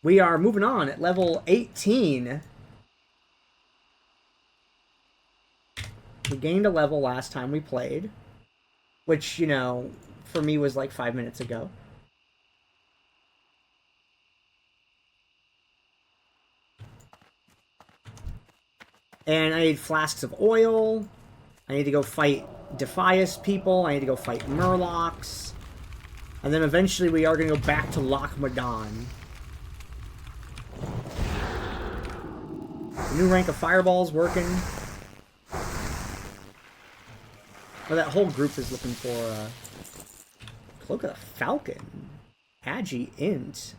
We are moving on at level 18. We gained a level last time we played, which, you know, for me was like 5 minutes ago. And I need flasks of oil. I need to go fight Defias people. I need to go fight Murlocs. And then eventually we are going to go back to Lochmagan. The new rank of Fireball's working. Well, that whole group is looking for Cloak of the Falcon. Agi Int.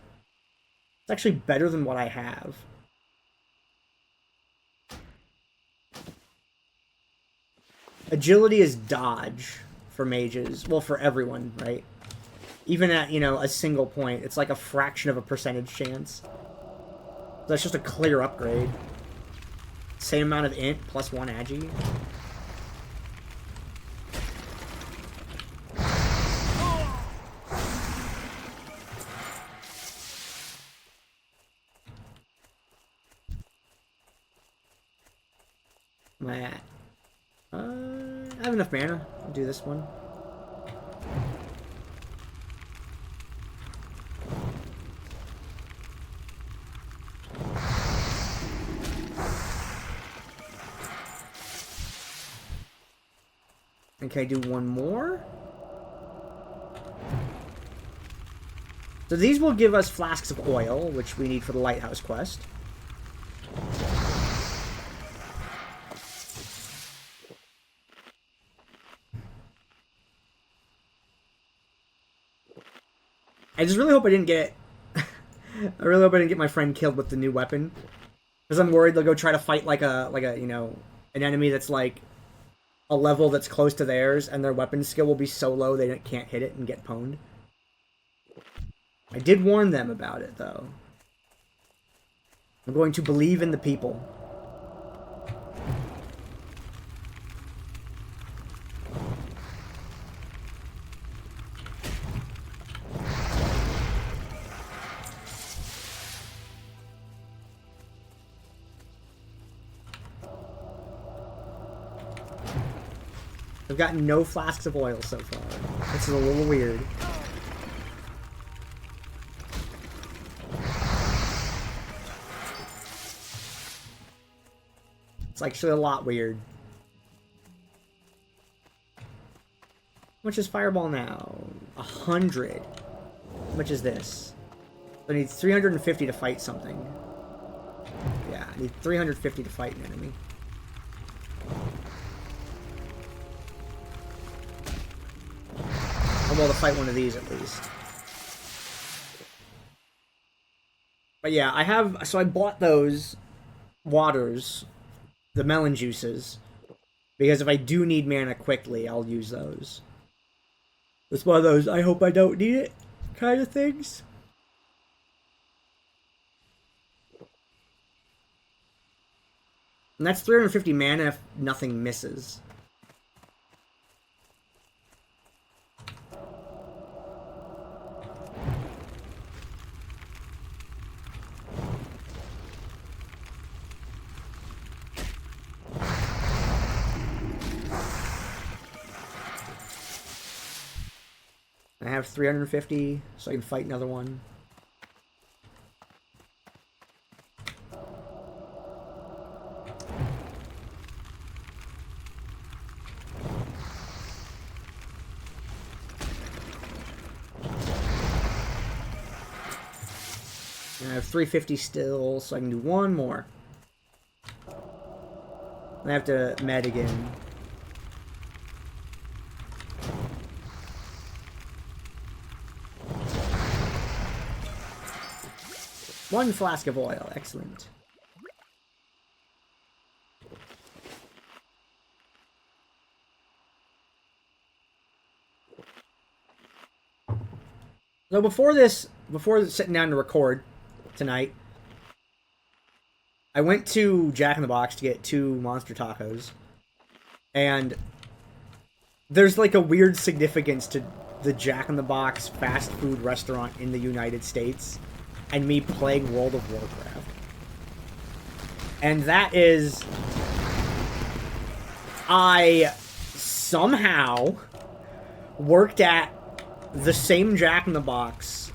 It's actually better than what I have. Agility is dodge for mages. Well, for everyone, right? Even at, you know, a single point, it's like a fraction of a percentage chance. So that's just a clear upgrade. Same amount of int plus 1 agi. Am I at? I have enough mana to do this one. Okay, do one more. So these will give us flasks of oil, which we need for the Lighthouse quest. I just really hope I didn't get... I really hope I didn't get my friend killed with the new weapon. Because I'm worried they'll go try to fight like a, you know, an enemy that's like a level that's close to theirs, and their weapon skill will be so low they can't hit it and get pwned. I did warn them about it, though. I'm going to believe in the people. I've gotten no flasks of oil so far. This is a little weird. It's actually a lot weird. How much is Fireball now? 100. How much is this? I need 350 to fight something. Yeah, I need 350 to fight an enemy. I'm able to fight one of these at least. But yeah, I have... So I bought those waters, the melon juices, because if I do need mana quickly, I'll use those. It's one of those, I hope I don't need it kind of things. And that's 350 mana if nothing misses. I have 350, so I can fight another one. And I have 350 still, so I can do one more. I have to med again. One flask of oil, excellent. So before sitting down to record tonight, I went to Jack in the Box to get 2 monster tacos. And there's like a weird significance to the Jack in the Box fast food restaurant in the United States. and me playing World of Warcraft. And that is... I somehow worked at the same Jack in the Box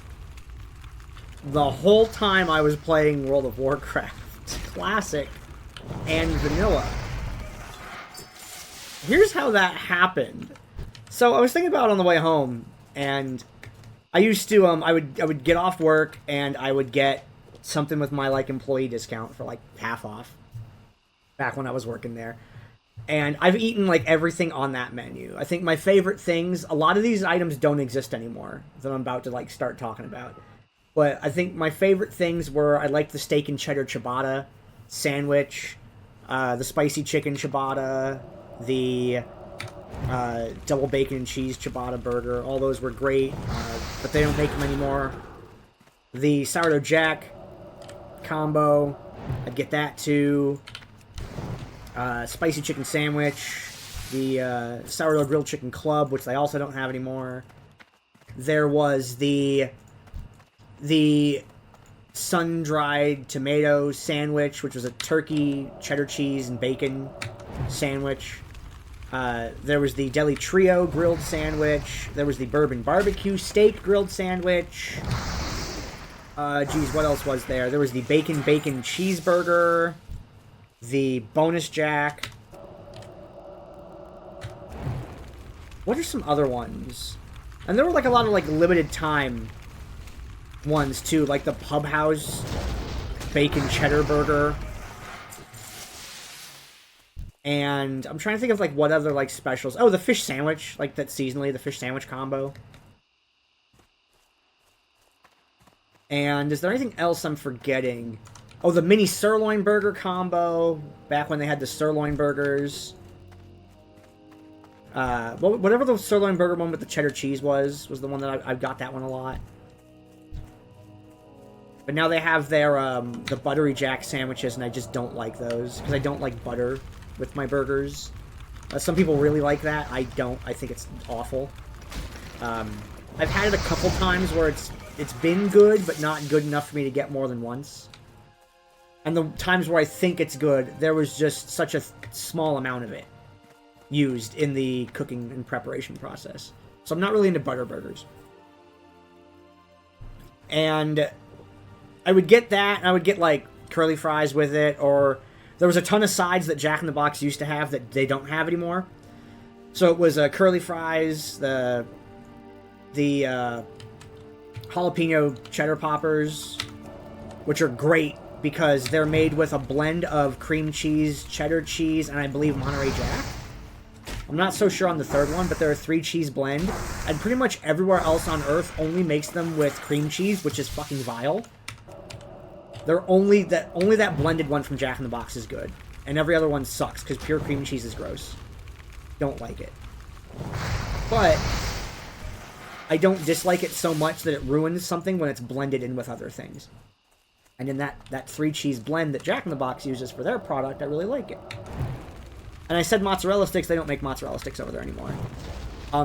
the whole time I was playing World of Warcraft. Classic and vanilla. Here's how that happened. So I was thinking about it on the way home, and I used to, I would get off work, and I would get something with my, like, employee discount for, like, half off. Back when I was working there. And I've eaten, like, everything on that menu. I think my favorite things, a lot of these items don't exist anymore that I'm about to, like, start talking about. But I think my favorite things were, I liked the steak and cheddar ciabatta sandwich, the spicy chicken ciabatta, the double bacon and cheese ciabatta burger. All those were great, but they don't make them anymore. The sourdough jack combo, I'd get that too. Spicy chicken sandwich, the sourdough grilled chicken club, which they also don't have anymore. There was the sun-dried tomato sandwich, which was a turkey, cheddar cheese, and bacon sandwich. There was the deli trio grilled sandwich. There was the bourbon barbecue steak grilled sandwich. Geez, what else was there? There was the bacon cheeseburger. The bonus jack. What are some other ones? And there were like a lot of like limited time ones too, like the Pub House bacon cheddar burger. And I'm trying to think of like what other like specials. Oh, the fish sandwich, like that seasonally, the fish sandwich combo. And is there anything else I'm forgetting? Oh, the mini sirloin burger combo, back when they had the sirloin burgers. Whatever the sirloin burger one with the cheddar cheese was the one that I've got that one a lot. But now they have their, the buttery jack sandwiches, and I just don't like those, because I don't like butter with my burgers. Some people really like that. I don't. I think it's awful. I've had it a couple times where it's been good, but not good enough for me to get more than once. And the times where I think it's good, there was just such a small amount of it used in the cooking and preparation process. So I'm not really into butter burgers. And I would get that, and I would get, like, curly fries with it, or there was a ton of sides that Jack in the Box used to have that they don't have anymore. So it was curly fries, the jalapeno cheddar poppers, which are great because they're made with a blend of cream cheese, cheddar cheese, and I believe Monterey Jack. I'm not so sure on the third one, but they're a 3-cheese blend, and pretty much everywhere else on Earth only makes them with cream cheese, which is fucking vile. They're only that blended one from Jack in the Box is good, and every other one sucks because pure cream cheese is gross. Don't like it. But I don't dislike it so much that it ruins something when it's blended in with other things. And in that 3-cheese blend that Jack in the Box uses for their product, I really like it. And I said mozzarella sticks, they don't make mozzarella sticks over there anymore.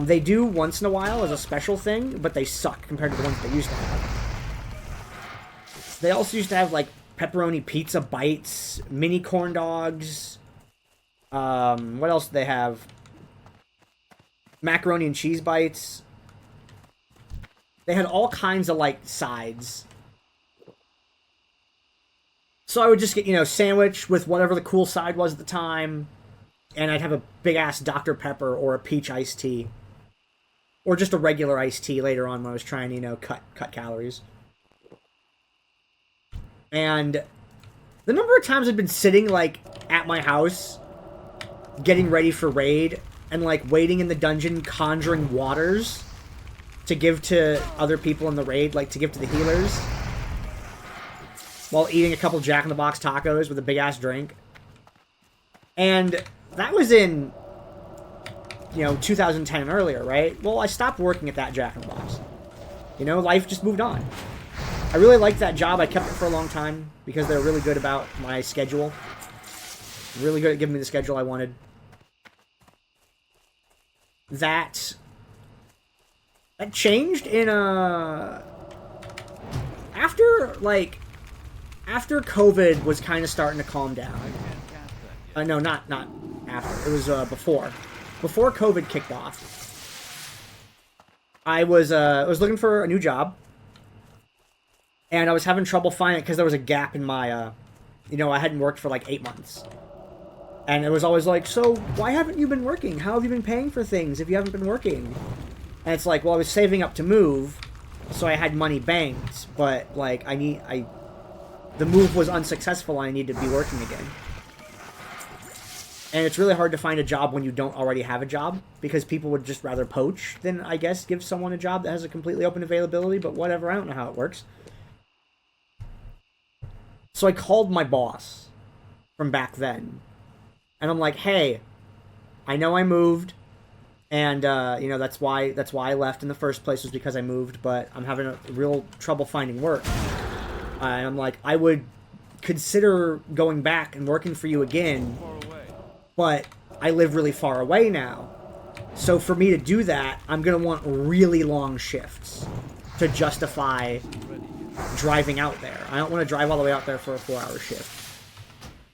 They do once in a while as a special thing, but they suck compared to the ones they used to have. They also used to have, like, pepperoni pizza bites, mini corn dogs. What else do they have? Macaroni and cheese bites. They had all kinds of, like, sides. So I would just get, you know, sandwich with whatever the cool side was at the time. And I'd have a big-ass Dr. Pepper or a peach iced tea. Or just a regular iced tea later on when I was trying to, you know, cut calories. And the number of times I've been sitting, like, at my house, getting ready for raid, and, like, waiting in the dungeon, conjuring waters to give to other people in the raid, like, to give to the healers, while eating a couple Jack in the Box tacos with a big-ass drink. And that was in, you know, 2010 and earlier, right? Well, I stopped working at that Jack in the Box. You know, life just moved on. I really liked that job. I kept it for a long time because they're really good about my schedule. Really good at giving me the schedule I wanted. That changed in after after COVID was kind of starting to calm down. No, not after. It was before COVID kicked off. I was looking for a new job, and I was having trouble finding it because there was a gap in my, I hadn't worked for like 8 months. And it was always like, so why haven't you been working? How have you been paying for things if you haven't been working? And it's like, well, I was saving up to move, so I had money banked, but like the move was unsuccessful and I needed to be working again. And it's really hard to find a job when you don't already have a job, because people would just rather poach than, I guess, give someone a job that has a completely open availability, but whatever, I don't know how it works. So I called my boss from back then. And I'm like, hey, I know I moved, and, that's why I left in the first place, was because I moved, but I'm having a real trouble finding work. And I'm like, I would consider going back and working for you again, but I live really far away now. So for me to do that, I'm going to want really long shifts to justify driving out there. I don't want to drive all the way out there for a 4-hour shift.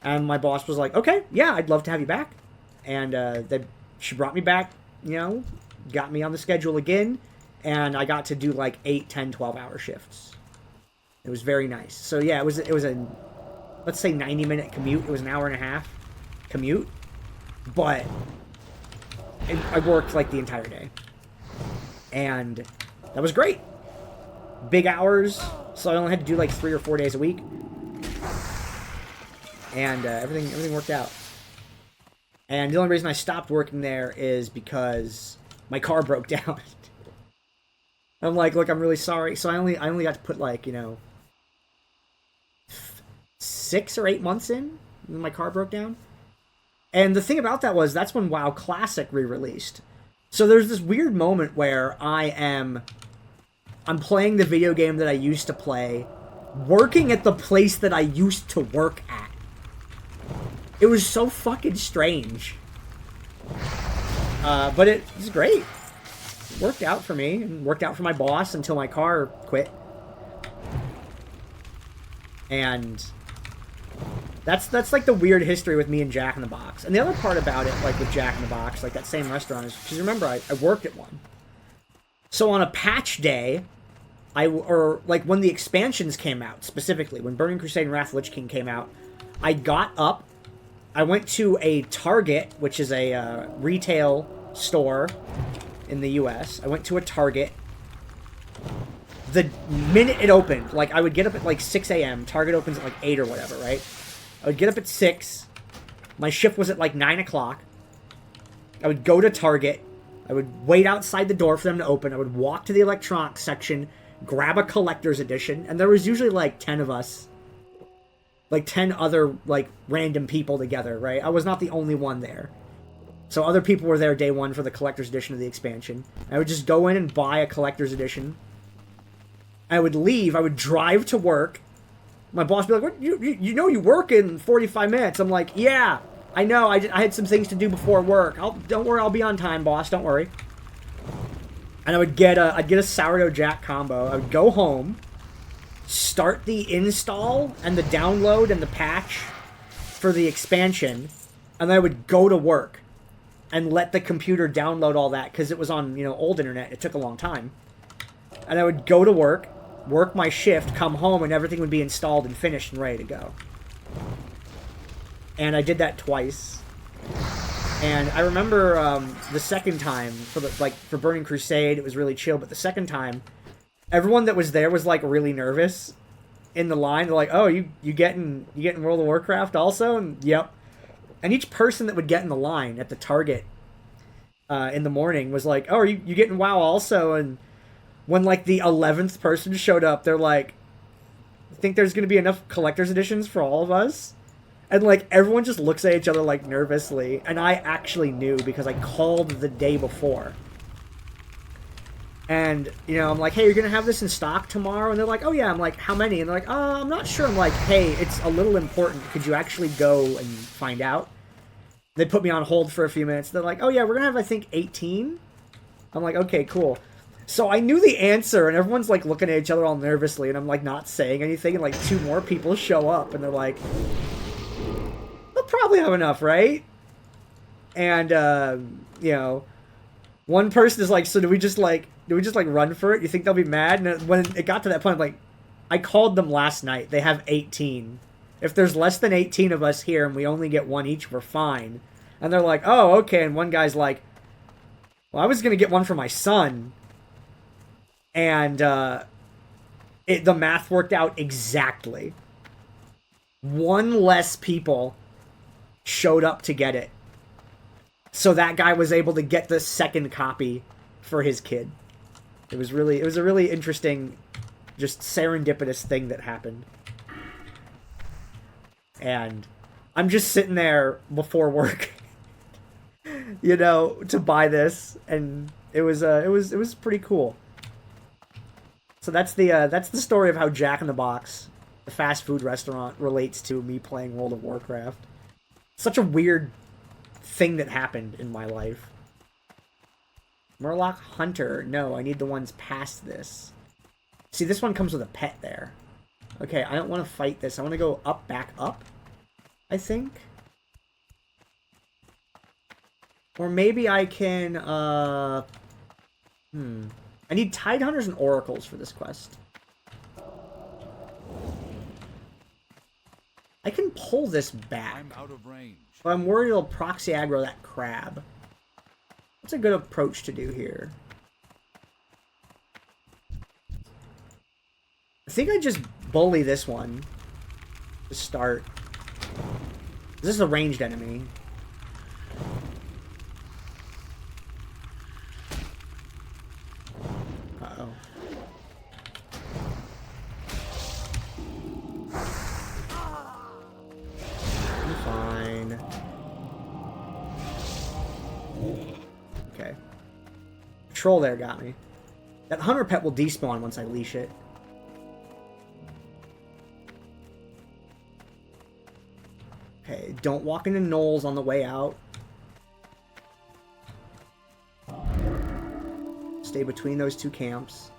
And my boss was like, okay, yeah, I'd love to have you back. And she brought me back, got me on the schedule again, and I got to do like 8, 10, 12-hour shifts. It was very nice. So yeah, it was a, let's say 90-minute commute. It was an hour and a half commute, but I worked like the entire day. And that was great. Big hours, so I only had to do like 3 or 4 days a week. And everything worked out. And the only reason I stopped working there is because my car broke down. I'm like, look, I'm really sorry. So I only got to put like, 6 or 8 months in when my car broke down. And the thing about that was, that's when WoW Classic re-released. So there's this weird moment where I'm playing the video game that I used to play, working at the place that I used to work at. It was so fucking strange. But it was great. It worked out for me, and worked out for my boss until my car quit. And that's like the weird history with me and Jack in the Box. And the other part about it, like with Jack in the Box, like that same restaurant, is because remember, I worked at one. So on a patch day, or like when the expansions came out, specifically when Burning Crusade and Wrath of Lich King came out, I got up, I went to a Target, which is a retail store in the US. I went to a Target. The minute it opened, like I would get up at like 6 a.m. Target opens at like 8 or whatever, right? I would get up at 6. My shift was at like 9 o'clock. I would go to Target. I would wait outside the door for them to open. I would walk to the electronics section, grab a collector's edition, and there was usually like 10 of us. Like 10 other, like, random people together, right? I was not the only one there. So other people were there day one for the collector's edition of the expansion. I would just go in and buy a collector's edition. I would leave. I would drive to work. My boss would be like, "What? You work in 45 minutes." I'm like, "Yeah, I know. I had some things to do before work. Don't worry. I'll be on time, boss. Don't worry." And I'd get a sourdough jack combo. I would go home, start the install and the download and the patch for the expansion, and then I would go to work and let the computer download all that, because it was on, old internet. It took a long time. And I would go to work my shift, come home, and everything would be installed and finished and ready to go. And I did that twice. And I remember the second time, for Burning Crusade, it was really chill, but the second time, everyone that was there was like really nervous in the line. They're like, "Oh, you getting World of Warcraft also?" And yep. And each person that would get in the line at the Target in the morning was like, "Oh, are you getting WoW also?" And when like the 11th person showed up, they're like, "I think there's gonna be enough collector's editions for all of us?" And like everyone just looks at each other like nervously. And I actually knew because I called the day before. And, I'm like, "Hey, you're going to have this in stock tomorrow?" And they're like, "Oh, yeah." I'm like, "How many?" And they're like, I'm not sure." I'm like, "Hey, it's a little important. Could you actually go and find out?" They put me on hold for a few minutes. They're like, "Oh, yeah, we're going to have, I think, 18. I'm like, "Okay, cool." So I knew the answer, and everyone's like looking at each other all nervously, and I'm like not saying anything, and like 2 more people show up, and they're like, "They'll probably have enough, right?" And you know, one person is like, "So do we just like run for it? You think they'll be mad?" And when it got to that point, I'm like, I called them last night. They have 18. If there's less than 18 of us here and we only get 1 each, we're fine. And they're like, "Oh, okay." And one guy's like, "Well, I was gonna get one for my son." And the math worked out exactly. 1 less people showed up to get it. So that guy was able to get the second copy for his kid. It was a really interesting, just serendipitous thing that happened. And I'm just sitting there before work, you know, to buy this, and it was pretty cool. So that's the story of how Jack in the Box, the fast food restaurant, relates to me playing World of Warcraft. Such a weird thing that happened in my life. Murloc Hunter. No, I need the ones past this. See, this one comes with a pet there. Okay, I don't want to fight this. I want to go up, back up, I think. Or maybe I can, I need Tidehunters and Oracles for this quest. I can pull this back. I'm out of range. But I'm worried it'll proxy aggro that crab. What's a good approach to do here? I think I just bully this one to start. This is a ranged enemy. Uh-oh. I'm fine. Okay. Troll there got me. That hunter pet will despawn once I leash it. Okay, don't walk into gnolls on the way out. Stay between those 2 camps.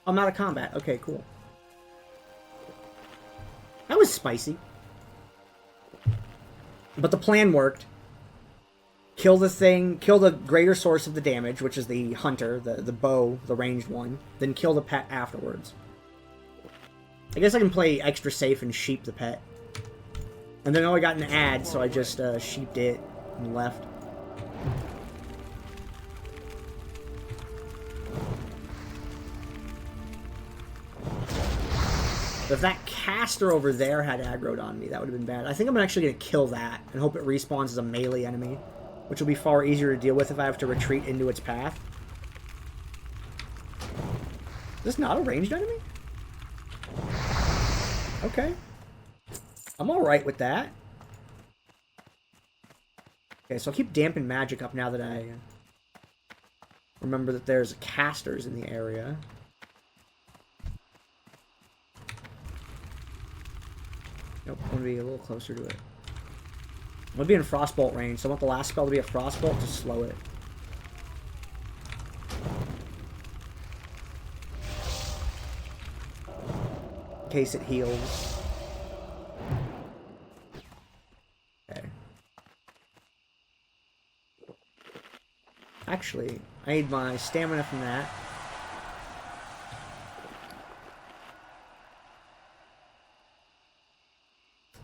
I'm out of combat. Okay, cool. That was spicy. But the plan worked. Kill the thing, kill the greater source of the damage, which is the hunter, the bow, the ranged one. Then kill the pet afterwards. I guess I can play extra safe and sheep the pet. And then I got an ad, so I just sheeped it and left. But if that caster over there had aggroed on me, that would have been bad. I think I'm actually going to kill that and hope it respawns as a melee enemy, which will be far easier to deal with if I have to retreat into its path. Is this not a ranged enemy? Okay. I'm alright with that. Okay, so I'll keep Dampen Magic up now that I remember that there's casters in the area. Nope, I want to be a little closer to it. I'm going to be in Frostbolt range, so I want the last spell to be a Frostbolt to slow it. In case it heals. Okay. Actually, I need my stamina from that.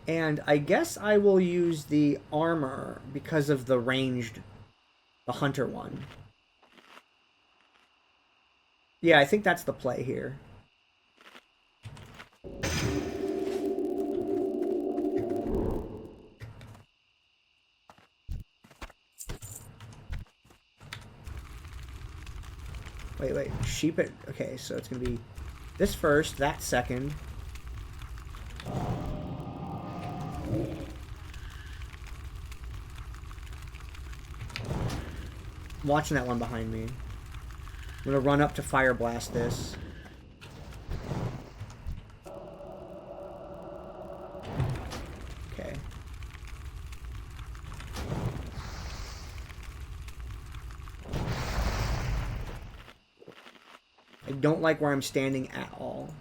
And I guess I will use the armor because of the ranged, the hunter one. Yeah, I think that's the play here. Wait, sheep it. Okay, so it's gonna be this first, that second. I'm watching that one behind me. I'm gonna run up to fire blast this. Okay. don't like where I'm standing at all.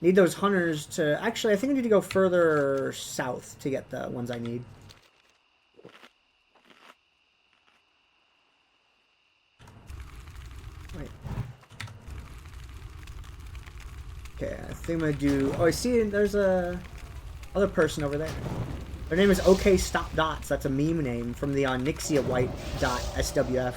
Need those hunters to... Actually, I think I need to go further south to get the ones I need. Wait. Okay, I think I'm gonna do... Oh, I see there's a other person over there. Their name is OK Stop Dots. That's a meme name from the Nixia White .swf.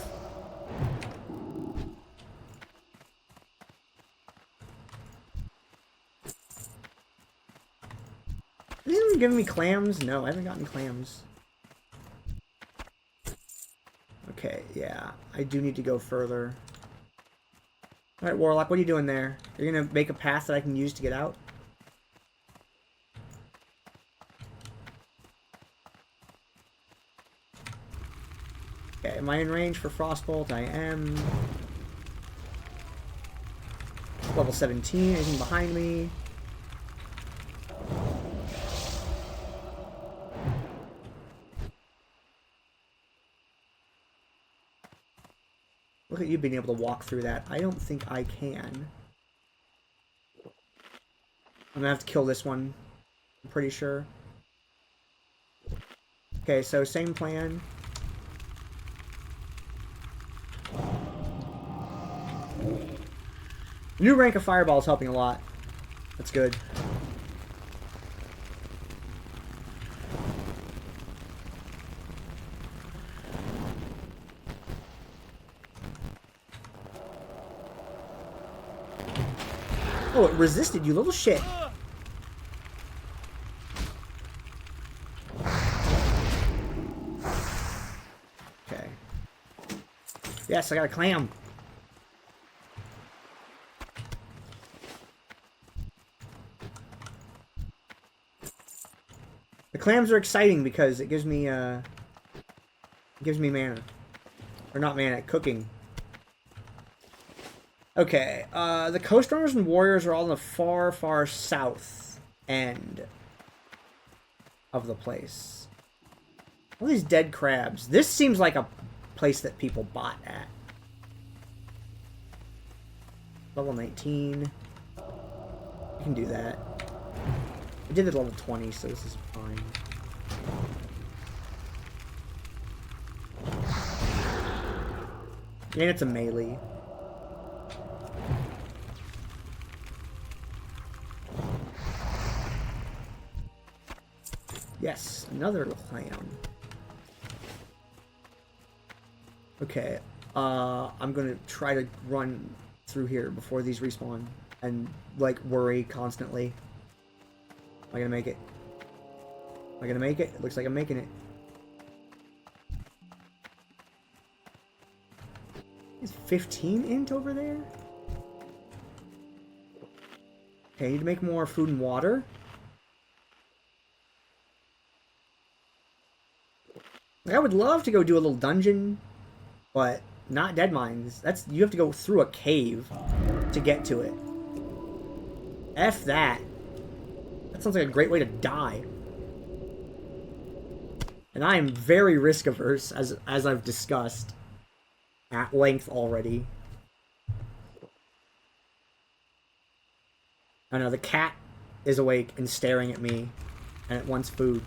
Is this even giving me clams? No, I haven't gotten clams. Okay, yeah. I do need to go further. Alright, Warlock, what are you doing there? You're gonna make a path that I can use to get out? Okay, am I in range for Frostbolt? I am. Level 17, anything behind me? Look at you being able to walk through that. I don't think I can. I'm gonna have to kill this one. I'm pretty sure. Okay, so same plan. New rank of Fireball is helping a lot. That's good. Oh, it resisted, you little shit. Okay. Yes, I got a clam. The clams are exciting because it gives me mana. Or not mana, cooking. Okay, the Coast Runners and Warriors are all in the far, far south end of the place. All these dead crabs. This seems like a place that people bot at. Level 19. I can do that. I did it at level 20, so this is fine. And it's a melee. Yes, another clam. Okay, I'm gonna try to run through here before these respawn and, like, worry constantly. Am I gonna make it? Am I gonna make it? It looks like I'm making it. Is 15 int over there? Okay, I need to make more food and water. Like, I would love to go do a little dungeon, but not dead mines. That's, you have to go through a cave to get to it. F that. That sounds like a great way to die. And I am very risk averse, as I've discussed at length already. I know the cat is awake and staring at me, and it wants food.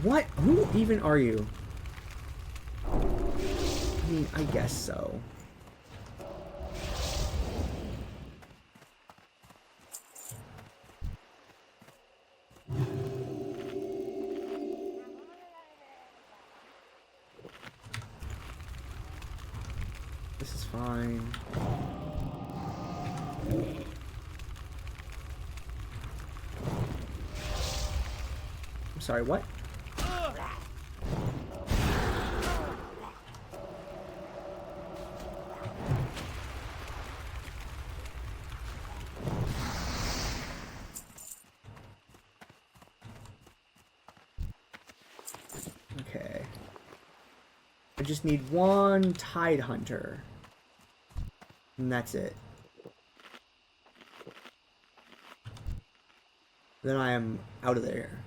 What? Who even are you? I mean, I guess so. This is fine. I'm sorry, what? I just need one Tide Hunter. And that's it. Then I am out of there.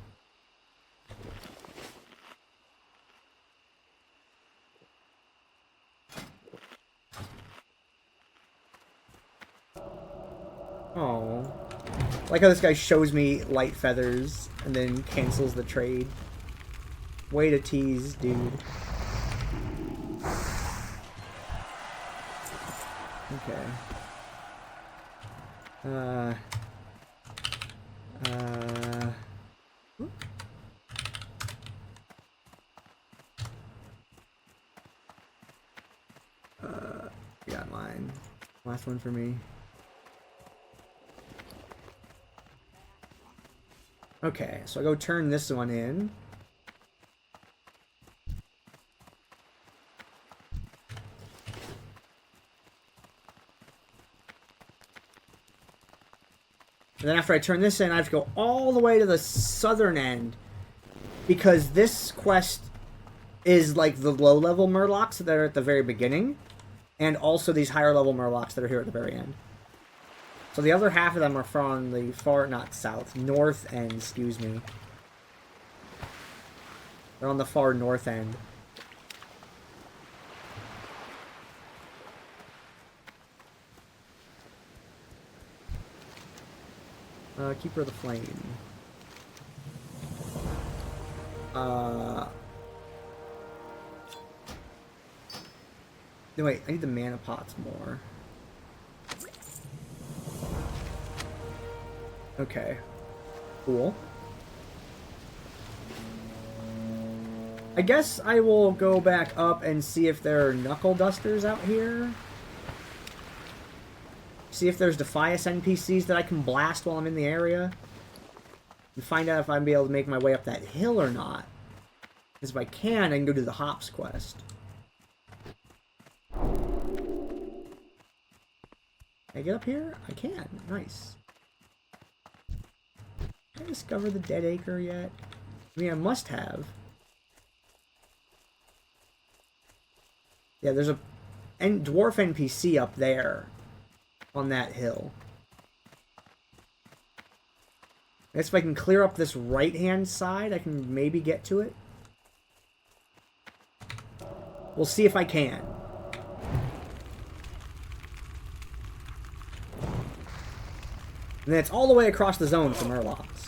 Oh, like how this guy shows me light feathers and then cancels the trade. Way to tease, dude. Okay. Got mine. Last one for me. Okay, so I go turn this one in. And then after I turn this in, I have to go all the way to the southern end. Because this quest is like the low-level Murlocs that are at the very beginning. And also these higher-level Murlocs that are here at the very end. So the other half of them are from the far, not south, north end, excuse me. They're on the far north end. Keeper of the Flame. No, wait, I need the mana pots more. Okay. Cool. I guess I will go back up and see if there are knuckle dusters out here. See if there's Defias NPCs that I can blast while I'm in the area. And find out if I'm be able to make my way up that hill or not. Because if I can go do the Hops quest. Can I get up here? I can. Nice. Did I discover the Dead Acre yet? I mean, I must have. Yeah, there's a dwarf NPC up there on that hill. I guess if I can clear up this right-hand side, I can maybe get to it. We'll see if I can. And then it's all the way across the zone from Murlocs.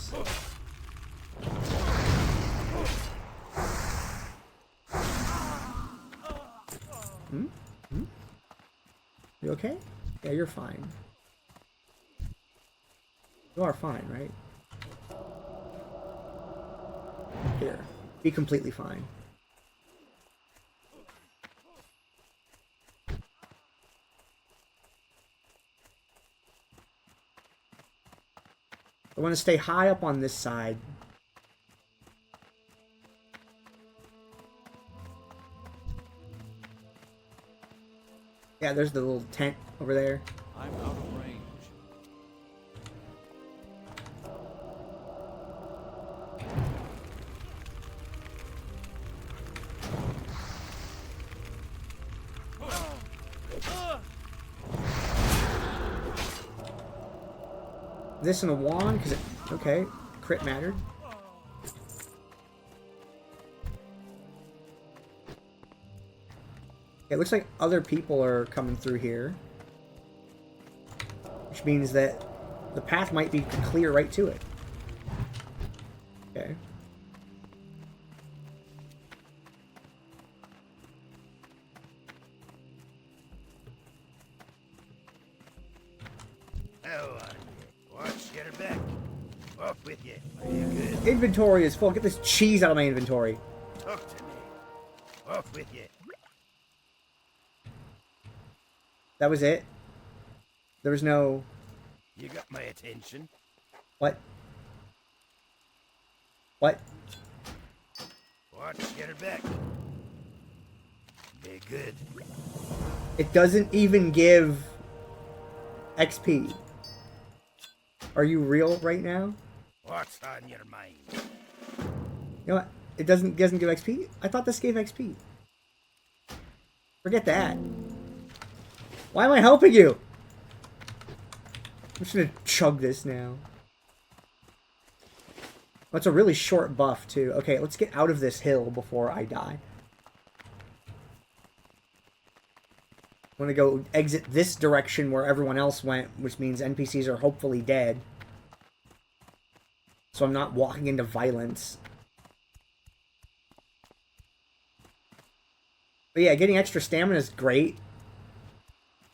You okay? Yeah, you're fine. You are fine, right? Here. Be completely fine. I want to stay high up on this side. Yeah, there's the little tent over there. I'm out of range. This and a wand, because it... Okay, crit mattered. It looks like other people are coming through here. Which means that the path might be clear right to it. Okay. With you. Are you good? Inventory is full. Get this cheese out of my inventory. Talk to me. Off with you. That was it? There was no... You got my attention. What? What? Watch, get her back. Be good. It doesn't even give XP. Are you real right now? What's on your mind? You know what? It doesn't give XP? I thought this gave XP. Forget that. Why am I helping you? I'm just gonna chug this now. Oh, it's a really short buff, too. Okay, let's get out of this hill before I die. I'm gonna go exit this direction where everyone else went, which means NPCs are hopefully dead. So I'm not walking into violence. But yeah, getting extra stamina is great.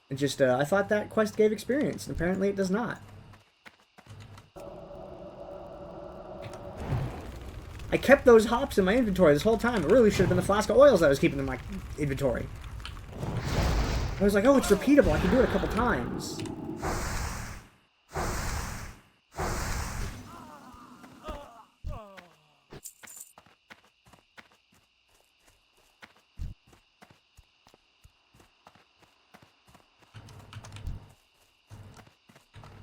It just, I thought that quest gave experience, and apparently it does not. I kept those hops in my inventory this whole time. It really should have been the flask of oils I was keeping in my inventory. I was like, oh, it's repeatable. I can do it a couple times.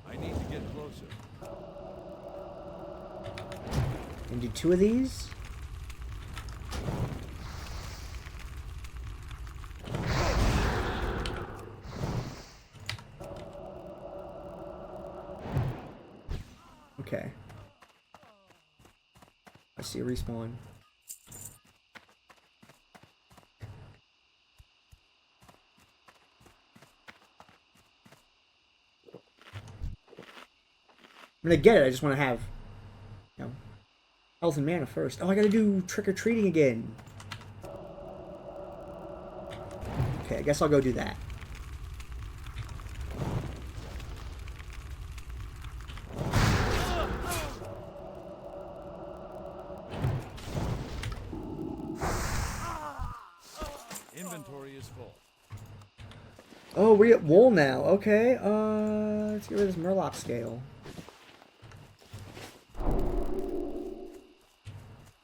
I need to get closer. And do 2 of these. Okay. I see a respawn. I'm gonna get it, I just want to have, you know, health and mana first. Oh, I gotta do trick-or-treating again. Okay, I guess I'll go do that. Inventory is full. Oh, we're at wool now. Okay, let's get rid of this Murloc scale.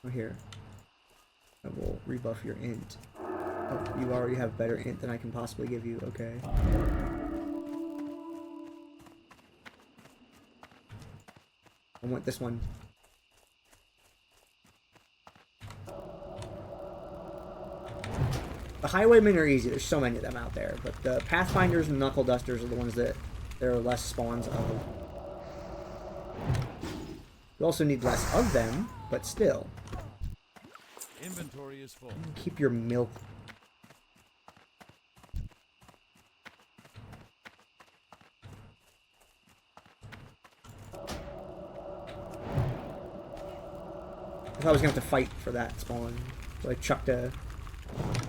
Oh, here. I will rebuff your int. Oh, you already have better int than I can possibly give you. Okay. I want this one. The highwaymen are easy. There's so many of them out there. But the pathfinders and knuckle dusters are the ones that there are less spawns of. You also need less of them, but still. Inventory is full. Keep your milk. I thought I was gonna have to fight for that spawn, so I chucked a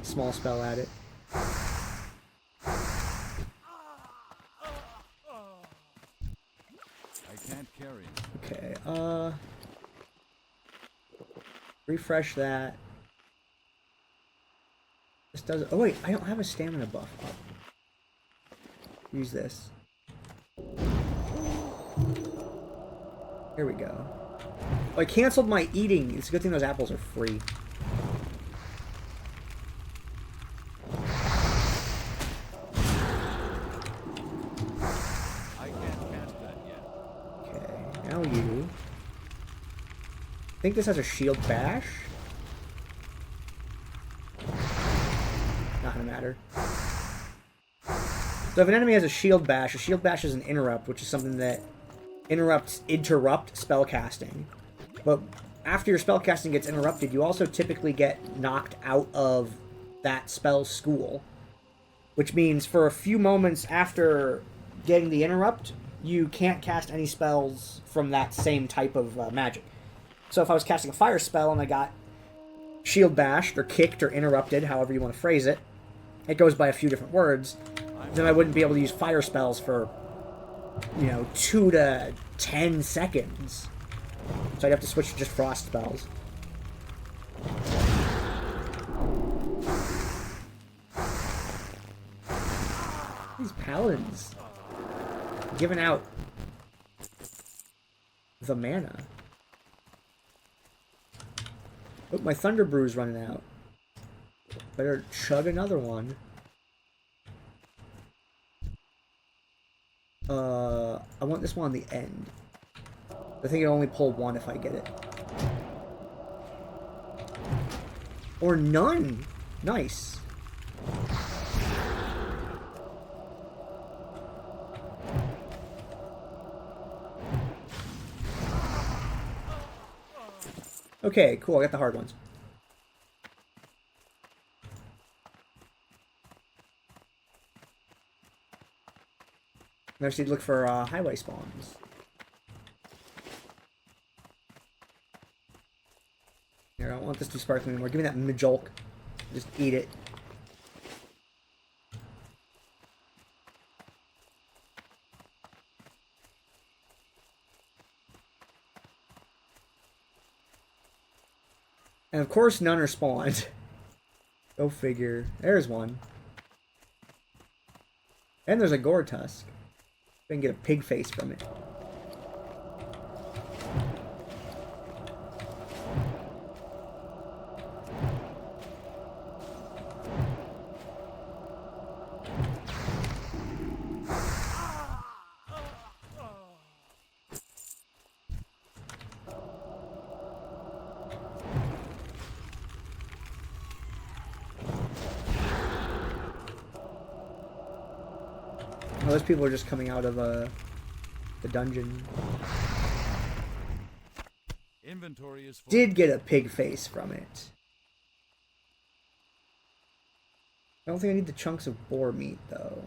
small spell at it. I can't carry it. Okay, refresh that. This does. Oh wait, I don't have a stamina buff up. Use this. Here we go. Oh, I canceled my eating. It's a good thing those apples are free. I can't cast that yet. Okay, now you. I think this has a shield bash. Not gonna matter. So if an enemy has a shield bash is an interrupt, which is something that interrupt spellcasting. But after your spellcasting gets interrupted, you also typically get knocked out of that spell school. Which means for a few moments after getting the interrupt, you can't cast any spells from that same type of magic. So if I was casting a fire spell and I got shield bashed or kicked or interrupted, however you want to phrase it, it goes by a few different words, then I wouldn't be able to use fire spells for, 2 to 10 seconds. So I'd have to switch to just frost spells. These paladins giving out the mana. Oh, my Thunder Brew's running out. Better chug another one. I want this one on the end. I think I only pull one if I get it. Or none! Nice. Okay, cool. I got the hard ones. I just need to look for highway spawns. Here, I don't want this to be sparkling anymore. Give me that Majolk. Just eat it. And of course, none are spawned. Go figure. There's one. And there's a gore tusk. I can get a pig face from it. Oh, those people are just coming out of the dungeon. Inventory is full. Did get a pig face from it. I don't think I need the chunks of boar meat, though.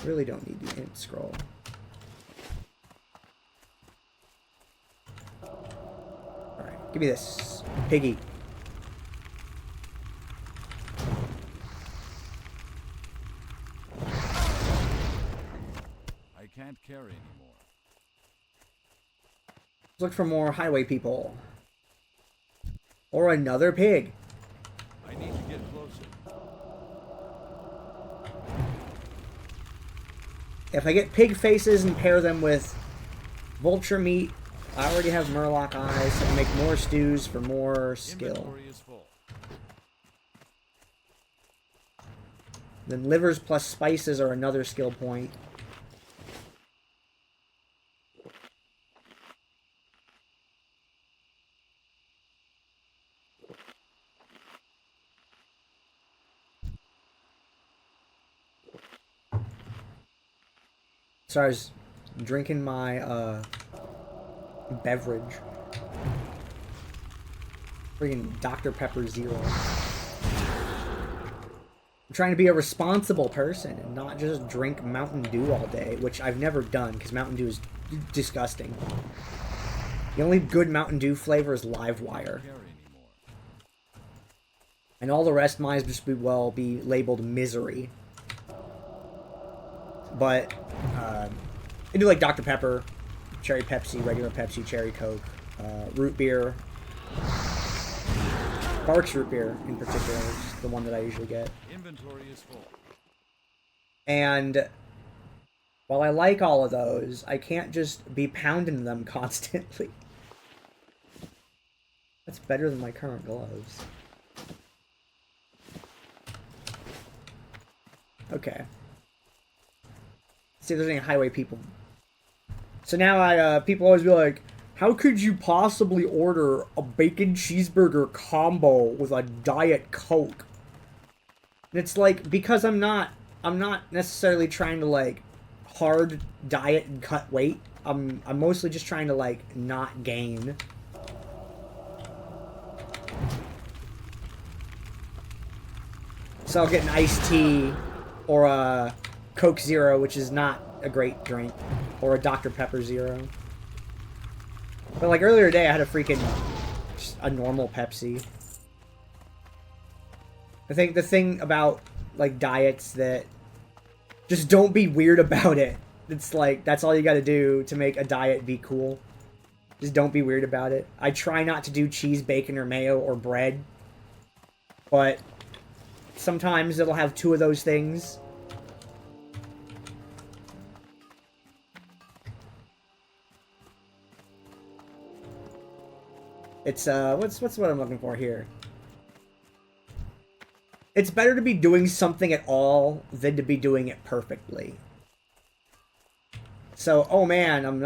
Really don't need the int scroll. Alright, give me this. Piggy. I can't carry anymore. Let's look for more highway people. Or another pig. I need to get closer. If I get pig faces and pair them with vulture meat, I already have murloc eyes, so I can make more stews for more skill. Inventory is full. Then livers plus spices are another skill point. So I was drinking my beverage. Freaking Dr. Pepper Zero. I'm trying to be a responsible person and not just drink Mountain Dew all day, which I've never done because Mountain Dew is disgusting. The only good Mountain Dew flavor is Livewire. And all the rest might just be labeled misery. But I do like Dr. Pepper, Cherry Pepsi, regular Pepsi, Cherry Coke, root beer. Barks root beer in particular is the one that I usually get. Inventory is full. And while I like all of those, I can't just be pounding them constantly. That's better than my current gloves. Okay. Let's see if there's any highway people. So now people always be like, how could you possibly order a bacon cheeseburger combo with a Diet Coke? And it's like, because I'm not necessarily trying to like hard diet and cut weight. I'm mostly just trying to like not gain. So I'll get an iced tea or a Coke Zero, which is not a great drink, or a Dr. Pepper Zero. But like earlier today, I had just a normal Pepsi. I think the thing about like diets that just don't be weird about it. It's like that's all you got to do to make a diet be cool. Just don't be weird about it. I try not to do cheese, bacon, or mayo or bread, but sometimes it'll have two of those things. It's what's what I'm looking for here. It's better to be doing something at all than to be doing it perfectly. So, oh man,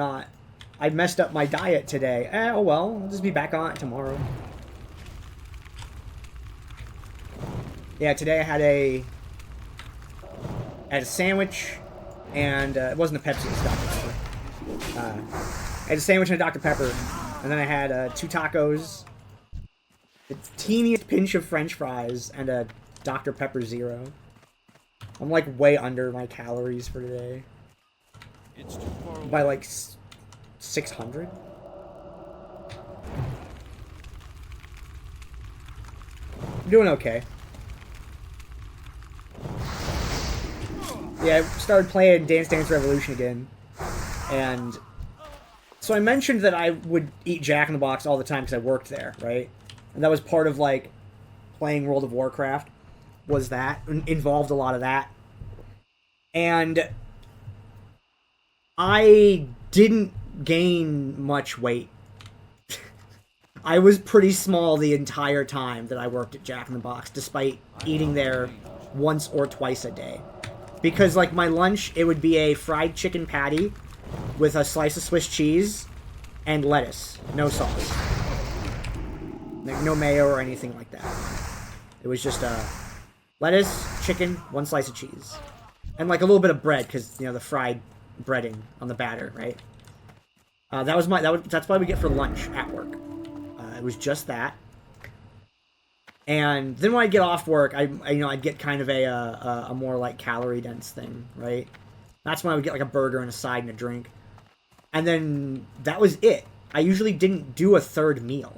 I messed up my diet today. Oh well, I'll just be back on it tomorrow. Yeah, today I had a sandwich, and it wasn't a Pepsi, it was Dr. Pepper. I had a sandwich and a Dr. Pepper, And then I had 2 tacos, the teeniest pinch of French fries, and a Dr. Pepper Zero. I'm like way under my calories for today. It's too far away. By like 600. I'm doing okay. Yeah, I started playing Dance Dance Revolution again. And so I mentioned that I would eat Jack in the Box all the time because I worked there, right? And that was part of like playing World of Warcraft, was that involved a lot of that. And I didn't gain much weight. I was pretty small the entire time that I worked at Jack in the Box, despite eating there once or twice a day. Because, like, my lunch, it would be a fried chicken patty with a slice of Swiss cheese and lettuce. No sauce. Like, no mayo or anything like that. It was just lettuce, chicken, 1 slice of cheese. And, like, a little bit of bread, because, you know, the fried breading on the batter, right? That's what we get for lunch at work. It was just that. And then when I get off work, I'd get kind of a more like calorie dense thing, right? That's when I would get like a burger and a side and a drink. And then that was it. I usually didn't do a third meal.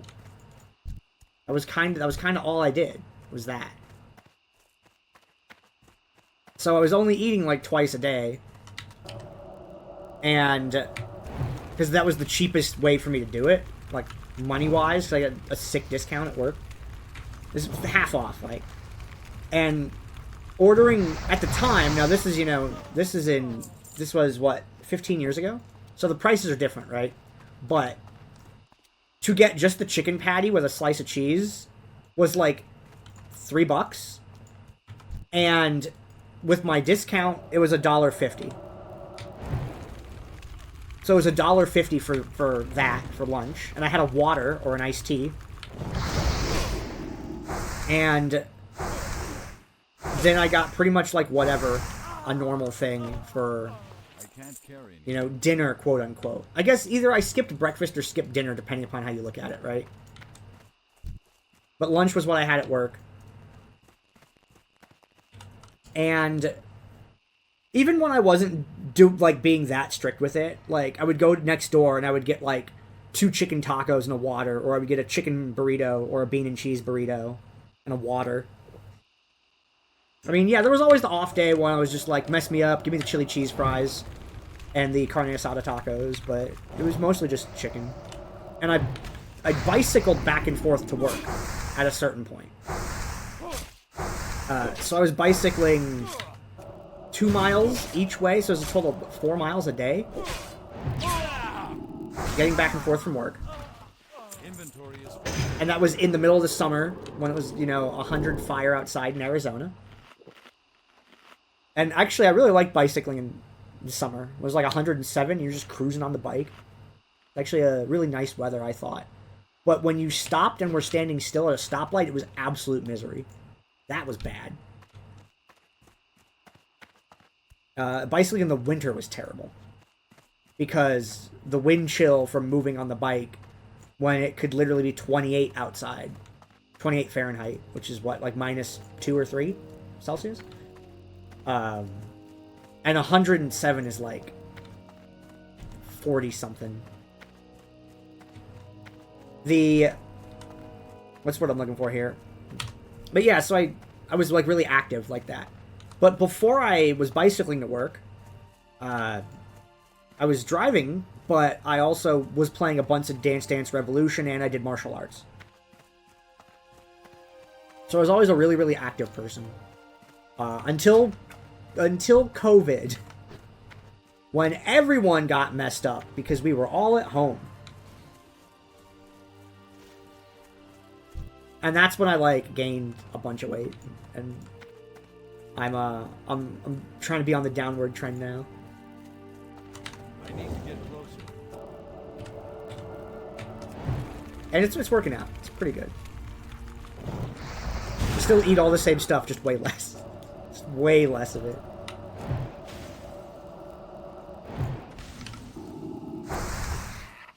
That was kind of all I did, was that. So I was only eating like twice a day. And because that was the cheapest way for me to do it, like money-wise, because I got a sick discount at work. This is half off, like. And ordering at the time, now this is, you know, this was, what, 15 years ago? So the prices are different, right? But to get just the chicken patty with a slice of cheese was like $3. And with my discount, it was $1.50. So it was $1.50 for that, for lunch. And I had a water or an iced tea. And then I got pretty much like whatever, a normal thing for, you know, dinner, quote unquote. I guess either I skipped breakfast or skipped dinner, depending upon how you look at it, right? But lunch was what I had at work. And even when I wasn't being that strict with it, like I would go next door and I would get like 2 chicken tacos and a water, or I would get a chicken burrito or a bean and cheese burrito and a water. I mean, yeah, there was always the off day when I was just like, mess me up, give me the chili cheese fries and the carne asada tacos, but it was mostly just chicken. And I bicycled back and forth to work at a certain point. So I was bicycling 2 miles each way, so it was a total of 4 miles a day. Getting back and forth from work. And that was in the middle of the summer, when it was, you know, 100 fire outside in Arizona. And actually, I really liked bicycling in the summer. It was like 107, you're just cruising on the bike. Actually, a really nice weather, I thought. But when you stopped and were standing still at a stoplight, it was absolute misery. That was bad. Bicycling in the winter was terrible. Because the wind chill from moving on the bike, when it could literally be 28 outside. 28 Fahrenheit, which is what, like -2 or 3 Celsius? And 107 is like 40-something. What's what I'm looking for here? But yeah, so I was like really active like that. But before I was bicycling to work, I was driving, but I also was playing a bunch of Dance Dance Revolution, and I did martial arts. So I was always a really, really active person. Until COVID, when everyone got messed up because we were all at home. And that's when I like gained a bunch of weight, and I'm trying to be on the downward trend now. I need to get closer. And it's working out. It's pretty good. I still eat all the same stuff, just way less. Just way less of it.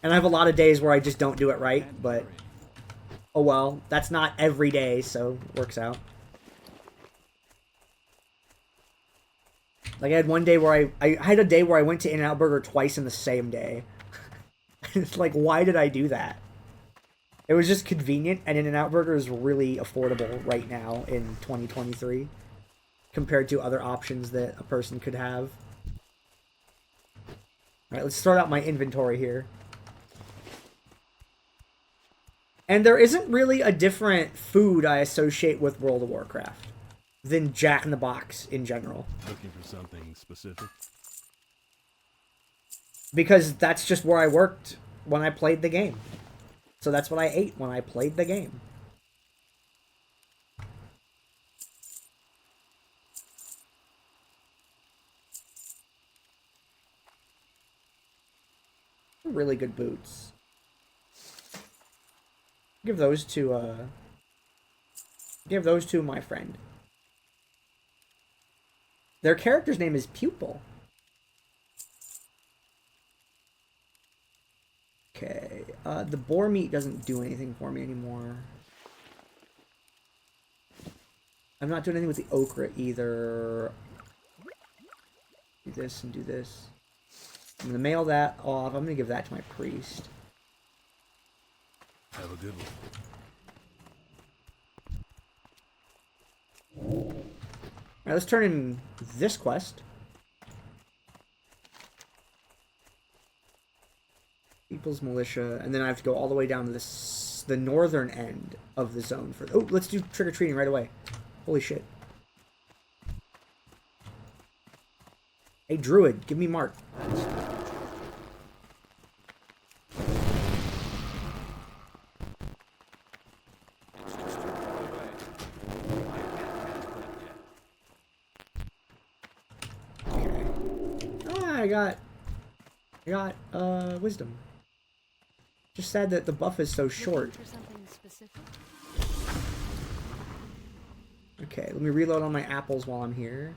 And I have a lot of days where I just don't do it right, but oh well. That's not every day, so it works out. Like, I had one day where I had a day where I went to In-N-Out Burger twice in the same day. It's like, why did I do that? It was just convenient, and In-N-Out Burger is really affordable right now in 2023 compared to other options that a person could have. Alright, let's start out my inventory here. And there isn't really a different food I associate with World of Warcraft than Jack in the Box in general. Looking for something specific? Because that's just where I worked when I played the game. So that's what I ate when I played the game. Really good boots. Give those to my friend. Their character's name is Pupil. Okay, the boar meat doesn't do anything for me anymore. I'm not doing anything with the okra either. Do this and do this. I'm gonna mail that off. I'm gonna give that to my priest. Have a good one. Alright, let's turn in this quest. People's Militia, and then I have to go all the way down to the northern end of the zone for... Oh, let's do trick-or-treating right away. Holy shit. Hey, Druid, give me Mark. I got wisdom. Just sad that the buff is so short. Okay, let me reload on my apples while I'm here.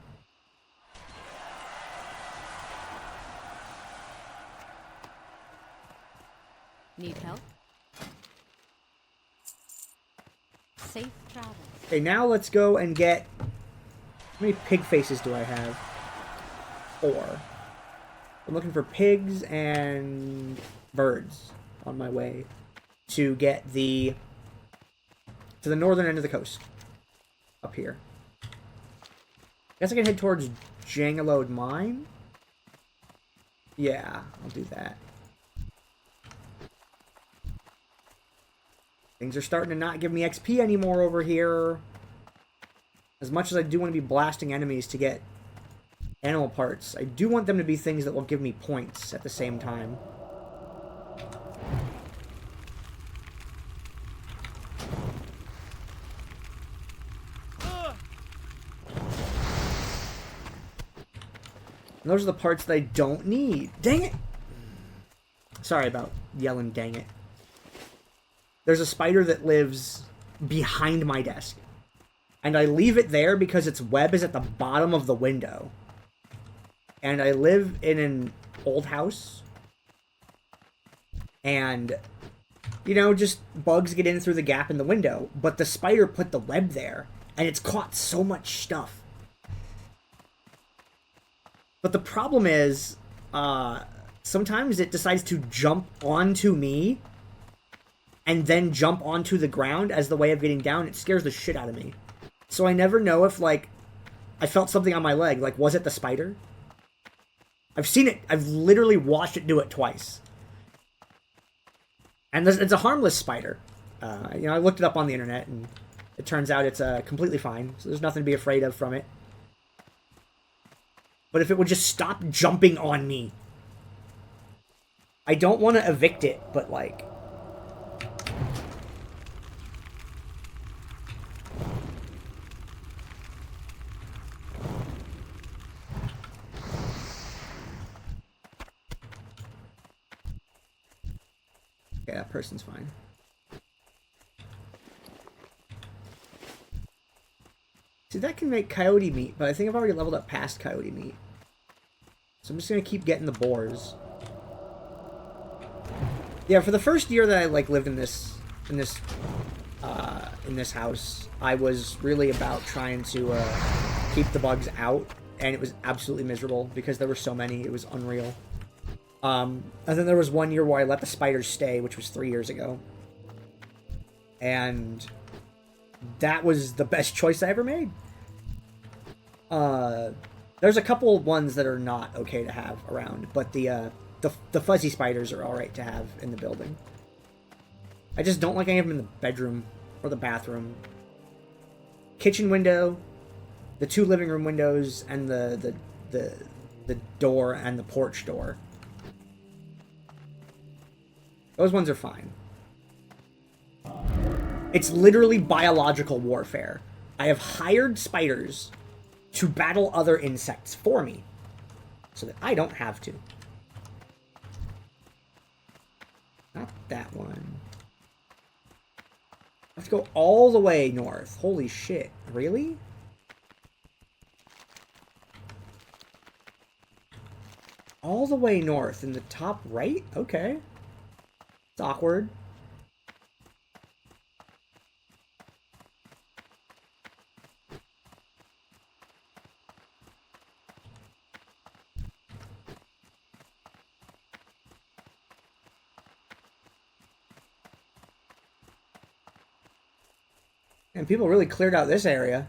Need help? Safe travel. Okay, now let's go and get... How many pig faces do I have? 4. I'm looking for pigs and birds on my way to get to the northern end of the coast. Up here. Guess I can head towards Jangalode Mine? Yeah, I'll do that. Things are starting to not give me XP anymore over here. As much as I do want to be blasting enemies to get animal parts, I do want them to be things that will give me points at the same time. And those are the parts that I don't need. Dang it! Sorry about yelling, dang it. There's a spider that lives behind my desk. And I leave it there because its web is at the bottom of the window. And I live in an old house. And, you know, just bugs get in through the gap in the window. But the spider put the web there. And it's caught so much stuff. But the problem is, sometimes it decides to jump onto me. And then jump onto the ground as the way of getting down. It scares the shit out of me. So I never know if, like, I felt something on my leg. Like, was it the spider? I've seen it. I've literally watched it do it twice. And it's a harmless spider. You know, I looked it up on the internet, and it turns out it's completely fine. So there's nothing to be afraid of from it. But if it would just stop jumping on me. I don't want to evict it, but, like... Okay, that person's fine. See, that can make coyote meat, but I think I've already leveled up past coyote meat. So I'm just going to keep getting the boars. Yeah, for the first year that I like lived in this house, I was really about trying to keep the bugs out, and it was absolutely miserable because there were so many. It was unreal. And then there was one year where I let the spiders stay, which was 3 years ago, and that was the best choice I ever made. There's a couple ones that are not okay to have around, but the fuzzy spiders are all right to have in the building. I just don't like any of them in the bedroom or the bathroom. Kitchen window, the 2 living room windows, and the door and the porch door. Those ones are fine. It's literally biological warfare. I have hired spiders to battle other insects for me, so that I don't have to. Not that one. I have to go all the way north. Holy shit. Really? All the way north in the top right? Okay. It's awkward. And people really cleared out this area.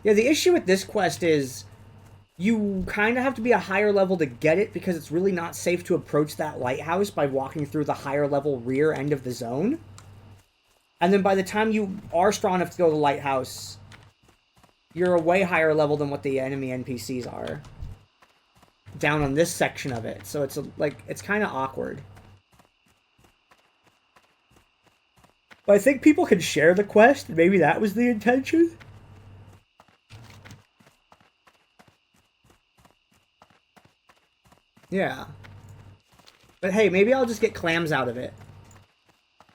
Yeah, the issue with this quest is you kind of have to be a higher level to get it because it's really not safe to approach that lighthouse by walking through the higher level rear end of the zone. And then by the time you are strong enough to go to the lighthouse, you're a way higher level than what the enemy NPCs are down on this section of it. So it's it's kind of awkward. But I think people can share the quest, and maybe that was the intention. Yeah. But hey, maybe I'll just get clams out of it,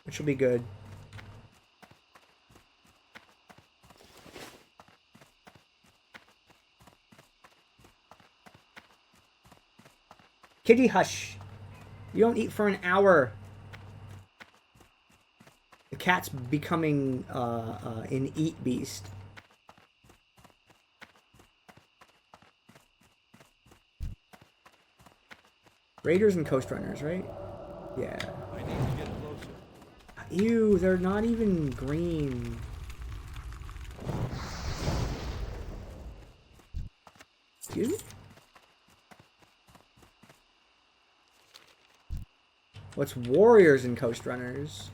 which will be good. Kitty, hush. You don't eat for an hour. The cat's becoming an eat beast. Raiders and Coast Runners, right? Yeah. I need to get closer. Ew, they're not even green. Excuse me? What's Warriors and Coast Runners?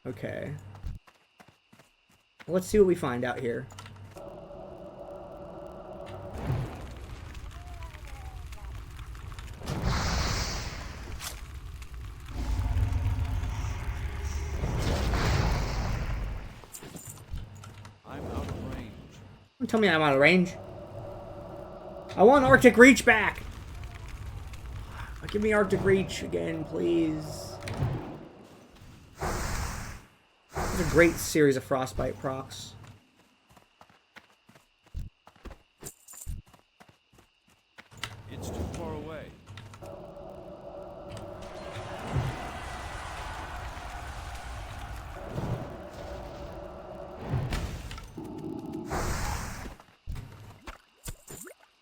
Okay. Well, let's see what we find out here. I'm out of range. Don't tell me I'm out of range. I want Arctic Reach back! Give me Arctic Reach again, please. It's a great series of Frostbite procs. It's too far away.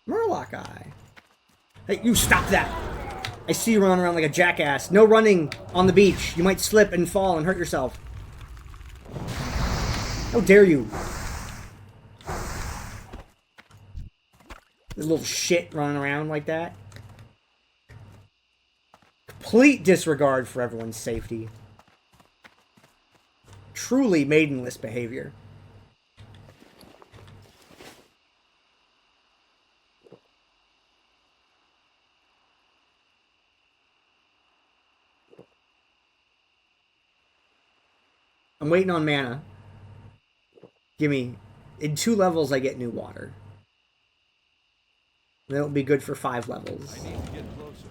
Murloc Eye. Hey, you stop that! I see you running around like a jackass. No running on the beach. You might slip and fall and hurt yourself. How dare you? This little shit running around like that. Complete disregard for everyone's safety. Truly maidenless behavior. I'm waiting on mana. Gimme. In 2 levels, I get new water. That'll be good for 5 levels. I need to get closer.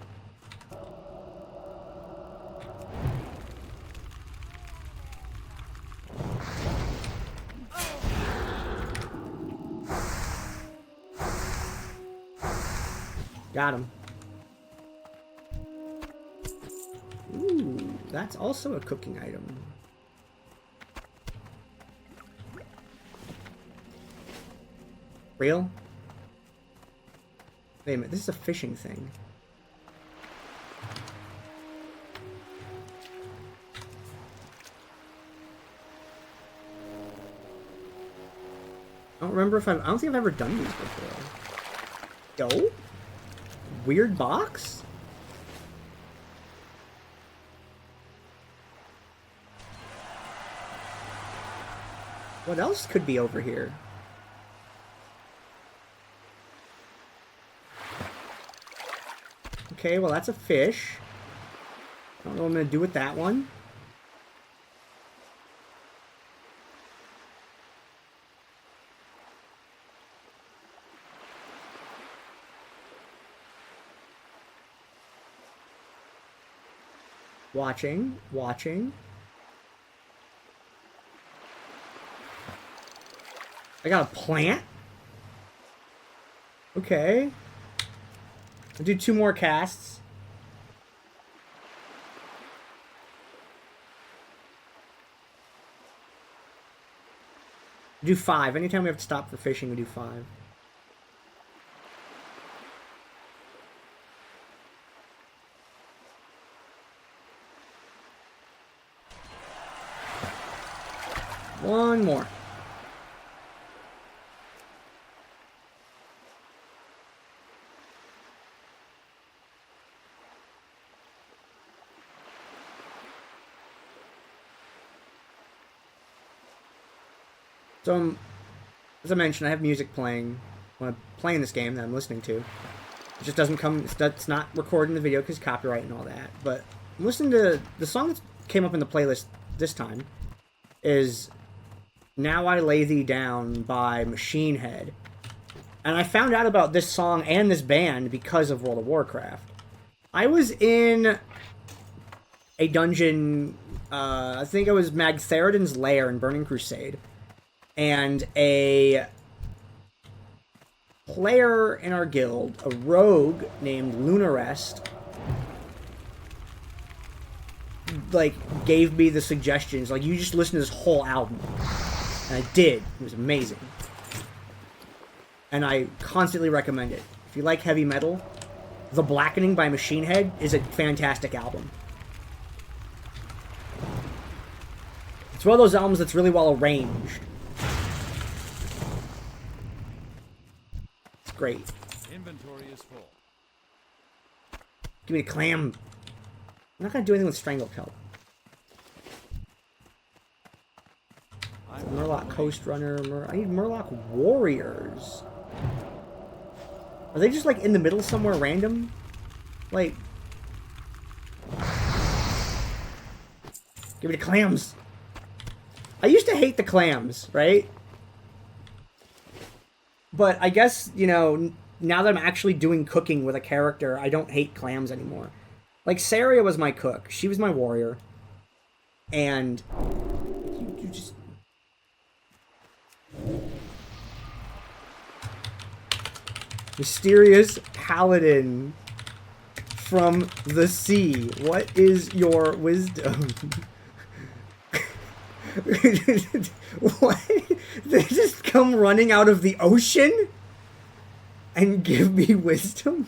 Got him. Ooh, that's also a cooking item. Real? Wait a minute, this is a fishing thing. I don't remember if I don't think I've ever done these before. Yo? Weird box? What else could be over here? Okay, well that's a fish. I don't know what I'm gonna do with that one. Watching, watching. I got a plant? Okay. I'll do 2 more casts. Do 5. Anytime we have to stop for fishing, we do 5. One more. So, as I mentioned, I have music playing when I'm playing this game that I'm listening to. It just doesn't come, it's not recorded in the video because copyright and all that. But I'm listening to, the song that came up in the playlist this time is Now I Lay Thee Down by Machine Head. And I found out about this song and this band because of World of Warcraft. I was in a dungeon, I think it was Magtheridon's Lair in Burning Crusade. And a player in our guild, a rogue named Lunarest, like, gave me the suggestions, like, you just listen to this whole album. And I did. It was amazing. And I constantly recommend it. If you like heavy metal, The Blackening by Machine Head is a fantastic album. It's one of those albums that's really well arranged. It's great. Inventory is full. Give me a clam. I'm not gonna do anything with Strangle Kelp. Murloc Coast Runner. I need Murloc Warriors. Are they just like in the middle somewhere random? Like, give me the clams. I used to hate the clams, right? But I guess, you know, now that I'm actually doing cooking with a character, I don't hate clams anymore. Like, Saria was my cook. She was my warrior. And you just... Mysterious Paladin from the sea. What is your wisdom? What? They just come running out of the ocean and give me wisdom?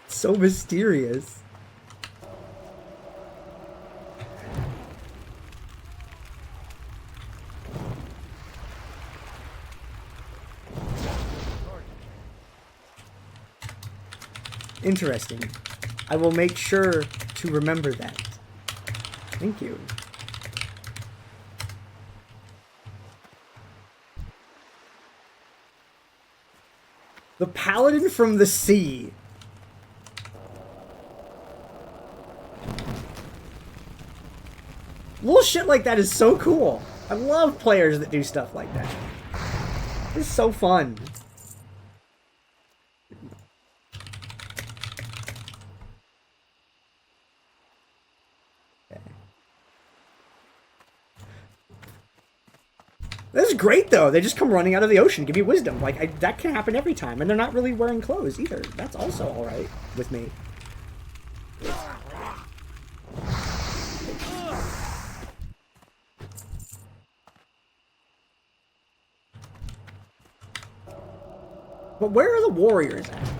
So mysterious. Interesting. I will make sure to remember that. Thank you. The Paladin from the Sea. Little shit like that is so cool. I love players that do stuff like that. It's so fun. This is great, though. They just come running out of the ocean. Give me wisdom. Like, that can happen every time. And they're not really wearing clothes, either. That's also alright with me. But where are the warriors at?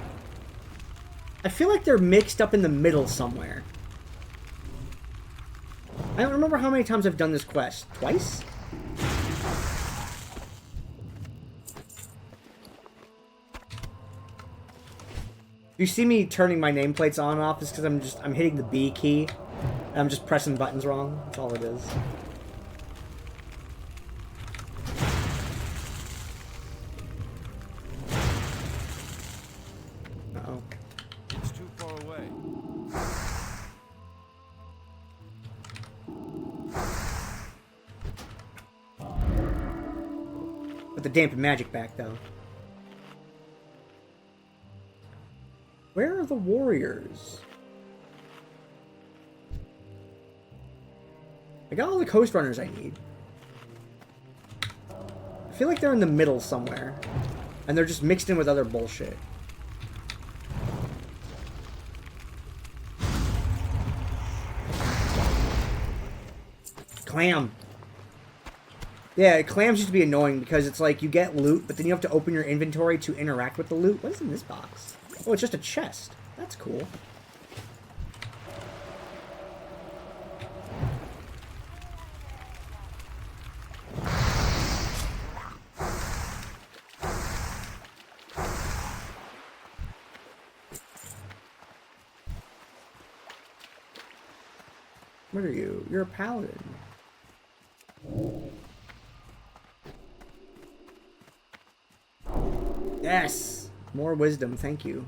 I feel like they're mixed up in the middle somewhere. I don't remember how many times I've done this quest. Twice? You see me turning my nameplates on and off is because I'm hitting the B key. And I'm just pressing buttons wrong. That's all it is. Uh-oh. It's too far away. Put the dampen magic back, though. Where are the warriors? I got all the coast runners I need. I feel like they're in the middle somewhere. And they're just mixed in with other bullshit. Clam. Yeah, clams used to be annoying because it's like you get loot, but then you have to open your inventory to interact with the loot. What is in this box? Oh, it's just a chest. That's cool. What are you? You're a paladin. Yes! More wisdom, thank you.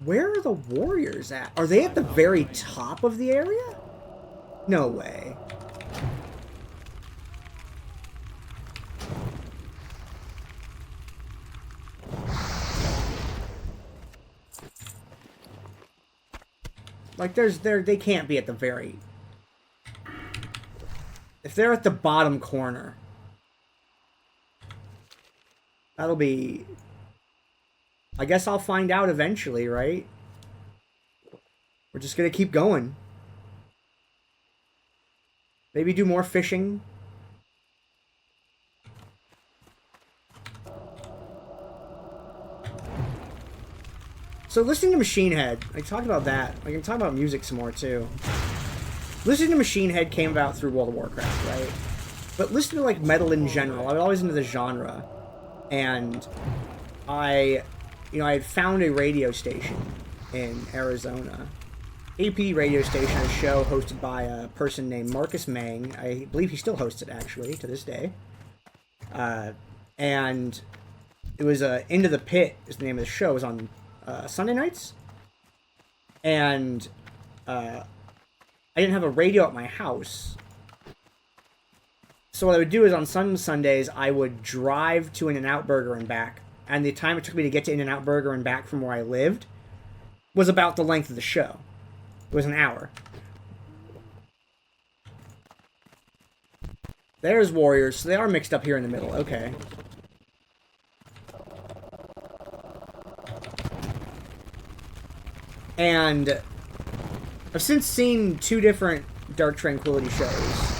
Where are the warriors at? Are they at the very top of the area? No way. Like, they can't be at the very... If they're at the bottom corner, that'll be... I guess I'll find out eventually, right? We're just gonna keep going. Maybe do more fishing. So listening to Machine Head, I talked about that. I can talk about music some more too. Listening to Machine Head came about through World of Warcraft, right? But listening to like metal in general, I was always into the genre, and I had found a radio station in Arizona, APD radio station, a show hosted by a person named Marcus Mang. I believe he still hosts it actually to this day. And it was Into the Pit is the name of the show. It was on Sunday nights, and I didn't have a radio at my house. So what I would do is on Sundays, I would drive to In-N-Out Burger and back. And the time it took me to get to In-N-Out Burger and back from where I lived was about the length of the show. It was an hour. There's warriors. So they are mixed up here in the middle. Okay. And I've since seen 2 different Dark Tranquility shows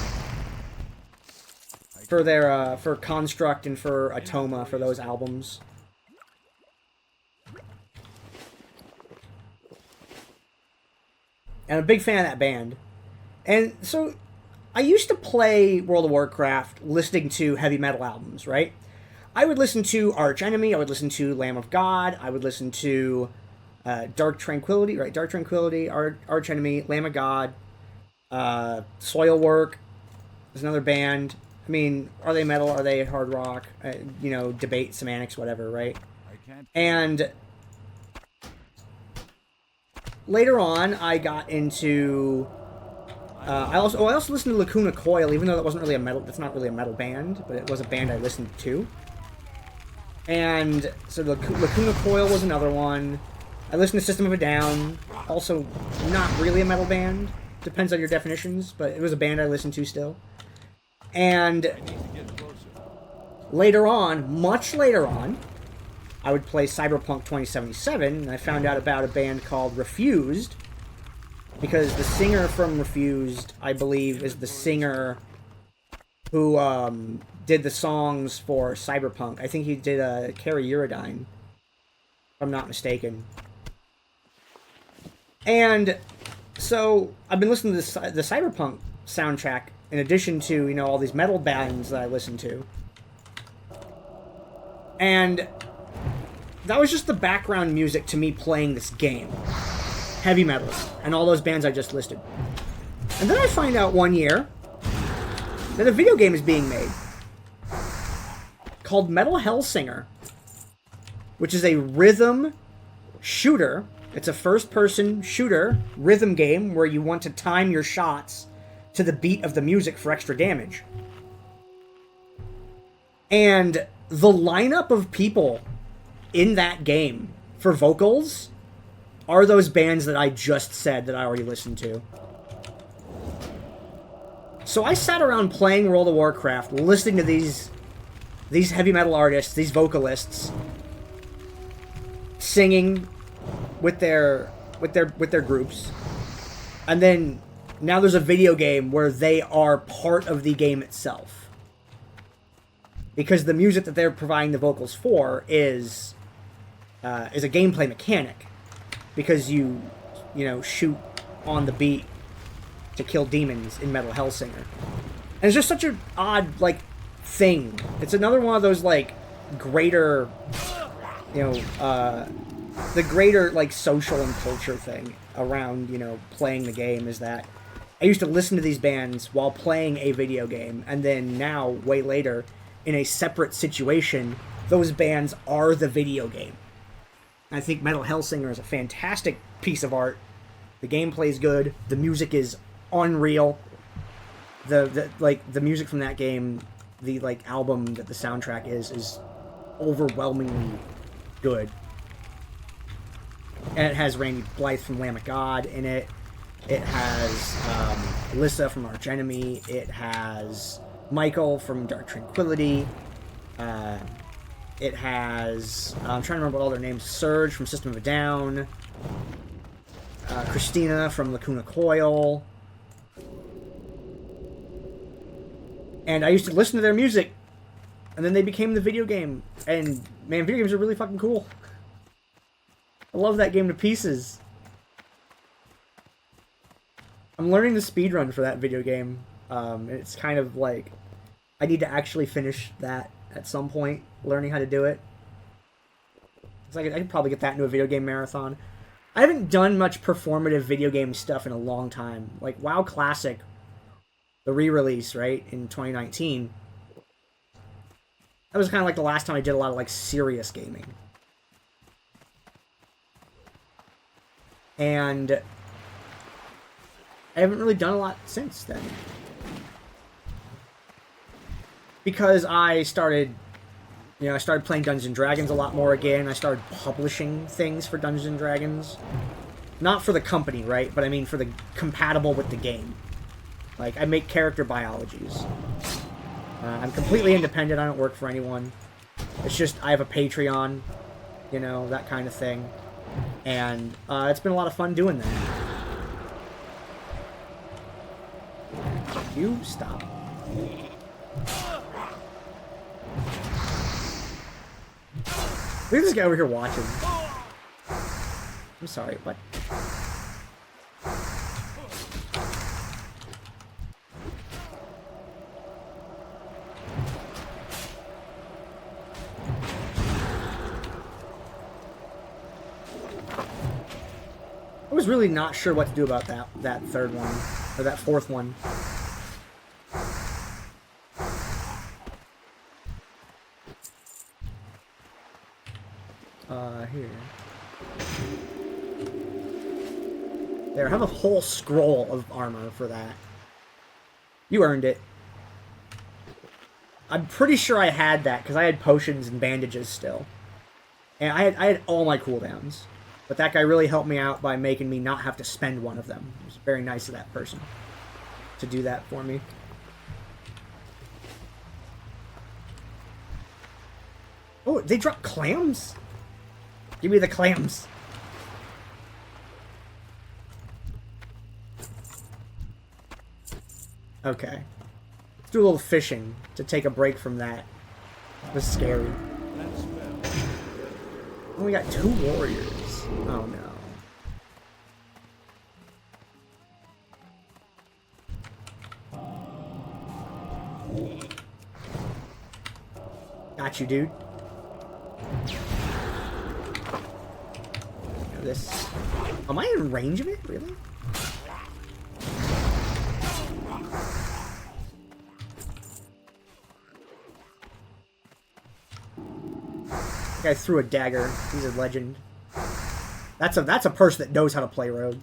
for their for Construct and for Atoma, for those albums. And I'm a big fan of that band. And so I used to play World of Warcraft listening to heavy metal albums, right? I would listen to Arch Enemy, I would listen to Lamb of God, I would listen to Dark Tranquility, right? Dark Tranquility, Arch Enemy, Lamb of God, Soilwork. There's another band. I mean, are they metal? Are they hard rock? Debate, semantics, whatever, right? And later on, I got into... I also listened to Lacuna Coil, even though that wasn't really a metal... That's not really a metal band, but it was a band I listened to. And so Lacuna Coil was another one. I listened to System of a Down, also not really a metal band. Depends on your definitions, but it was a band I listened to still. And I need to get closer. later on, much later on, I would play Cyberpunk 2077, and I found out about a band called Refused, because the singer from Refused, I believe, is the singer who did the songs for Cyberpunk. I think he did Carry Uridine, if I'm not mistaken. And so I've been listening to the Cyberpunk soundtrack in addition to, you know, all these metal bands that I listen to. And that was just the background music to me playing this game. Heavy metal and all those bands I just listed. And then I find out one year that a video game is being made called Metal Hellsinger, which is a rhythm shooter. It's a first-person shooter rhythm game where you want to time your shots to the beat of the music for extra damage. And the lineup of people in that game for vocals are those bands that I just said that I already listened to. So I sat around playing World of Warcraft, listening to these heavy metal artists, these vocalists, singing with their groups, and then now there's a video game where they are part of the game itself, because the music that they're providing the vocals for is a gameplay mechanic, because you shoot on the beat to kill demons in Metal Hellsinger, and it's just such an odd thing. It's another one of those greater, the greater social and culture thing around playing the game is that I used to listen to these bands while playing a video game, and then now way later in a separate situation those bands are the video game. I think Metal Hellsinger is a fantastic piece of art. The gameplay is good. The music is unreal. The music from that game, the album that the soundtrack is overwhelmingly good. And it has Randy Blythe from Lamb of God in it. It has Alyssa from Arch Enemy. It has Michael from Dark Tranquillity. It has... I'm trying to remember what all their names... Surge from System of a Down. Christina from Lacuna Coil. And I used to listen to their music, and then they became the video game. And, man, video games are really fucking cool. I love that game to pieces. I'm learning the speedrun for that video game. It's kind of like... I need to actually finish that at some point, learning how to do it. It's like I could probably get that into a video game marathon. I haven't done much performative video game stuff in a long time. Like WoW Classic, the re-release, right, in 2019. That was kind of like the last time I did a lot of serious gaming. And I haven't really done a lot since then. Because I started playing Dungeons & Dragons a lot more again. I started publishing things for Dungeons & Dragons. Not for the company, right? But I mean for the compatible with the game. I make character biologies. I'm completely independent. I don't work for anyone. It's just I have a Patreon, that kind of thing. And it's been a lot of fun doing that. You stop. Look at this guy over here watching. I'm sorry, what? I was really not sure what to do about that third one, or that fourth one. Here. There, have a whole scroll of armor for that. You earned it. I'm pretty sure I had that, because I had potions and bandages still. And I had all my cooldowns. But that guy really helped me out by making me not have to spend one of them. It was very nice of that person to do that for me. Oh, they drop clams? Give me the clams. Okay. Let's do a little fishing to take a break from that. It was scary. That spell. Oh, we got 2 warriors. Oh no. Got you, dude. This. Am I in range of it? Really? Guy threw a dagger. He's a legend. That's a person that knows how to play rogue.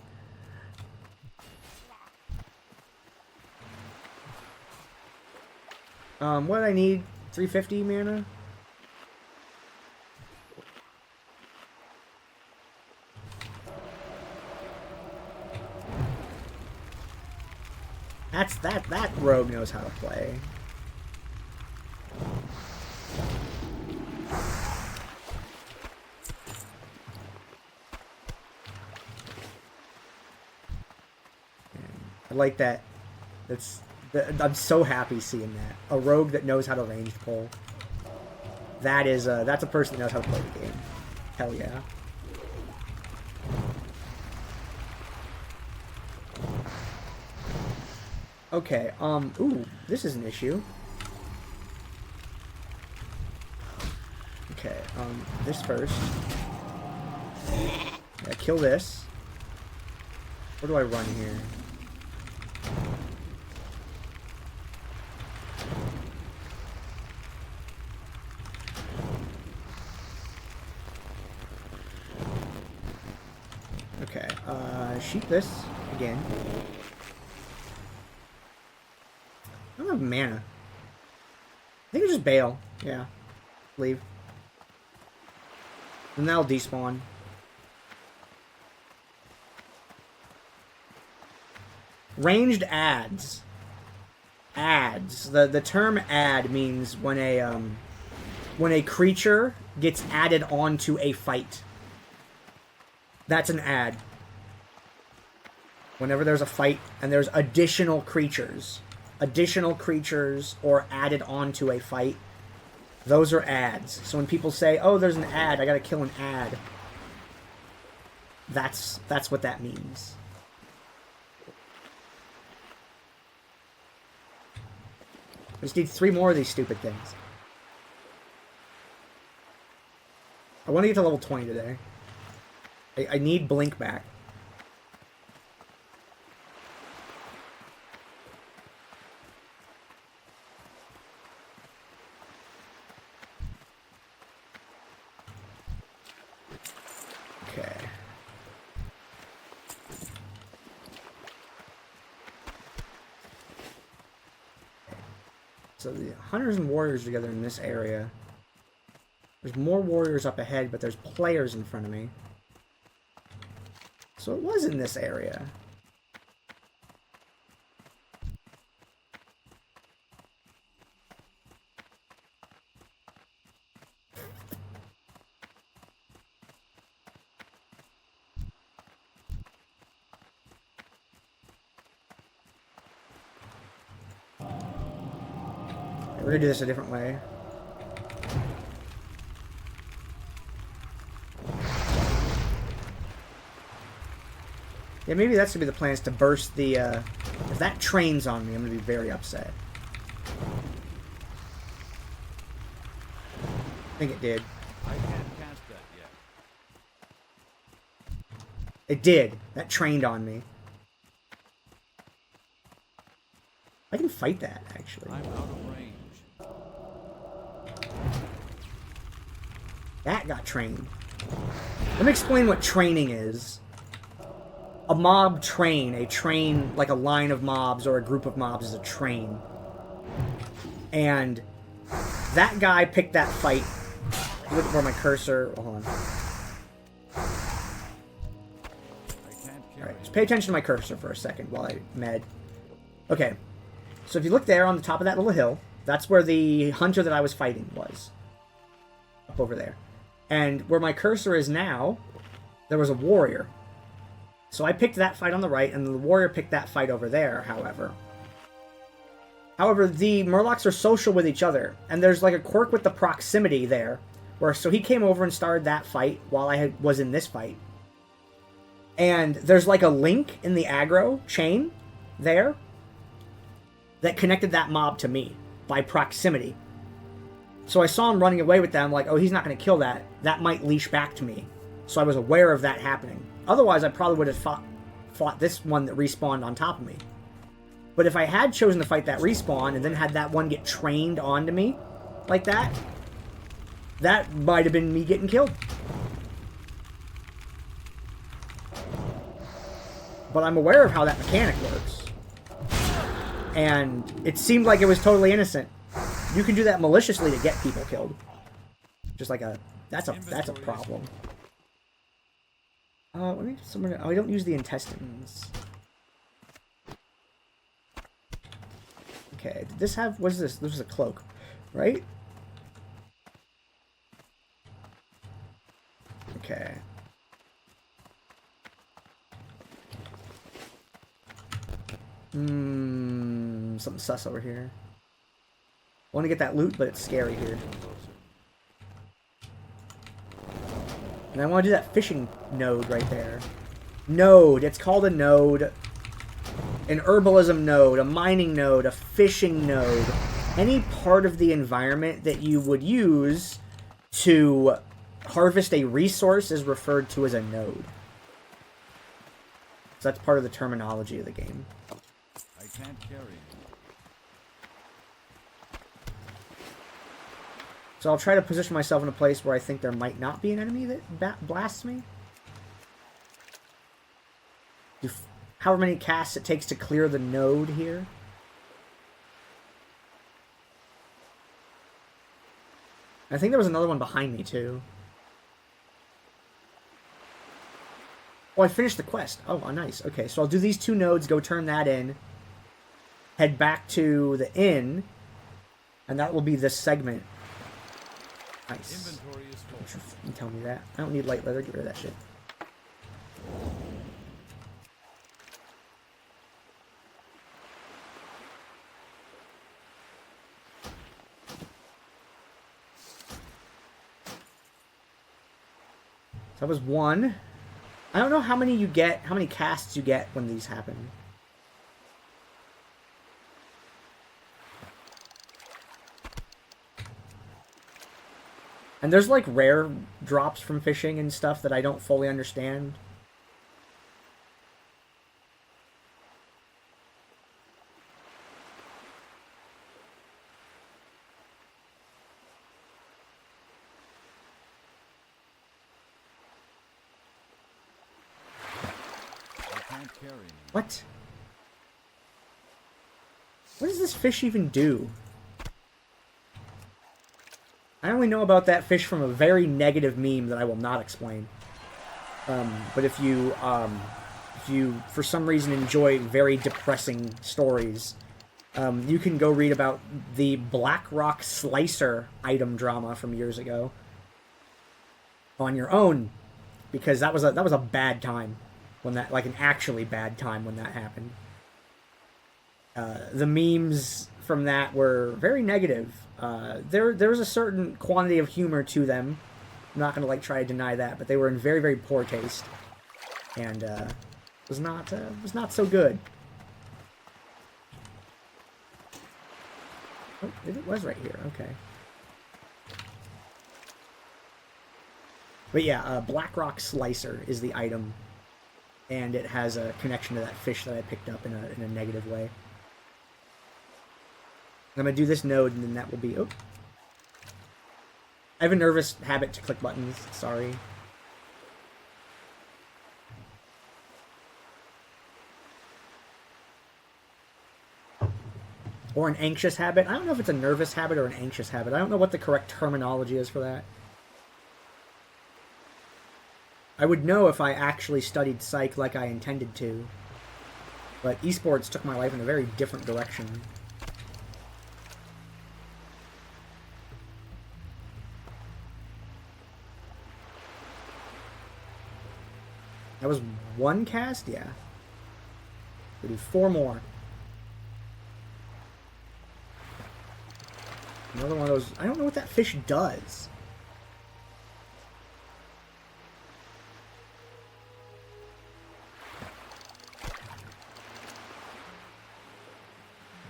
What did I need? 350 mana? That rogue knows how to play. I like that. I'm so happy seeing that. A rogue that knows how to range pull. That's a person that knows how to play the game. Hell yeah. Okay, ooh, this is an issue. Okay, this first. Yeah, kill this. Where do I run here? Okay, shoot this again. I don't have mana. I think I just bail. Yeah. Leave. And that'll despawn. Ranged adds. Adds. The term add means when a creature gets added onto a fight. That's an add. Whenever there's a fight and there's additional creatures or added onto a fight, those are adds. So when people say, "Oh, there's an add, I gotta kill an add," that's what that means. I just need 3 more of these stupid things. I want to get to level 20 today. I need Blink back. Okay. So the hunters and warriors together in this area. There's more warriors up ahead, but there's players in front of me. So it was in this area. We're gonna do this a different way. Yeah, maybe that's gonna be the plan, is to burst the, if that trains on me, I'm gonna be very upset. I think it did. I can't cast that yet. It did. That trained on me. I can fight that, actually. I'm out of range. That got trained. Let me explain what training is. A mob train, like a line of mobs or a group of mobs is a train. And that guy picked that fight. Look where my cursor, hold on. So pay attention to my cursor for a second while I med. Okay. So if you look there on the top of that little hill, that's where the hunter that I was fighting was. Up over there. And where my cursor is now, there was a warrior. So I picked that fight on the right, and the warrior picked that fight over there, however. However, the Murlocs are social with each other, and there's like a quirk with the proximity there. So he came over and started that fight while I was in this fight. And there's like a link in the aggro chain there that connected that mob to me by proximity. So I saw him running away with that. I'm like, oh, he's not going to kill that. That might leash back to me. So I was aware of that happening. Otherwise, I probably would have fought this one that respawned on top of me. But if I had chosen to fight that respawn and then had that one get trained onto me like that, that might have been me getting killed. But I'm aware of how that mechanic works. And it seemed like it was totally innocent. You can do that maliciously to get people killed. Just like a... That's a problem. Let me just... Oh, I don't use the intestines. Okay, did this have... What is this? This was a cloak, right? Okay. Something sus over here. I want to get that loot, but it's scary here. And I want to do that fishing node right there. Node. It's called a node. An herbalism node, a mining node, a fishing node. Any part of the environment that you would use to harvest a resource is referred to as a node. So that's part of the terminology of the game. I can't carry it. So I'll try to position myself in a place where I think there might not be an enemy that blasts me. However many casts it takes to clear the node here. I think there was another one behind me too. Oh, I finished the quest. Oh, nice. Okay, so I'll do these 2 nodes, go turn that in, head back to the inn, and that will be this segment. Nice. Inventory is full. You tell me that. I don't need light leather. Get rid of that shit. So that was 1. I don't know how many you get, how many casts you get when these happen. And there's like rare drops from fishing and stuff that I don't fully understand. I can't carry it. What? What does this fish even do? I only know about that fish from a very negative meme that I will not explain. But if you for some reason enjoy very depressing stories, you can go read about the Black Rock Slicer item drama from years ago on your own, because that was a bad time when that, like an actually bad time when that happened. The memes from that were very negative. There's a certain quantity of humor to them. I'm not gonna like try to deny that, but they were in very, very poor taste, and was not so good. Oh, it was right here. Okay. But yeah, Black Rock Slicer is the item, and it has a connection to that fish that I picked up in a negative way. I'm going to do this node, and then that will be... Oh. I have a nervous habit to click buttons. Sorry. Or an anxious habit. I don't know if it's a nervous habit or an anxious habit. I don't know what the correct terminology is for that. I would know if I actually studied psych like I intended to. But esports took my life in a very different direction. That was one cast? Yeah. We do 4 more. Another one of those. I don't know what that fish does.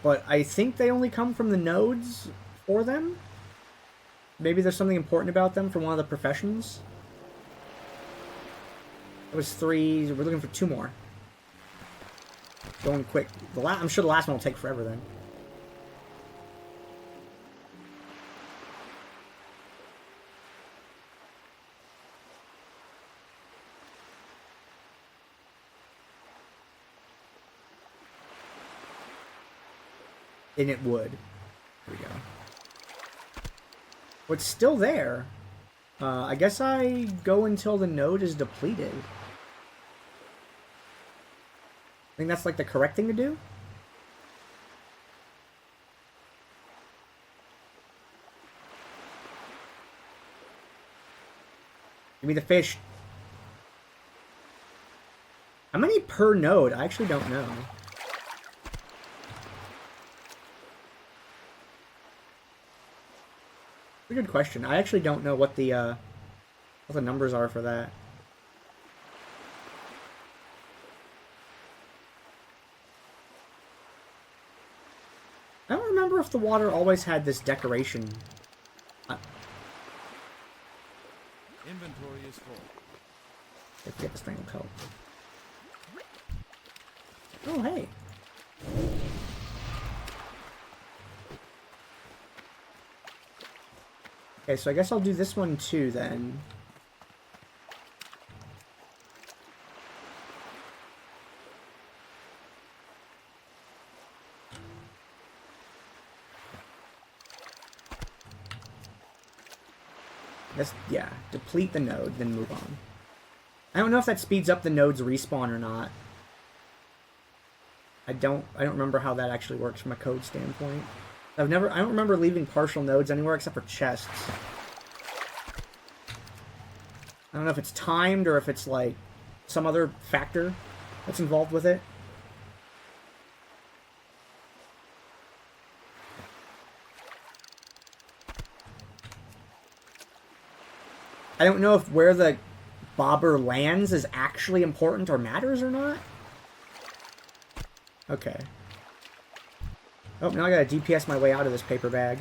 But I think they only come from the nodes for them. Maybe there's something important about them from one of the professions. That was 3. We're looking for 2 more. Going quick. I'm sure the last one will take forever then. And it would. Here we go. What's still there? I guess I go until the node is depleted. I think that's like the correct thing to do. Give me the fish. How many per node? I actually don't know. Good question. I actually don't know what the numbers are for that. I don't remember if the water always had this decoration. Inventory is full. Let's get this thing will help. Oh, hey. Okay, so I guess I'll do this one too, then. Yeah, deplete the node, then move on. I don't know if that speeds up the node's respawn or not. I don't remember how that actually works from a code standpoint. I don't remember leaving partial nodes anywhere except for chests. I don't know if it's timed or if it's like some other factor that's involved with it. I don't know if where the bobber lands is actually important or matters or not. Okay. Oh, now I gotta DPS my way out of this paper bag.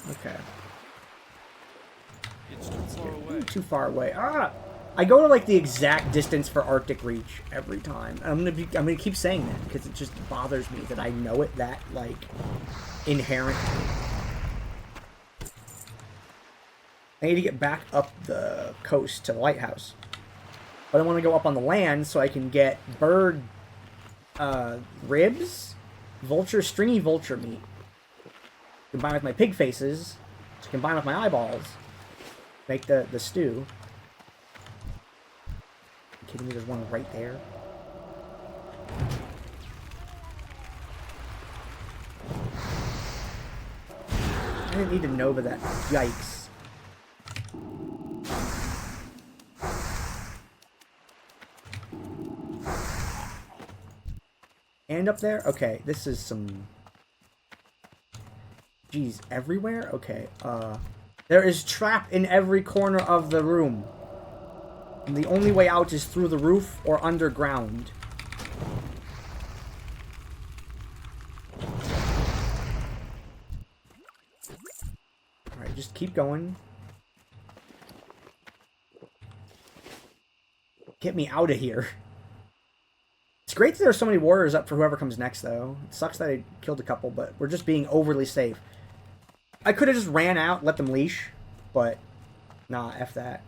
Okay. It's too far away. Too far away. Ah! I go to like the exact distance for Arctic Reach every time. I'm gonna keep saying that because it just bothers me that I know it that like inherent. I need to get back up the coast to the lighthouse, but I want to go up on the land so I can get bird ribs, stringy vulture meat, combined with my pig faces, to combine with my eyeballs, make the stew. Kidding me, there's one right there. I didn't need to Nova that. Yikes. And up there? Okay, this is some... Jeez, everywhere? Okay, there is trap in every corner of the room. And the only way out is through the roof or underground. Alright, just keep going. Get me out of here. It's great that there are so many warriors up for whoever comes next, though. It sucks that I killed a couple, but we're just being overly safe. I could have just ran out, let them leash, but Nah, F that.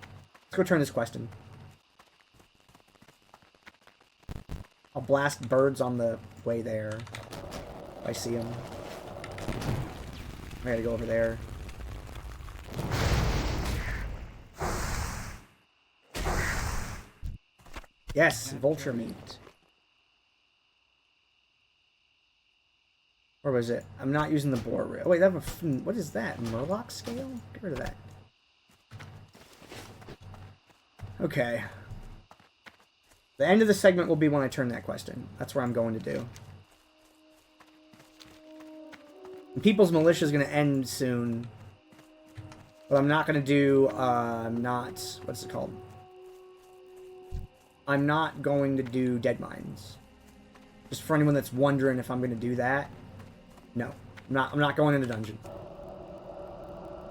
Let's go turn this quest in. I'll blast birds on the way there. If I see them. I gotta go over there. Yes, vulture meat. Or was it? I'm not using the boar rib. Oh, wait, what is that? Murloc scale? Get rid of that. Okay. The end of the segment will be when I turn that quest in. That's what I'm going to do. And People's Militia is going to end soon. But I'm not going to do, what's it called? I'm not going to do Dead Mines. Just for anyone that's wondering if I'm going to do that. No. I'm not going into dungeon.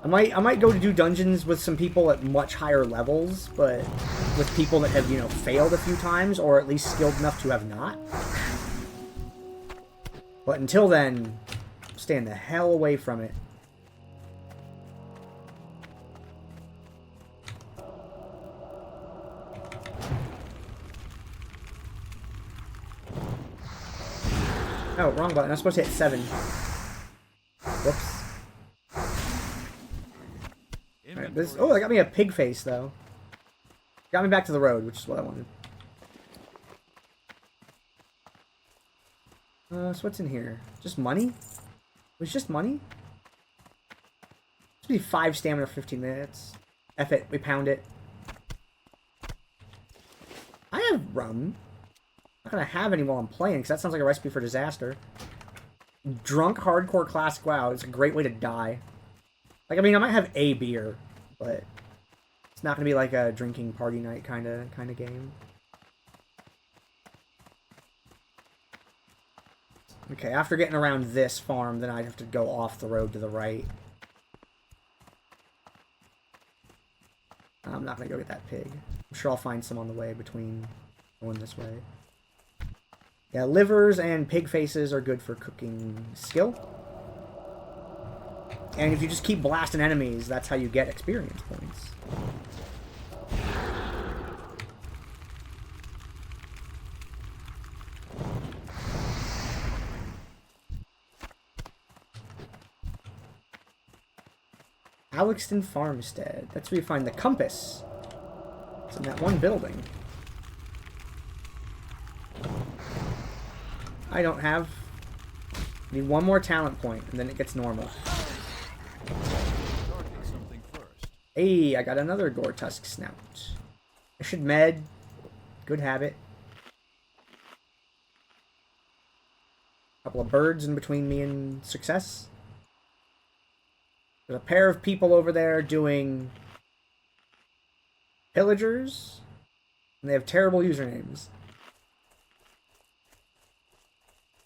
I might go to do dungeons with some people at much higher levels, but with people that have, you know, failed a few times, or at least skilled enough to have not. But until then, I'm staying the hell away from it. Oh, wrong button. I'm supposed to hit 7. Whoops. Right, oh, that got me a pig face, though. Got me back to the road, which is what I wanted. So what's in here? Just money? It was just money? This would be 5 stamina, 15 minutes. F it, we pound it. I have rum. I'm not gonna have any while I'm playing, because that sounds like a recipe for disaster. Drunk hardcore classic WoW. It's a great way to die. Like, I mean, I might have a beer, but it's not gonna be like a drinking party night kind of game. Okay, after getting around this farm, then I have to go off the road to the right. I'm not gonna go get that pig. I'm sure I'll find some on the way between going this way. Yeah, livers and pig faces are good for cooking skill. And if you just keep blasting enemies, that's how you get experience points. Alexton Farmstead. That's where you find the compass. It's in that one building. I don't have... Need one more talent point, and then it gets normal. Hey, I got another Gore Tusk Snout. I should med. Good habit. Couple of birds in between me and success. There's a pair of people over there doing pillagers, and they have terrible usernames.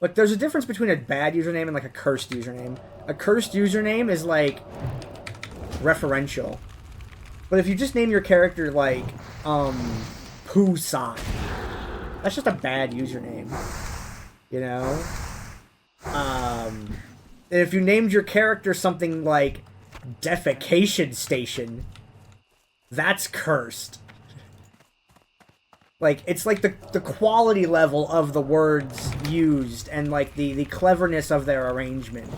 Look, there's a difference between a bad username and like a cursed username. A cursed username is like referential. But if you just name your character like Poo-san, that's just a bad username. You know? And if you named your character something like Defecation Station, that's cursed. Like, it's like the quality level of the words used and like the cleverness of their arrangement.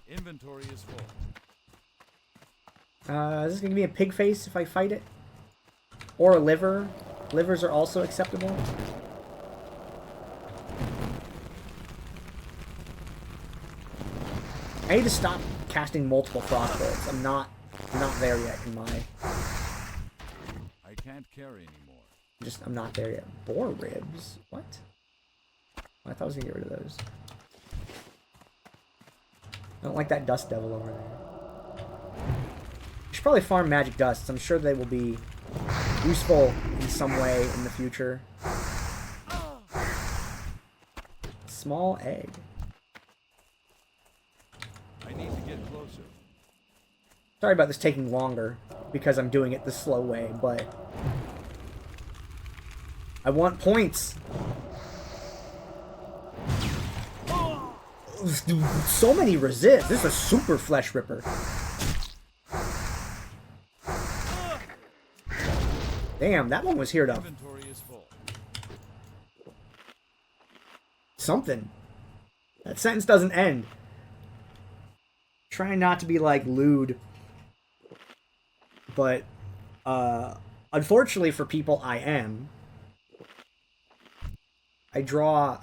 Inventory is full. Is this gonna be a pig face if I fight it? Or a liver? Livers are also acceptable. I need to stop casting multiple frostbolts. I'm not there yet in my... I can't carry anymore. I'm not there yet. Boar ribs? What? I thought I was gonna get rid of those. I don't like that dust devil over there. I should probably farm magic dusts. I'm sure they will be useful in some way in the future. Small egg. I need to get closer. Sorry about this taking longer, because I'm doing it the slow way, but... I want points! So many resist. This is a super flesh ripper. Damn, that one was here to Inventory is full. something. That sentence doesn't end. Trying not to be like lewd, but unfortunately for people, I am. I draw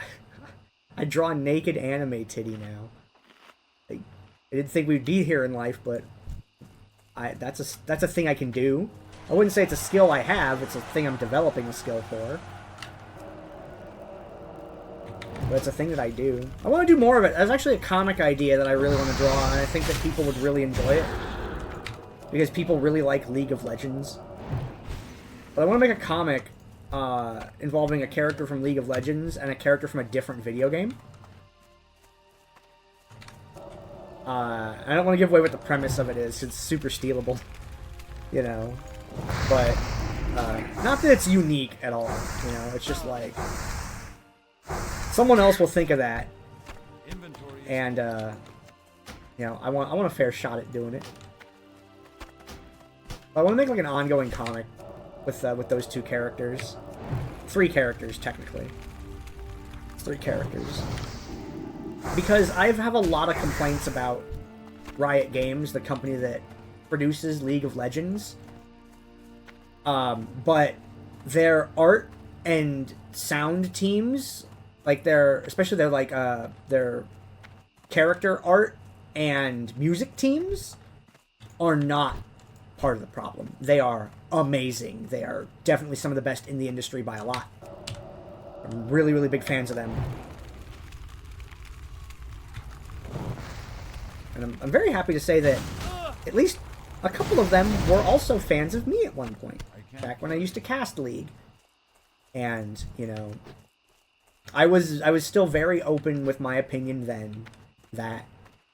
naked anime titty now. I didn't think we'd be here in life, but that's a thing I can do. I wouldn't say it's a skill I have. It's a thing I'm developing a skill for. But it's a thing that I do. I want to do more of it. There's actually a comic idea that I really want to draw, and I think that people would really enjoy it. Because people really like League of Legends. But I want to make a comic involving a character from League of Legends and a character from a different video game. I don't want to give away what the premise of it is. It's super stealable. You know? But, not that it's unique at all. You know? It's just like... someone else will think of that. And, you know, I want a fair shot at doing it. I want to make like an ongoing comic with those two characters. 3 characters, technically. 3 characters. Because I have a lot of complaints about Riot Games, the company that produces League of Legends. But their art and sound teams, like especially their character art and music teams, are not part of the problem. They are amazing. They are definitely some of the best in the industry by a lot. I'm really, really big fans of them. And I'm very happy to say that at least a couple of them were also fans of me at one point. Back when I used to cast League. And, you know, I was still very open with my opinion then that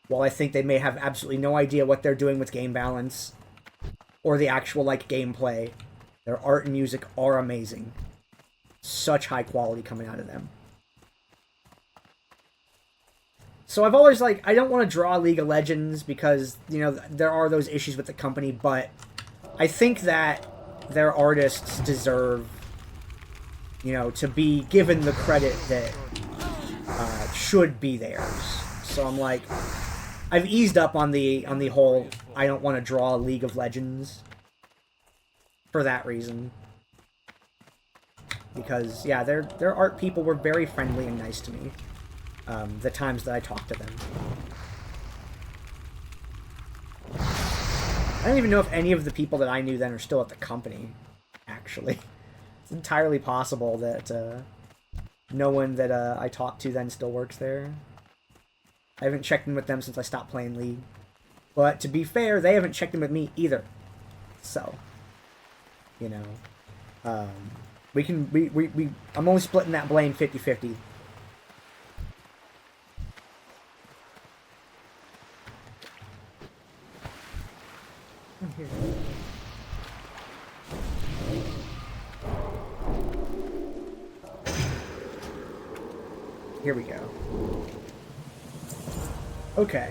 while I think they may have absolutely no idea what they're doing with game balance or the actual, like, gameplay, their art and music are amazing. Such high quality coming out of them. So I've always, like, I don't want to draw League of Legends because, you know, there are those issues with the company, but I think that their artists deserve, you know, to be given the credit that should be theirs. So I'm like, I've eased up on the whole I don't want to draw League of Legends for that reason. Because, yeah, their art people were very friendly and nice to me the times that I talked to them. I don't even know if any of the people that I knew then are still at the company, actually. It's entirely possible that no one that I talked to then still works there. I haven't checked in with them since I stopped playing League. But to be fair, they haven't checked in with me either. So, you know, I'm only splitting that blame 50-50. Here. Here we go. Okay.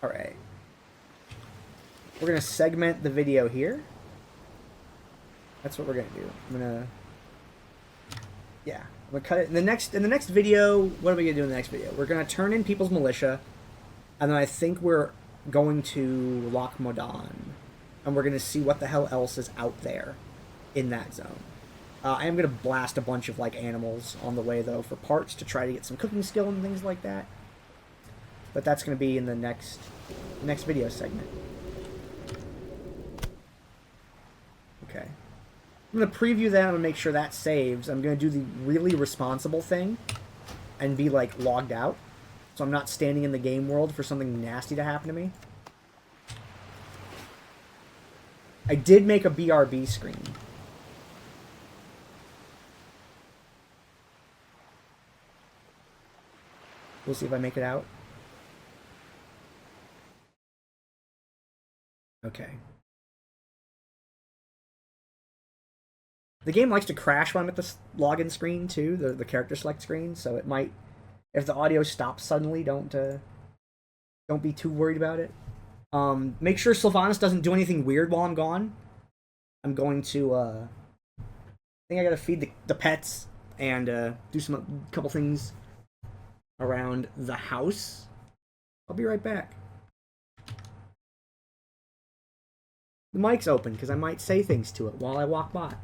Alright. We're gonna segment the video here. That's what we're gonna do. I'm gonna cut it in the next video. What are we gonna do in the next video? We're gonna turn in people's militia, and then I think we're going to Loch Modan, and we're gonna see what the hell else is out there in that zone. I am gonna blast a bunch of like animals on the way though for parts to try to get some cooking skill and things like that. But that's gonna be in the next video segment. Okay. I'm going to preview that. I'm going to make sure that saves. I'm going to do the really responsible thing and be, like, logged out. So I'm not standing in the game world for something nasty to happen to me. I did make a BRB screen. We'll see if I make it out. Okay. The game likes to crash when I'm at the login screen too, the character select screen. So it might, if the audio stops suddenly, don't be too worried about it. Make sure Sylvanas doesn't do anything weird while I'm gone. I'm going to I think I gotta feed the pets and do some couple things around the house. I'll be right back. The mic's open because I might say things to it while I walk by.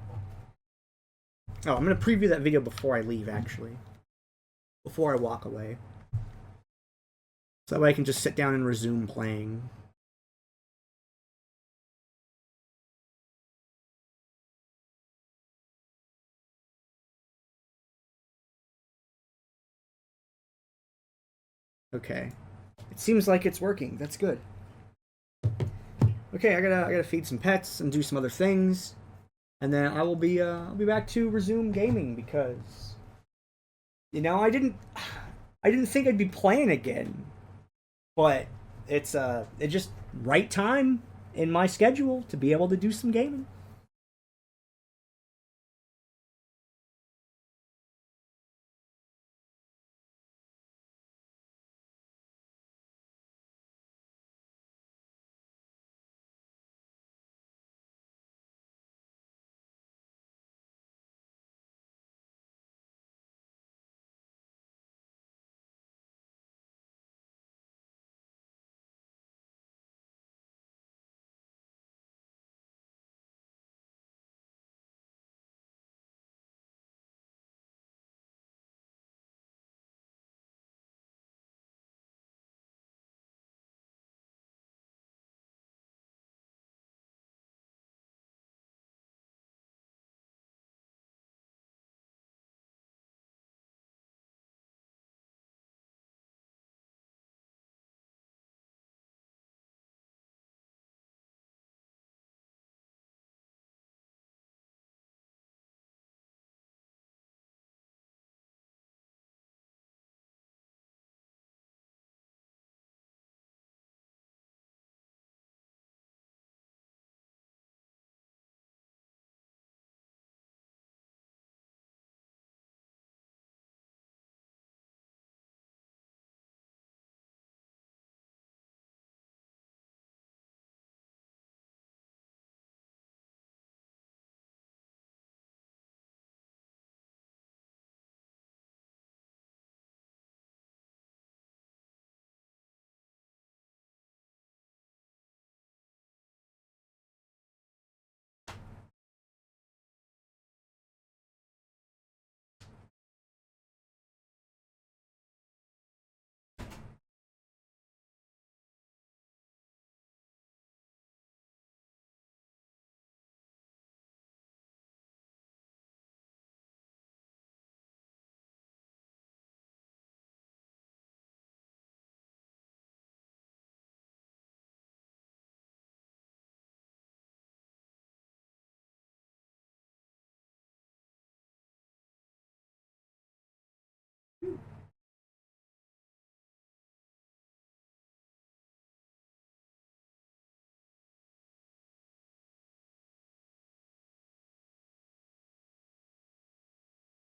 Oh, I'm gonna preview that video before I leave, actually. Before I walk away. So that way I can just sit down and resume playing. Okay. It seems like it's working. That's good. Okay, I gotta feed some pets and do some other things, and then I'll be back to resume gaming because, you know, I didn't think I'd be playing again, but it's just right time in my schedule to be able to do some gaming.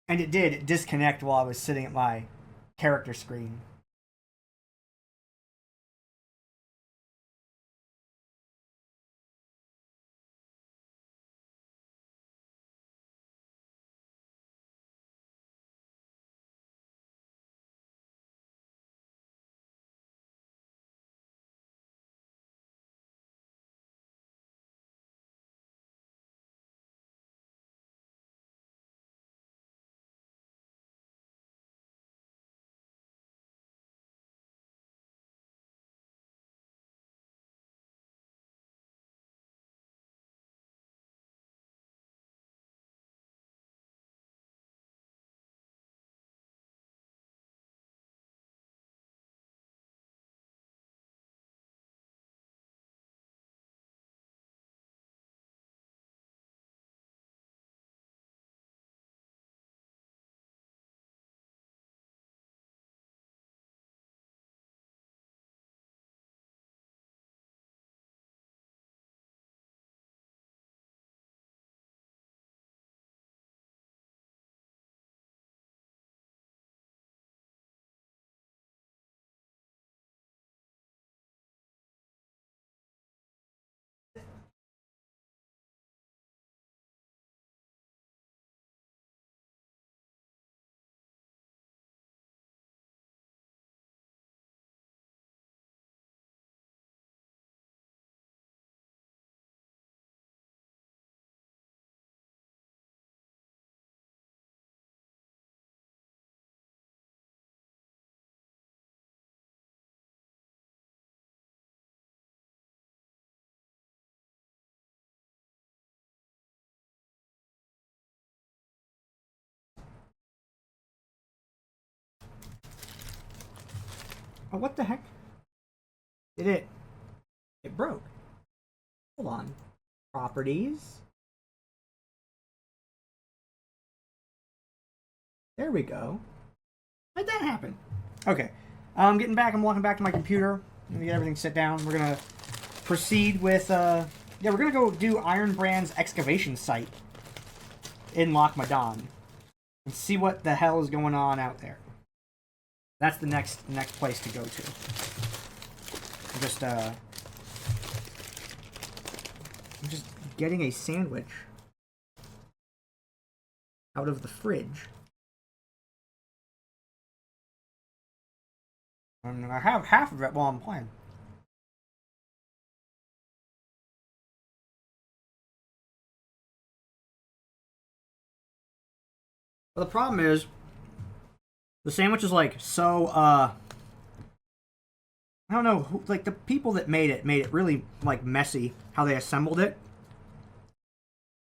And it did disconnect while I was sitting at my character screen. Oh, what the heck? Did it... It broke. Hold on. Properties. There we go. How'd that happen? Okay. I'm getting back. I'm walking back to my computer. I'm gonna get everything set down. We're gonna proceed with, yeah, we're gonna go do Iron Brand's excavation site in Lv18 and see what the hell is going on out there. That's the next place to go to. I'm just getting a sandwich out of the fridge. And I have half of it while I'm playing. But the problem is, the sandwich is like so, I don't know, who, like the people that made it really like messy how they assembled it.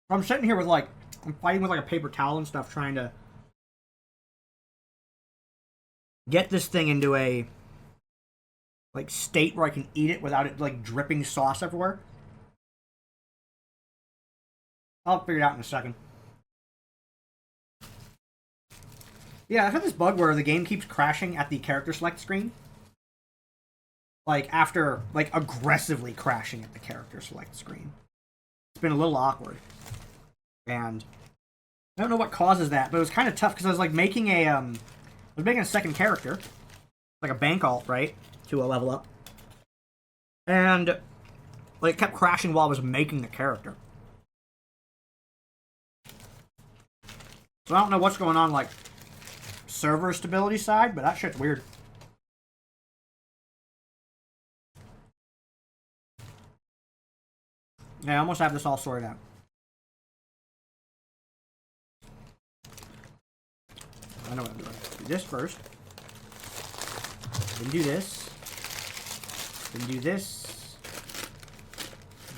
I'm sitting here with like, I'm fighting with like a paper towel and stuff trying to get this thing into a like state where I can eat it without it like dripping sauce everywhere. I'll figure it out in a second. Yeah, I've had this bug where the game keeps crashing at the character select screen. Like, after, like, aggressively crashing at the character select screen. It's been a little awkward. And I don't know what causes that, but it was kind of tough because I was, like, making a, I was making a second character. Like a bank alt, right? To a level up. And, like, it kept crashing while I was making the character. So I don't know what's going on, like, server stability side, but that shit's weird. Yeah, I almost have this all sorted out. I know what I'm doing. Do this first. Then do this. Then do this.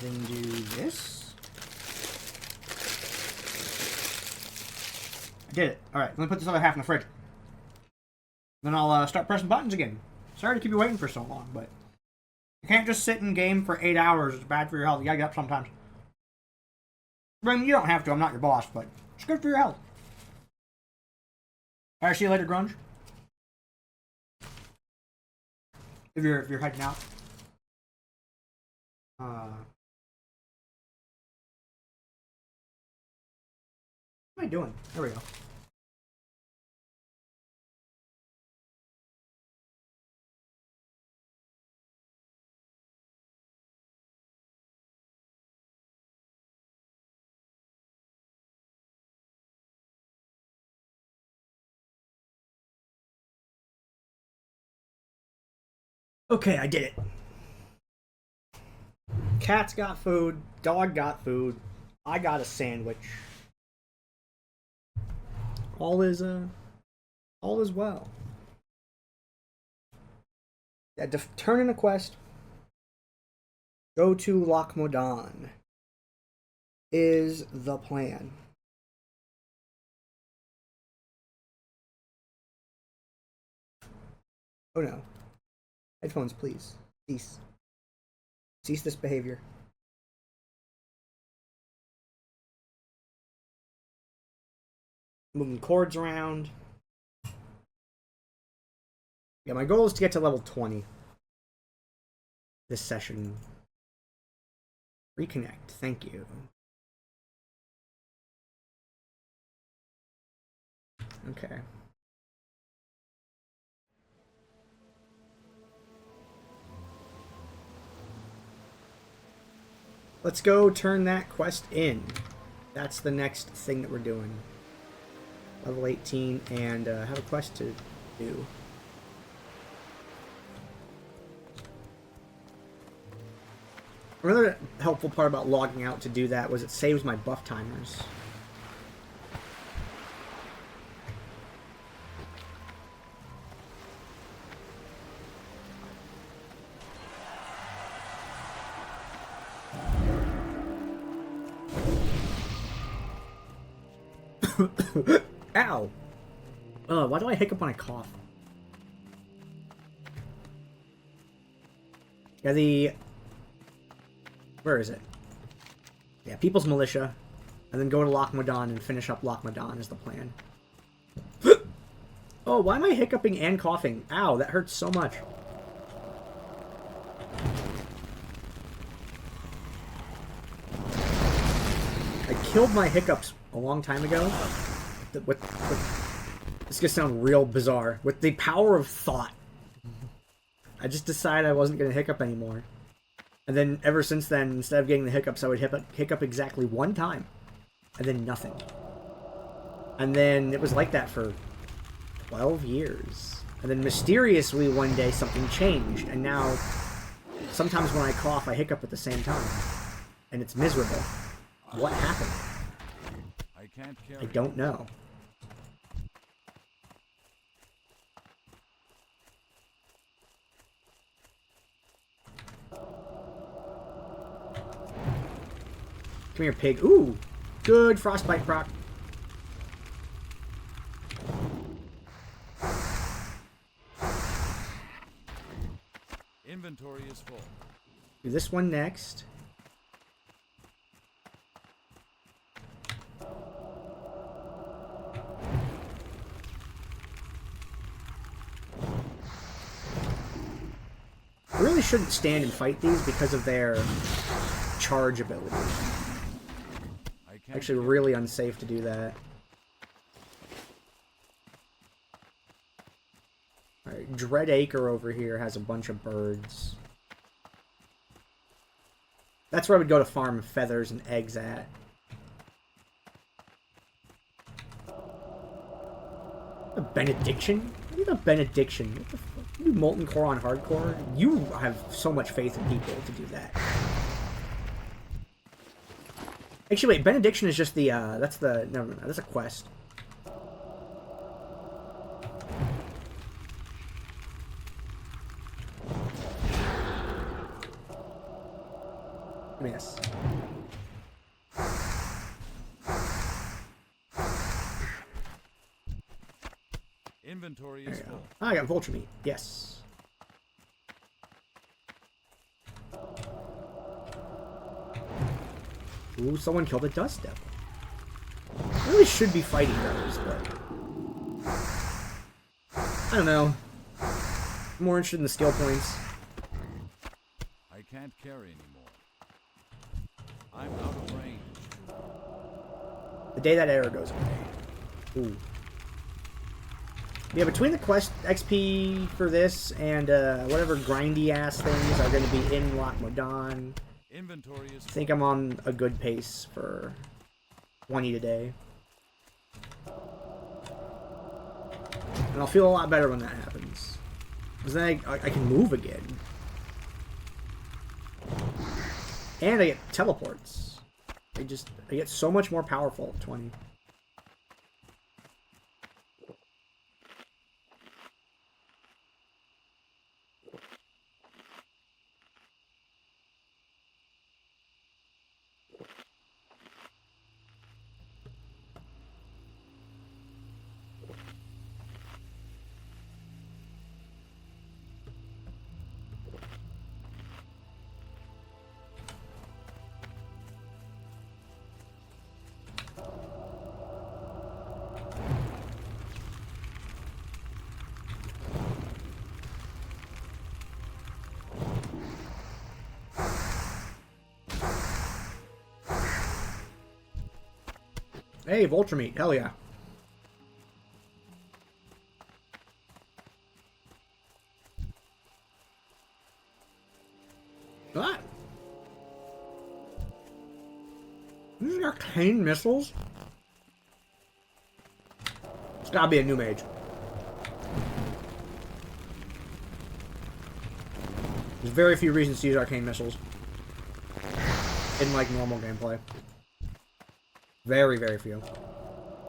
Then do this. I did it. Alright, let me put this other half in the fridge. Then I'll start pressing buttons again. Sorry to keep you waiting for so long, but you can't just sit in game for 8 hours. It's bad for your health. You gotta get up sometimes. I mean, you don't have to. I'm not your boss, but it's good for your health. Alright, see you later, Grunge. If you're heading out. What am I doing? There we go. Okay, I did it. Cat's got food, dog got food, I got a sandwich. All is well. Yeah, to turn in a quest, go to Lv18 is the plan. Oh no. Headphones, please. Cease. Cease this behavior. Moving cords around. Yeah, my goal is to get to level 20 this session. Reconnect. Thank you. Okay. Let's go turn that quest in. That's the next thing that we're doing. Level 18 and have a quest to do. Another helpful part about logging out to do that was it saves my buff timers. Ow! Why do I hiccup when I cough? Yeah, the... Where is it? Yeah, People's Militia. And then go to Lochmadon and finish up Lochmadon is the plan. Oh, why am I hiccuping and coughing? Ow, that hurts so much. I killed my hiccups a long time ago. This gonna sound real bizarre. With the power of thought. I just decided I wasn't gonna hiccup anymore. And then ever since then, instead of getting the hiccups, I would hiccup exactly one time. And then nothing. And then it was like that for 12 years. And then mysteriously one day something changed. And now, sometimes when I cough, I hiccup at the same time. And it's miserable. What happened? I don't know. Come here, pig. Ooh! Good frostbite proc. Inventory is full. Do this one next. I really shouldn't stand and fight these because of their charge ability. Actually, really unsafe to do that. Alright, Dreadacre over here has a bunch of birds. That's where I would go to farm feathers and eggs at. A benediction? What do you mean a benediction? What the fuck? You do molten core on hardcore? You have so much faith in people to do that. Actually, wait, benediction is just the, that's the, never mind, that's a quest. Miss. Inventory is full. Oh, I got vulture meat. Yes. Ooh, someone killed a dust devil. I really should be fighting those, but I don't know. I'm more interested in the skill points. I can't carry anymore. I'm out of range. The day that arrow goes away. Ooh. Yeah, between the quest XP for this and whatever grindy ass things are going to be in Lochmadon, Inventory is I think I'm on a good pace for 20 today. And I'll feel a lot better when that happens. Because then I can move again. And I get teleports. I get so much more powerful at 20. Hey, vulture meat. Hell yeah. What? These are arcane missiles? It's gotta be a new mage. There's very few reasons to use arcane missiles in, like, normal gameplay. Very, very few.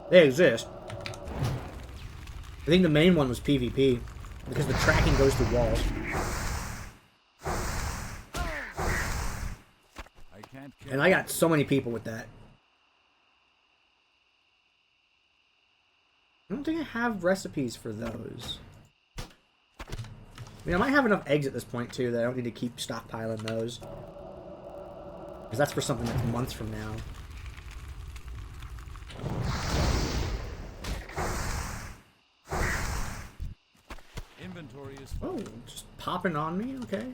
They exist. I think the main one was PvP, because the tracking goes through walls. And I got so many people with that. I don't think I have recipes for those. I mean, I might have enough eggs at this point, too, that I don't need to keep stockpiling those. Because that's for something that's months from now. Inventory is full. Oh, just popping on me? Okay.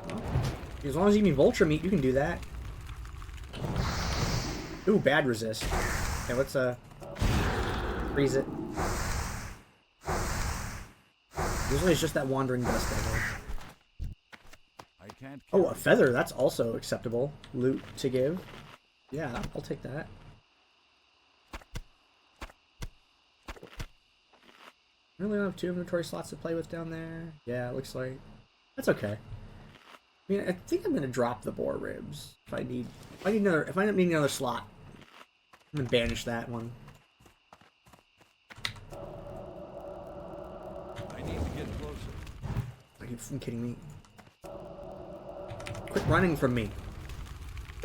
Well, as long as you give me vulture meat, you can do that. Ooh, bad resist. Okay, let's, freeze it. Usually it's just that wandering dust devil. I can't Oh, a carry- feather. That's also acceptable. Loot to give. Yeah, I'll take that. Really don't have 2 inventory slots to play with down there. Yeah, it looks like that's okay. I mean, I think I'm gonna drop the boar ribs if I need. If I end up needing another slot, I'm gonna banish that one. I need to get closer. Are you fucking kidding me? Quit running from me.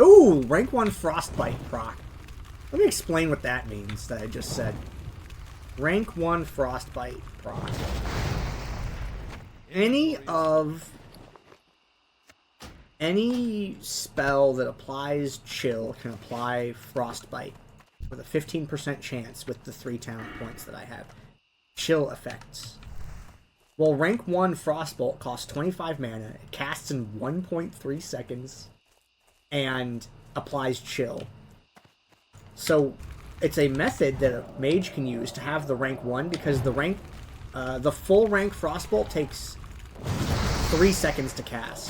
Ooh, rank 1 frostbite proc. Let me explain what that means that I just said. Rank 1 frostbite proc. Any spell that applies chill can apply frostbite with a 15% chance with the 3 talent points that I have. Chill effects. Well, rank 1 Frostbolt costs 25 mana, it casts in 1.3 seconds, and applies chill. So, it's a method that a mage can use to have the rank 1, because the full rank Frostbolt takes 3 seconds to cast.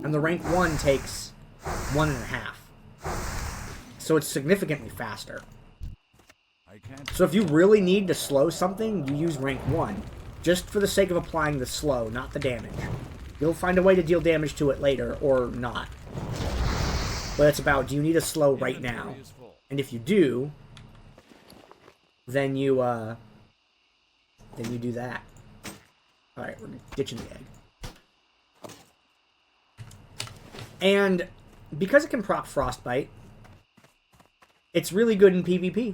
And the rank 1 takes 1.5. So it's significantly faster. I can't. So if you really need to slow something, you use rank 1. Just for the sake of applying the slow, not the damage. You'll find a way to deal damage to it later, or not. But it's about, do you need a slow right now? Inventory is full. And if you do, then you do that. Alright, we're ditching the egg. And because it can proc Frostbite, it's really good in PvP.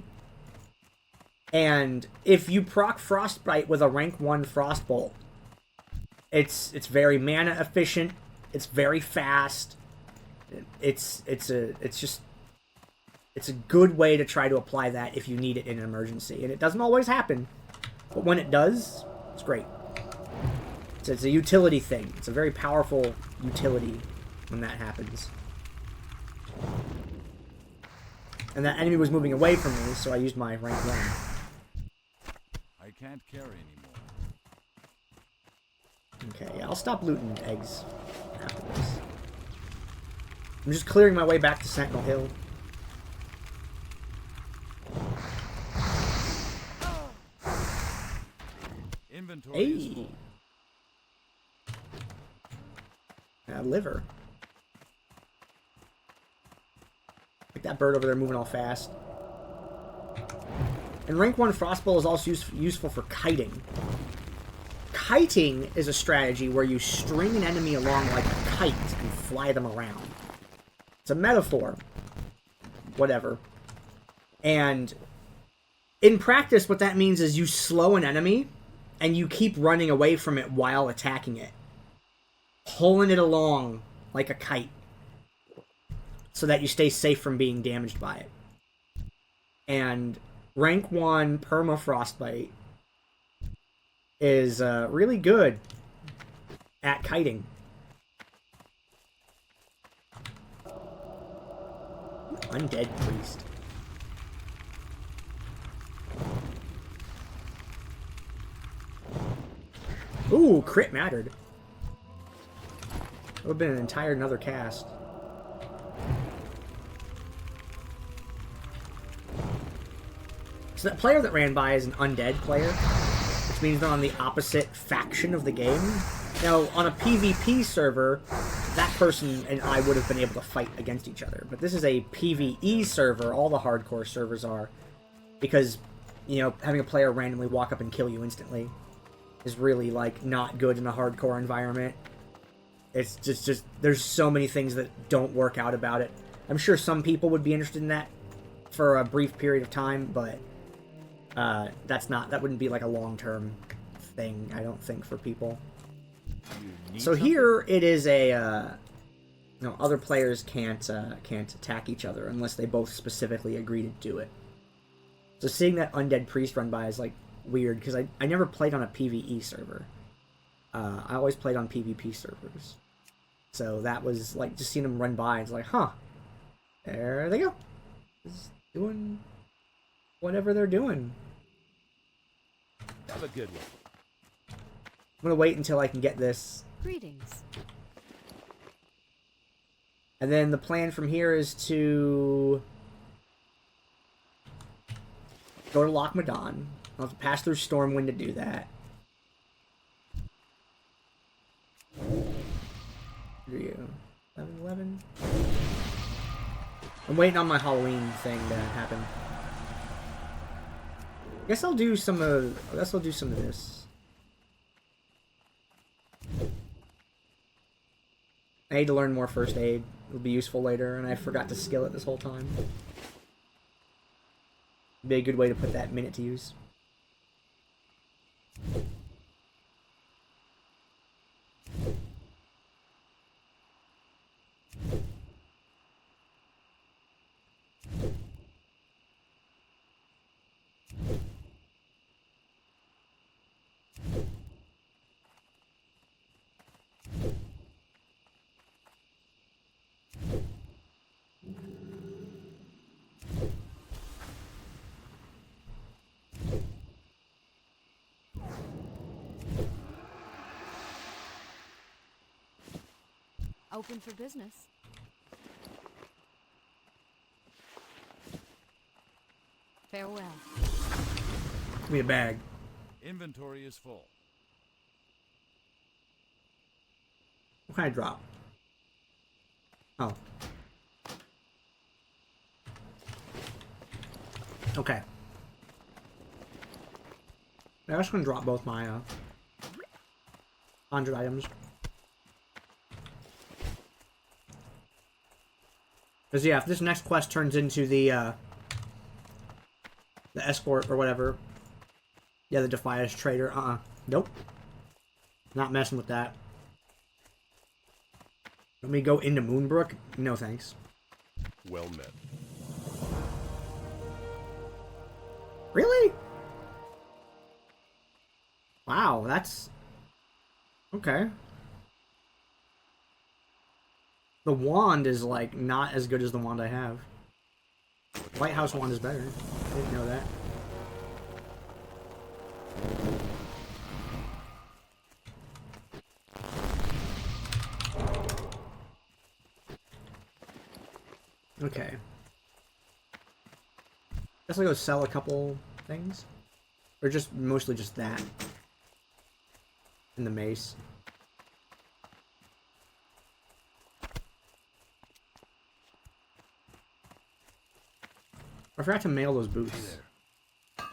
And if you proc Frostbite with a rank 1 Frostbolt, it's very mana efficient, it's very fast. It's a good way to try to apply that if you need it in an emergency. And it doesn't always happen, but when it does, it's great. It's a utility thing. It's a very powerful utility when that happens. And that enemy was moving away from me, so I used my rank 1. I can't carry anymore. Okay, yeah, I'll stop looting eggs after this. I'm just clearing my way back to Sentinel Hill. Inventory is Hey! full. Liver. Like that bird over there moving all fast. And rank 1 Frostbolt is also useful for kiting. Kiting is a strategy where you string an enemy along like a kite and fly them around. It's a metaphor. Whatever. And in practice, what that means is you slow an enemy and you keep running away from it while attacking it. Pulling it along like a kite. So that you stay safe from being damaged by it. And rank 1 Perma Frostbite is really good at kiting. Undead Priest. Ooh, crit mattered. That would have been an entire another cast. So that player that ran by is an undead player, which means they're on the opposite faction of the game. Now, on a PvP server, that person and I would have been able to fight against each other. But this is a PvE server, all the hardcore servers are, because, you know, having a player randomly walk up and kill you instantly is really, like, not good in a hardcore environment. It's just there's so many things that don't work out about it. I'm sure some people would be interested in that for a brief period of time, but that wouldn't be like a long-term thing, I don't think, for people. You need So something? here it is a, you know, other players can't attack each other unless they both specifically agree to do it. So seeing that Undead Priest run by is, like, weird, because I never played on a PvE server. I always played on PvP servers. So that was, like, just seeing them run by, it's like, huh, there they go. Just doing whatever they're doing. Have a good one. I'm gonna wait until I can get this. Greetings. And then the plan from here is to go to Loch Madon. I'll have to pass through Stormwind to do that. Where are you? 11? I'm waiting on my Halloween thing to happen. I guess I'll do some of this. I need to learn more first aid. It'll be useful later, and I forgot to skill it this whole time. Be a good way to put that minute to use. Open for business. Farewell. Give me a bag. Inventory is full. What can I drop? Oh. Okay. I'm just gonna drop both my 100 items. Because yeah, if this next quest turns into the escort or whatever, yeah, the Defias trader, nope. Not messing with that. Let me go into Moonbrook? No thanks. Well met. Really? Wow, that's... okay. The wand is, like, not as good as the wand I have. White House wand is better. I didn't know that. Okay. Guess I'll go sell a couple things. Or just, mostly just that. And the mace. I forgot to mail those boots. Hey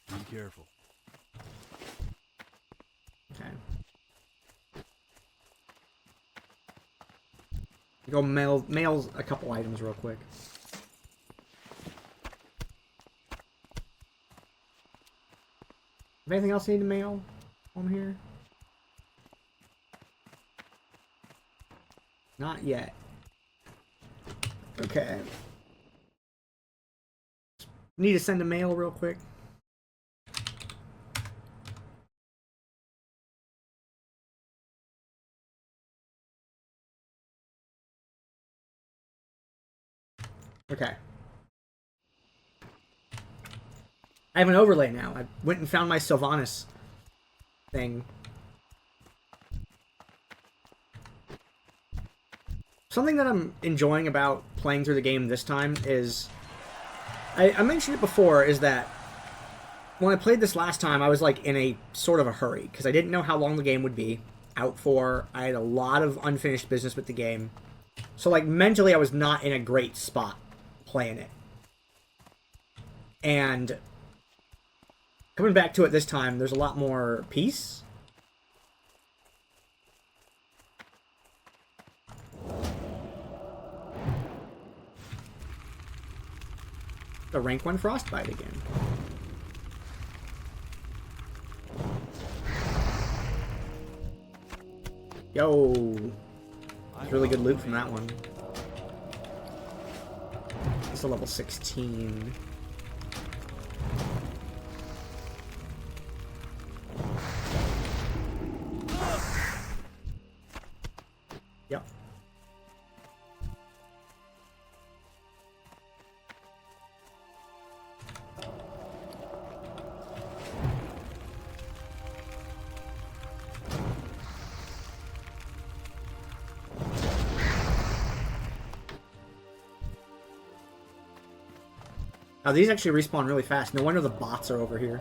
there. Be careful. Okay. Go mail a couple items real quick. Anything else I need to mail on here? Not yet. Okay. Need to send a mail real quick. Okay. I have an overlay now. I went and found my Sylvanas thing. Something that I'm enjoying about playing through the game this time is... I mentioned it before, is that when I played this last time, I was like in a sort of a hurry, because I didn't know how long the game would be out for. I had a lot of unfinished business with the game. So like mentally I was not in a great spot playing it. And coming back to it this time, there's a lot more peace. The rank 1 frostbite again. Yo, I'm really good on loot my from that way. one. It's a level 16. Yep. Now these actually respawn really fast. No wonder the bots are over here.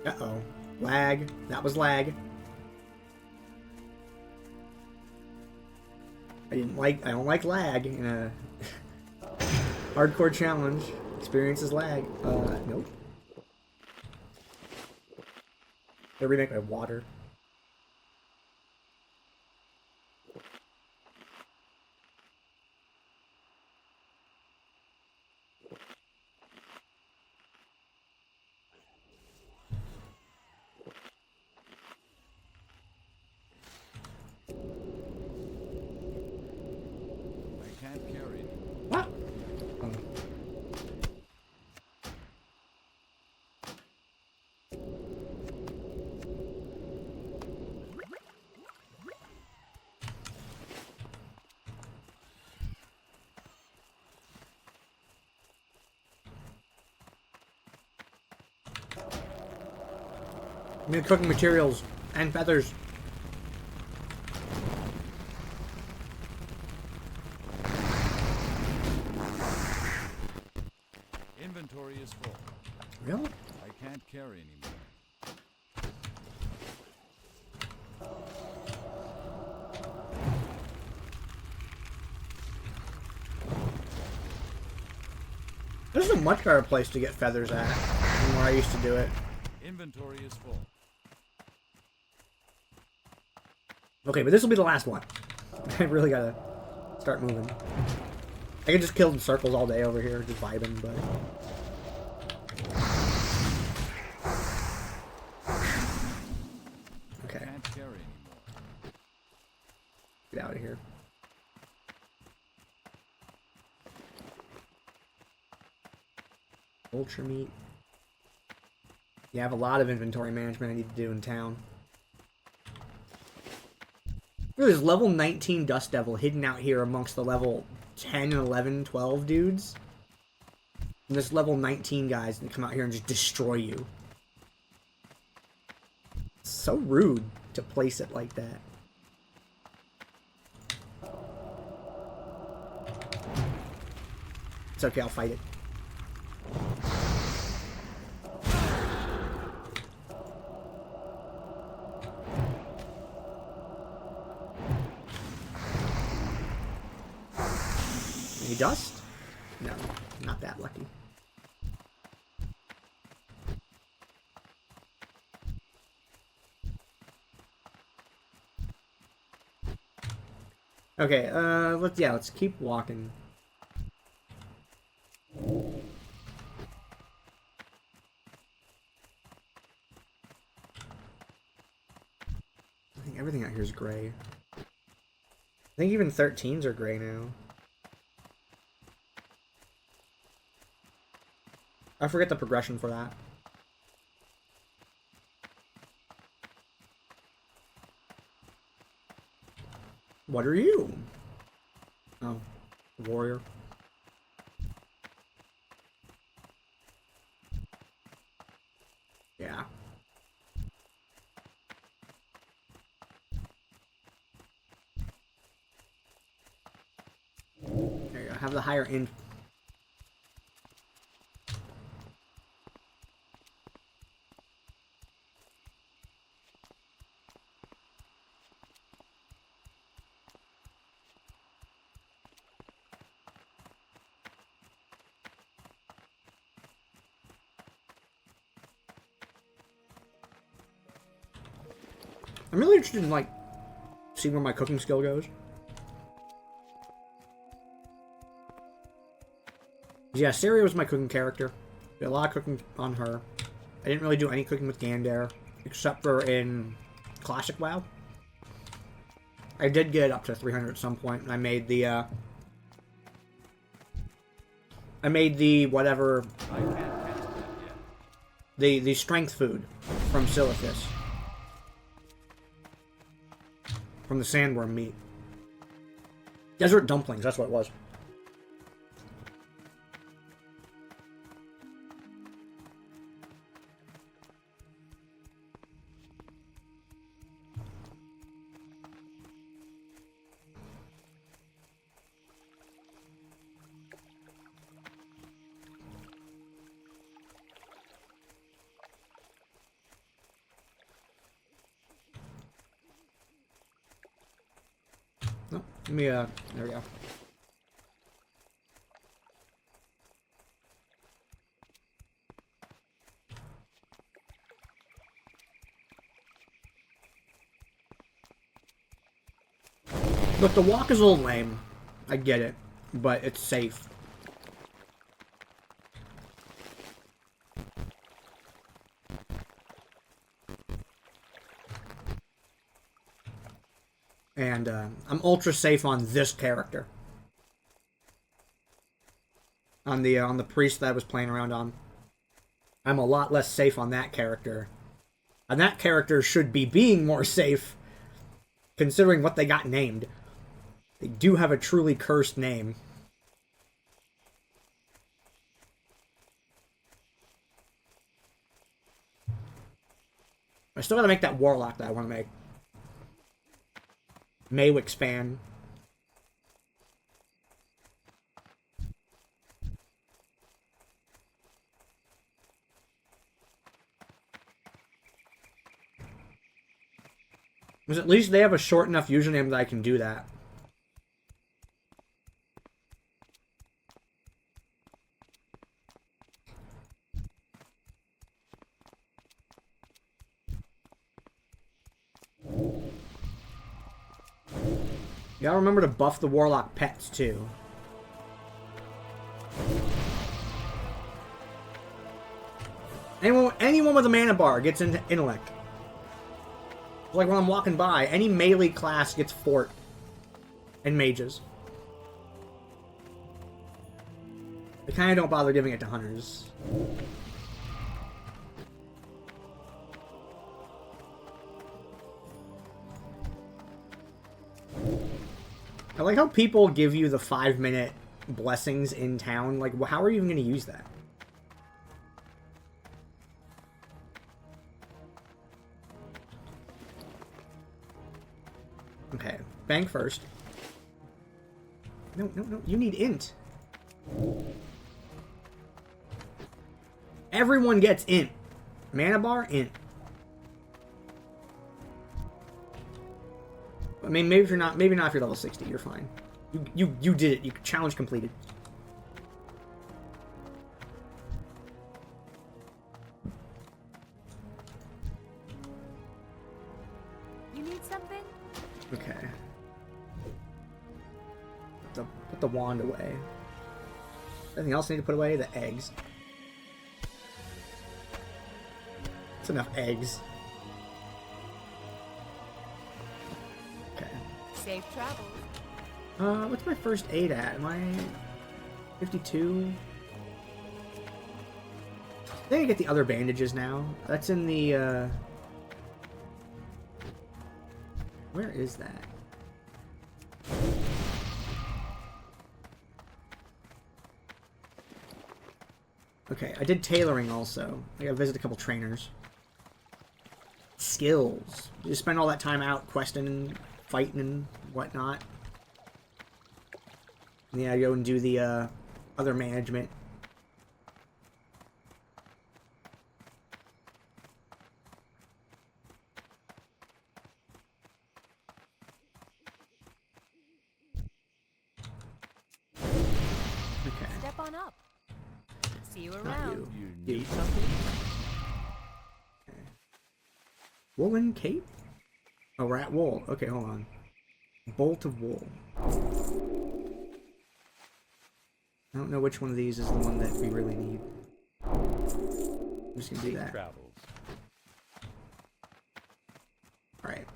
Uh-oh. Lag. That was lag. I don't like lag in a hardcore challenge. Experiences lag. Nope. They remake my water. I can't carry it. What? Oh. I need cooking materials and feathers. Inventory is full. Really? I can't carry anymore. This is a much better place to get feathers at than where I used to do it. Inventory is full. Okay, but this will be the last one. I really gotta start moving. I could just kill in circles all day over here, just vibing, but... Okay, Can't carry anymore. get out of here. Ultra meat. Yeah, I have a lot of inventory management I need to do in town. There's level 19 Dust Devil hidden out here amongst the level 10, 11, 12 dudes. And this level 19 guys that come out here and just destroy you. It's so rude to place it like that. It's okay, I'll fight it. Any dust? No, not that lucky. Okay, let's keep walking. I think everything out here is gray. I think even 13s are gray now. I forget the progression for that. What are you? Oh, warrior. Yeah. There you go. Have the higher end. I'm really interested in, like, seeing where my cooking skill goes. Yeah, Syria was my cooking character. Did a lot of cooking on her. I didn't really do any cooking with Gandair, except for in Classic WoW. I did get up to 300 at some point, and I made the whatever, I can't cast that yet. the strength food from Silithus. From the sandworm meat. Desert dumplings, that's what it was. Oh, let me, there we go. Look, the walk is a little lame. I get it, but it's safe. And I'm ultra safe on this character. On the priest that I was playing around on. I'm a lot less safe on that character. And that character should be being more safe, considering what they got named. They do have a truly cursed name. I still gotta make that warlock that I want to make. Mage expand. Because at least they have a short enough username that I can do that. You gotta remember to buff the warlock pets too. Anyone with a mana bar gets into intellect. Like when I'm walking by, any melee class gets fort and mages. I kind of don't bother giving it to hunters. I like how people give you the 5-minute blessings in town. Like, how are you even going to use that? Okay, bank first. No, you need int. Everyone gets int. Mana bar, int. I mean, maybe if you're not, maybe not if you're level 60, you're fine. You did it. You challenge completed. You need something? Okay. Put the wand away. Anything else I need to put away? The eggs. That's enough eggs. Okay. Safe travels. What's my first aid at? Am I 52? I think I get the other bandages now. That's in the, where is that? Okay, I did tailoring also. I gotta visit a couple trainers. Skills. You just spend all that time out questing and fighting and whatnot. And yeah, I go and do the other management. Okay. Step on up. See you Not around. you. You need something? Woolen cape? Oh, rat wool. Okay, hold on. Bolt of wool. I don't know which one of these is the one that we really need. I'm just gonna do Safe that. travels. Alright.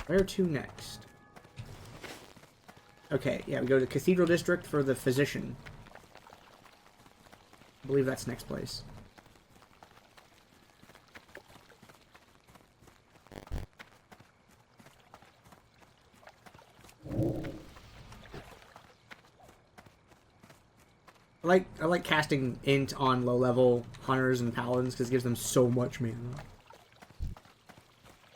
Where to next? Okay, yeah, we go to Cathedral District for the Physician. I believe that's next place. I like casting int on low level hunters and paladins because it gives them so much mana.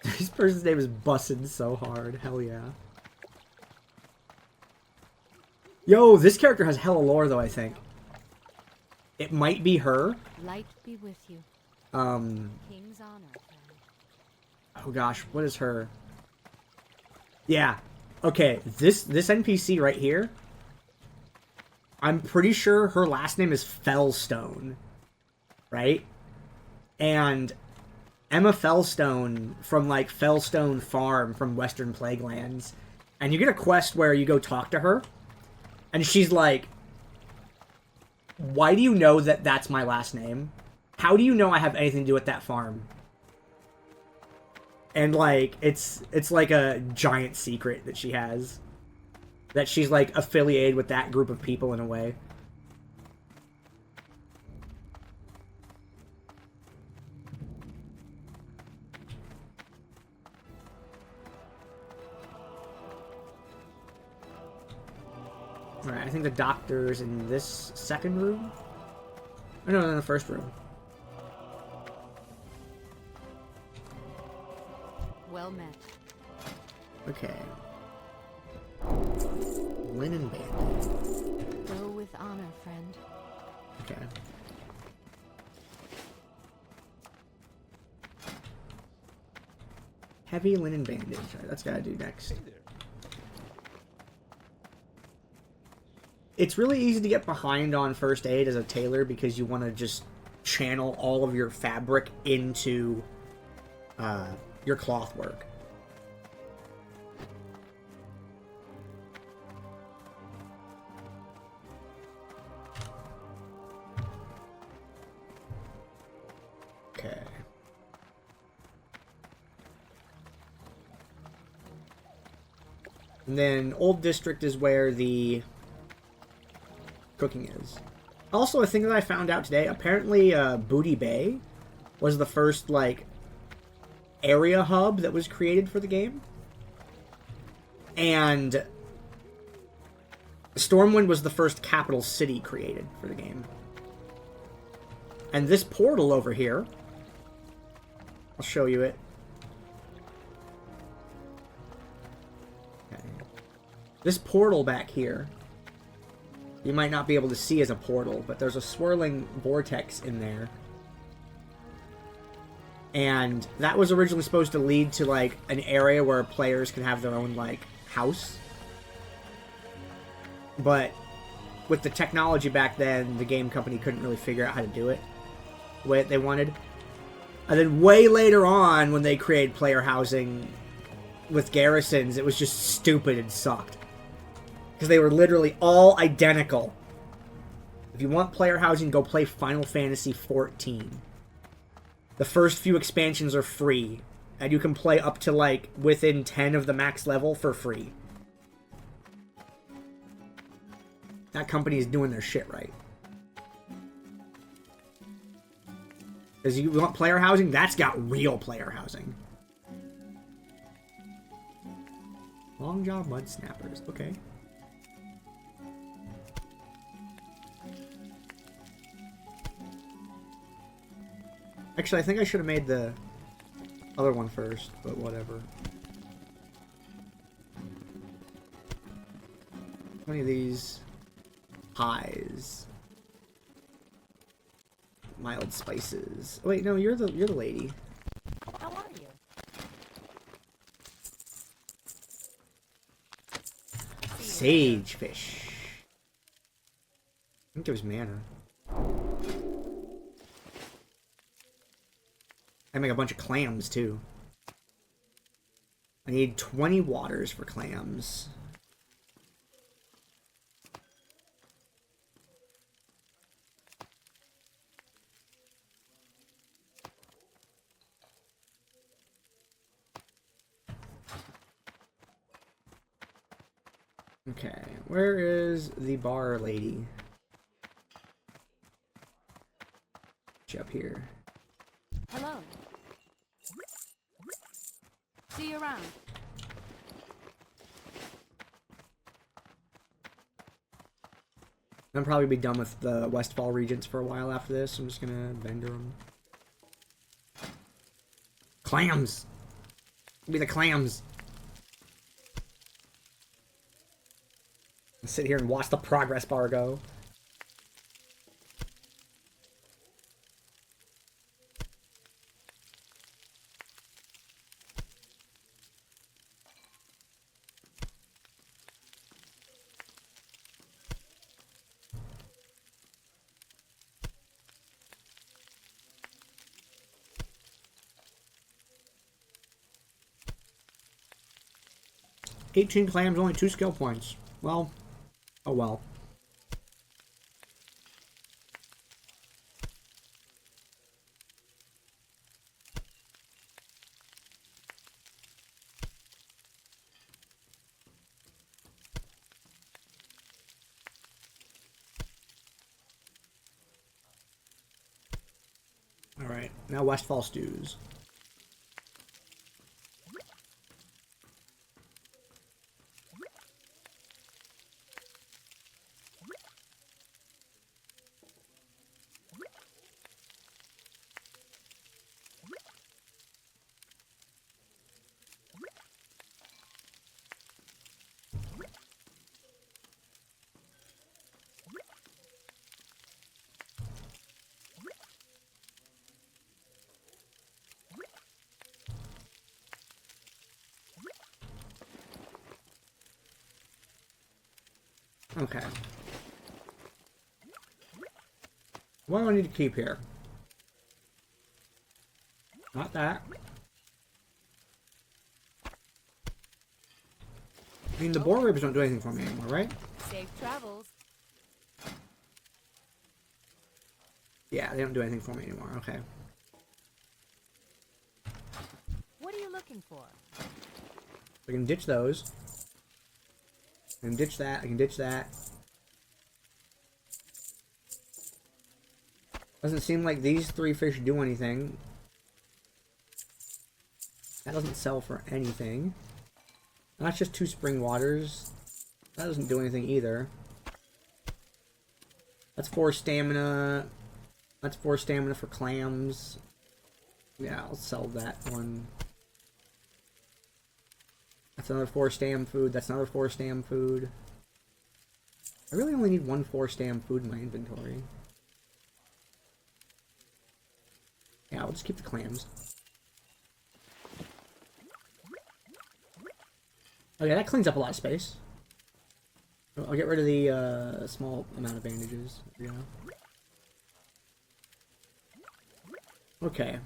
This person's name is bussin' so hard. Hell yeah. Yo, this character has hella lore though, I think. It might be her. Light be with you. King's honor, friend. Oh gosh, what is her? Yeah. Okay, this NPC right here, I'm pretty sure her last name is Fellstone. Right? And Emma Fellstone from like Fellstone Farm from Western Plaguelands. And you get a quest where you go talk to her. And she's like, why do you know that that's my last name? How do you know I have anything to do with that farm? And like, it's like a giant secret that she has. That she's like affiliated with that group of people in a way. Alright, I think the doctor's in this second room? Oh, no, in the first room. Well met. Okay. Linen bandage. Go with honor, friend. Okay. Heavy linen bandage. Alright, that's gotta do next. Hey there. It's really easy to get behind on first aid as a tailor because you want to just channel all of your fabric into your cloth work. Okay. And then Old District is where the cooking is. Also, a thing that I found out today, apparently Booty Bay was the first, like, area hub that was created for the game. And Stormwind was the first capital city created for the game. And this portal over here, I'll show you it. Okay. This portal back here, you might not be able to see as a portal, but there's a swirling vortex in there. And that was originally supposed to lead to, like, an area where players could have their own, like, house. But with the technology back then, the game company couldn't really figure out how to do it the way they wanted. And then way later on, when they created player housing with garrisons, it was just stupid and sucked. Because they were literally all identical. If you want player housing, go play Final Fantasy XIV. The first few expansions are free. And you can play up to, like, within 10 of the max level for free. That company is doing their shit right. Because you want player housing? That's got real player housing. Long Jaw Mud Snappers. Okay. Actually, I think I should have made the other one first, but whatever. How many of these? Pies. Mild spices. Oh, wait, no, you're the lady. How are you? Sage fish. I think it was mana. I make a bunch of clams too. I need 20 waters for clams. Okay, where is the bar lady? She up here. Hello. See you around. I'll probably be done with the Westfall Regents for a while after this. I'm just gonna vendor them. Clams! Give me the clams! I'll sit here and watch the progress bar go. $18 clams, only 2 skill points. Well, oh well. Alright, now Westfall stews. Okay. What do I need to keep here? Not that. I mean, the boar ribs don't do anything for me anymore, right? Safe travels. Yeah, they don't do anything for me anymore. Okay. What are you looking for? I can ditch those. I can ditch that. I can ditch that. Doesn't seem like these 3 fish do anything. That doesn't sell for anything. And that's just 2 spring waters. That doesn't do anything either. That's 4 stamina. That's 4 stamina for clams. Yeah, I'll sell that one. That's another 4 stam food. That's another 4 stam food. I really only need 1 4 stam food in my inventory. Yeah, I'll just keep the clams. Okay, that cleans up a lot of space. I'll get rid of the small amount of bandages. Yeah. Okay.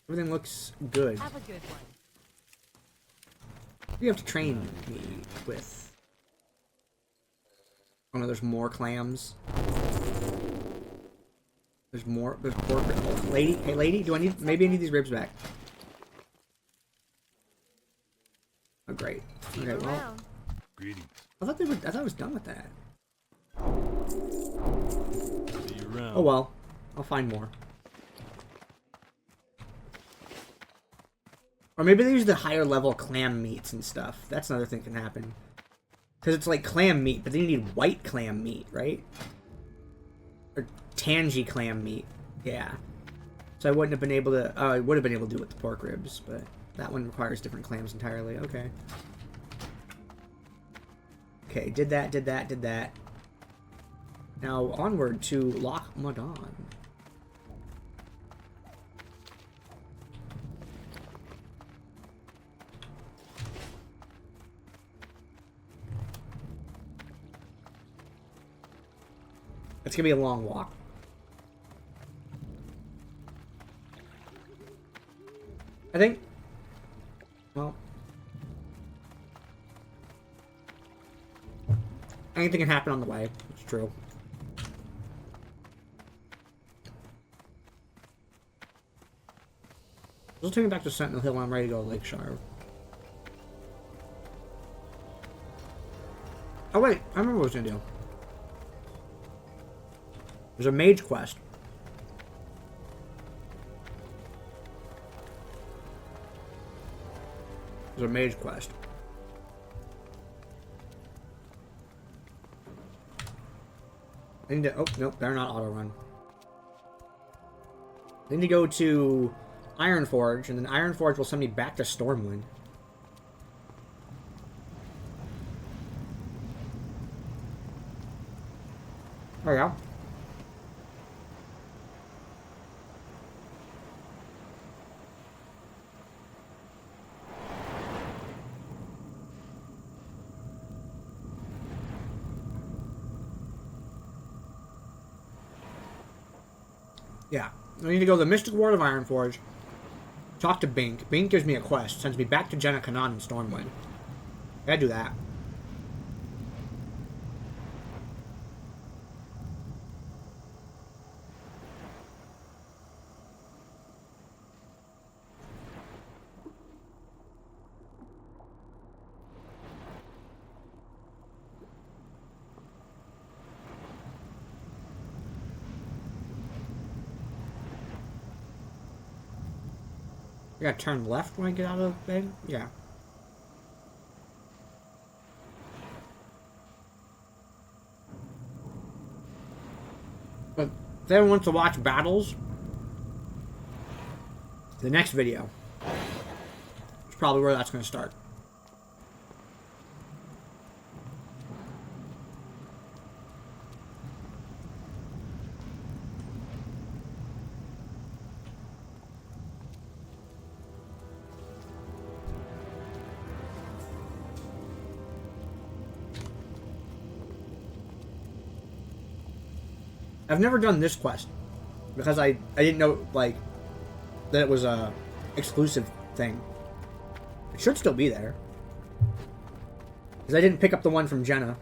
Everything looks good. Have a good one. You have to train me with. Oh no, there's more clams. There's more. There's pork. Oh, lady, hey lady, do I need? Maybe I need these ribs back. Oh great. See Okay, you well, around. Greetings. I thought they would. I thought I was done with that. See you around. Oh well, I'll find more. Or maybe they use the higher level clam meats and stuff. That's another thing that can happen. Because it's like clam meat, but then you need white clam meat, right? Or tangy clam meat. Yeah. So I wouldn't have been able to... I would have been able to do it with the pork ribs, but that one requires different clams entirely. Okay. Okay, did that, did that, did that. Now, onward to Loch Madon. It's gonna be a long walk. I think... Well... Anything can happen on the way. It's true. Let's take me back to Sentinel Hill when I'm ready to go to Lakeshire. Oh wait, I remember what I was gonna do. There's a mage quest. There's a mage quest. I need to. Oh, nope, better not auto run. I need to go to Ironforge, and then Ironforge will send me back to Stormwind. There we go. Yeah. I need to go to the Mystic Ward of Ironforge, talk to Bink. Bink gives me a quest, sends me back to Jenna Kanan in Stormwind. I gotta do that. I gotta turn left when I get out of bed? Yeah. But if anyone wants to watch battles, the next video is probably where that's gonna start. I've never done this quest because I didn't know like that it was a exclusive thing. It should still be there because I didn't pick up the one from Jenna.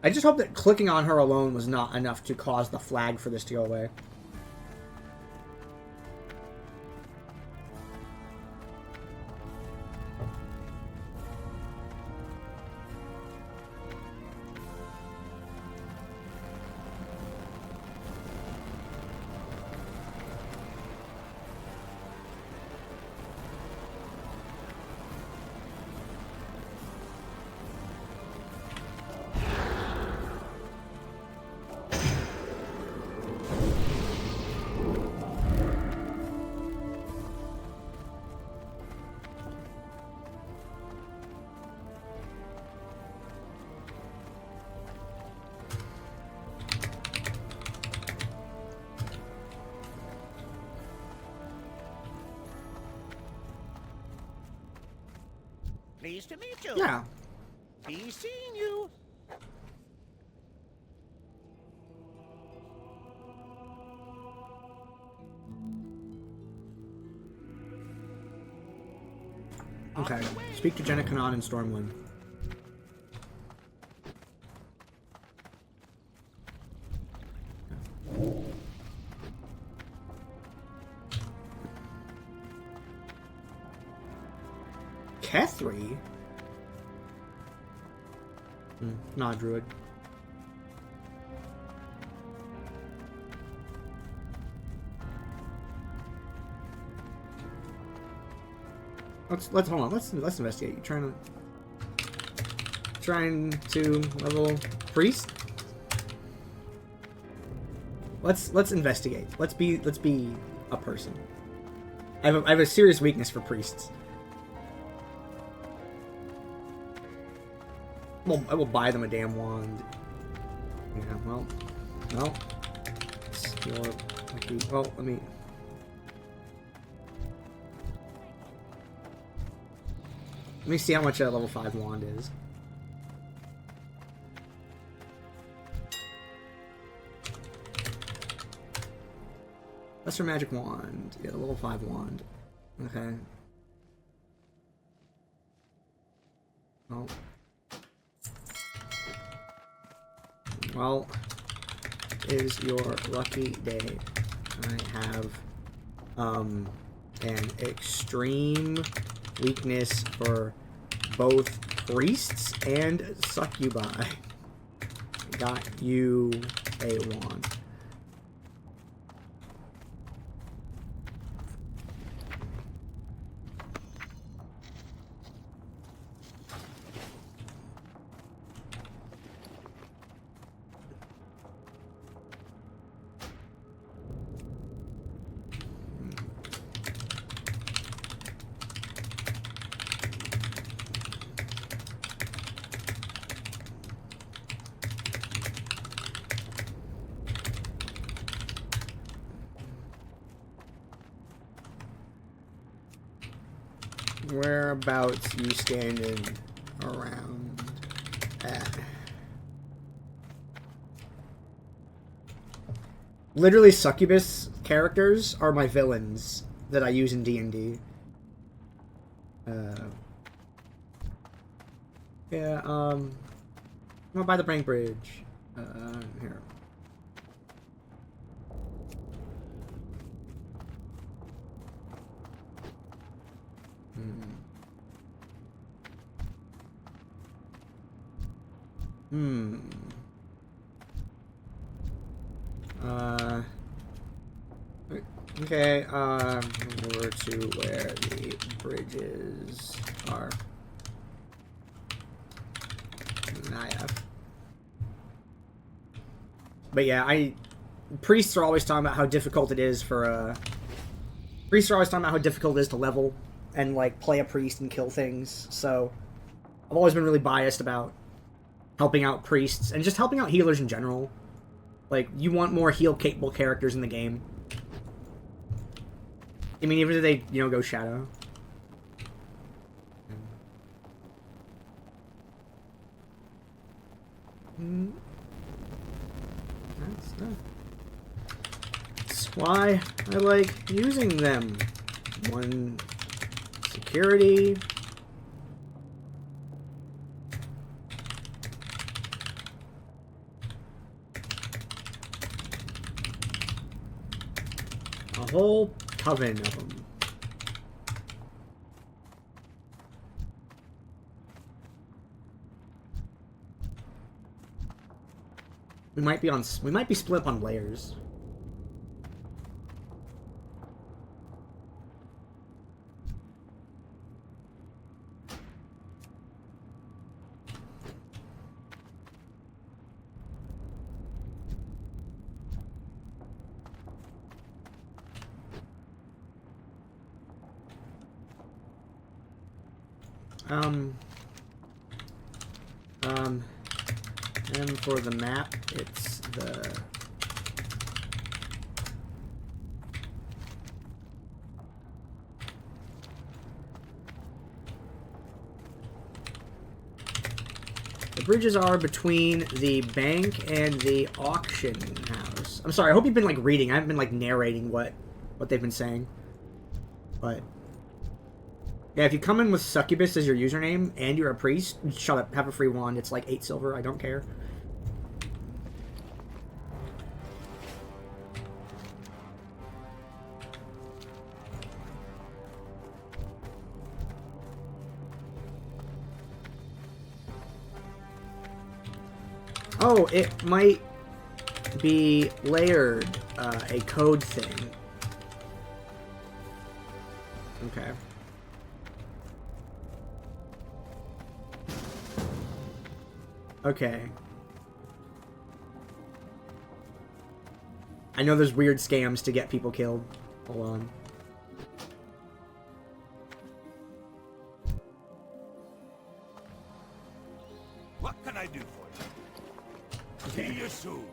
I just hope that clicking on her alone was not enough to cause the flag for this to go away. Pleased to meet you. Yeah. Be seeing you. Okay. Speak to Jenna Kanan in Stormwind. Kethri? Not a druid. Let's hold on. Let's investigate. You trying to level priest? Let's investigate. Let's be a person. I have a serious weakness for priests. Well, I will buy them a damn wand. Yeah, well. Well, let me see how much a level 5 wand is. Lesser magic wand. Yeah, level 5 wand. Okay. Oh. Well, is your lucky day. I have an extreme weakness for both priests and succubi. Got you a wand. Whereabouts you standing around at? Literally, succubus characters are my villains that I use in D&D. Yeah, I'm gonna buy the Prank Bridge. Here. Okay, over to where the bridges are. But yeah, priests are always talking about how difficult it is for, priests are always talking about how difficult it is to level and, like, play a priest and kill things, so I've always been really biased about helping out priests and just helping out healers in general. Like, you want more heal-capable characters in the game. I mean, even if they, you know, go shadow. That's why I like using them. One security. A whole coven of them. We might be split up on layers. And for the map, it's the... The bridges are between the bank and the auction house. I'm sorry, I hope you've been, like, reading. I haven't been, like, narrating what they've been saying. But... yeah, if you come in with Succubus as your username, and you're a priest, shut up, have a free wand. It's like 8 silver, I don't care. Oh, it might be layered, a code thing. Okay. Okay. I know there's weird scams to get people killed. Hold on. What can I do for you? Okay. See you soon.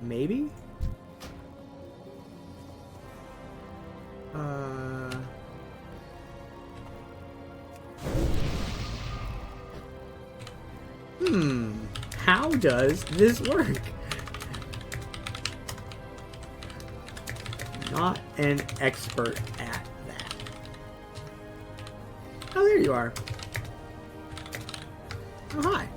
Maybe? How does this work? Not an expert at that. you are. Oh, hi.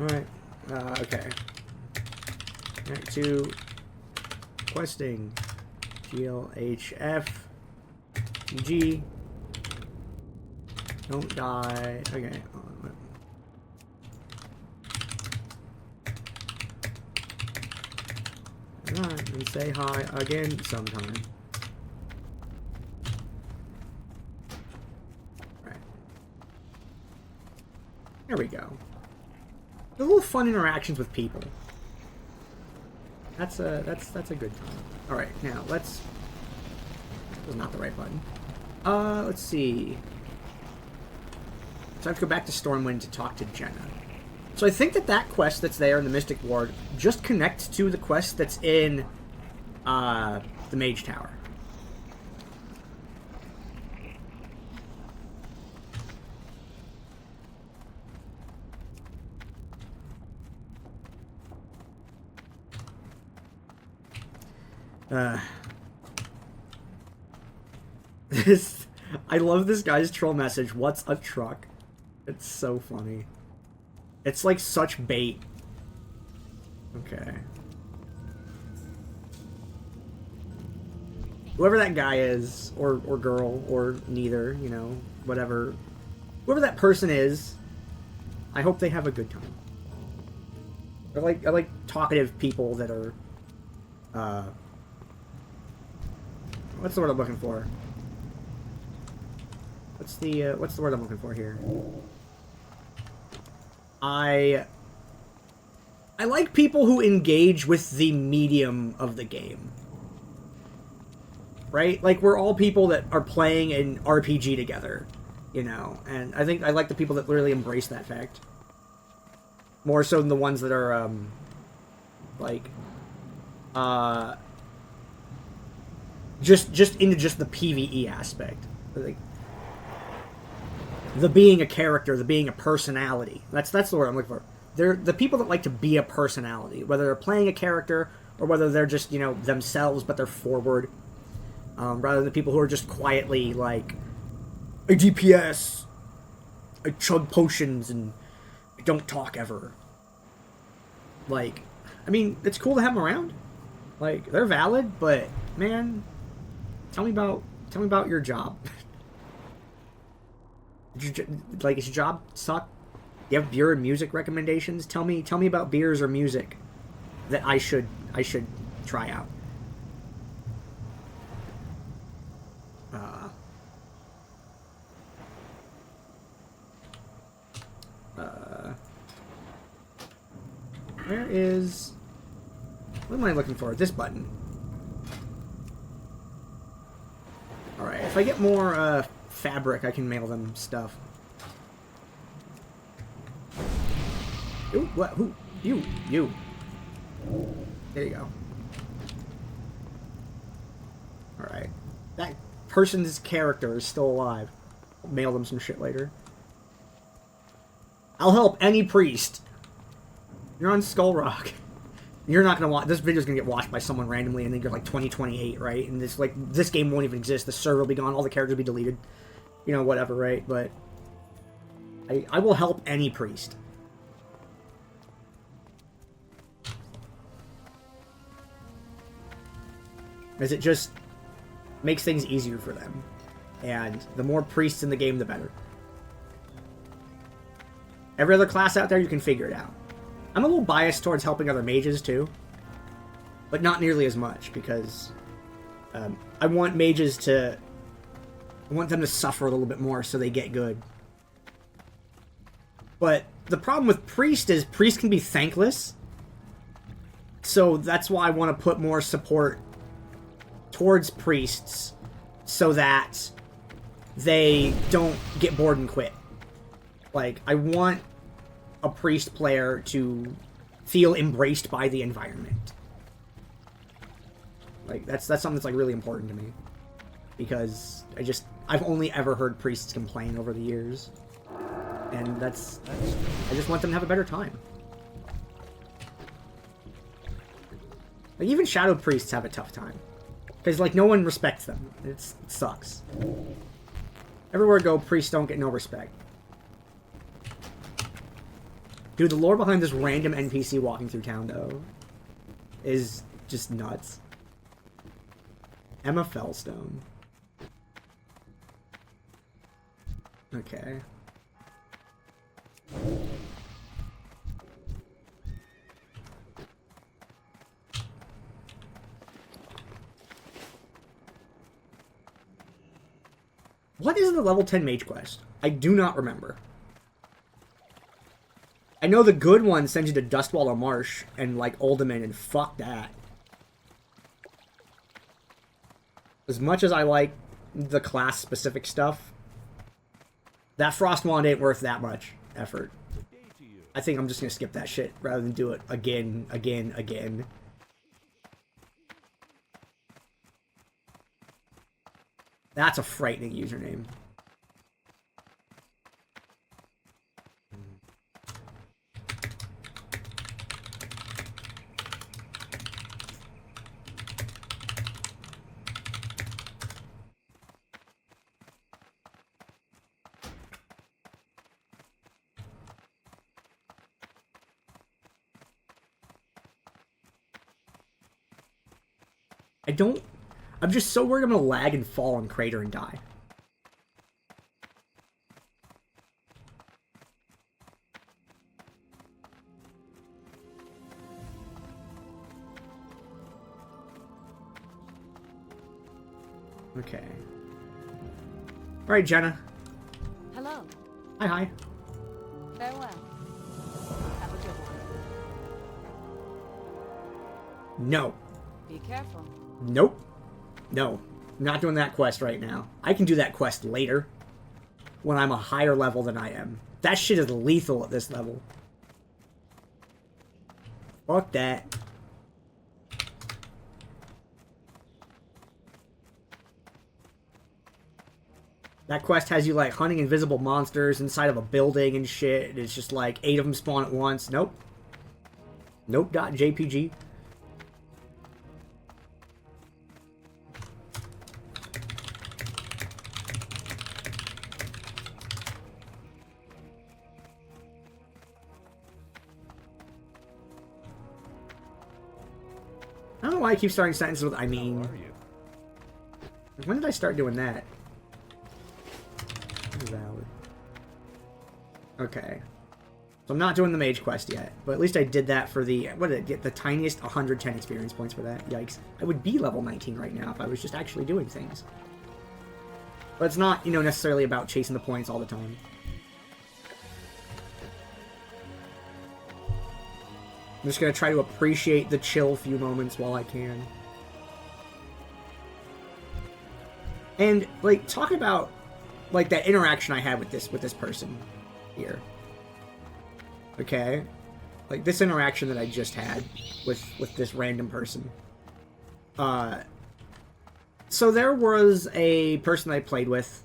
Alright, okay. Back to questing. GLHF. G. Don't die. Okay. Alright, and say hi again sometime. Right. There we go. The little fun interactions with people. That's a good time. All right, now let's. That was not the right button. Let's see. So I have to go back to Stormwind to talk to Jenna. So I think that quest that's there in the Mystic Ward just connects to the quest that's in the Mage Tower. I love this guy's troll message. What's a truck? It's so funny. It's like such bait. Okay. Whoever that guy is, or girl, or neither, you know, whatever. Whoever that person is, I hope they have a good time. I like talkative people that are, what's the word I'm looking for? What's the word I'm looking for here? I like people who engage with the medium of the game. Right? Like, we're all people that are playing an RPG together, you know? And I think I like the people that really embrace that fact. More so than the ones that are, just into just the PvE aspect. Like, the being a character, the being a personality. That's the word I'm looking for. They're the people that like to be a personality, whether they're playing a character or whether they're just, you know, themselves, but they're forward. Rather than the people who are just quietly like, I DPS, I chug potions, and I don't talk ever. Like, I mean, it's cool to have them around. Like, they're valid, but man, tell me about your job. Like, does your job suck? Do you have beer and music recommendations? Tell me about beers or music that I should try out. Where is... What am I looking for? This button. Alright, if I get more, fabric, I can mail them stuff. Ooh, what? Who? You. There you go. Alright. That person's character is still alive. I'll mail them some shit later. I'll help any priest. You're on Skull Rock. You're not gonna watch. This video's gonna get watched by someone randomly, and then you're like 2028, right? And it's like, this game won't even exist. The server will be gone. All the characters will be deleted. You know, whatever, right? But I will help any priest. As it just makes things easier for them. And the more priests in the game, the better. Every other class out there, you can figure it out. I'm a little biased towards helping other mages, too. But not nearly as much, because I want mages to... I want them to suffer a little bit more so they get good. But the problem with priest is priest can be thankless. So that's why I want to put more support towards priests so that they don't get bored and quit. Like, I want a priest player to feel embraced by the environment. Like, that's something that's, like, really important to me. Because I've only ever heard priests complain over the years. And that's I just want them to have a better time. Like, even shadow priests have a tough time. Because, like, no one respects them. It sucks. Everywhere I go, priests don't get no respect. Dude, the lore behind this random NPC walking through town, though, is just nuts. Emma Fellstone. Okay. What is the level 10 mage quest? I do not remember. I know the good one sends you to Dustwallow Marsh and, like, Uldaman, and fuck that. As much as I like the class-specific stuff, that Frost Wand ain't worth that much effort. I think I'm just gonna skip that shit rather than do it again. That's a frightening username. I'm just so worried I'm gonna lag and fall on Crater and die. Okay. Alright, Jenna. Hello. Hi. Farewell. Have a good one. No. Be careful. Nope. No. I'm not doing that quest right now. I can do that quest later. When I'm a higher level than I am. That shit is lethal at this level. Fuck that. That quest has you, like, hunting invisible monsters inside of a building and shit. And it's just like 8 of them spawn at once. Nope. Nope.jpg. I don't know why I keep starting sentences with "I mean." When did I start doing that? Valid. Okay. So I'm not doing the mage quest yet, but at least I did that for the... What did I get? The tiniest 110 experience points for that. Yikes. I would be level 19 right now if I was just actually doing things. But it's not, you know, necessarily about chasing the points all the time. I'm just gonna try to appreciate the chill few moments while I can. And, like, talk about, like, that interaction I had with this person here. Okay? Like, this interaction that I just had with this random person. So there was a person I played with.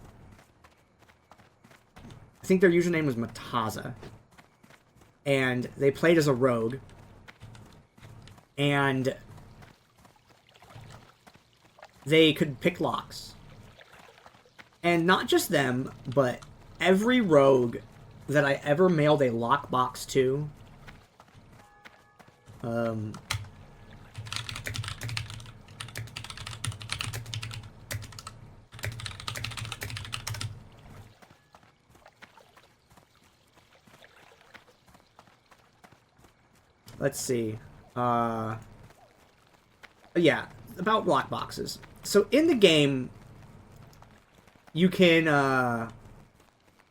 I think their username was Mataza. And they played as a rogue. And they could pick locks. And not just them, but every rogue that I ever mailed a lockbox to, let's see. Yeah, about lockboxes. So in the game, you can,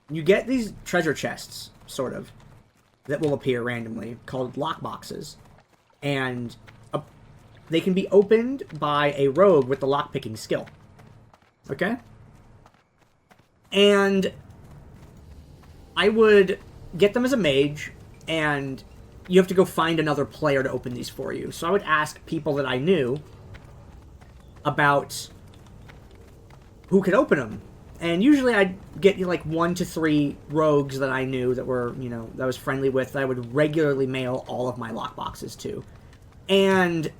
you get these treasure chests, sort of, that will appear randomly, called lockboxes. And they can be opened by a rogue with the lockpicking skill. Okay? And I would get them as a mage, and you have to go find another player to open these for you. So I would ask people that I knew about who could open them. And usually I'd get like 1 to 3 rogues that I knew that were, you know, that I was friendly with, that I would regularly mail all of my lockboxes to. And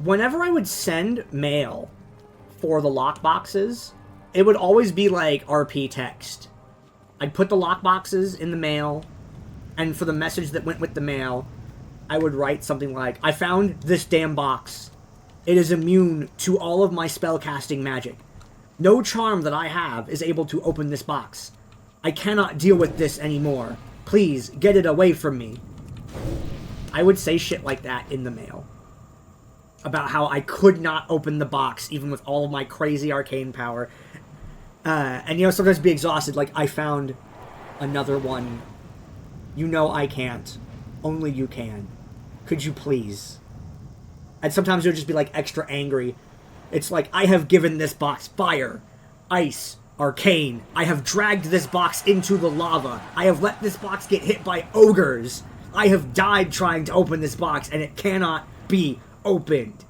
whenever I would send mail for the lockboxes, it would always be like RP text. I'd put the lockboxes in the mail, and for the message that went with the mail, I would write something like, I found this damn box. It is immune to all of my spellcasting magic. No charm that I have is able to open this box. I cannot deal with this anymore. Please, get it away from me. I would say shit like that in the mail. About how I could not open the box, even with all of my crazy arcane power. And, you know, sometimes be exhausted, like, I found another one. You know I can't. Only you can. Could you please? And sometimes it would just be, like, extra angry. It's like, I have given this box fire, ice, arcane. I have dragged this box into the lava. I have let this box get hit by ogres. I have died trying to open this box, and it cannot be opened.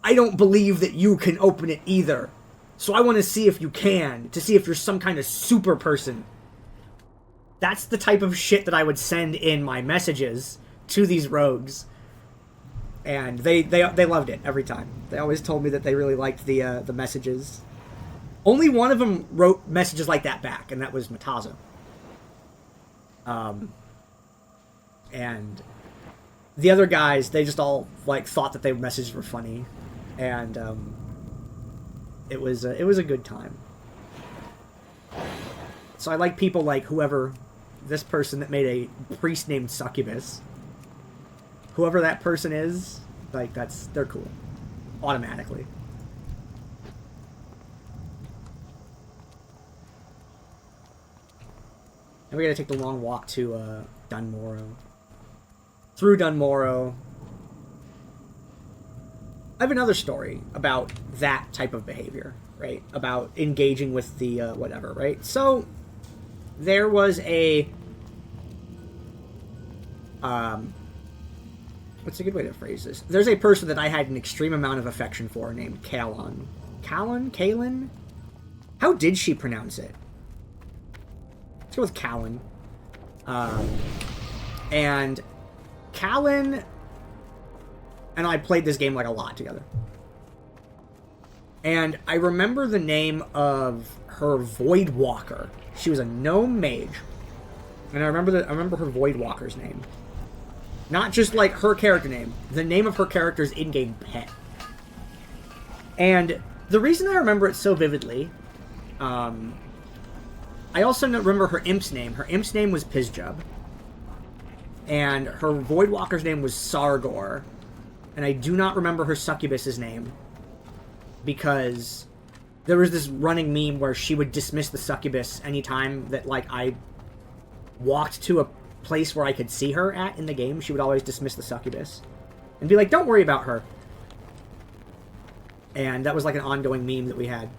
I don't believe that you can open it either. So I want to see if you can, to see if you're some kind of super person. That's the type of shit that I would send in my messages to these rogues. And they loved it every time. They always told me that they really liked the messages. Only one of them wrote messages like that back, and that was Mataza. And the other guys, they just all like thought that their messages were funny, and it was a good time. So I like people like whoever, this person that made a priest named Succubus. Whoever that person is, like they're cool, automatically. And we gotta take the long walk to Dunmorrow. Through Dunmorrow. I have another story about that type of behavior, right? About engaging with the whatever, right? So there was a what's a good way to phrase this? There's a person that I had an extreme amount of affection for named Kalon. Kalon? How did she pronounce it? Let's go with Kalon. And Kalon and I played this game like a lot together. And I remember the name of her Void Walker. She was a gnome mage. And I remember her Void Walker's name. Not just like her character name, the name of her character's in-game pet. And the reason I remember it so vividly, I also remember her imp's name. Her imp's name was Pizjub. And her Void Walker's name was Sargor. And I do not remember her succubus's name. Because there was this running meme where she would dismiss the succubus anytime that, like, I walked to a place where I could see her at in the game. She would always dismiss the succubus. And be like, don't worry about her. And that was like an ongoing meme that we had.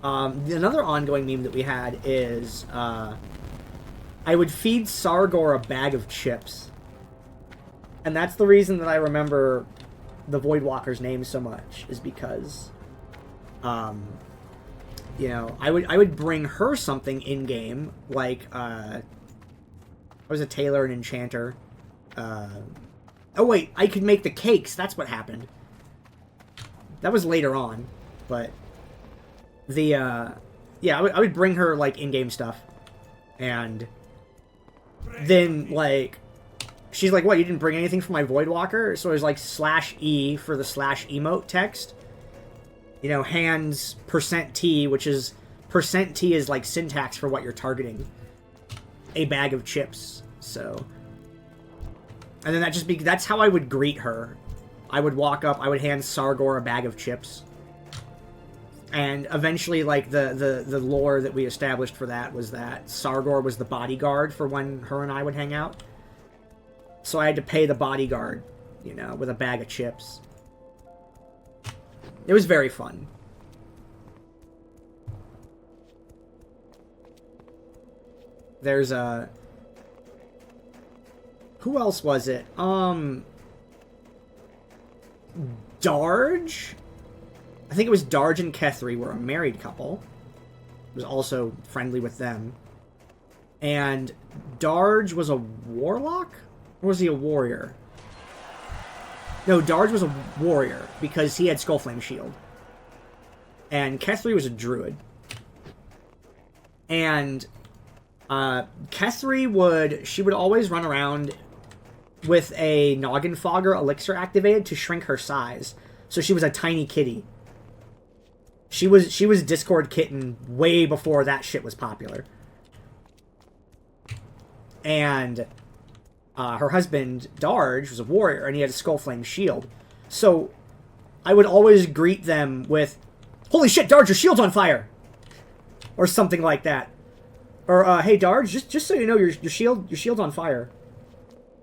Another ongoing meme that we had is, I would feed Sargor a bag of chips. And that's the reason that I remember the Void Walker's name so much, is because, you know, I would bring her something in-game, like, I was a tailor and enchanter. Oh wait, I could make the cakes, that's what happened. That was later on, but the, yeah, I would bring her, like, in-game stuff, and then, like, she's like, what, you didn't bring anything for my Void Walker? So it was like /E for the /emote text. You know, hands %T, which is, %T is like syntax for what you're targeting. A bag of chips, so. And then that's how I would greet her. I would walk up, I would hand Sargor a bag of chips. And eventually, like, the lore that we established for that was that Sargor was the bodyguard for when her and I would hang out. So I had to pay the bodyguard, you know, with a bag of chips. It was very fun. There's a... Who else was it? Darge? I think it was Darge and Kethri were a married couple. I was also friendly with them. And Darge was a warlock? Or was he a warrior? No, Darge was a warrior because he had Skullflame Shield. And Kethri was a druid. And Kethri would always run around with a Noggin Fogger elixir activated to shrink her size. So she was a tiny kitty. She was Discord Kitten way before that shit was popular. And her husband, Darge, was a warrior, and he had a Skullflame Shield. So I would always greet them with, "Holy shit, Darge, your shield's on fire!" Or something like that. Or, "Hey, Darge, just so you know, your shield's on fire."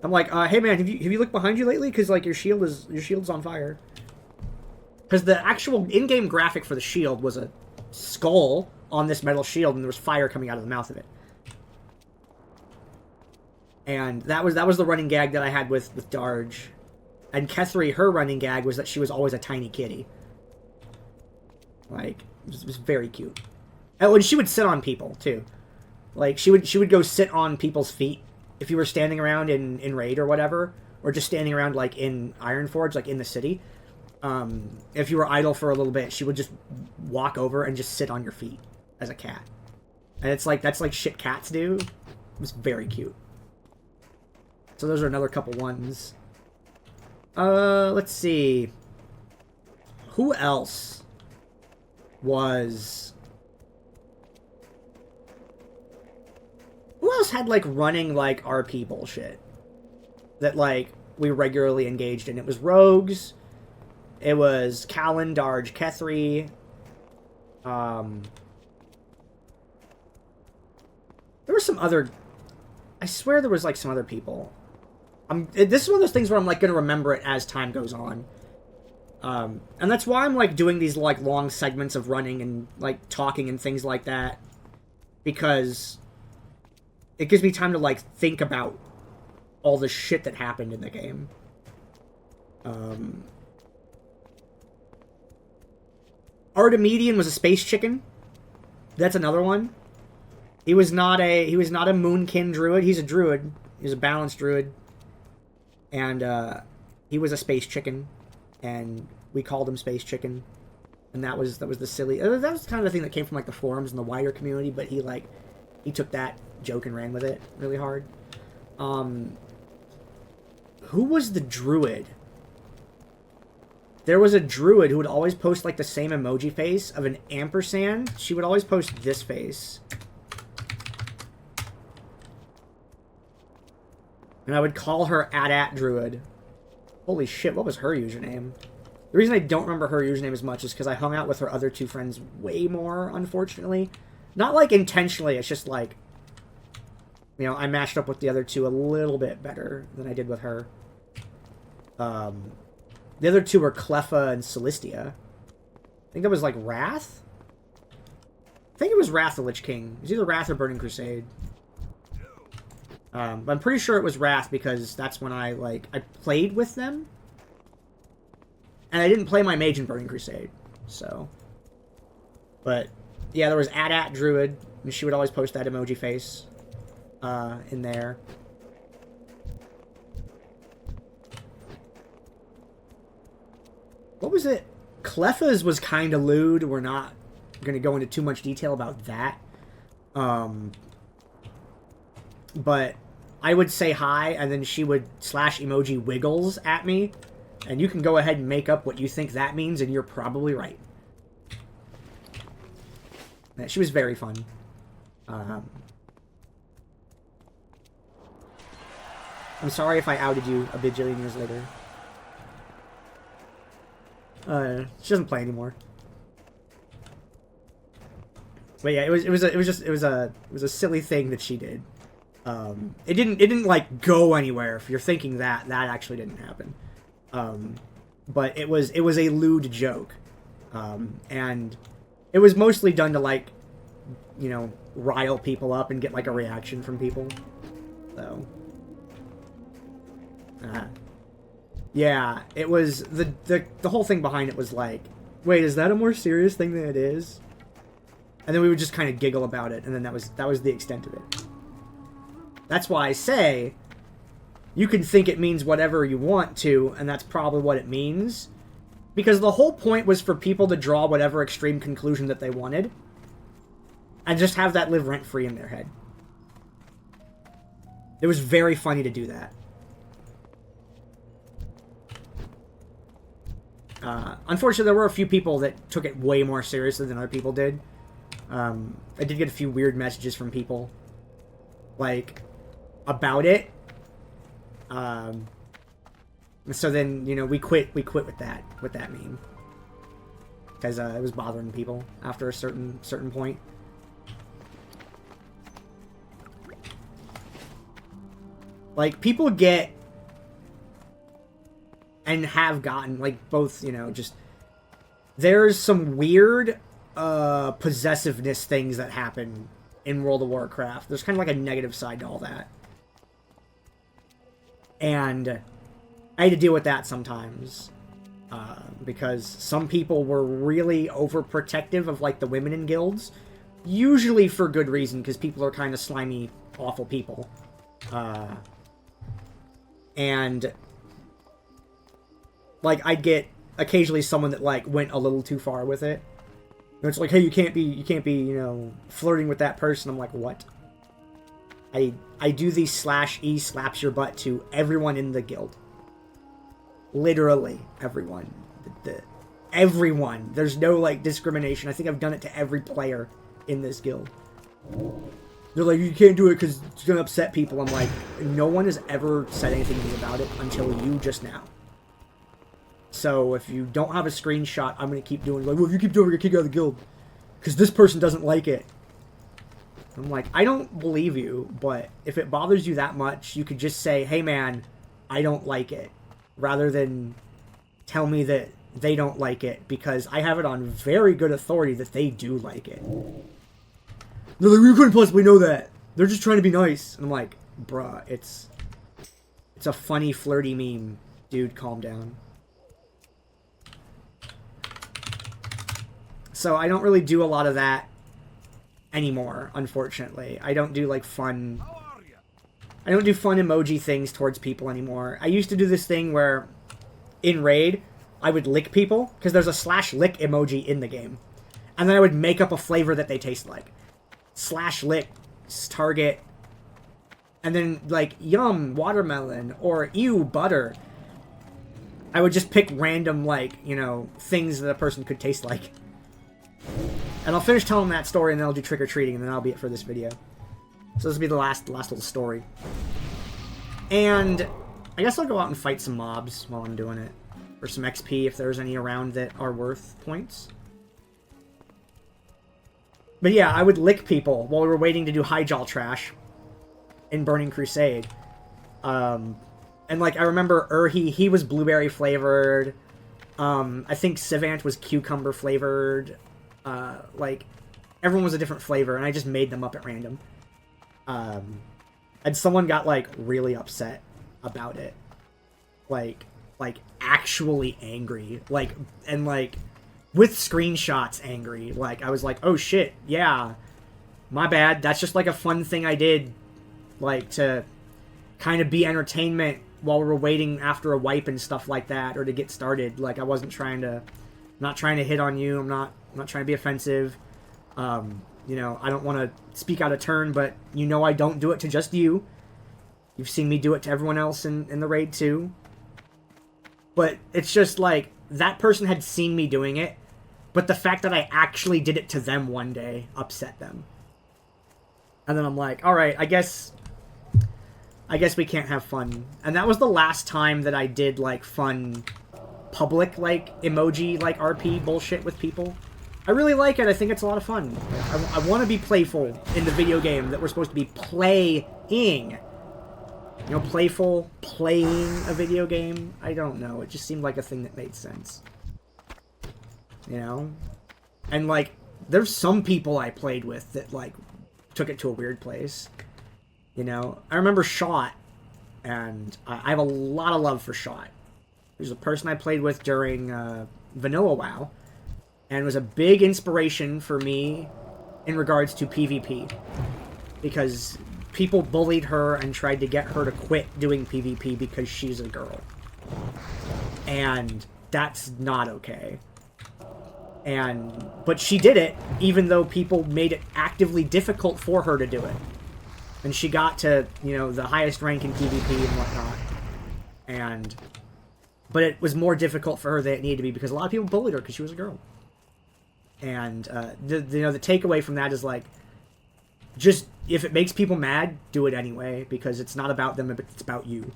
I'm like, "Hey man, have you looked behind you lately? Because, like, your shield's on fire." Because the actual in-game graphic for the shield was a skull on this metal shield, and there was fire coming out of the mouth of it. And that was the running gag that I had with Darge. And Kethri, her running gag was that she was always a tiny kitty. Like, it was very cute. Oh, and she would sit on people, too. Like, she would go sit on people's feet if you were standing around in Raid or whatever, or just standing around, like, in Ironforge, like, in the city. If you were idle for a little bit, she would just walk over and just sit on your feet as a cat. And it's like, that's like shit cats do. It was very cute. So those are another couple ones. Let's see. Who else was... Who else had, like, running, like, RP bullshit? That, like, we regularly engaged in. It was Rogues. It was Callan, Darge, Kethri. There were some other... I swear there was, like, some other people. This is one of those things where I'm, like, going to remember it as time goes on. And that's why I'm, like, doing these, like, long segments of running and, like, talking and things like that. Because it gives me time to, like, think about all the shit that happened in the game. Artemedian was a space chicken. That's another one. He was not a Moonkin druid. He's a druid. He's a balanced druid. And he was a space chicken, and we called him Space Chicken. And that was the silly. That was kind of the thing that came from, like, the forums and the wider community. But he took that joke and ran with it really hard. Who was the druid? There was a druid who would always post, like, the same emoji face of an ampersand. She would always post this face. And I would call her AT Druid. Holy shit, what was her username? The reason I don't remember her username as much is because I hung out with her other two friends way more, unfortunately. Not, like, intentionally, it's just, like, you know, I matched up with the other two a little bit better than I did with her. The other two were Cleffa and Celestia. I think that was, like, Wrath? I think it was Wrath the Lich King. It was either Wrath or Burning Crusade. But I'm pretty sure it was Wrath because that's when I played with them. And I didn't play my Mage in Burning Crusade, so. But, yeah, there was AT Druid, and she would always post that emoji face in there. What was it? Cleffa's was kind of lewd. We're not going to go into too much detail about that. But I would say hi, and then she would /emoji wiggles at me. And you can go ahead and make up what you think that means, and you're probably right. She was very fun. I'm sorry if I outed you a bajillion years later. She doesn't play anymore. But yeah, it was a silly thing that she did. It didn't like go anywhere. If you're thinking that actually didn't happen. But it was a lewd joke, and it was mostly done to like, you know, rile people up and get like a reaction from people. So, yeah, it was the whole thing behind it was like, wait, is that a more serious thing than it is? And then we would just kind of giggle about it, and then that was the extent of it. That's why I say, you can think it means whatever you want to, and that's probably what it means. Because the whole point was for people to draw whatever extreme conclusion that they wanted, and just have that live rent-free in their head. It was very funny to do that. Unfortunately, there were a few people that took it way more seriously than other people did. I did get a few weird messages from people, like, about it. So then, you know, we quit with that meme. Because it was bothering people after a certain point. Like, people get, and have gotten, like, both, you know, just, there's some weird, possessiveness things that happen in World of Warcraft. There's kind of like a negative side to all that. And I had to deal with that sometimes. Because some people were really overprotective of, like, the women in guilds. Usually for good reason, because people are kind of slimy, awful people. And, like, I'd get occasionally someone that, like, went a little too far with it. And it's like, hey, you can't be, you know, flirting with that person. I'm like, what? I do the /E slaps your butt to everyone in the guild. Literally everyone. Everyone. There's no, like, discrimination. I think I've done it to every player in this guild. They're like, you can't do it because it's going to upset people. I'm like, no one has ever said anything to me about it until you just now. So if you don't have a screenshot, I'm going to keep doing it. Like, well, if you keep doing it, we're going to kick you out of the guild. Because this person doesn't like it. I'm like, I don't believe you, but if it bothers you that much, you could just say, hey man, I don't like it. Rather than tell me that they don't like it, because I have it on very good authority that they do like it. They're like, we couldn't possibly know that. They're just trying to be nice. And I'm like, bruh, it's a funny, flirty meme. Dude, calm down. So I don't really do a lot of that anymore, unfortunately. I don't do, like, fun... I don't do fun emoji things towards people anymore. I used to do this thing where, in Raid, I would lick people, because there's a /lick emoji in the game. And then I would make up a flavor that they taste like. /lick, target, and then, like, yum, watermelon, or ew, butter. I would just pick random, like, you know, things that a person could taste like. And I'll finish telling that story, and then I'll do trick-or-treating, and then that'll be it for this video. So this will be the last little story. And I guess I'll go out and fight some mobs while I'm doing it. For some XP, if there's any around that are worth points. But yeah, I would lick people while we were waiting to do Highjaw Trash in Burning Crusade. And, like, I remember he was blueberry flavored. I think Sivant was cucumber flavored. Like, everyone was a different flavor, and I just made them up at random. And someone got, like, really upset about it. Like, actually angry. Like, and, like, with screenshots angry. Like, I was like, oh shit, yeah, my bad. That's just, like, a fun thing I did, like, to kind of be entertainment while we were waiting after a wipe and stuff like that, or to get started. Like, I wasn't trying to, not trying to hit on you. I'm not trying to be offensive. You know, I don't want to speak out of turn, but you know I don't do it to just you. You've seen me do it to everyone else in the raid too. But it's just like, that person had seen me doing it, but the fact that I actually did it to them one day upset them. And then I'm like, alright, I guess we can't have fun. And that was the last time that I did, like, fun public, like, emoji, like, RP bullshit with people. I really like it. I think it's a lot of fun. I want to be playful in the video game that we're supposed to be playing. You know, playful, playing a video game. I don't know. It just seemed like a thing that made sense. You know? And, like, there's some people I played with that, like, took it to a weird place. You know? I remember Shot, and I have a lot of love for Shot. He was a person I played with during Vanilla WoW, and was a big inspiration for me in regards to PvP. Because people bullied her and tried to get her to quit doing PvP because she's a girl. And that's not okay. But she did it, even though people made it actively difficult for her to do it. And she got to, you know, the highest rank in PvP and whatnot. But it was more difficult for her than it needed to be because a lot of people bullied her because she was a girl. And, the takeaway from that is, like, just, if it makes people mad, do it anyway, because it's not about them, it's about you.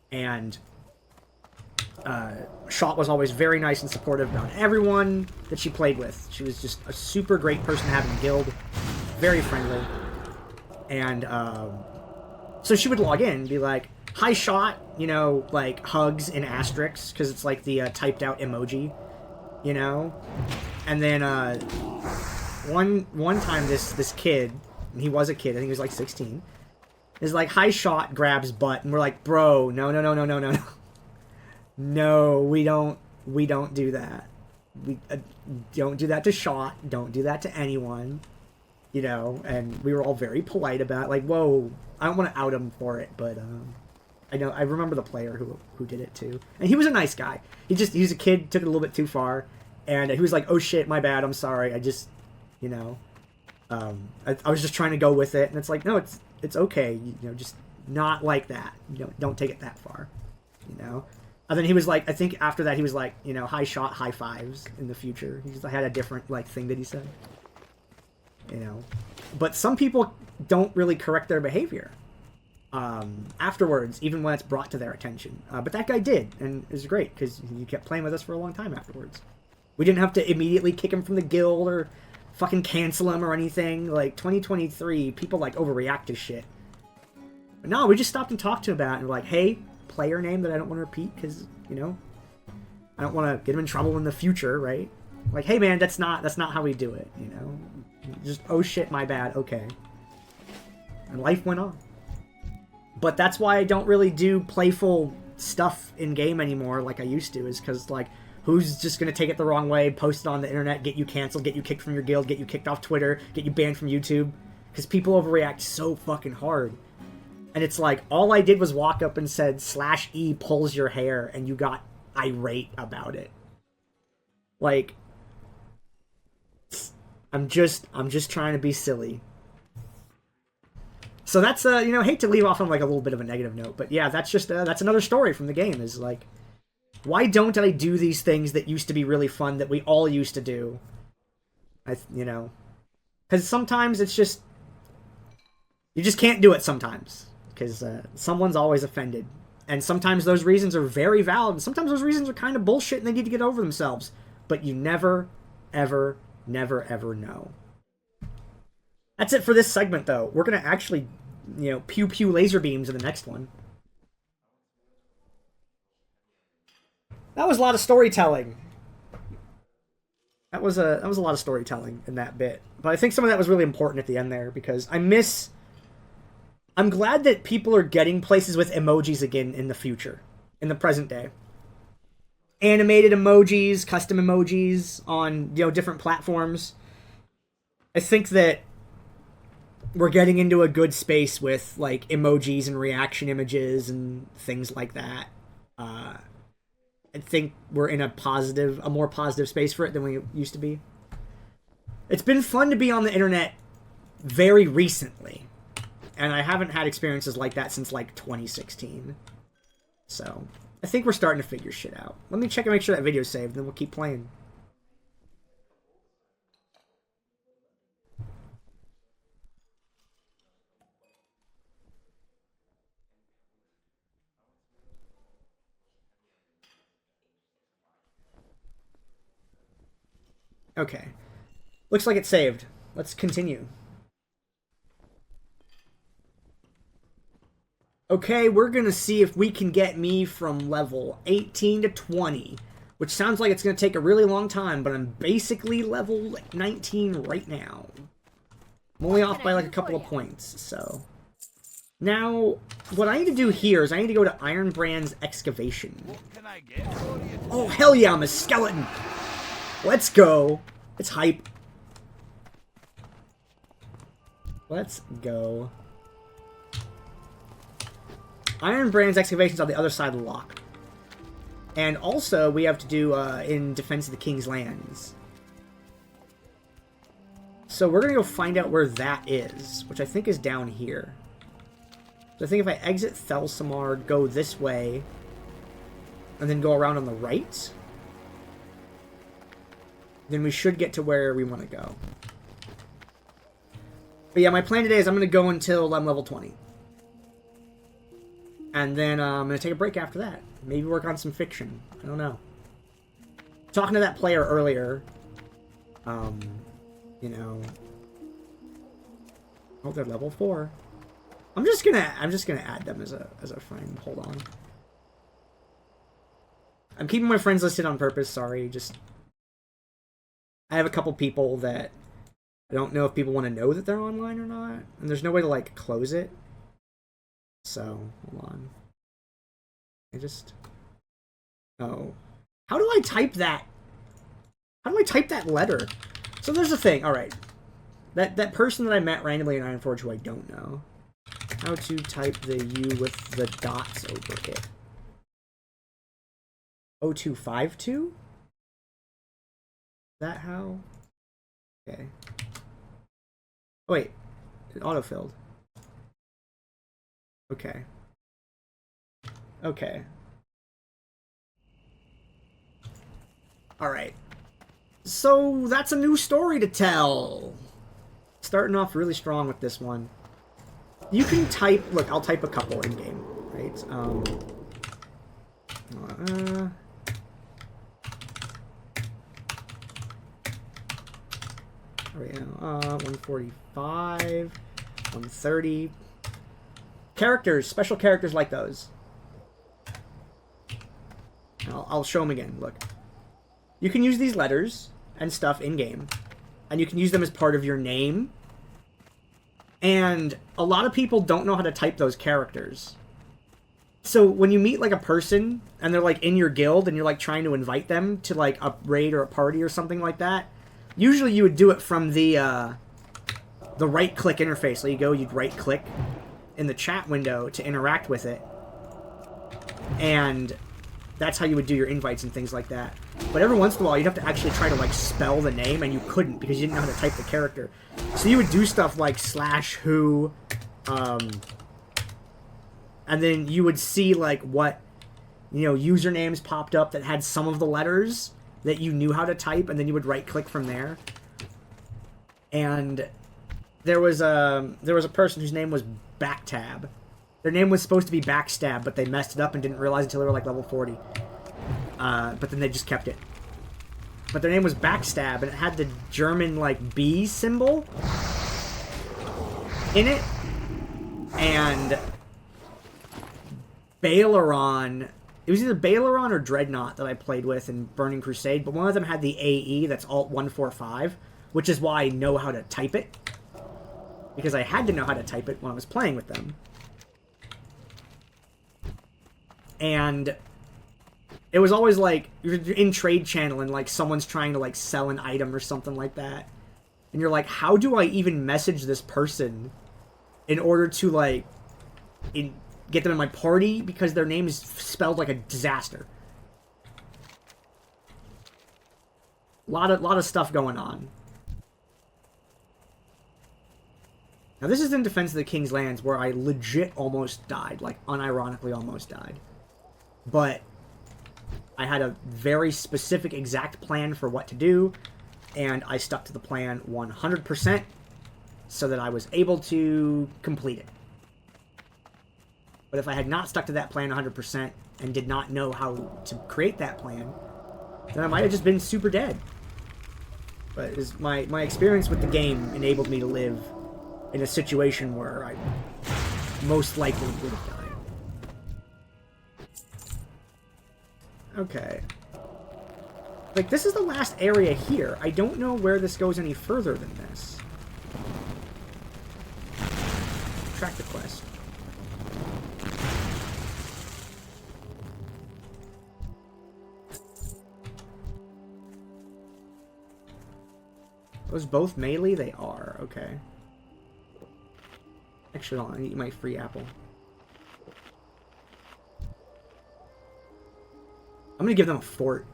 And, Shot was always very nice and supportive about everyone that she played with. She was just a super great person to have in the guild. Very friendly. And, so she would log in and be like, hi, Shot, you know, like, hugs in asterisks, because it's like the, typed out emoji, you know? And then, one time this kid, and he was a kid, I think he was like 16, is like, hi, Shot, grabs butt, and we're like, bro, no. No, we don't do that. We don't do that to Shot, don't do that to anyone, you know? And we were all very polite about it, like, whoa, I don't want to out him for it, but, I remember the player who did it too. And he was a nice guy. He was a kid, took it a little bit too far, and he was like, oh shit, my bad, I'm sorry, I just, you know, I was just trying to go with it, and it's like, no, it's okay, you know, just not like that, you know, don't take it that far, you know. And then he was like, I think after that he was like, you know, hi, Shot, high fives in the future. He just had a different, like, thing that he said, you know. But some people don't really correct their behavior afterwards, even when it's brought to their attention. But that guy did, and it was great, because he kept playing with us for a long time afterwards. We didn't have to immediately kick him from the guild or fucking cancel him or anything. Like, 2023, people, like, overreact to shit. But no, we just stopped and talked to him about it, and we're like, hey, player name that I don't want to repeat, because, you know, I don't want to get him in trouble in the future, right? Like, hey man, that's not how we do it, you know? Just, oh shit, my bad, okay. And life went on. But that's why I don't really do playful stuff in-game anymore like I used to, is because, like, who's just going to take it the wrong way, post it on the internet, get you canceled, get you kicked from your guild, get you kicked off Twitter, get you banned from YouTube? Because people overreact so fucking hard. And it's like, all I did was walk up and said, /E pulls your hair, and you got irate about it. Like, I'm just trying to be silly. So that's, you know, hate to leave off on, like, a little bit of a negative note, but yeah, that's just, that's another story from the game, is like, why don't I do these things that used to be really fun, that we all used to do? You know, because sometimes it's just, you just can't do it sometimes, because someone's always offended, and sometimes those reasons are very valid, and sometimes those reasons are kind of bullshit and they need to get over themselves, but you never, ever, never, ever know. That's it for this segment, though. We're going to actually, you know, pew-pew laser beams in the next one. That was a lot of storytelling. That was a lot of storytelling in that bit. But I think some of that was really important at the end there, because I'm glad that people are getting places with emojis again in the future, in the present day. Animated emojis, custom emojis on, you know, different platforms. I think that we're getting into a good space with, like, emojis and reaction images and things like that. I think we're in a more positive space for it than we used to be. It's been fun to be on the internet very recently, and I haven't had experiences like that since, like, 2016. So, I think we're starting to figure shit out. Let me check and make sure that video's saved, then we'll keep playing. Okay. Looks like it's saved. Let's continue. Okay, we're gonna see if we can get me from level 18 to 20. Which sounds like it's gonna take a really long time, but I'm basically level 19 right now. I'm only off by like a couple of points, so... Now, what I need to do here is I need to go to Ironbrand's excavation. What can I get for you? Oh, hell yeah, I'm a skeleton! Let's go! It's hype. Let's go. Ironbrand's excavation's on the other side of the lock. And also, we have to do in defense of the King's Lands. So we're going to go find out where that is, which I think is down here. So I think if I exit Thelsamar, go this way, and then go around on the right, then we should get to where we want to go. But yeah, my plan today is I'm going to go until I'm level 20. And then I'm going to take a break after that. Maybe work on some fiction. I don't know. Talking to that player earlier, you know... Oh, they're level 4. I'm just gonna add them as a friend. Hold on. I'm keeping my friends listed on purpose, sorry. Just... I have a couple people that I don't know if people want to know that they're online or not. And there's no way to, like, close it. So, hold on. I just... Oh. How do I type that? How do I type that letter? So there's a thing. Alright. That person that I met randomly in Ironforge who I don't know. How to type the U with the dots over it. 0252? Is that how? Okay. Oh, wait. It autofilled. Okay. Okay. Alright. So, that's a new story to tell. Starting off really strong with this one. You can type... Look, I'll type a couple in-game, right? Right now, 145, 130... Characters, special characters like those. I'll show them again, look. You can use these letters and stuff in-game. And you can use them as part of your name. And a lot of people don't know how to type those characters. So when you meet, like, a person, and they're, like, in your guild, and you're, like, trying to invite them to, like, a raid or a party or something like that, usually you would do it from the right-click interface. So you'd right-click in the chat window to interact with it. And that's how you would do your invites and things like that. But every once in a while, you'd have to actually try to, like, spell the name, and you couldn't because you didn't know how to type the character. So you would do stuff like /who, and then you would see, like, what, you know, usernames popped up that had some of the letters that you knew how to type, and then you would right-click from there. And there was a person whose name was Backtab. Their name was supposed to be Backstab, but they messed it up and didn't realize until they were, like, level 40. But then they just kept it. But their name was Backstab, and it had the German, like, B symbol in it. And Baileron... It was either Baileron or Dreadnought that I played with in Burning Crusade, but one of them had the AE, that's Alt 145, which is why I know how to type it. Because I had to know how to type it when I was playing with them. And it was always like, you're in Trade Channel and, like, someone's trying to, like, sell an item or something like that. And you're like, how do I even message this person in order to, like, get them in my party? Because their name is spelled like a disaster. Lot of stuff going on. Now, this is in defense of the King's Lands, where I legit almost died. Like, unironically almost died. But I had a very specific, exact plan for what to do, and I stuck to the plan 100% so that I was able to complete it. But if I had not stuck to that plan 100% and did not know how to create that plan, then I might have just been super dead. but is my experience with the game enabled me to live in a situation where I most likely would have died. Okay. Like, this is the last area here. I don't know where this goes any further than this. Track the quest. Those both melee? They are. Okay. Actually, hold on. I need my free apple. I'm gonna give them a fort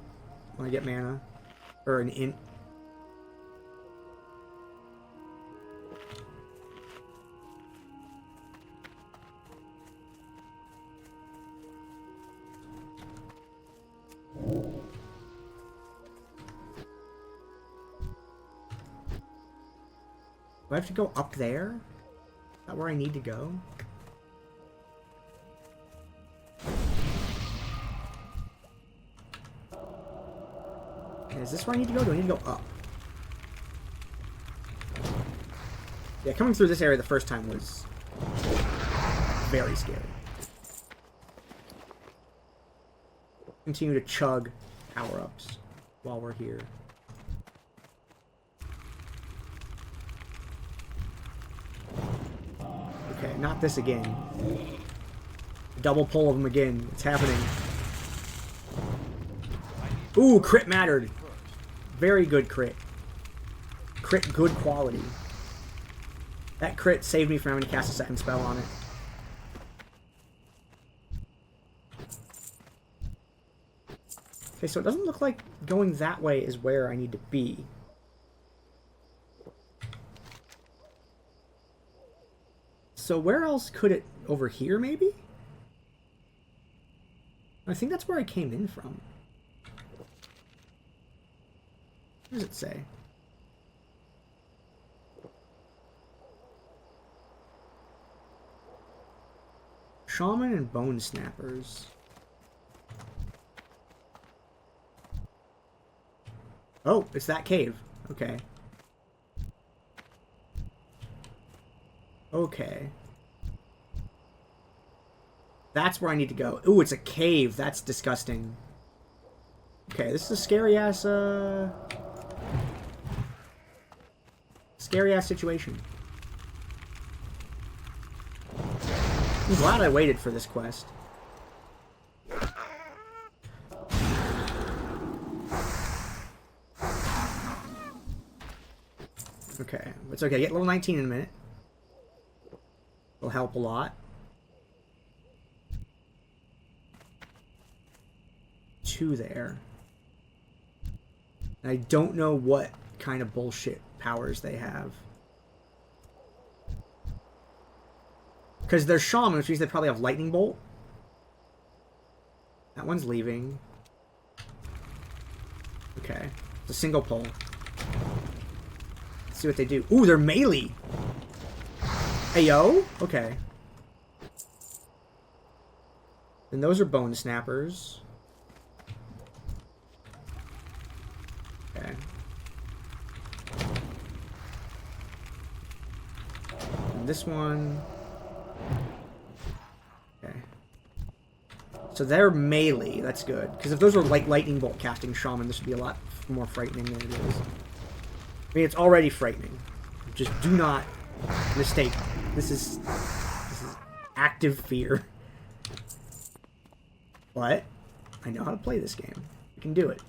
when I get mana. Or an int. Do I have to go up there? Is that where I need to go? Is this where I need to go? Do I need to go up? Yeah, coming through this area the first time was very scary. Continue to chug power-ups while we're here. Okay, not this again. Double pull of them again. It's happening. Ooh, crit mattered. Very good crit. Crit good quality. That crit saved me from having to cast a second spell on it. Okay, so it doesn't look like going that way is where I need to be. So where else could it... Over here, maybe? I think that's where I came in from. What does it say? Shaman and Bone Snappers. Oh, it's that cave. Okay. Okay. That's where I need to go. Ooh, it's a cave. That's disgusting. Okay, this is a scary-ass, scary-ass situation. I'm glad I waited for this quest. Okay, it's okay. Get level 19 in a minute. It'll help a lot. 2 there. And I don't know what kind of bullshit powers they have. Because they're shaman, which means they probably have lightning bolt. That one's leaving. Okay. It's a single pull. Let's see what they do. Ooh, they're melee! Hey, yo? Okay. Then those are Bone Snappers. Okay. And this one... Okay. So they're melee. That's good. Because if those were like lightning bolt casting shaman, this would be a lot more frightening than it is. I mean, it's already frightening. Just do not mistake. This is active fear. But I know how to play this game. I can do it.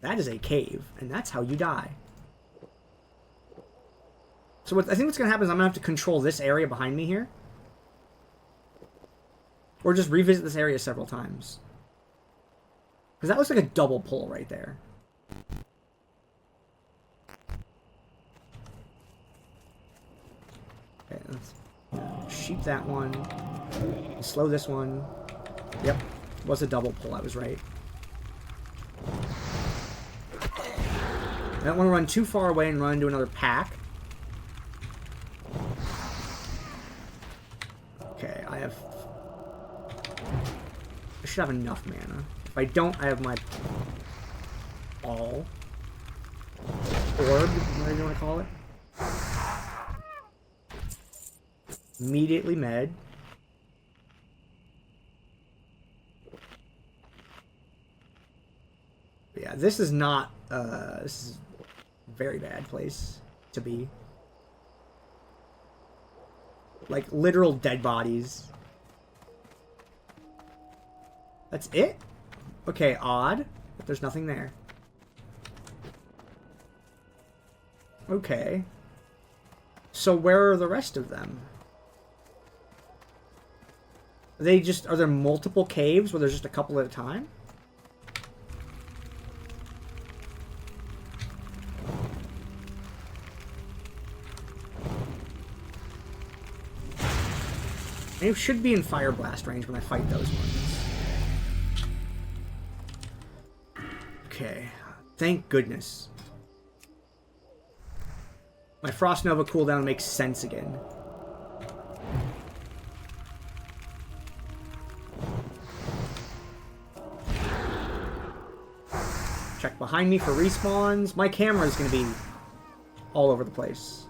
That is a cave, and that's how you die. So I think what's going to happen is I'm going to have to control this area behind me here. Or just revisit this area several times. Because that looks like a double pull right there. Okay, let's sheep that one. Slow this one. Yep, it was a double pull, I was right. I don't want to run too far away and run into another pack. Okay, I should have enough mana. If I don't, I have my all. Orb, whatever you want to call it. Immediately med. But yeah, this is not, this is a very bad place to be. Like, literal dead bodies. That's it? Okay, odd. But there's nothing there. Okay. So where are the rest of them? Are there multiple caves where there's just a couple at a time? They should be in fire blast range when I fight those ones. Okay. Thank goodness. My Frost Nova cooldown makes sense again. Check behind me for respawns. My camera is going to be all over the place.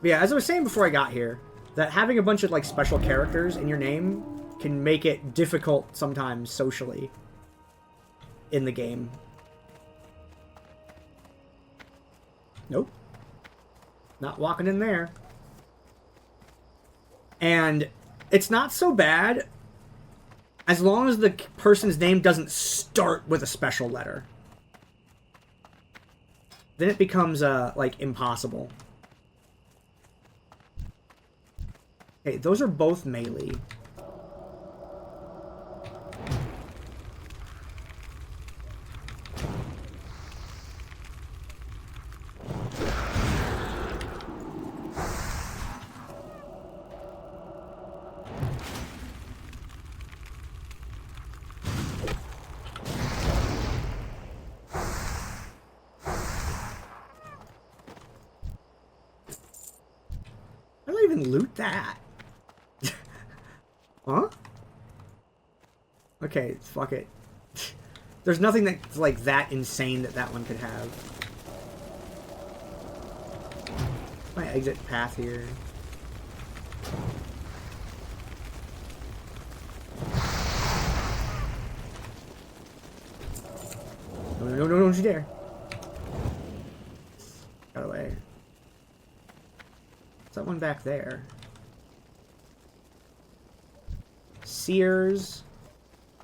But yeah, as I was saying before I got here, that having a bunch of like special characters in your name can make it difficult sometimes socially in the game. Nope. Not walking in there. And it's not so bad as long as the person's name doesn't start with a special letter. Then it becomes, like, impossible. Okay, those are both melee. How do I even loot that? Huh? Okay, fuck it. There's nothing that's like that insane that that one could have. My exit path here. No, don't you dare. Got away. What's that one back there? Sears.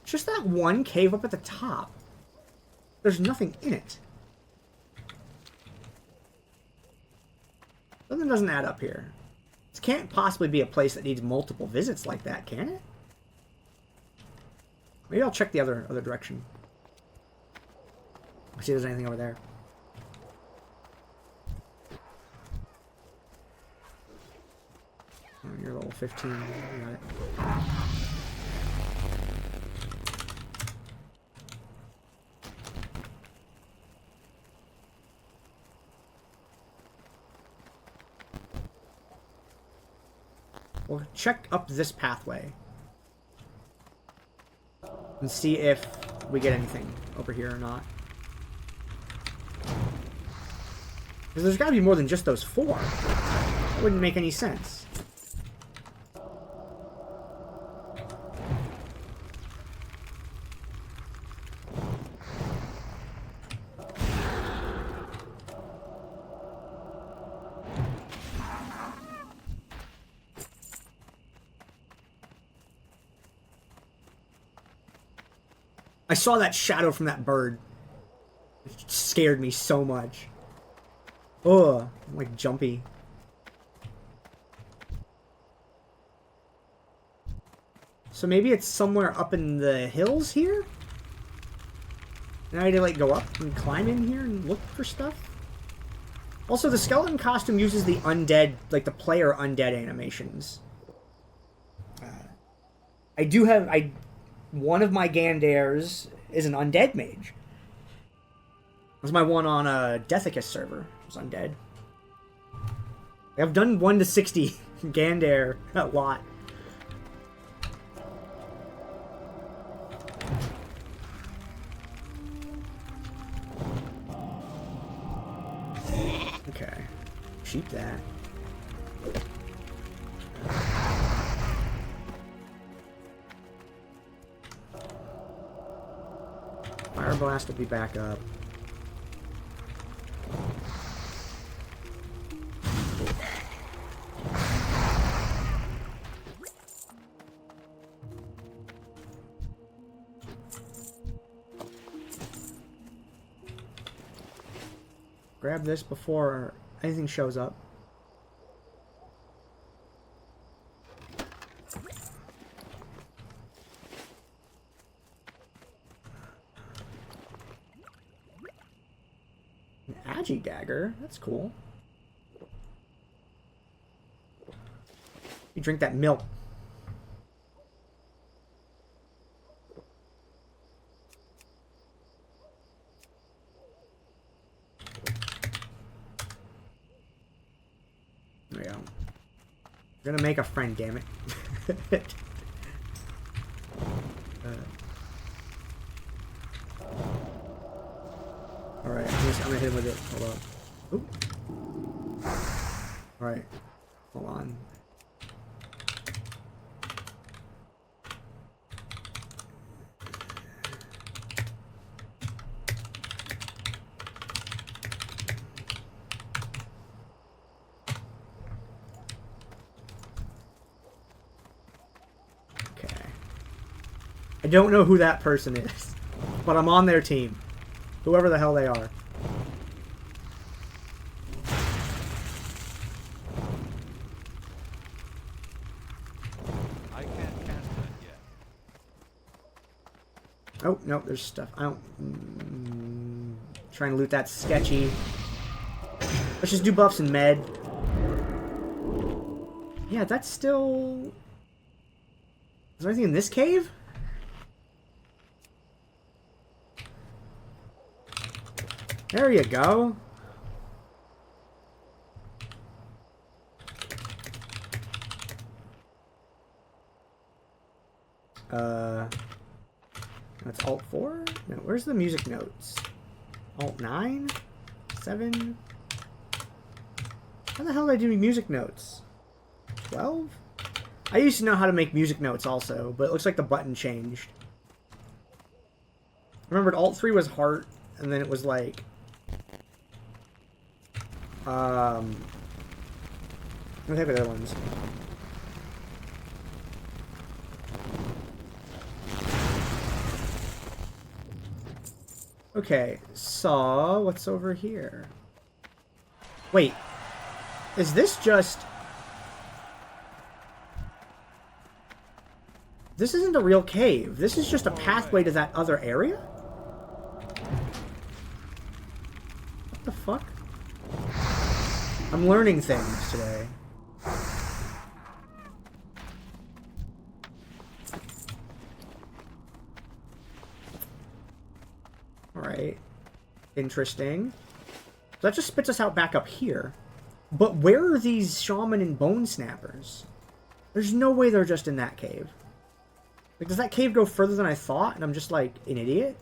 Just that one cave up at the top. There's nothing in it. Something doesn't add up here. This can't possibly be a place that needs multiple visits like that, can it? Maybe I'll check the other direction. See if there's anything over there. Oh, you're level 15. You got it. We'll check up this pathway and see if we get anything over here or not. Because there's got to be more than just those four. That wouldn't make any sense. I saw that shadow from that bird. It scared me so much. Oh, I'm like jumpy. So maybe it's somewhere up in the hills here? And I need to like go up and climb in here and look for stuff? Also, the skeleton costume uses the undead, like the player undead animations. I do have, one of my Gandairs is an undead mage. That's my one on a Deathicus server. It's undead. I've done 1 to 60 Gandair a lot. sheep that. Fire blast will be back up. Grab this before anything shows up. An Agi dagger, that's cool. You drink that milk. There we go. We're gonna make a friend, damn it. Alright, I'm gonna hit him with it. Hold up. Oop. Alright. Hold on. I don't know who that person is, but I'm on their team. Whoever the hell they are. I can't cast that yet. Oh, no, there's stuff. I don't... trying to loot that sketchy. Let's just do buffs and med. Yeah, that's still... Is there anything in this cave? There you go. That's Alt 4? No, where's the music notes? Alt 9? 7? How the hell did I do music notes? 12? I used to know how to make music notes also, but it looks like the button changed. I remembered Alt 3 was heart, and then it was like... Let me take the other ones. Okay, so what's over here? Wait, is this just... This isn't a real cave. This is just a pathway to that other area? What the fuck? I'm learning things today. Alright. Interesting. So that just spits us out back up here. But where are these shaman and bone snappers? There's no way they're just in that cave. Like, does that cave go further than I thought? And I'm just like an idiot?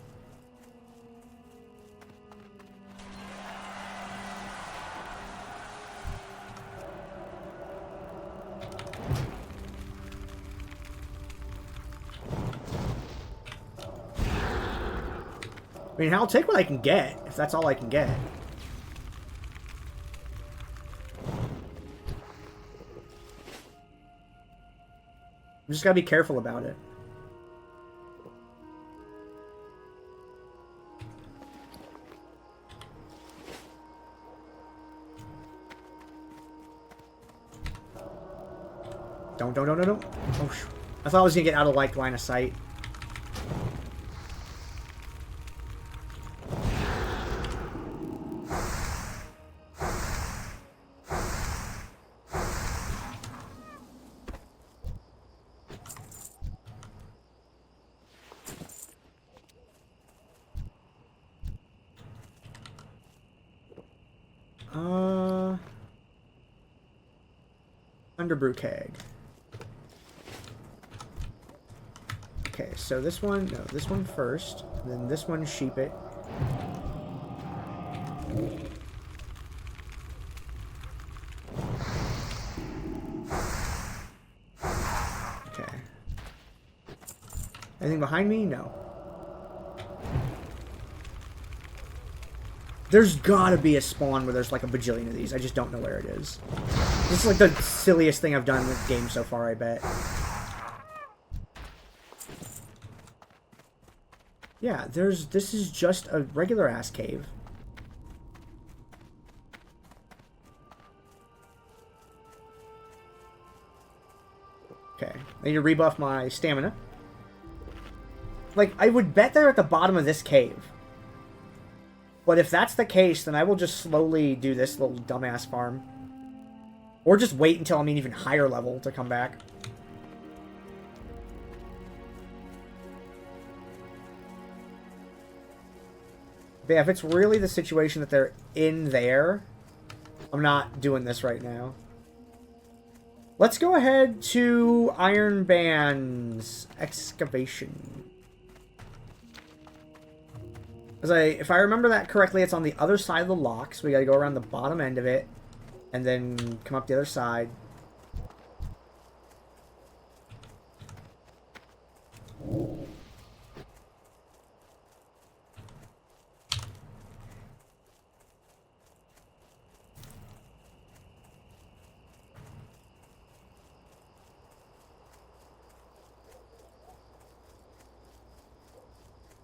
I mean, I'll take what I can get, if that's all I can get. I'm just gotta be careful about it. Don't. Oh, I thought I was gonna get out of, like, line of sight. Underbrew keg. Okay, so this one, no, this one first, then this one sheep it. Anything behind me? No. There's gotta be a spawn where there's like a bajillion of these. I just don't know where it is. This is like the silliest thing I've done in this game so far, I bet. Yeah, this is just a regular ass cave. Okay, I need to rebuff my stamina. Like, I would bet they're at the bottom of this cave. But if that's the case, then I will just slowly do this little dumbass farm. Or just wait until I'm an even higher level to come back. But yeah, if it's really the situation that they're in there, I'm not doing this right now. Let's go ahead to Iron Band's excavation. If I remember that correctly, it's on the other side of the lock, so we gotta go around the bottom end of it, and then come up the other side.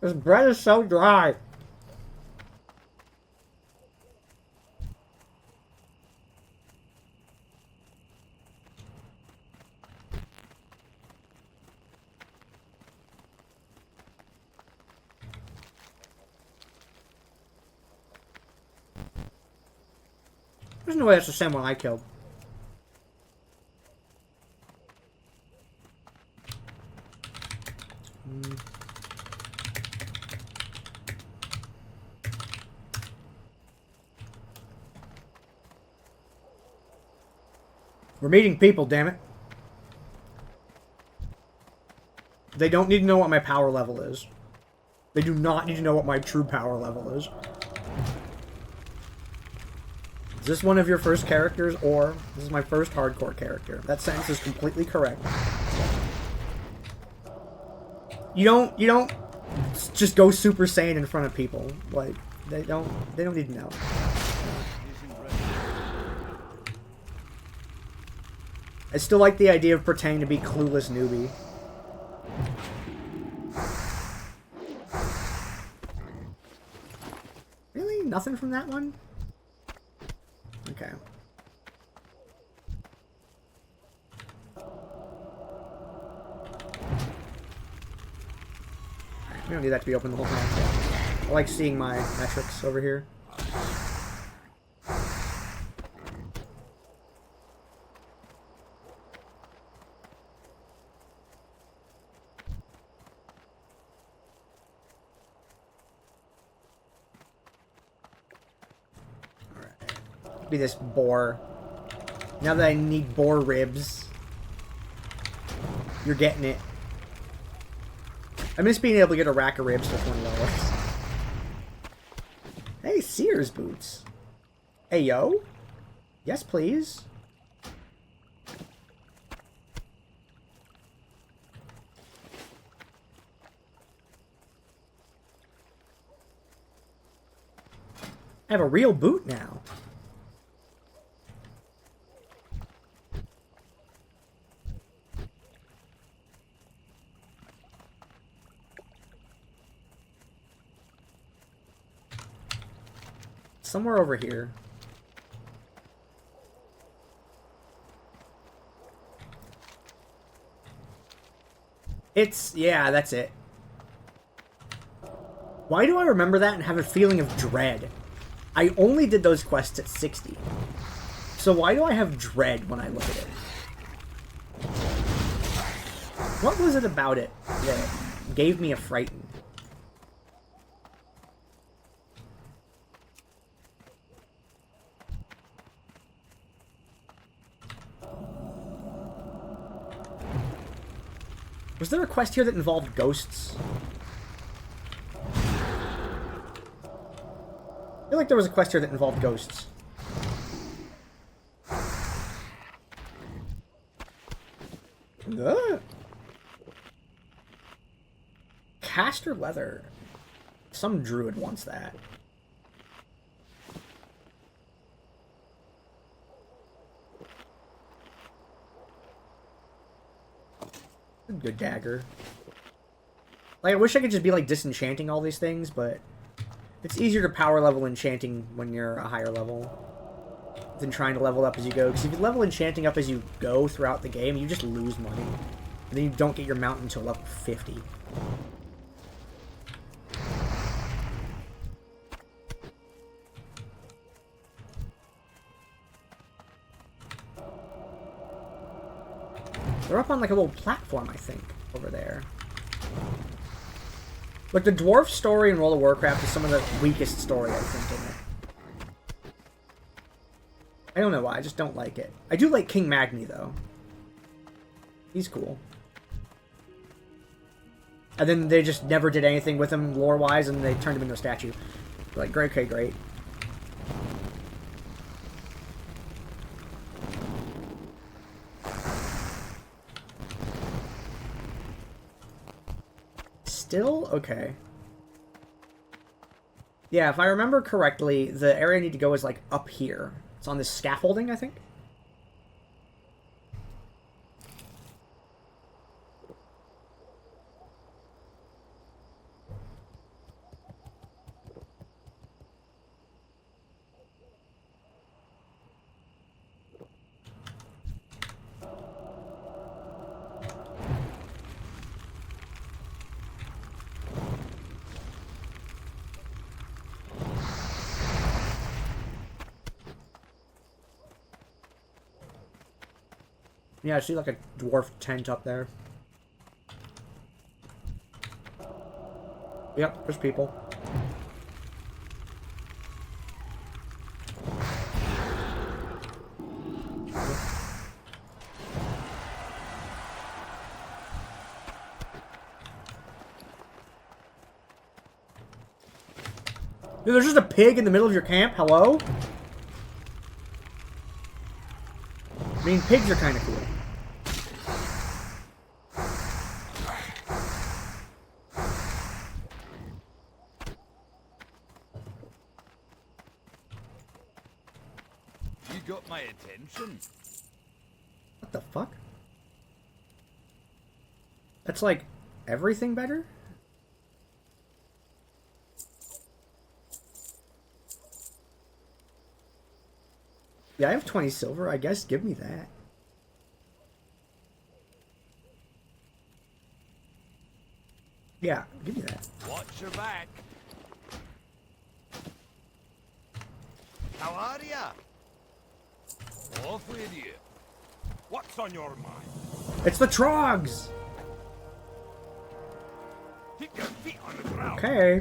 This bread is so dry. There's no way that's the same one I killed. We're meeting people, damn it. They don't need to know what my power level is. They do not need to know what my true power level is. Is this one of your first characters, or this is my first hardcore character? That sentence is completely correct. You don't just go Super Saiyan in front of people. Like, they don't need to know. I still like the idea of pretending to be clueless newbie. Really? Nothing from that one? Okay. We don't need that to be open the whole time. I like seeing my metrics over here. Be this boar. Now that I need boar ribs, you're getting it. I miss being able to get a rack of ribs for $20. Hey, Sears boots. Hey, yo. Yes, please. I have a real boot now. Somewhere over here. Yeah, that's it. Why do I remember that and have a feeling of dread? I only did those quests at 60. So why do I have dread when I look at it? What was it about it that gave me a frighten? Was there a quest here that involved ghosts? I feel like there was a quest here that involved ghosts. Caster leather. Some druid wants that. A good dagger. Like, I wish I could just be, like, disenchanting all these things, but it's easier to power level enchanting when you're a higher level than trying to level up as you go. Because if you level enchanting up as you go throughout the game, you just lose money. And then you don't get your mount until level 50. They're up on, like, a little platform, I think, over there. Like, the dwarf story in World of Warcraft is some of the weakest story, I think, in it. I don't know why, I just don't like it. I do like King Magni, though. He's cool. And then they just never did anything with him lore-wise, and they turned him into a statue. Like, great, okay, great. Still? Okay. Yeah, if I remember correctly, the area I need to go is, like, up here. It's on this scaffolding, I think? Yeah, I see like a dwarf tent up there. Yep, there's people. Dude, there's just a pig in the middle of your camp? Hello? I mean, pigs are kind of cool. You got my attention. What the fuck? That's like everything better? Yeah, I have 20 silver. I guess give me that. Yeah, give me that. Watch your back. How are ya? Off with you. What's on your mind? It's the Trogs! Keep your feet on the ground. Okay.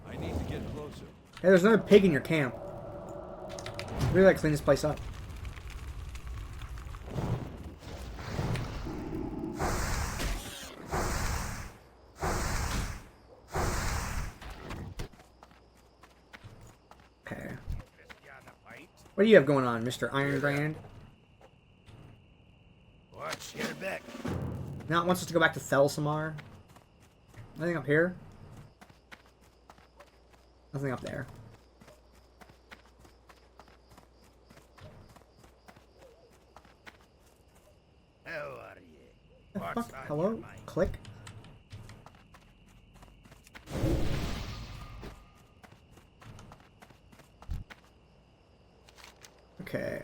I need to get closer. Hey, there's another pig in your camp. Really like clean this place up. Okay. What do you have going on, Mr. Iron Brand? Watch your back. Now it wants us to go back to Thelsamar. Nothing up here? Nothing up there. How are you? The What's fuck? on Hello? your mind? Click. Okay.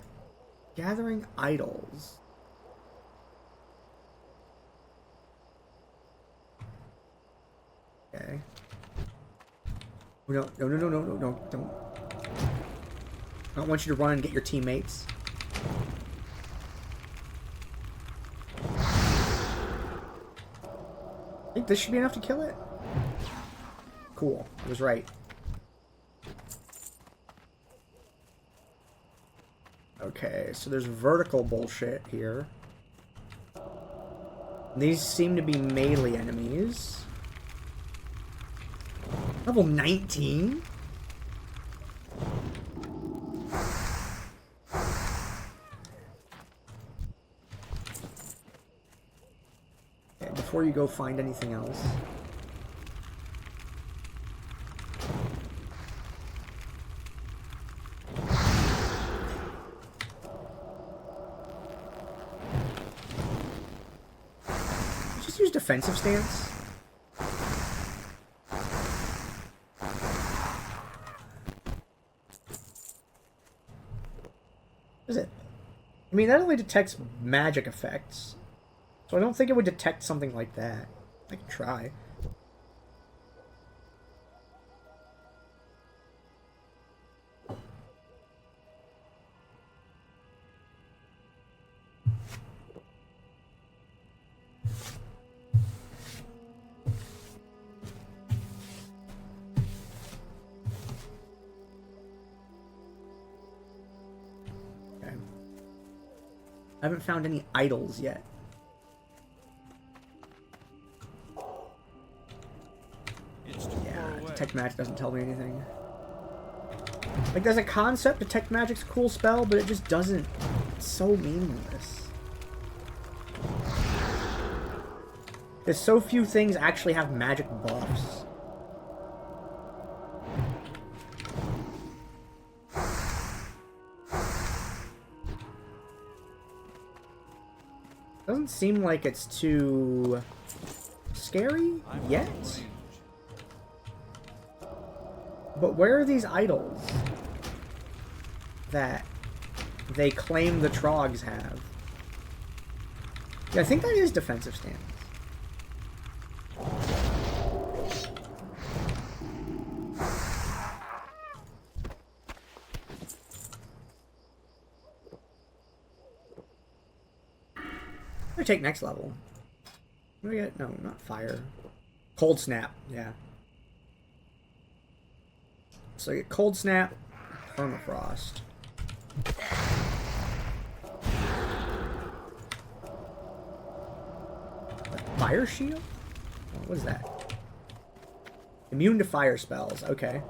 Gathering idols. Okay. No, no, no, no, no, no, no, don't. I don't want you to run and get your teammates. I think this should be enough to kill it. Cool. I was right. Okay, so there's vertical bullshit here. These seem to be melee enemies. Level 19? Okay, before you go find anything else. just use defensive stance? Is it? I mean, that only detects magic effects. So I don't think it would detect something like that. I can try. I haven't found any idols yet. It's too far away. Detect magic doesn't tell me anything. Like, there's a concept, detect magic's a cool spell, but it just doesn't. It's so meaningless. There's so few things actually have magic buffs. Doesn't seem like it's too scary yet. But where are these idols that they claim the Trogs have? Yeah, I think that is defensive stance. I take next level. What do I get? No, not fire. Cold snap, yeah. So I get cold snap, permafrost. Fire shield? Oh, what is that? Immune to fire spells, okay.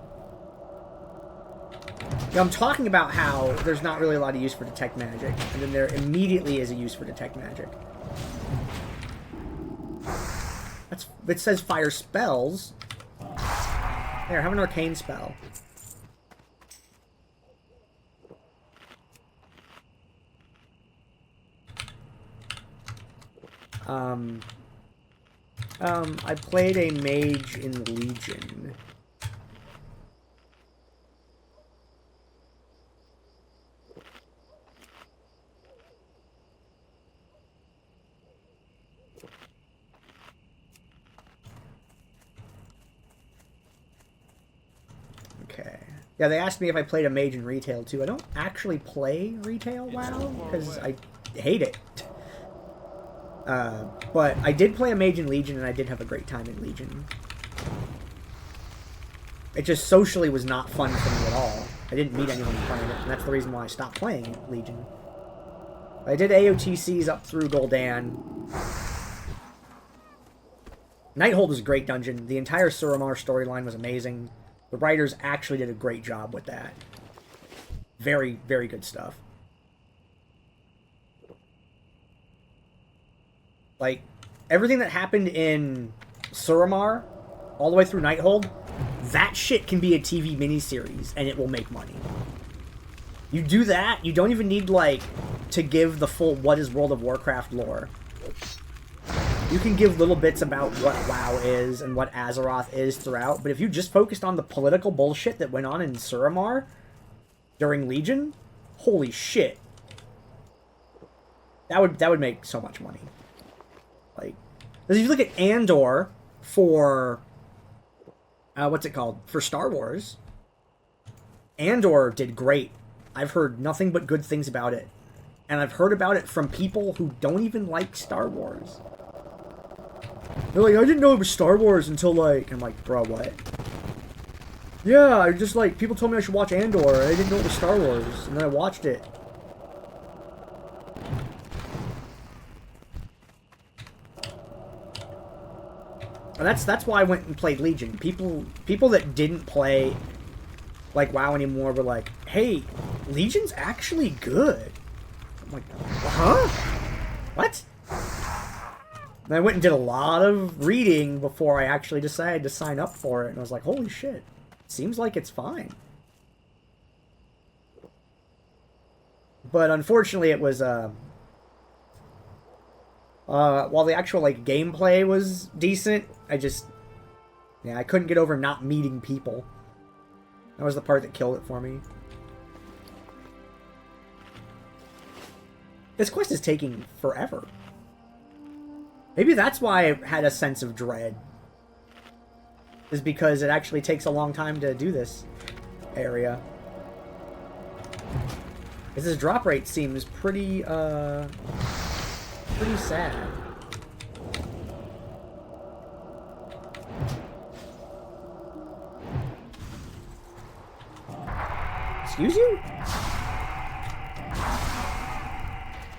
Yeah, I'm talking about how there's not really a lot of use for detect magic, and then there immediately is a use for detect magic. It says fire spells. There, have an arcane spell. I played a mage in Legion. Okay. Yeah, they asked me if I played a mage in retail too. I don't actually play retail WoW because I hate it. But I did play a mage in Legion, and I did have a great time in Legion. It just socially was not fun for me at all. I didn't meet anyone playing it, and that's the reason why I stopped playing Legion. I did AOTCs up through Gul'dan. Nighthold was a great dungeon. The entire Suramar storyline was amazing. The writers actually did a great job with that. Very, very good stuff. Like, everything that happened in Suramar, all the way through Nighthold, that shit can be a TV miniseries, and it will make money. You do that, you don't even need, like, to give the full what is World of Warcraft lore. You can give little bits about what WoW is and what Azeroth is throughout, but if you just focused on the political bullshit that went on in Suramar during Legion, holy shit. That would make so much money. Like, because if you look at Andor for, what's it called? For Star Wars, Andor did great. I've heard nothing but good things about it. And I've heard about it from people who don't even like Star Wars. They're like, I didn't know it was Star Wars until, like... I'm like, bro, what? Yeah, I just, like, people told me I should watch Andor. I didn't know it was Star Wars. And then I watched it. And that's why I went and played Legion. People that didn't play, like, WoW anymore were like, hey, Legion's actually good. I'm like, huh? What? And I went and did a lot of reading before I actually decided to sign up for it. And I was like, holy shit. Seems like it's fine. But unfortunately, it was While the actual, like, gameplay was decent, yeah, I couldn't get over not meeting people. That was the part that killed it for me. This quest is taking forever. Maybe that's why I had a sense of dread. Is because it actually takes a long time to do this area. Because this drop rate seems pretty sad. Excuse you?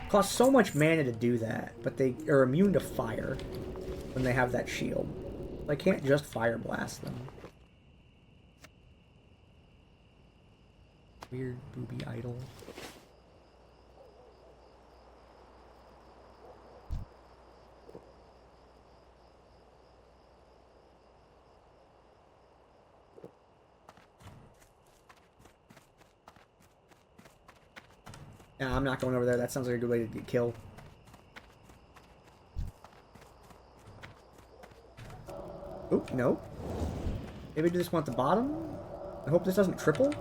Costs so much mana to do that, but they are immune to fire when they have that shield. I can't just fire blast them. Weird booby idol. Nah, I'm not going over there. That sounds like a good way to get killed. Oh, no. Maybe I just want the bottom? I hope this doesn't triple.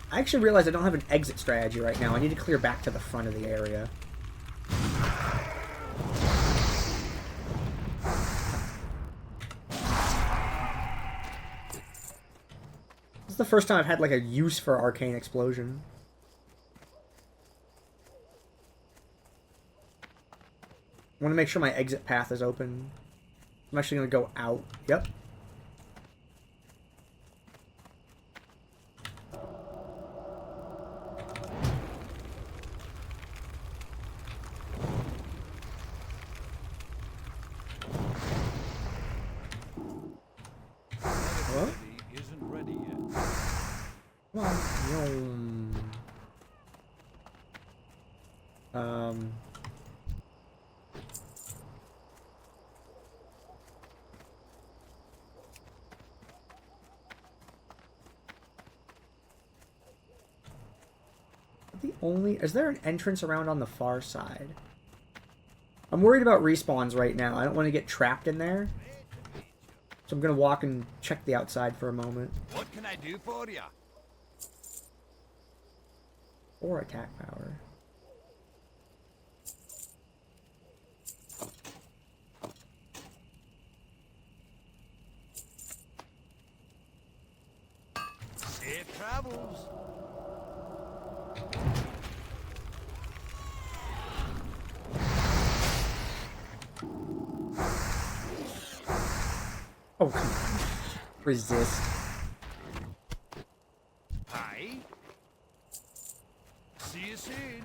I actually realized I don't have an exit strategy right now. I need to clear back to the front of the area. This is the first time I've had, like, a use for Arcane Explosion. I want to make sure my exit path is open. I'm actually going to go out. Yep. Hello? Isn't ready yet. Come on. Is there an entrance around on the far side? I'm worried about respawns right now. I don't want to get trapped in there. So I'm going to walk and check the outside for a moment. What can I do for you? Or attack power. Safe travels. Oh, come on. Resist. Hi. See you soon.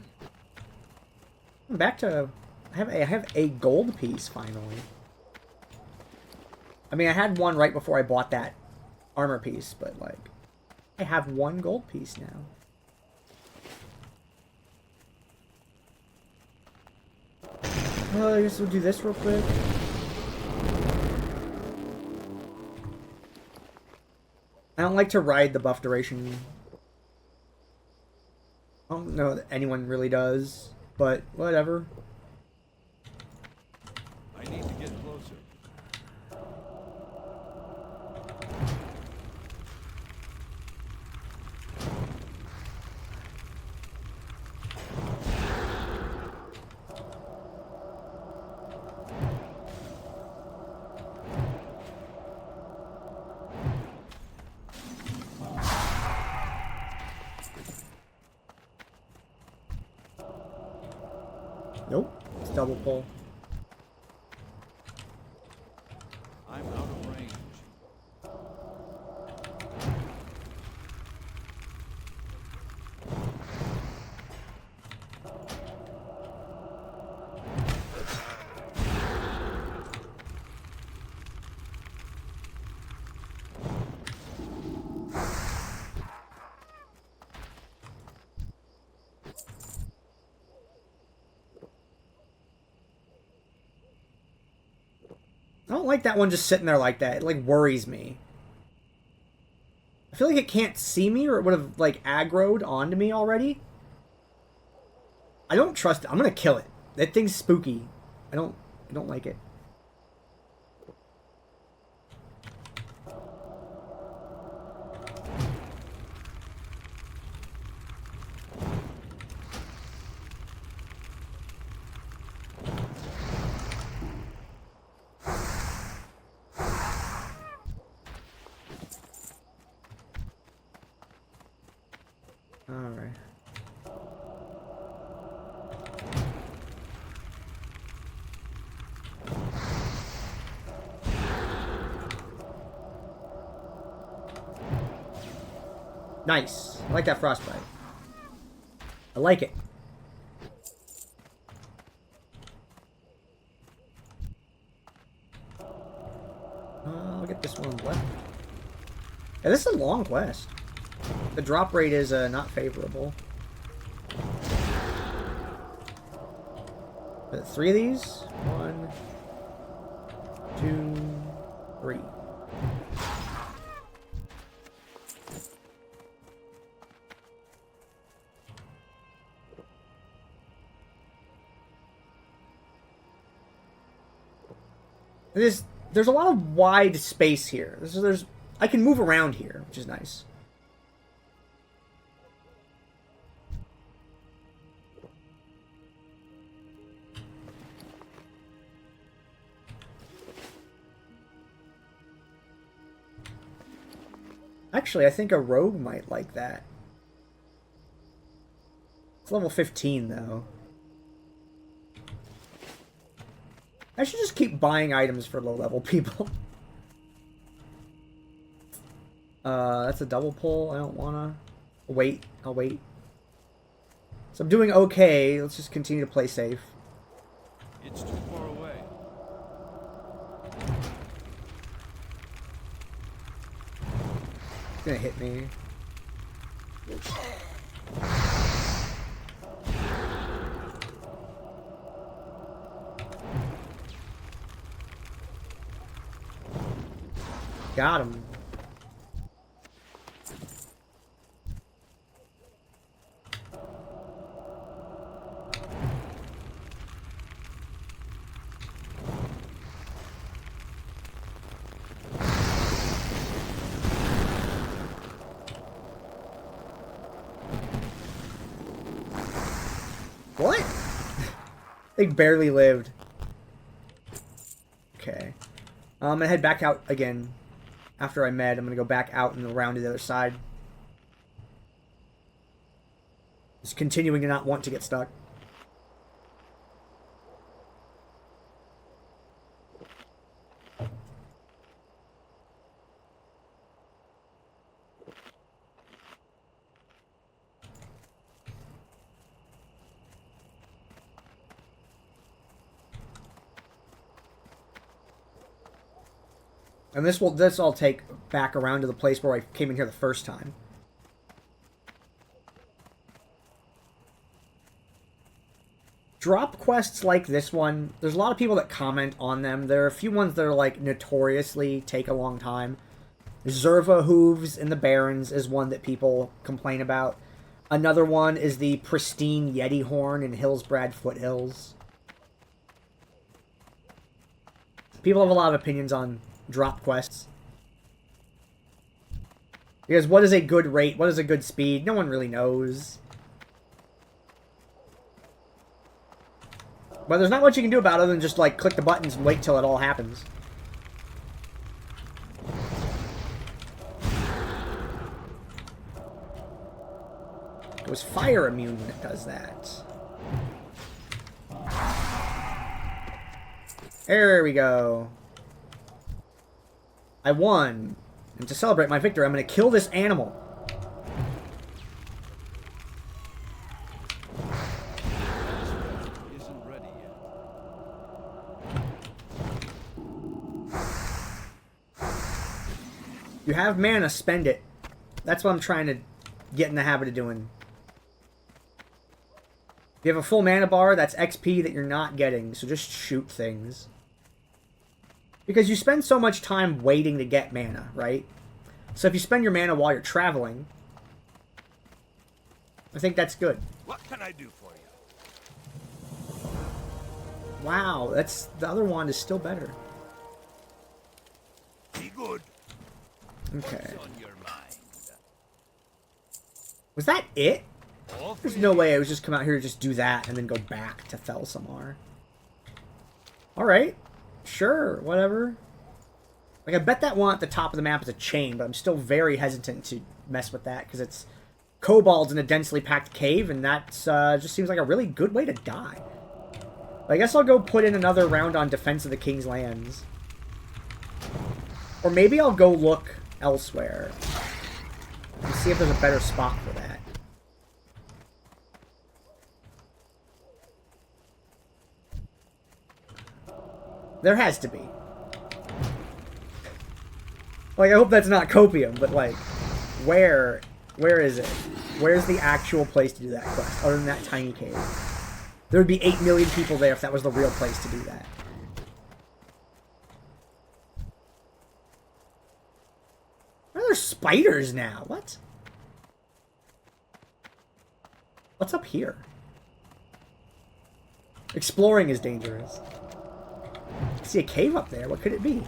I'm back to... I have a gold piece, finally. I mean, I had one right before I bought that armor piece, but, like... I have one gold piece now. I guess we'll do this real quick. I don't like to ride the buff duration. I don't know that anyone really does, but whatever. I need to get closer. Nope, it's double pull. I'm out of range. I don't like that one just sitting there like that. It, like, worries me. I feel like it can't see me, or it would have, like, aggroed onto me already. I don't trust it. I'm gonna kill it. That thing's spooky. I don't like it. Alright. Nice. I like that frostbite. I like it. I'll get this one left. Yeah, this is a long quest. The drop rate is not favorable. 3 of these? 1, 2, 3. There's a lot of wide space here. I can move around here, which is nice. Actually, I think a rogue might like that. It's level 15, though. I should just keep buying items for low-level people. That's a double pull. I don't wanna... Wait. I'll wait. So I'm doing okay. Let's just continue to play safe. It's too far away. It's gonna hit me. Got him. What? They barely lived. Okay. I'm gonna head back out again. After I med, I'm gonna go back out and around to the other side. Just continuing to not want to get stuck. And this I'll take back around to the place where I came in here the first time. Drop quests like this one, there's a lot of people that comment on them. There are a few ones that are like notoriously take a long time. Zerva Hooves in the Barrens is one that people complain about. Another one is the pristine Yeti Horn in Hillsbrad Foothills. People have a lot of opinions on drop quests. Because what is a good rate? What is a good speed? No one really knows. But there's not much you can do about it other than just like click the buttons and wait till it all happens. It was fire immune when it does that. There we go. I won. And to celebrate my victory, I'm going to kill this animal. Isn't ready yet. You have mana, spend it. That's what I'm trying to get in the habit of doing. If you have a full mana bar, that's XP that you're not getting, so just shoot things. Because you spend so much time waiting to get mana, right? So if you spend your mana while you're traveling, I think that's good. What can I do for you? Wow, that's the other wand is still better. Be good. Okay. What's on your mind? Was that it? Off There's with no you. way I was just come out here to just do that and then go back to Felsamar. Alright. Sure, whatever. Like, I bet that one at the top of the map is a chain, but I'm still very hesitant to mess with that, because it's kobolds in a densely packed cave, and that just seems like a really good way to die. But I guess I'll go put in another round on Defense of the King's Lands. Or maybe I'll go look elsewhere and see if there's a better spot for that. There has to be. Like, I hope that's not copium, but, like, where is it? Where's the actual place to do that quest, other than that tiny cave? There would be 8 million people there if that was the real place to do that. Why are there spiders now? What? What's up here? Exploring is dangerous. I see a cave up there. What could it be?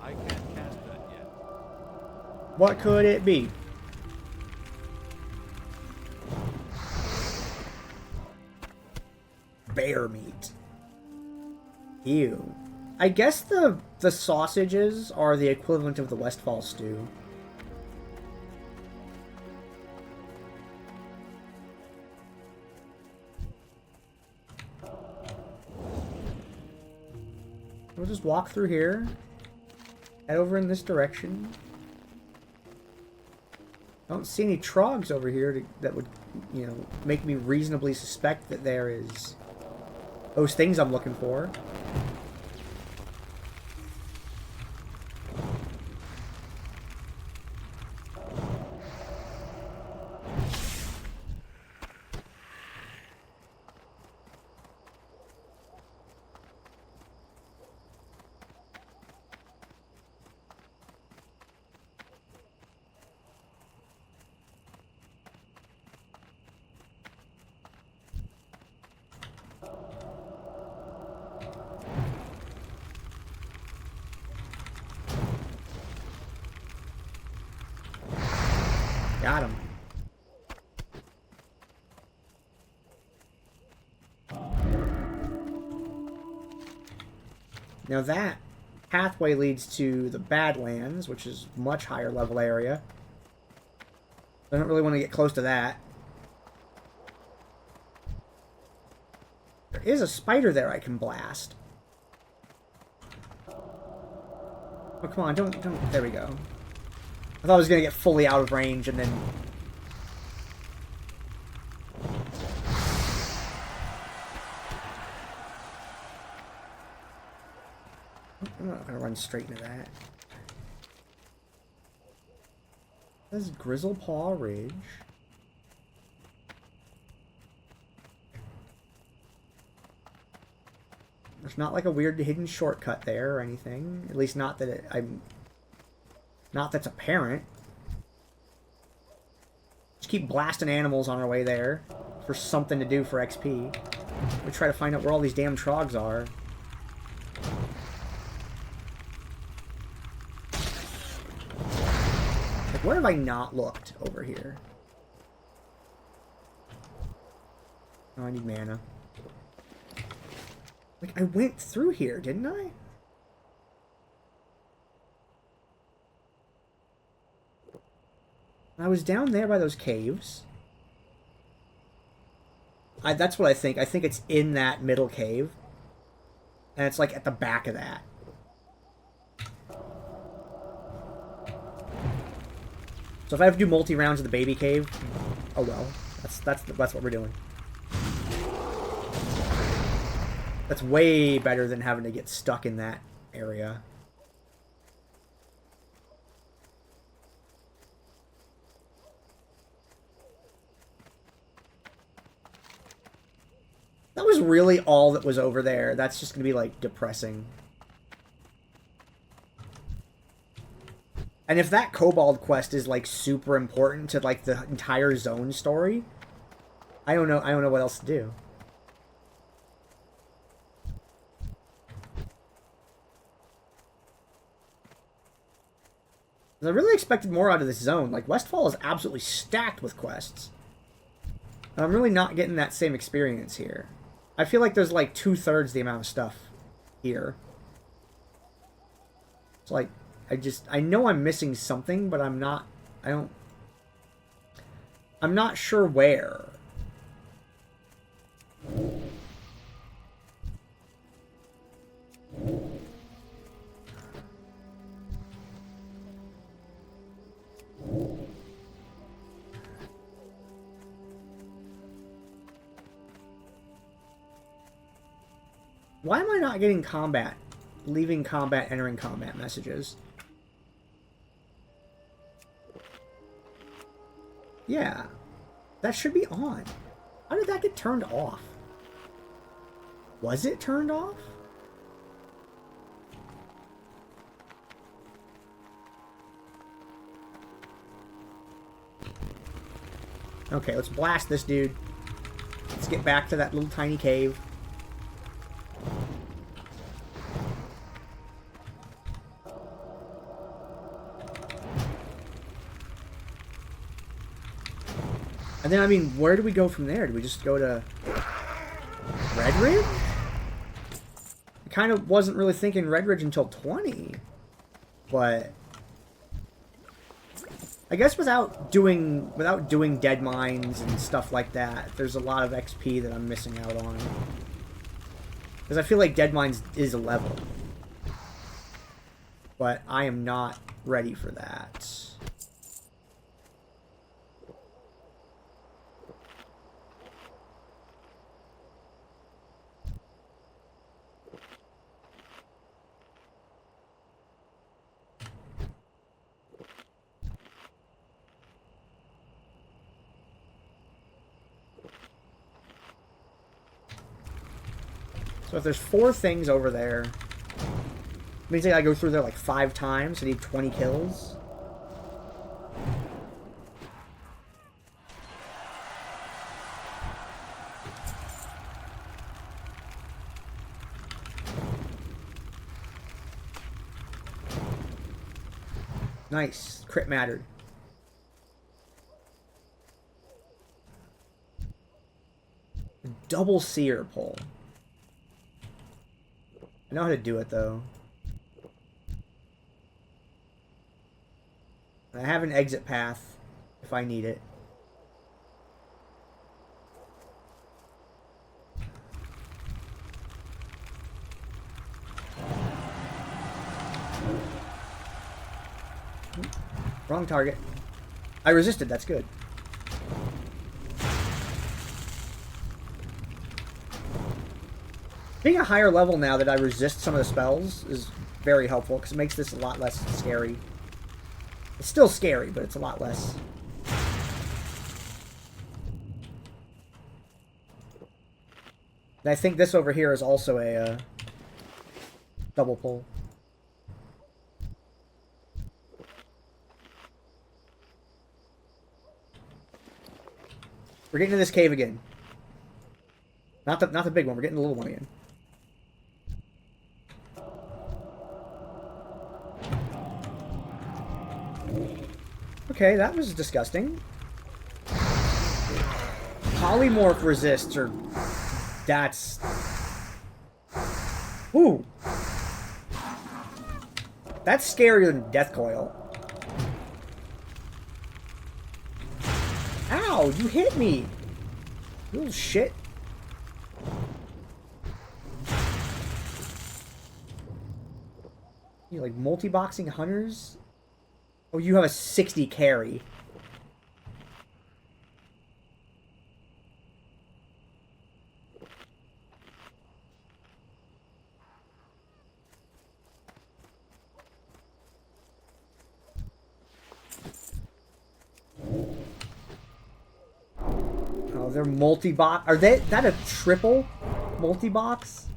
I can't cast that yet. What could it be? Bear meat. Ew. I guess the sausages are the equivalent of the Westfall stew. We'll just walk through here. Head over in this direction. I don't see any trogs over here that would, you know, make me reasonably suspect that there is those things I'm looking for. Got him. Now that pathway leads to the Badlands, which is much higher level area. I don't really want to get close to that. There is a spider there I can blast. Oh, come on, don't, there we go. I thought I was going to get fully out of range and then... I'm not going to run straight into that. This is Grizzlepaw Ridge. There's not like a weird hidden shortcut there or anything. At least not that not that's apparent. Just keep blasting animals on our way there for something to do for XP. We try to find out where all these damn trogs are. Like, where have I not looked over here? Oh, I need mana. Like, I went through here, didn't I? I was down there by those caves. That's what I think. I think it's in that middle cave. And it's like at the back of that. So if I have to do multi-rounds of the baby cave, oh well. That's what we're doing. That's way better than having to get stuck in that area. That was really all that was over there. That's just going to be, like, depressing. And if that kobold quest is, like, super important to, like, the entire zone story, I don't know. I don't know what else to do. I really expected more out of this zone. Like, Westfall is absolutely stacked with quests. And I'm really not getting that same experience here. I feel like there's like 2/3 the amount of stuff here. It's like, I know I'm missing something, but I'm not sure where. Why am I not getting combat? Leaving combat, entering combat messages. Yeah. That should be on. How did that get turned off? Was it turned off? Okay, let's blast this dude. Let's get back to that little tiny cave. And then, I mean, where do we go from there? Do we just go to Red Ridge? I kind of wasn't really thinking Red Ridge until 20. But I guess without doing dead mines and stuff like that, there's a lot of XP that I'm missing out on. Because I feel like dead mines is a level. But I am not ready for that. So if there's 4 things over there, it means I gotta go through there like 5 times. I need 20 kills. Nice. Crit mattered. Double seer pull. I know how to do it, though. I have an exit path if I need it. Wrong target. I resisted, that's good. Being a higher level now that I resist some of the spells is very helpful because it makes this a lot less scary. It's still scary, but it's a lot less. And I think this over here is also a double pull. We're getting to this cave again. Not the big one. We're getting the little one again. Okay, that was disgusting. Polymorph resists, or... That's... Ooh! That's scarier than Death Coil. Ow! You hit me! You little shit. You like multi-boxing hunters? Oh, you have a 60 carry. Oh, they're multi-box. Are that a triple multi-box?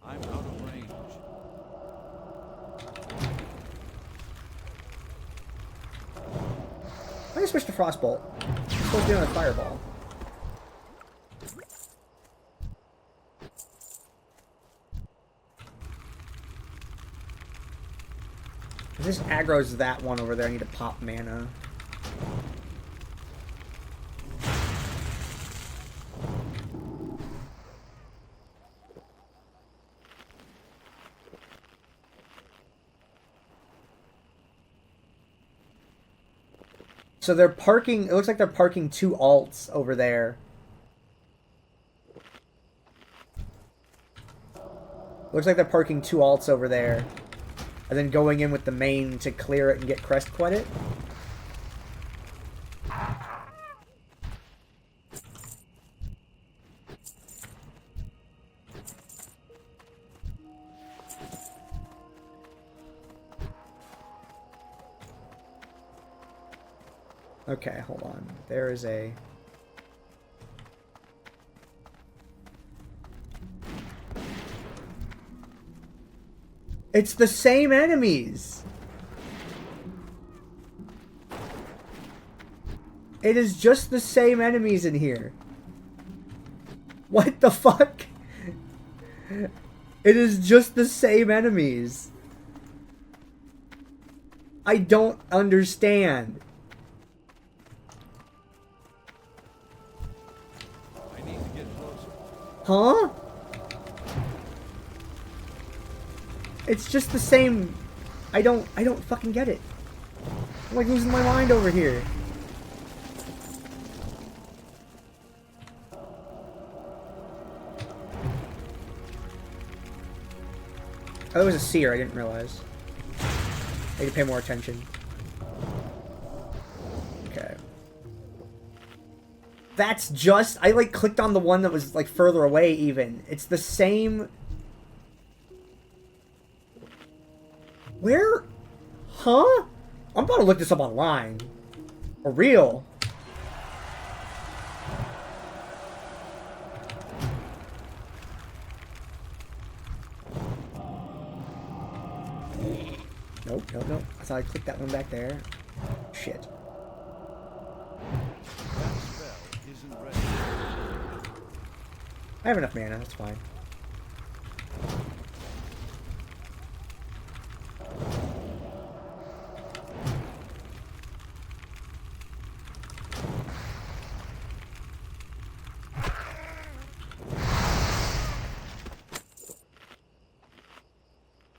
I'm out of range. I switch to Frostbolt. It's supposed to be another Fireball. This aggro's that one over there. I need to pop mana. So they're parking, it looks like they're parking 2 alts over there. Looks like they're parking 2 alts over there. And then going in with the main to clear it and get crest credit. Okay, hold on. There is a... It's the same enemies! It is just the same enemies in here. What the fuck? It is just the same enemies. I don't understand. I need to get closer. Huh? It's just the same. I don't fucking get it. I'm like losing my mind over here. Oh, it was a seer, I didn't realize. I need to pay more attention. Okay. That's just... I, like, clicked on the one that was, like, further away, even. It's the same... Where? Huh? I'm about to look this up online. For real. Nope, nope, nope. I thought I clicked that one back there. Shit. That spell isn't ready. I have enough mana, that's fine.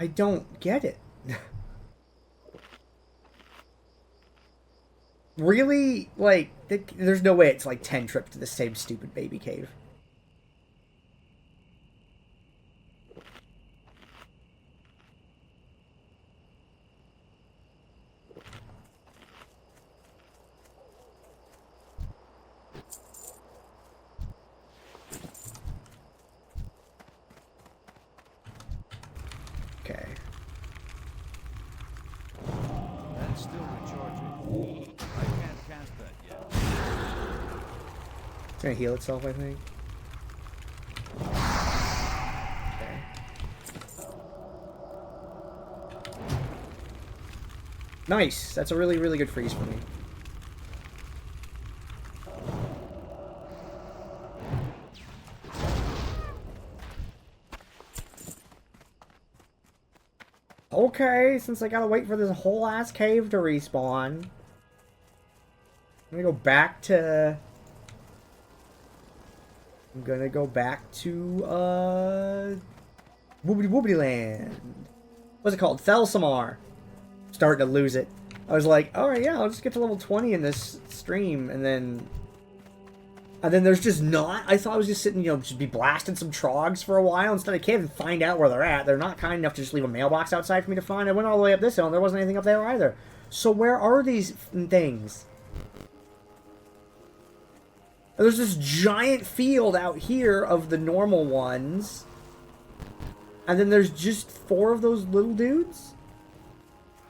I don't get it. Really? Like, there's no way it's like 10 trips to the same stupid baby cave. Okay. That's still recharging. I can't cast that yet. It's gonna heal itself, I think. Okay. Nice! That's a really, really good freeze for me. Okay, since I gotta wait for this whole ass cave to respawn, I'm gonna go back to... I'm gonna go back to, Woobity Land. What's it called? Thelsamar. Starting to lose it. I was like, alright, yeah, I'll just get to level 20 in this stream, and then there's just not. I thought I was just sitting, you know, just be blasting some trogs for a while. Instead, I can't even find out where they're at. They're not kind enough to just leave a mailbox outside for me to find. I went all the way up this hill, and there wasn't anything up there either. So where are these things? There's this giant field out here of the normal ones. And then there's just 4 of those little dudes?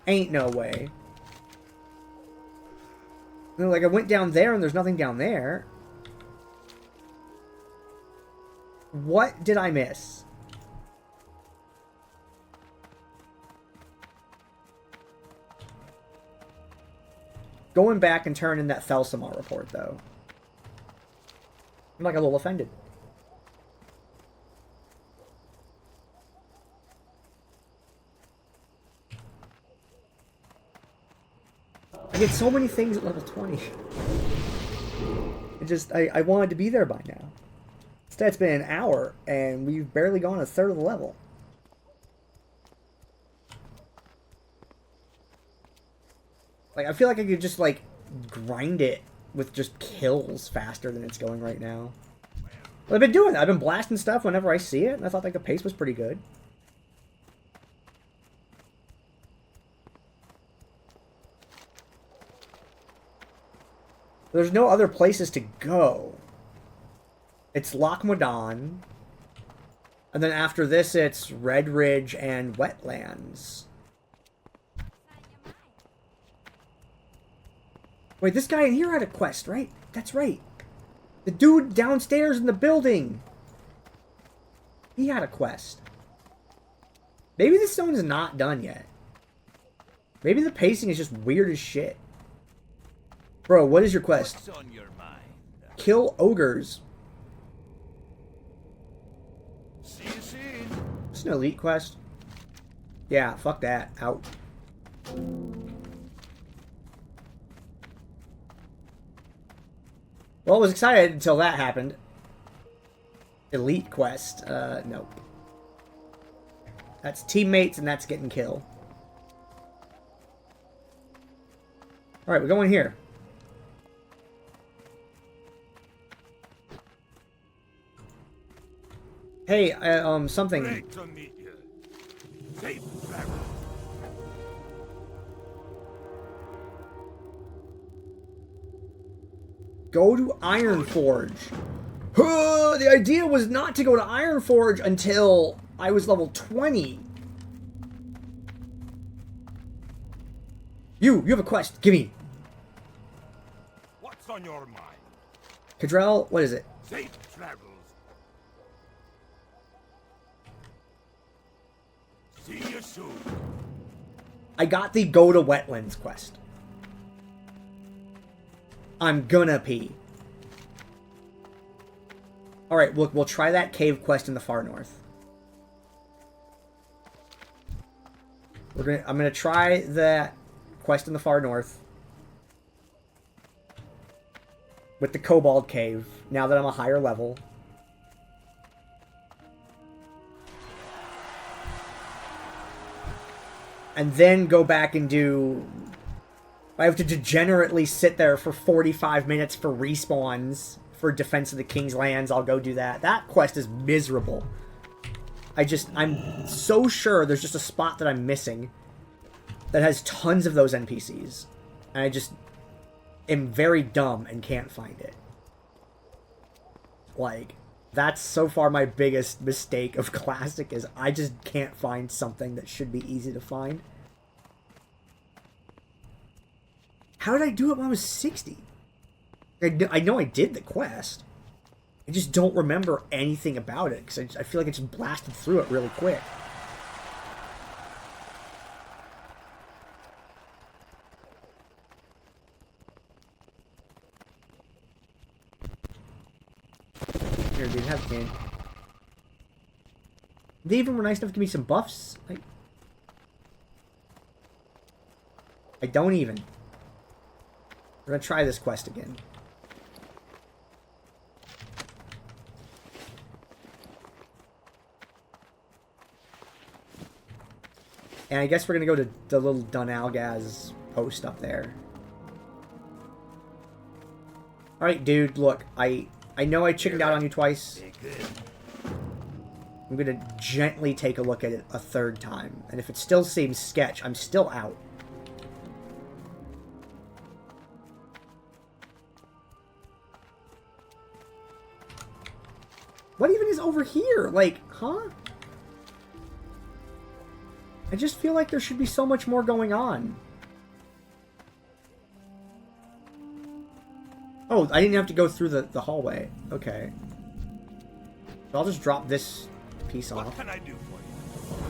Ain't no way. You know, like, I went down there, and there's nothing down there. What did I miss? going back and turning in that Felsamar report, though. I'm like a little offended. I get so many things at level 20. I wanted to be there by now. Instead, it's been an hour, and we've barely gone a third of the level. Like, I feel like I could just, like, grind it with just kills faster than it's going right now. Well, I've been doing that. I've been blasting stuff whenever I see it, and I thought, like, the pace was pretty good. There's no other places to go. It's Lochmadon. And then after this, it's Red Ridge and Wetlands. Wait, this guy in here had a quest, right? That's right. The dude downstairs in the building. He had a quest. Maybe this zone's not done yet. Maybe the pacing is just weird as shit. Bro, what is your quest? What's on your mind? Kill ogres. See you soon. It's an elite quest. Yeah, fuck that. Out. Well, I was excited until that happened. Elite quest. Nope. That's teammates and that's getting killed. Alright, we're going here. Hey, something. Great to meet you. Safe travel. Go to Ironforge. The idea was not to go to Ironforge until I was level 20. You have a quest. Give me. What's on your mind? Cadrell, what is it? Safe travels. See you soon. I got the Go to Wetlands quest. I'm gonna pee. Alright, we'll try that cave quest in the far north. I'm gonna try that quest in the far north. With the Kobold Cave, now that I'm a higher level. And then go back and do... I have to degenerately sit there for 45 minutes for respawns for Defense of the King's Lands. I'll go do that. That quest is miserable. I'm so sure there's just a spot that I'm missing that has tons of those NPCs. And I just am very dumb and can't find it. Like, that's so far my biggest mistake of Classic is I just can't find something that should be easy to find. How did I do it when I was 60? I know I did the quest. I just don't remember anything about it, because I feel like I just blasted through it really quick. Here, dude, have a can. They even were nice enough to give me some buffs. I don't even. We're gonna try this quest again. And I guess we're gonna go to the little Dunalgaz post up there. Alright, dude, look, I know I chickened out on you twice. I'm gonna gently take a look at it a third time. And if it still seems sketch, I'm still out. What even is over here? Like, huh? I just feel like there should be so much more going on. Oh, I didn't have to go through the hallway. Okay. So I'll just drop this piece off. What can I do for you?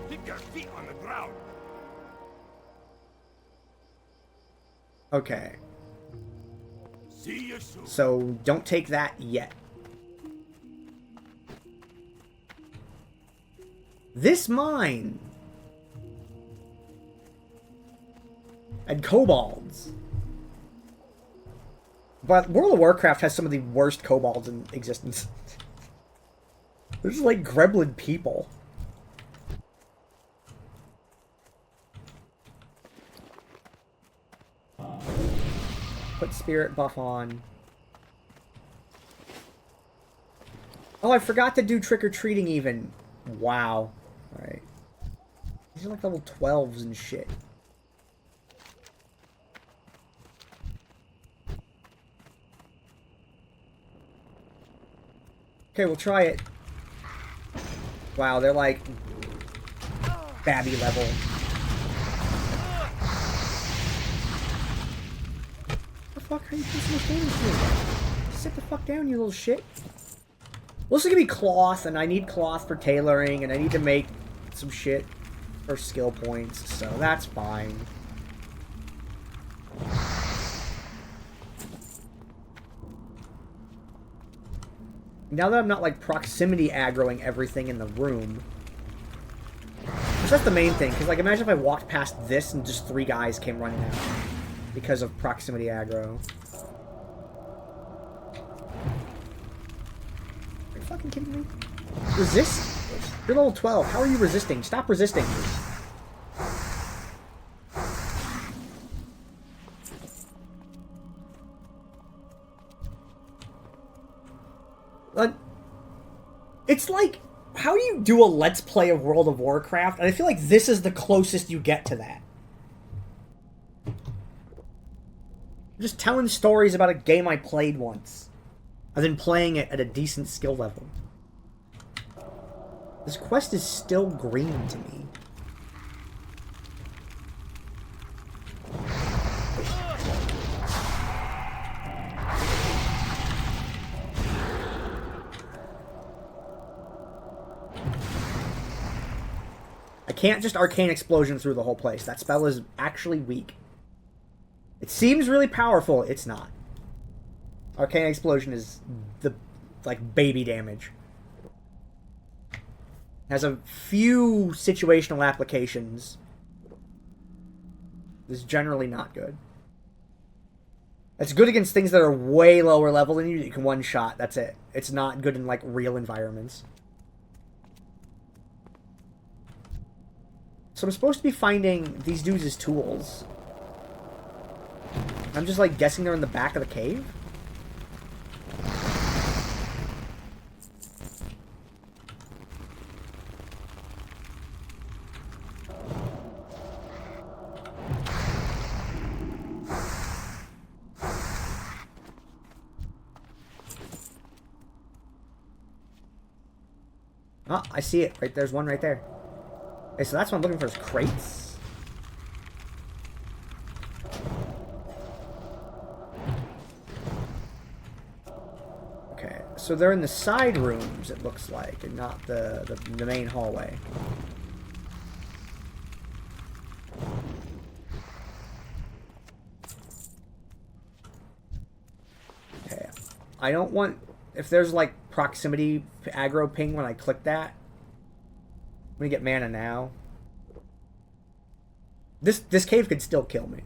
Keep your feet on the ground. Okay. See you soon. So don't take that yet. This mine and kobolds. But World of Warcraft has some of the worst kobolds in existence. They're just like gremlin people. Put spirit buff on. Oh, I forgot to do trick-or-treating even. Wow. Alright. These are like level 12s and shit. Okay, we'll try it. Wow, they're like babby level. What the fuck? How are you putting so much damage to me? Sit the fuck down, you little shit. Well, this is gonna be cloth, and I need cloth for tailoring, and I need to make some shit for skill points, so that's fine. Now that I'm not, like, proximity aggroing everything in the room. Which that's the main thing, because, like, imagine if I walked past this and just 3 guys came running out. Because of proximity aggro. Are you fucking kidding me? Resist? You're level 12. How are you resisting? Stop resisting. It's like, how do you do a Let's Play of World of Warcraft? And I feel like this is the closest you get to that. Just telling stories about a game I played once. And then playing it at a decent skill level. This quest is still green to me. I can't just Arcane Explosion through the whole place. That spell is actually weak. It seems really powerful. It's not. Arcane Explosion is the, like, baby damage. Has a few situational applications. It's generally not good. It's good against things that are way lower level than you. You can one-shot. That's it. It's not good in, like, real environments. So I'm supposed to be finding these dudes as tools. I'm just, like, guessing they're in the back of the cave? Oh, I see it. Right, there's one right there. Okay, so that's what I'm looking for is crates. Okay, so they're in the side rooms, it looks like, and not the main hallway. Okay, I don't want... If there's, like, proximity aggro ping when I click that, I'm gonna get mana now. This cave could still kill me.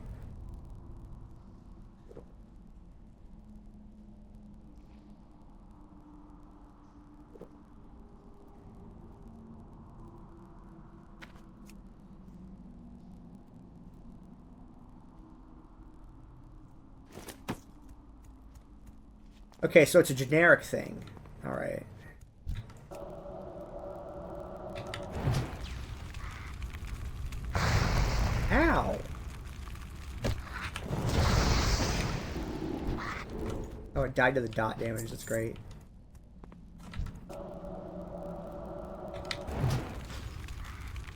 Okay, so it's a generic thing. Alright. Ow! Oh, it died to the dot damage. That's great.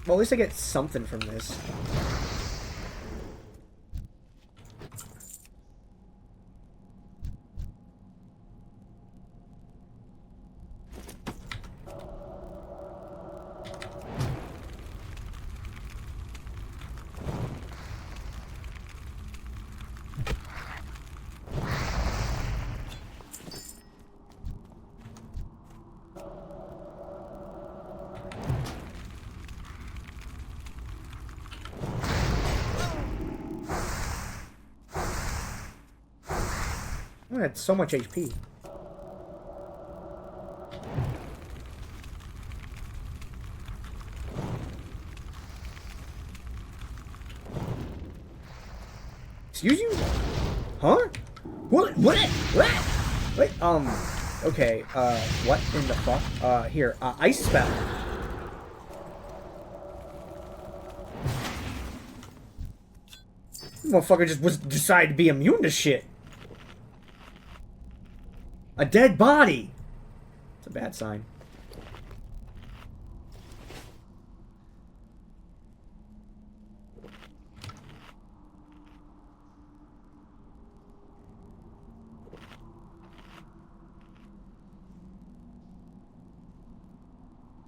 Well, at least I get something from this. I had so much HP. Excuse you? Huh? What? Wait, okay, what in the fuck? Here, ice spell. Motherfucker just decided to be immune to shit. A dead body! It's a bad sign.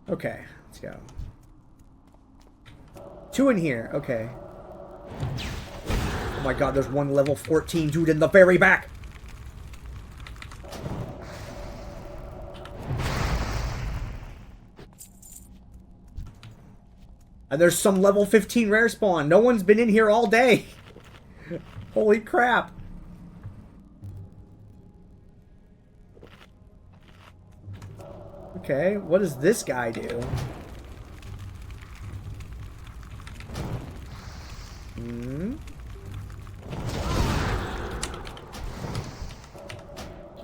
Okay, let's go. 2 in here, okay. Oh my god, there's one level 14 dude in the very back! And there's some level 15 rare spawn. No one's been in here all day. Holy crap. Okay, what does this guy do?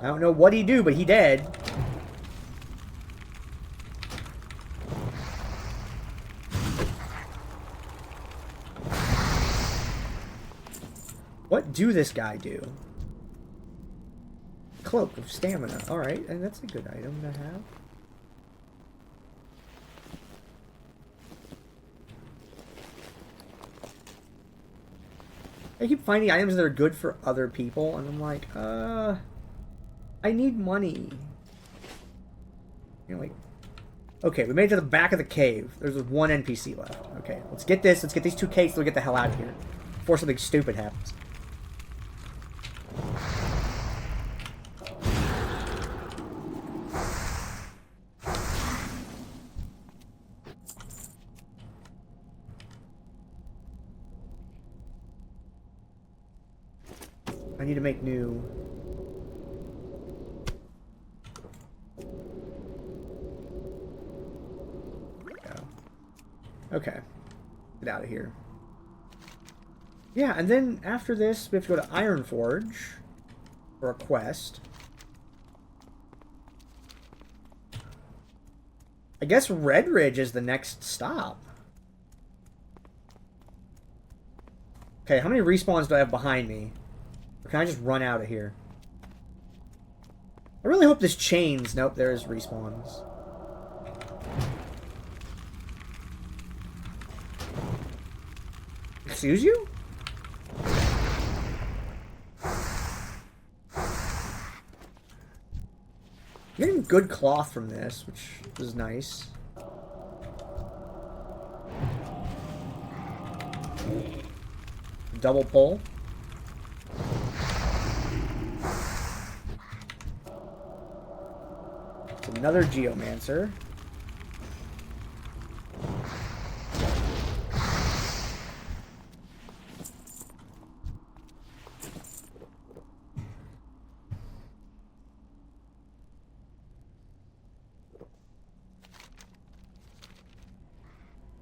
I don't know what he do, but he dead. What do this guy do? Cloak of stamina. Alright, and that's a good item to have. I keep finding items that are good for other people, and I'm like, I need money. You know, like, okay, we made it to the back of the cave. There's one NPC left. Okay, let's get this. Let's get these 2 cakes so we get the hell out of here before something stupid happens. I need to make new. Okay. Get out of here. Yeah, and then after this, we have to go to Ironforge for a quest. I guess Red Ridge is the next stop. Okay, how many respawns do I have behind me? Or can I just run out of here? I really hope this chains. Nope, there's respawns. Excuse you? Getting good cloth from this, which is nice. Double pull. It's another Geomancer.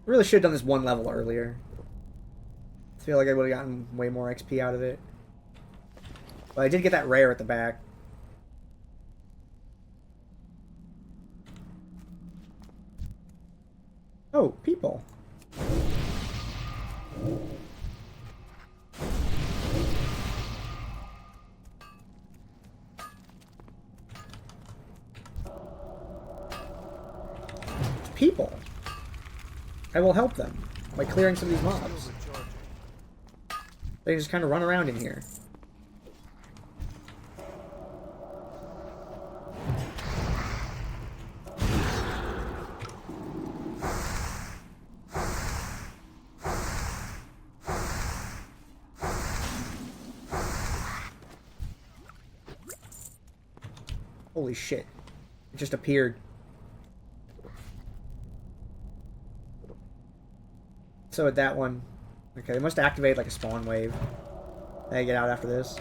Really should have done this one level earlier. I feel like I would have gotten way more XP out of it. But I did get that rare at the back. Oh, people. People. I will help them by clearing some of these mobs. They just kind of run around in here. Holy shit. It just appeared. So with that one, okay, they must activate like a spawn wave. Then I get out after this.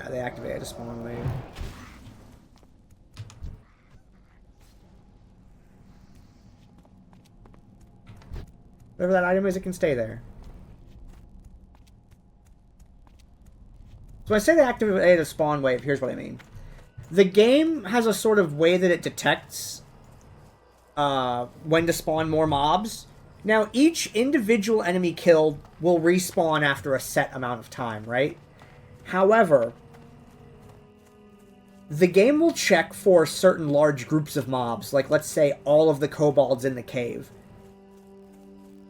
Yeah, they activated a spawn wave. Whatever that item is, it can stay there. So when I say they activated a spawn wave, here's what I mean. The game has a sort of way that it detects when to spawn more mobs. Now, each individual enemy killed will respawn after a set amount of time, right? However, the game will check for certain large groups of mobs, like let's say all of the kobolds in the cave.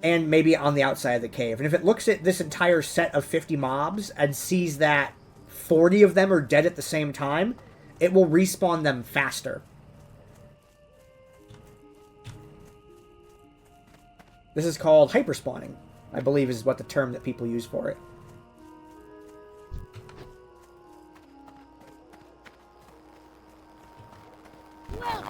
And maybe on the outside of the cave. And if it looks at this entire set of 50 mobs and sees that 40 of them are dead at the same time, it will respawn them faster. This is called hyperspawning, I believe is what the term that people use for it. Welcome.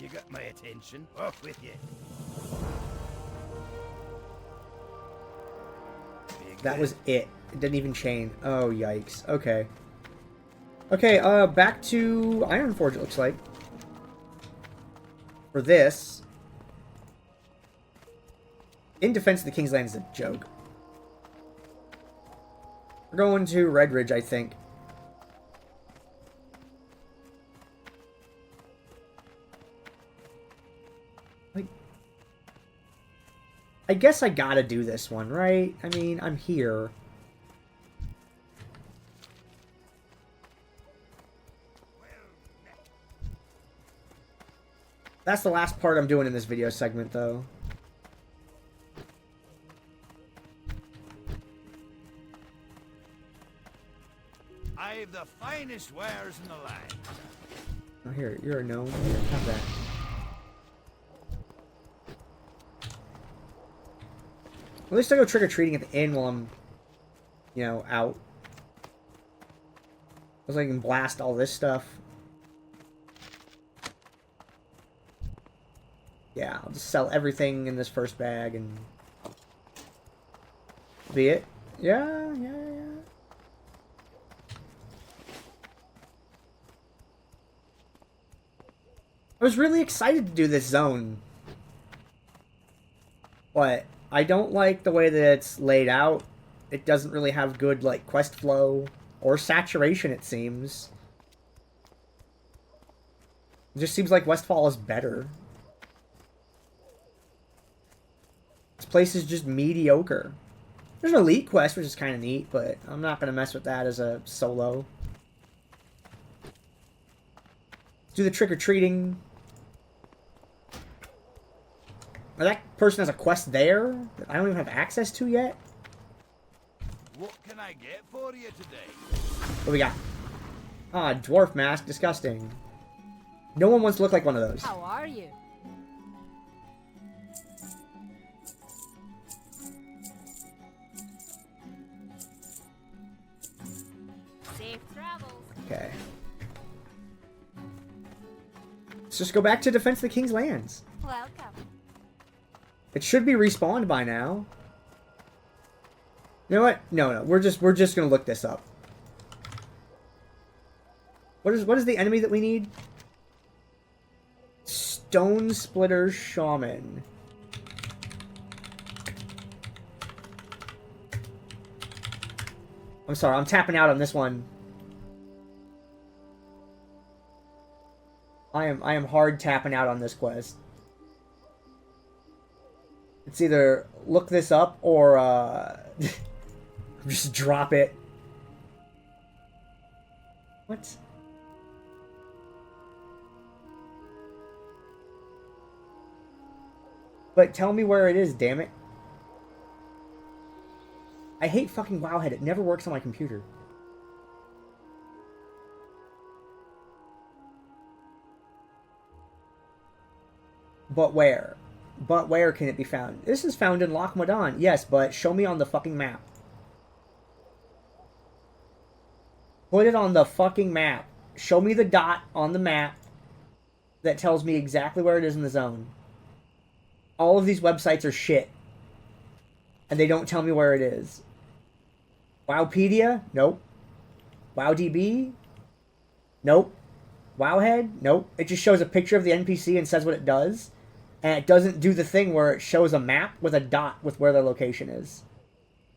You got my attention. Off with you. That was it. It didn't even chain. Oh, yikes. Okay. Okay, back to Ironforge, it looks like. For this. In Defense of the King's Land is a joke. We're going to Red Ridge, I think. Like, I guess I gotta do this one, right? I mean, I'm here. That's the last part I'm doing in this video segment, though. I've the finest wares in the land. Oh, here, you're a gnome. Here, have that. At least I go trick-or-treating at the inn while I'm, you know, out. Because I can blast all this stuff. Yeah, I'll just sell everything in this first bag and... be it. Yeah. I was really excited to do this zone. But I don't like the way that it's laid out. It doesn't really have good, like, quest flow or saturation, it seems. It just seems like Westfall is better. This place is just mediocre. There's an elite quest, which is kind of neat, but I'm not going to mess with that as a solo. Let's do the trick-or-treating. Now, that person has a quest there that I don't even have access to yet. What can I get for you today? What do we got? Ah, dwarf mask. Disgusting. No one wants to look like one of those. How are you? Safe travels. Okay. Let's just go back to Defense of the King's Lands. Welcome. It should be respawned by now. You know what? No. We're just gonna look this up. What is the enemy that we need? Stone Splitter Shaman. I'm sorry, I'm tapping out on this one. I am hard tapping out on this quest. It's either look this up or just drop it. What? But tell me where it is, damn it. I hate fucking Wowhead. It never works on my computer. But where? But where can it be found? This is found in Loch Modan. Yes, but show me on the fucking map. Put it on the fucking map. Show me the dot on the map that tells me exactly where it is in the zone. All of these websites are shit. And they don't tell me where it is. Wowpedia? Nope. WowDB? Nope. Wowhead? Nope. It just shows a picture of the NPC and says what it does. And it doesn't do the thing where it shows a map with a dot with where their location is.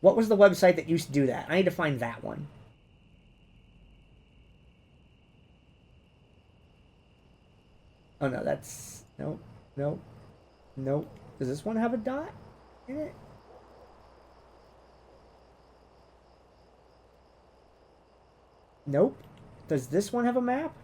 What was the website that used to do that? I need to find that one. Oh no, that's... Nope. Nope. Nope. Does this one have a dot in it? Nope. Does this one have a map?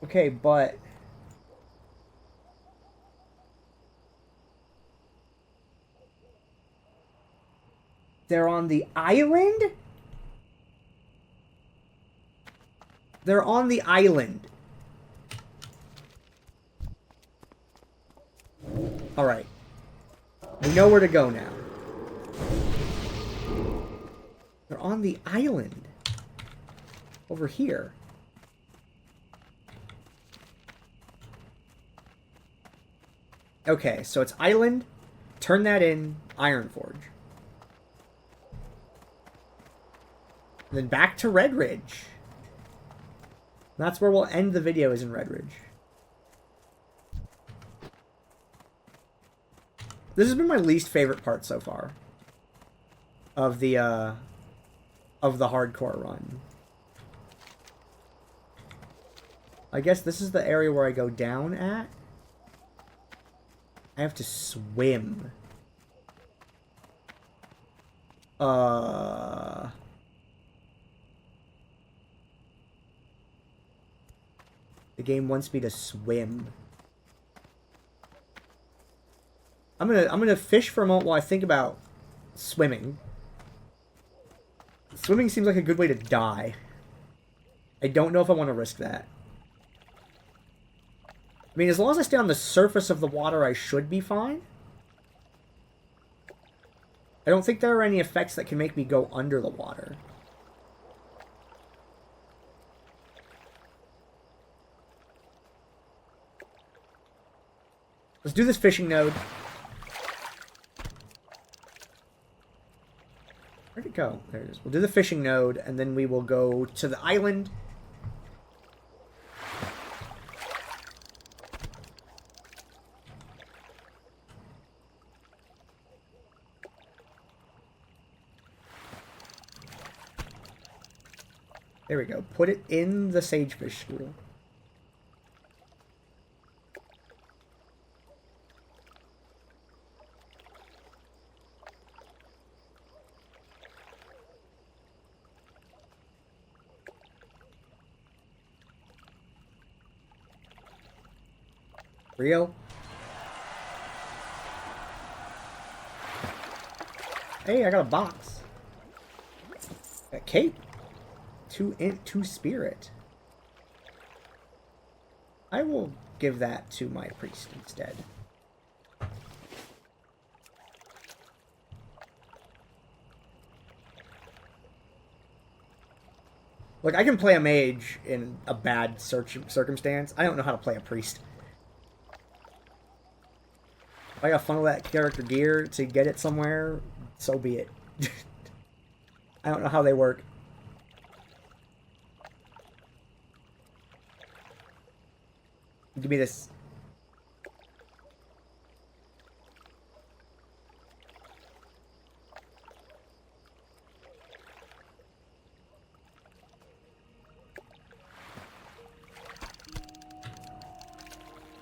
Okay, but... They're on the island? They're on the island. Alright. We know where to go now. They're on the island. Over here. Okay, so it's island. Turn that in. Ironforge. Then back to Red Ridge. That's where we'll end the video, is in Red Ridge. This has been my least favorite part so far. Of the hardcore run. I guess this is the area where I go down at. I have to swim. The game wants me to swim. I'm gonna fish for a moment while I think about swimming. Swimming seems like a good way to die. I don't know if I want to risk that. I mean, as long as I stay on the surface of the water, I should be fine. I don't think there are any effects that can make me go under the water. Let's do this fishing node. Where'd it go? There it is. We'll do the fishing node, and then we will go to the island. There we go. Put it in the sagefish school. Real? Hey, I got a box. A cape. 2 spirit. I will give that to my priest instead. Look, I can play a mage in a bad circumstance. I don't know how to play a priest. If I gotta funnel that character gear to get it somewhere, so be it. I don't know how they work. Give me this.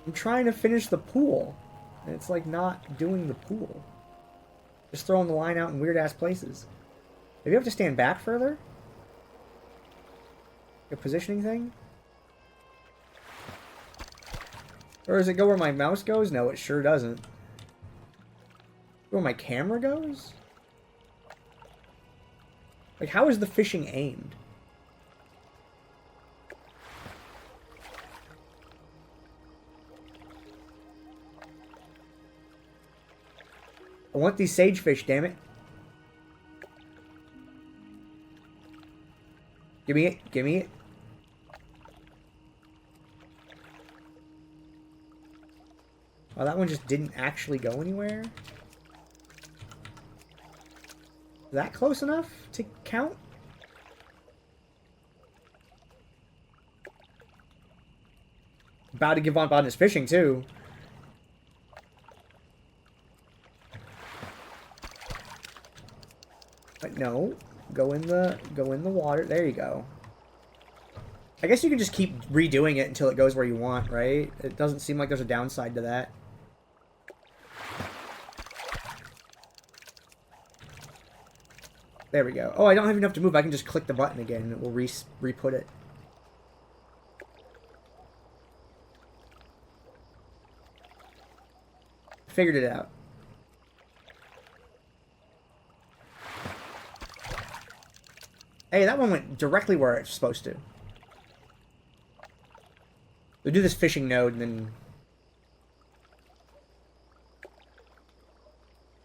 I'm trying to finish the pool. And it's like not doing the pool. Just throwing the line out in weird ass places. Maybe I have to stand back further? A positioning thing? Or does it go where my mouse goes? No, it sure doesn't. Where my camera goes? Like, how is the fishing aimed? I want these sagefish, damn it. Give me it. Give me it. Oh, that one just didn't actually go anywhere? Is that close enough to count? About to give up on his fishing, too. But no. Go in the water. There you go. I guess you can just keep redoing it until it goes where you want, right? It doesn't seem like there's a downside to that. There we go. Oh, I don't have enough to move. I can just click the button again and it will re-put it. Figured it out. Hey, that one went directly where it's supposed to. We'll do this fishing node and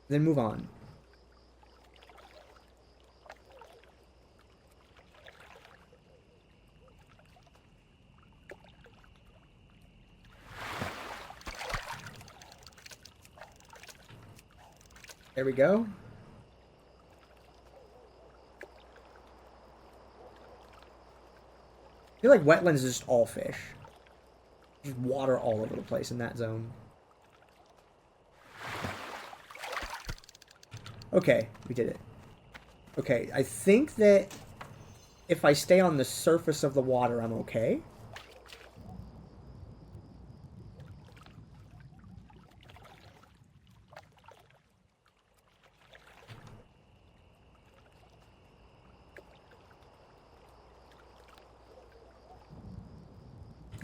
then move on. There we go. I feel like wetlands is just all fish. Just water all over the place in that zone. Okay, we did it. Okay, I think that if I stay on the surface of the water, I'm okay.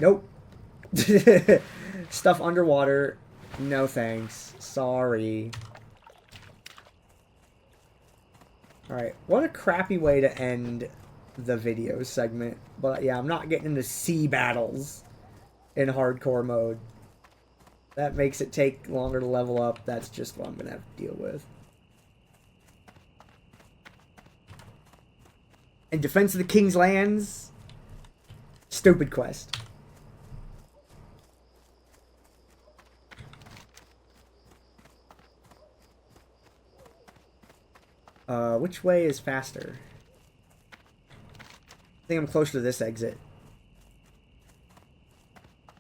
Nope. Stuff underwater. No thanks. Sorry. Alright, what a crappy way to end the video segment. But yeah, I'm not getting into sea battles in hardcore mode. That makes it take longer to level up. That's just what I'm going to have to deal with. In defense of the King's Lands. Stupid quest. Which way is faster? I think I'm closer to this exit.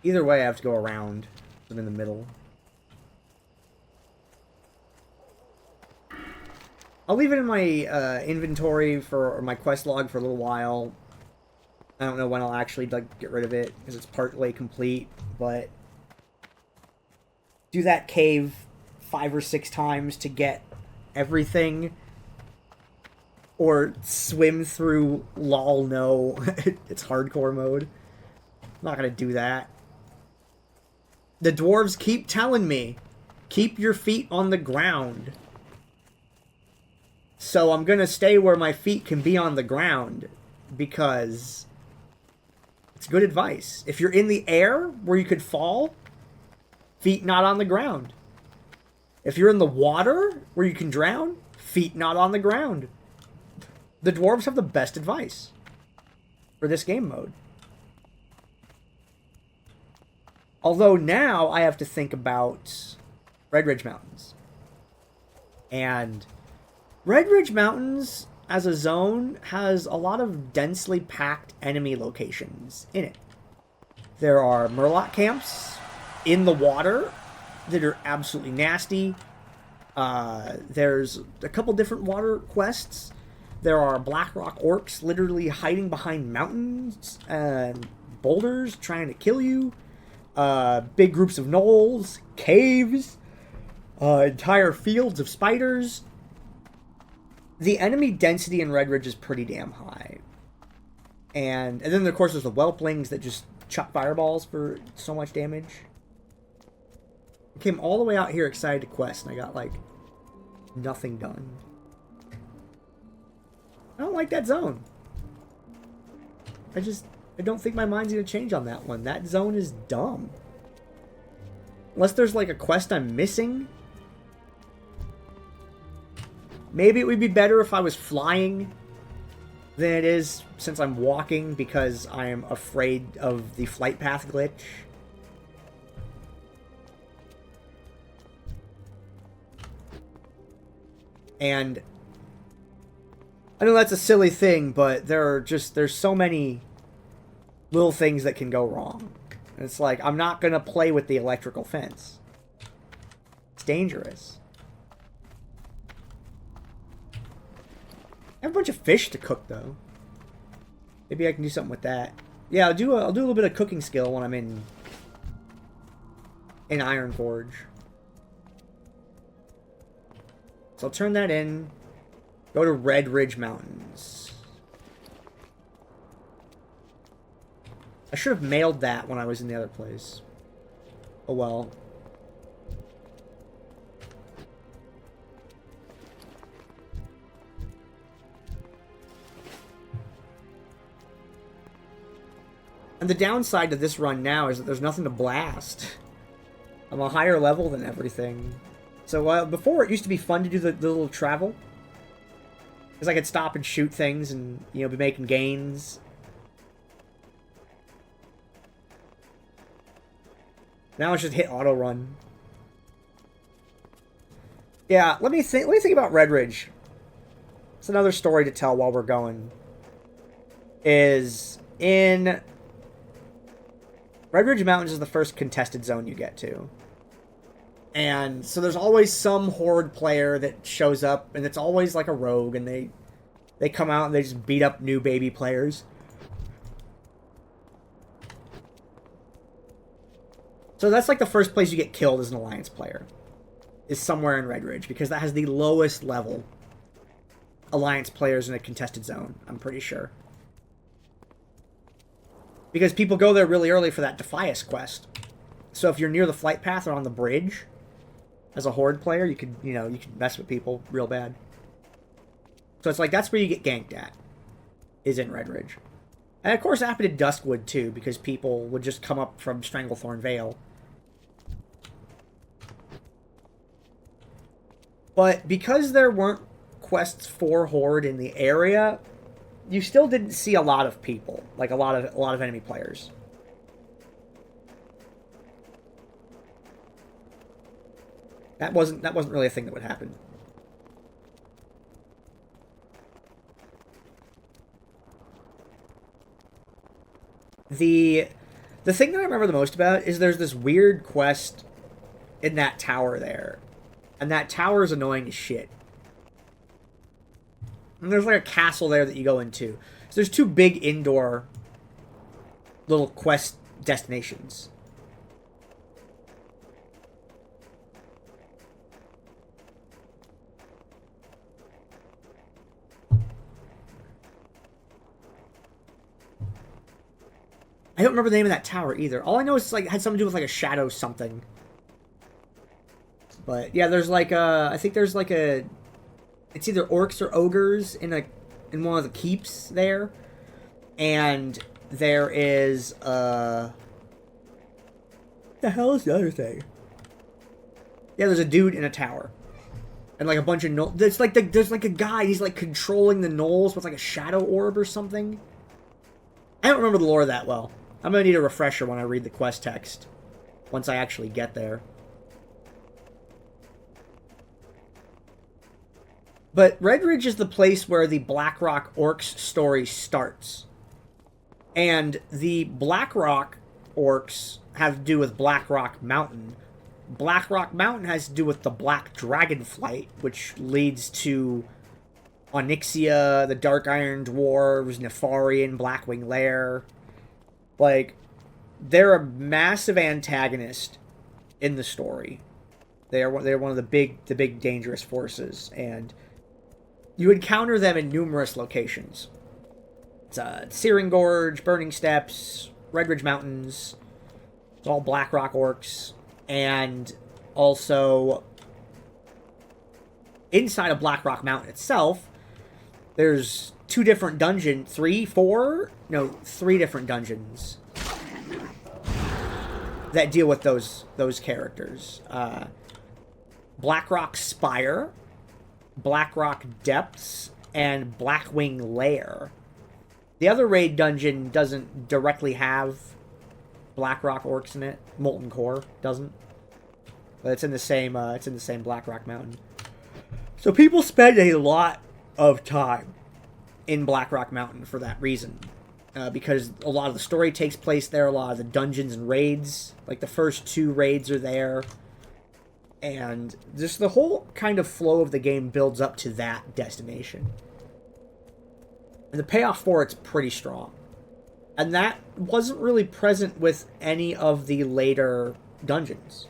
Either way, I have to go around. I'm in the middle. I'll leave it in my inventory or my quest log for a little while. I don't know when I'll actually get rid of it because it's partway complete, but do that cave 5 or 6 times to get everything. Or swim through lol no. It's hardcore mode. I'm not gonna do that. The dwarves keep telling me, keep your feet on the ground. So I'm gonna stay where my feet can be on the ground. Because it's good advice. If you're in the air where you could fall, feet not on the ground. If you're in the water where you can drown, feet not on the ground. The dwarves have the best advice for this game mode. Although now I have to think about Red Ridge Mountains. And Red Ridge Mountains, as a zone, has a lot of densely packed enemy locations in it. There are Murloc camps in the water that are absolutely nasty. There's a couple different water quests. There are Blackrock orcs literally hiding behind mountains and boulders trying to kill you. Big groups of gnolls, caves, entire fields of spiders. The enemy density in Red Ridge is pretty damn high. And then, of course, there's the whelplings that just chuck fireballs for so much damage. I came all the way out here excited to quest, and I got, like, nothing done. I don't like that zone. I don't think my mind's going to change on that one. That zone is dumb. Unless there's like a quest I'm missing. Maybe it would be better if I was flying than it is since I'm walking, because I am afraid of the flight path glitch. And I know that's a silly thing, but there's so many little things that can go wrong. And it's like, I'm not going to play with the electrical fence. It's dangerous. I have a bunch of fish to cook, though. Maybe I can do something with that. Yeah, I'll do a little bit of cooking skill when I'm in Iron Forge. So I'll turn that in. Go to Red Ridge Mountains. I should have mailed that when I was in the other place. Oh well. And the downside to this run now is that there's nothing to blast. I'm a higher level than everything. So before, it used to be fun to do the little travel. Because I could stop and shoot things and, you know, be making gains. Now it's just hit auto run. Yeah, let me think about Red Ridge. It's another story to tell while we're going. Is in Red Ridge Mountains is the first contested zone you get to. And so there's always some horde player that shows up, and it's always like a rogue, and they come out and they just beat up new baby players. So that's like the first place you get killed as an Alliance player, is somewhere in Red Ridge, because that has the lowest level Alliance players in a contested zone, I'm pretty sure. Because people go there really early for that Defias quest. So if you're near the flight path or on the bridge, as a horde player, you could mess with people real bad. So it's like, that's where you get ganked at, is in Red Ridge. And of course it happened in Duskwood too, because people would just come up from Stranglethorn Vale. But because there weren't quests for horde in the area, you still didn't see a lot of people, like a lot of enemy players. That wasn't really a thing that would happen. The thing that I remember the most about is there's this weird quest in that tower there. And that tower is annoying as shit. And there's like a castle there that you go into. So there's two big indoor little quest destinations. I don't remember the name of that tower either. All I know is it's like it had something to do with like a shadow something. But yeah, there's like I think there's like a, it's either orcs or ogres in one of the keeps there, and there is what the hell is the other thing? Yeah, there's a dude in a tower, and like a bunch of gnolls. It's like there's like a guy. He's like controlling the gnolls with like a shadow orb or something. I don't remember the lore that well. I'm gonna need a refresher when I read the quest text once I actually get there. But Red Ridge is the place where the Blackrock Orcs story starts. And the Blackrock Orcs have to do with Blackrock Mountain. Blackrock Mountain has to do with the Black Dragon Flight, which leads to Onyxia, the Dark Iron Dwarves, Nefarian, Blackwing Lair. Like, they're a massive antagonist in the story. They're one of the big dangerous forces, and you encounter them in numerous locations. It's Searing Gorge, Burning Steppes, Red Ridge Mountains. It's all Blackrock Orcs. And also, inside of Blackrock Mountain itself, there's three different dungeons that deal with those characters. Blackrock Spire, Blackrock Depths and Blackwing Lair. The other raid dungeon doesn't directly have Blackrock orcs in it. Molten Core doesn't. But it's in the same Blackrock Mountain. So people spend a lot of time in Blackrock Mountain for that reason. Because a lot of the story takes place there, a lot of the dungeons and raids. Like, the first 2 raids are there. And just the whole kind of flow of the game builds up to that destination. And the payoff for it's pretty strong. And that wasn't really present with any of the later dungeons.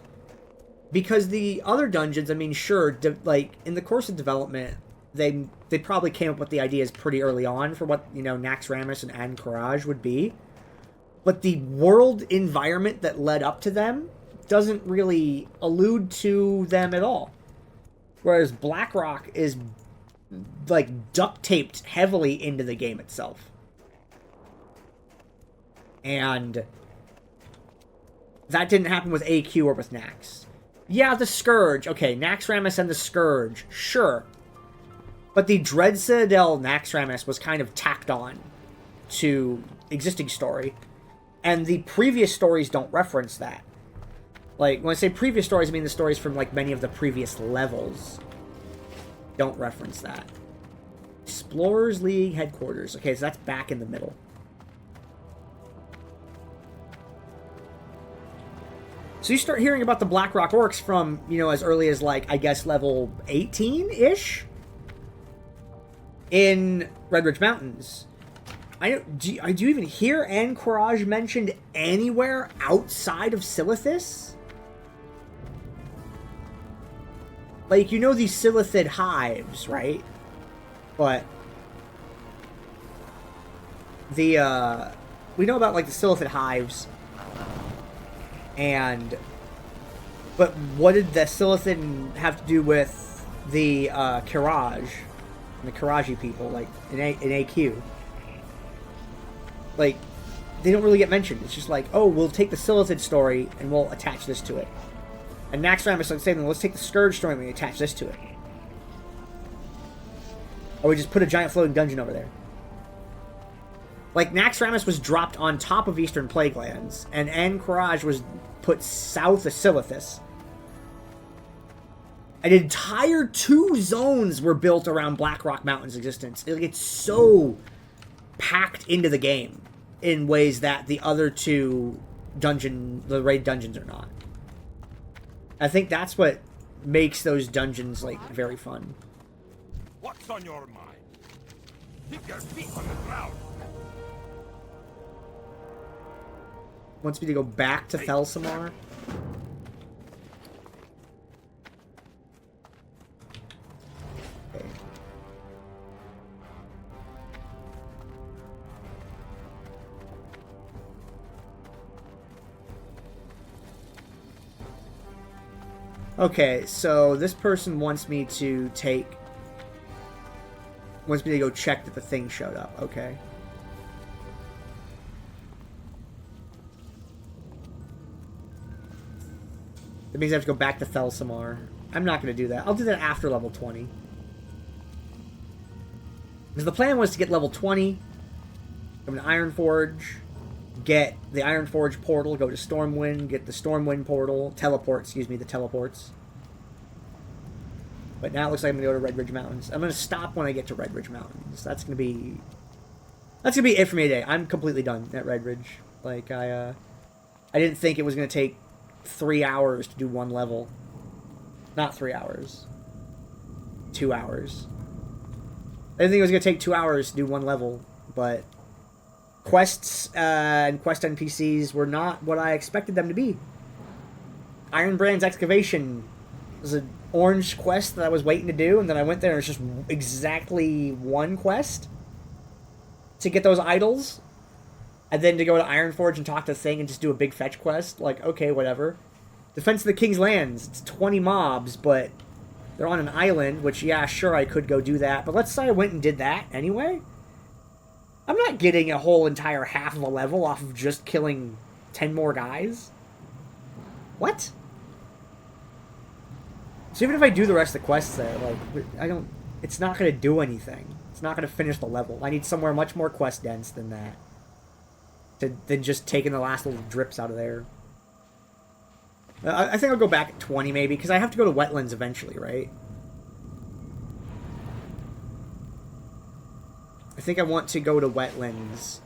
Because the other dungeons, I mean, sure, like, in the course of development, they probably came up with the ideas pretty early on for what, you know, Naxxramas and Anchorage would be. But the world environment that led up to them doesn't really allude to them at all. Whereas Blackrock is, like, duct-taped heavily into the game itself. And that didn't happen with AQ or with Nax. Yeah, the Scourge. Okay, Naxxramas and the Scourge. Sure. But the Dread Citadel Naxxramas was kind of tacked on to existing story. And the previous stories don't reference that. Like, when I say previous stories, I mean the stories from, like, many of the previous levels. Don't reference that. Explorers League Headquarters. Okay, so that's back in the middle. So you start hearing about the Blackrock Orcs from, you know, as early as, like, I guess level 18-ish? In Red Ridge Mountains. Do you even hear Anchorage mentioned anywhere outside of Silithus? Like, you know these Silithid hives, right? But the, we know about, like, the Silithid hives. But what did the Silithid have to do with the, Kiraj? And the Kiraji people, like, in AQ? Like, they don't really get mentioned. It's just like, oh, we'll take the Silithid story and we'll attach this to it. And Naxxramas is like saying, let's take the Scourge story and we attach this to it. Or we just put a giant floating dungeon over there. Like, Naxxramas was dropped on top of Eastern Plaguelands, and Anchorage was put south of Silithus. An entire 2 zones were built around Blackrock Mountain's existence. It's so packed into the game in ways that the other 2 the raid dungeons are not. I think that's what makes those dungeons, like, very fun. What's on your mind? Keep your feet on the ground. Wants me to go back to Felsamar. Okay. Okay, so this person wants me to go check that the thing showed up. Okay. That means I have to go back to Felsamar. I'm not going to do that. I'll do that after level 20. Because the plan was to get level 20, come to Ironforge, get the Ironforge portal, go to Stormwind, get the Stormwind portal, the teleports. But now it looks like I'm going to go to Red Ridge Mountains. I'm going to stop when I get to Red Ridge Mountains. That's going to be it for me today. I'm completely done at Red Ridge. Like, I didn't think it was going to take 3 hours to do 1 level. Not 3 hours. 2 hours. I didn't think it was going to take 2 hours to do 1 level, but quests and quest NPCs were not what I expected them to be. Ironbrand's Excavation was an orange quest that I was waiting to do, and then I went there and it's just exactly 1 quest to get those idols. And then to go to Ironforge and talk to Thing and just do a big fetch quest. Like, okay, whatever. Defense of the King's Lands. It's 20 mobs, but they're on an island, which, yeah, sure, I could go do that. But let's say I went and did that anyway. I'm not getting a whole entire half of a level off of just killing 10 more guys. What? So even if I do the rest of the quests there, like, it's not going to do anything. It's not going to finish the level. I need somewhere much more quest dense than that. Than just taking the last little drips out of there. I think I'll go back at 20 maybe, because I have to go to wetlands eventually, right? I think I want to go to wetlands.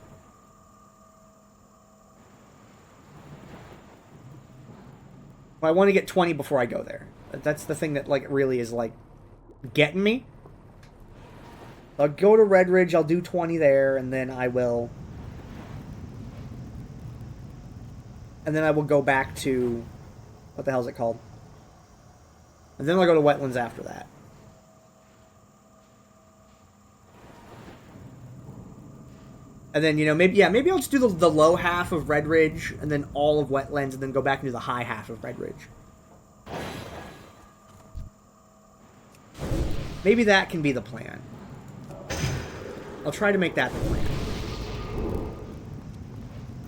Well, I want to get 20 before I go there. That's the thing that, like, really is, like, getting me. I'll go to Red Ridge, I'll do 20 there, and then I will... And then I will go back to... What the hell is it called? And then I'll go to wetlands after that. And then, you know, maybe I'll just do the low half of Red Ridge, and then all of wetlands, and then go back into the high half of Red Ridge. Maybe that can be the plan. I'll try to make that the plan.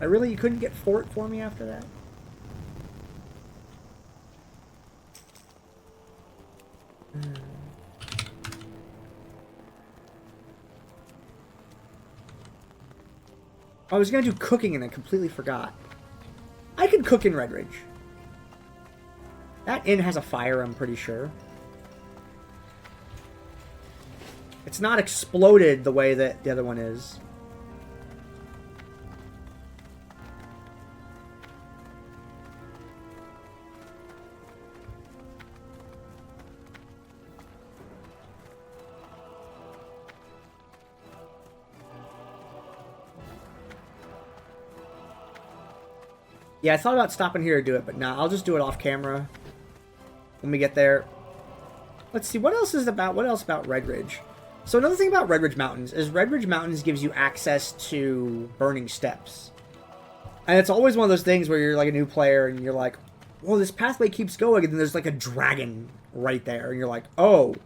You couldn't get Fort for me after that? I was going to do cooking and I completely forgot. I could cook in Red Ridge. That inn has a fire, I'm pretty sure. It's not exploded the way that the other one is. Yeah, I thought about stopping here to do it, but nah, I'll just do it off camera when we get there. Let's see, what else about Red Ridge? So another thing about Red Ridge Mountains is Red Ridge Mountains gives you access to Burning Steps. And it's always one of those things where you're like a new player and you're like, well, this pathway keeps going, and then there's like a dragon right there, and you're like, oh,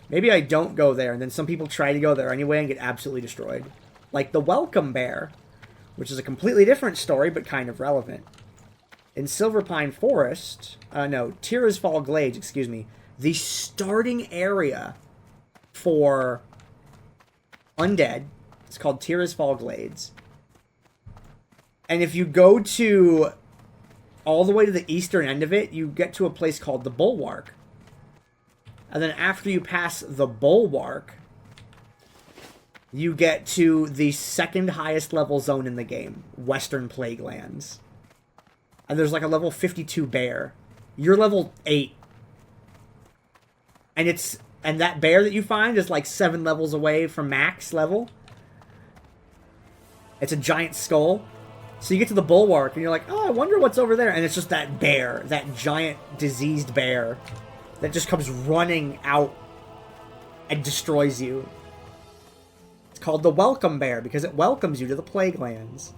maybe I don't go there. And then some people try to go there anyway and get absolutely destroyed. Like the Welcome Bear, which is a completely different story, but kind of relevant. In Silverpine Forest, Tirisfal Glades, excuse me, the starting area for Undead is called Tirisfal Glades. And if you go to all the way to the eastern end of it, you get to a place called the Bulwark. And then after you pass the Bulwark, you get to the second highest level zone in the game, Western Plaguelands. And there's like a level 52 bear. You're level 8. And that bear that you find is like 7 levels away from max level. It's a giant skull. So you get to the Bulwark and you're like, oh, I wonder what's over there. And it's just that bear, that giant diseased bear that just comes running out and destroys you. It's called the Welcome Bear because it welcomes you to the Plaguelands.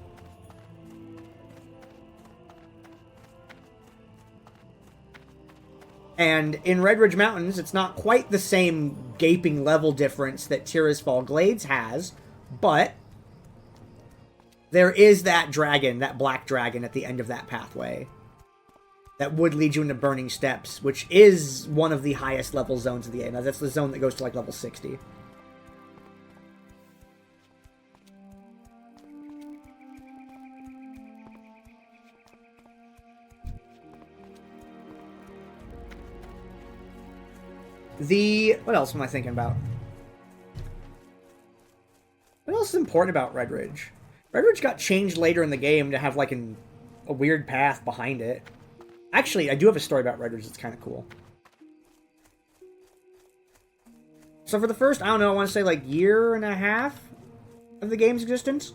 And in Red Ridge Mountains, it's not quite the same gaping level difference that Tirisfal Glades has, but there is that dragon, that black dragon at the end of that pathway that would lead you into Burning Steps, which is one of the highest level zones of the game. Now, that's the zone that goes to like level 60. What else am I thinking about? What else is important about Red Ridge? Red Ridge got changed later in the game to have like a weird path behind it. Actually, I do have a story about Red Ridge that's kind of cool. So for the first, I don't know, I want to say like year and a half of the game's existence.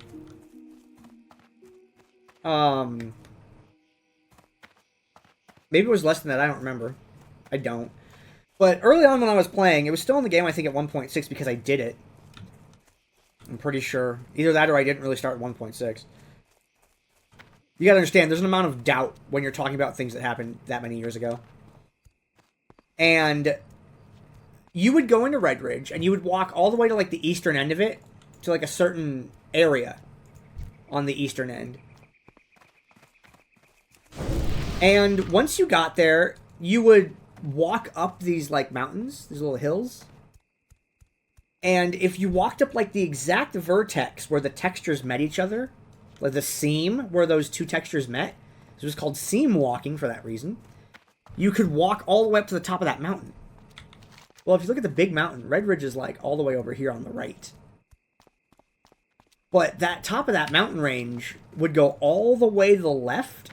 Maybe it was less than that, I don't remember. I don't. But early on when I was playing, it was still in the game, I think, at 1.6 because I did it. I'm pretty sure. Either that or I didn't really start at 1.6. You gotta understand, there's an amount of doubt when you're talking about things that happened that many years ago. And you would go into Red Ridge, and you would walk all the way to, like, the eastern end of it, to, like, a certain area on the eastern end. And once you got there, you would walk up these, like, mountains, these little hills, And if you walked up like the exact vertex where the textures met each other, like the seam where those two textures met, it was called seam walking for that reason, you could walk all the way up to the top of that mountain. Well, if you look at the big mountain, Red Ridge is like all the way over here on the right. But that top of that mountain range would go all the way to the left.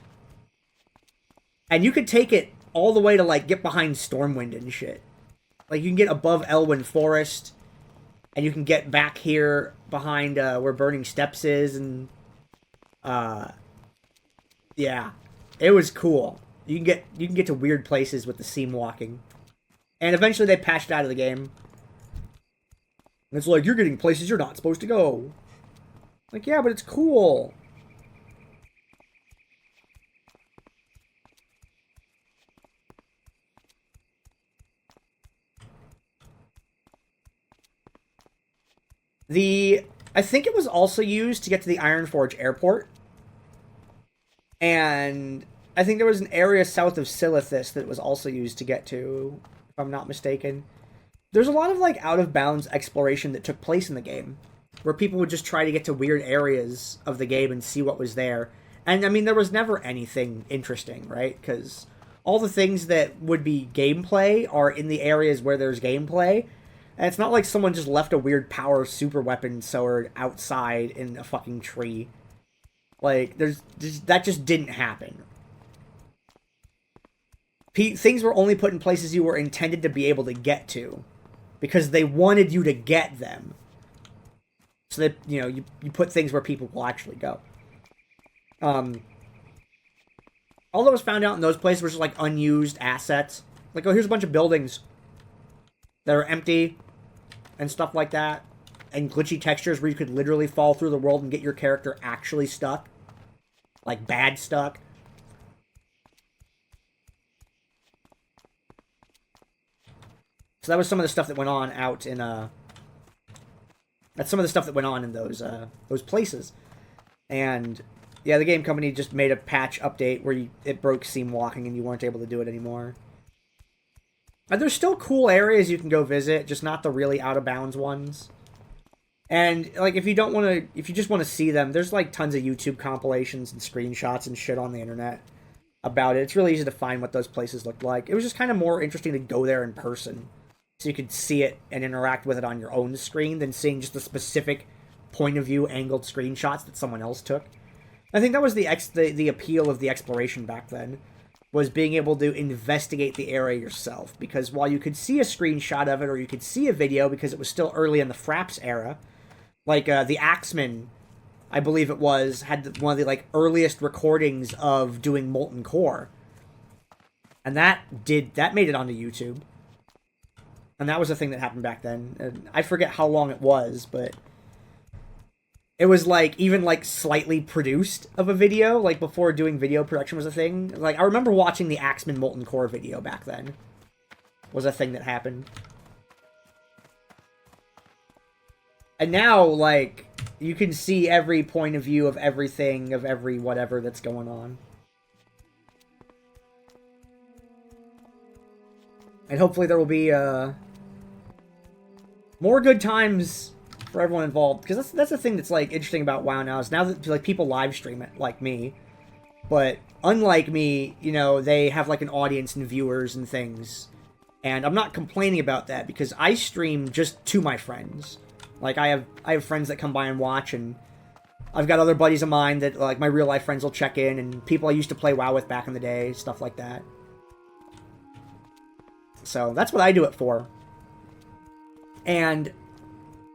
And you could take it all the way to like get behind Stormwind and shit. Like you can get above Elwyn Forest. And you can get back here behind where Burning Steps is. And yeah, it was cool. You can get to weird places with the seam walking. And eventually they patched it out of the game. And it's like, you're getting places you're not supposed to go. Like, yeah, but it's cool. I think it was also used to get to the Ironforge Airport. And I think there was an area south of Silithus that was also used to get to, if I'm not mistaken. There's a lot of, like, out-of-bounds exploration that took place in the game, where people would just try to get to weird areas of the game and see what was there. And, I mean, there was never anything interesting, right? Because all the things that would be gameplay are in the areas where there's gameplay. And it's not like someone just left a weird power super weapon sword outside in a fucking tree. Like, that just didn't happen. Things were only put in places you were intended to be able to get to. Because they wanted you to get them. So that, you know, you put things where people will actually go. All that was found out in those places were just, like, unused assets. Like, oh, here's a bunch of buildings that are empty. And stuff like that. And glitchy textures where you could literally fall through the world and get your character actually stuck. Like, bad stuck. So that was some of the stuff that went on out in, that's some of the stuff that went on in those places. And, yeah, the game company just made a patch update where it broke seam walking and you weren't able to do it anymore. And there's still cool areas you can go visit, just not the really out-of-bounds ones. And, like, if you just want to see them, there's, like, tons of YouTube compilations and screenshots and shit on the internet about it. It's really easy to find what those places looked like. It was just kind of more interesting to go there in person, so you could see it and interact with it on your own screen than seeing just the specific point-of-view angled screenshots that someone else took. I think that was the appeal of the exploration back then. Was being able to investigate the area yourself. Because while you could see a screenshot of it, or you could see a video, because it was still early in the Fraps era, like, the Axeman, I believe it was, had one of the, like, earliest recordings of doing Molten Core. And that made it onto YouTube. And that was a thing that happened back then. And I forget how long it was, but it was, like, even, like, slightly produced of a video, like, before doing video production was a thing. Like, I remember watching the Axeman Molten Core video back then. Was a thing that happened. And now, like, you can see every point of view of everything, of every whatever that's going on. And hopefully there will be, more good times for everyone involved, because that's the thing that's, like, interesting about WoW now, is now that, like, people live stream it, like me, but unlike me, you know, they have, like, an audience and viewers and things, and I'm not complaining about that, because I stream just to my friends. Like, I have friends that come by and watch, and I've got other buddies of mine that, like, my real-life friends will check in, and people I used to play WoW with back in the day, stuff like that. So, that's what I do it for. And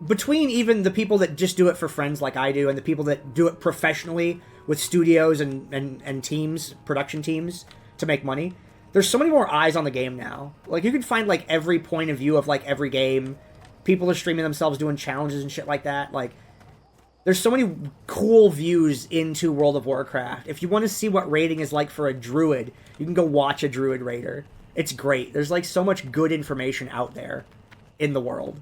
between even the people that just do it for friends like I do, and the people that do it professionally with studios and teams, production teams, to make money, there's so many more eyes on the game now. Like, you can find, like, every point of view of, like, every game. People are streaming themselves doing challenges and shit like that. Like, there's so many cool views into World of Warcraft. If you want to see what raiding is like for a druid, you can go watch a druid raider. It's great. There's, like, so much good information out there in the world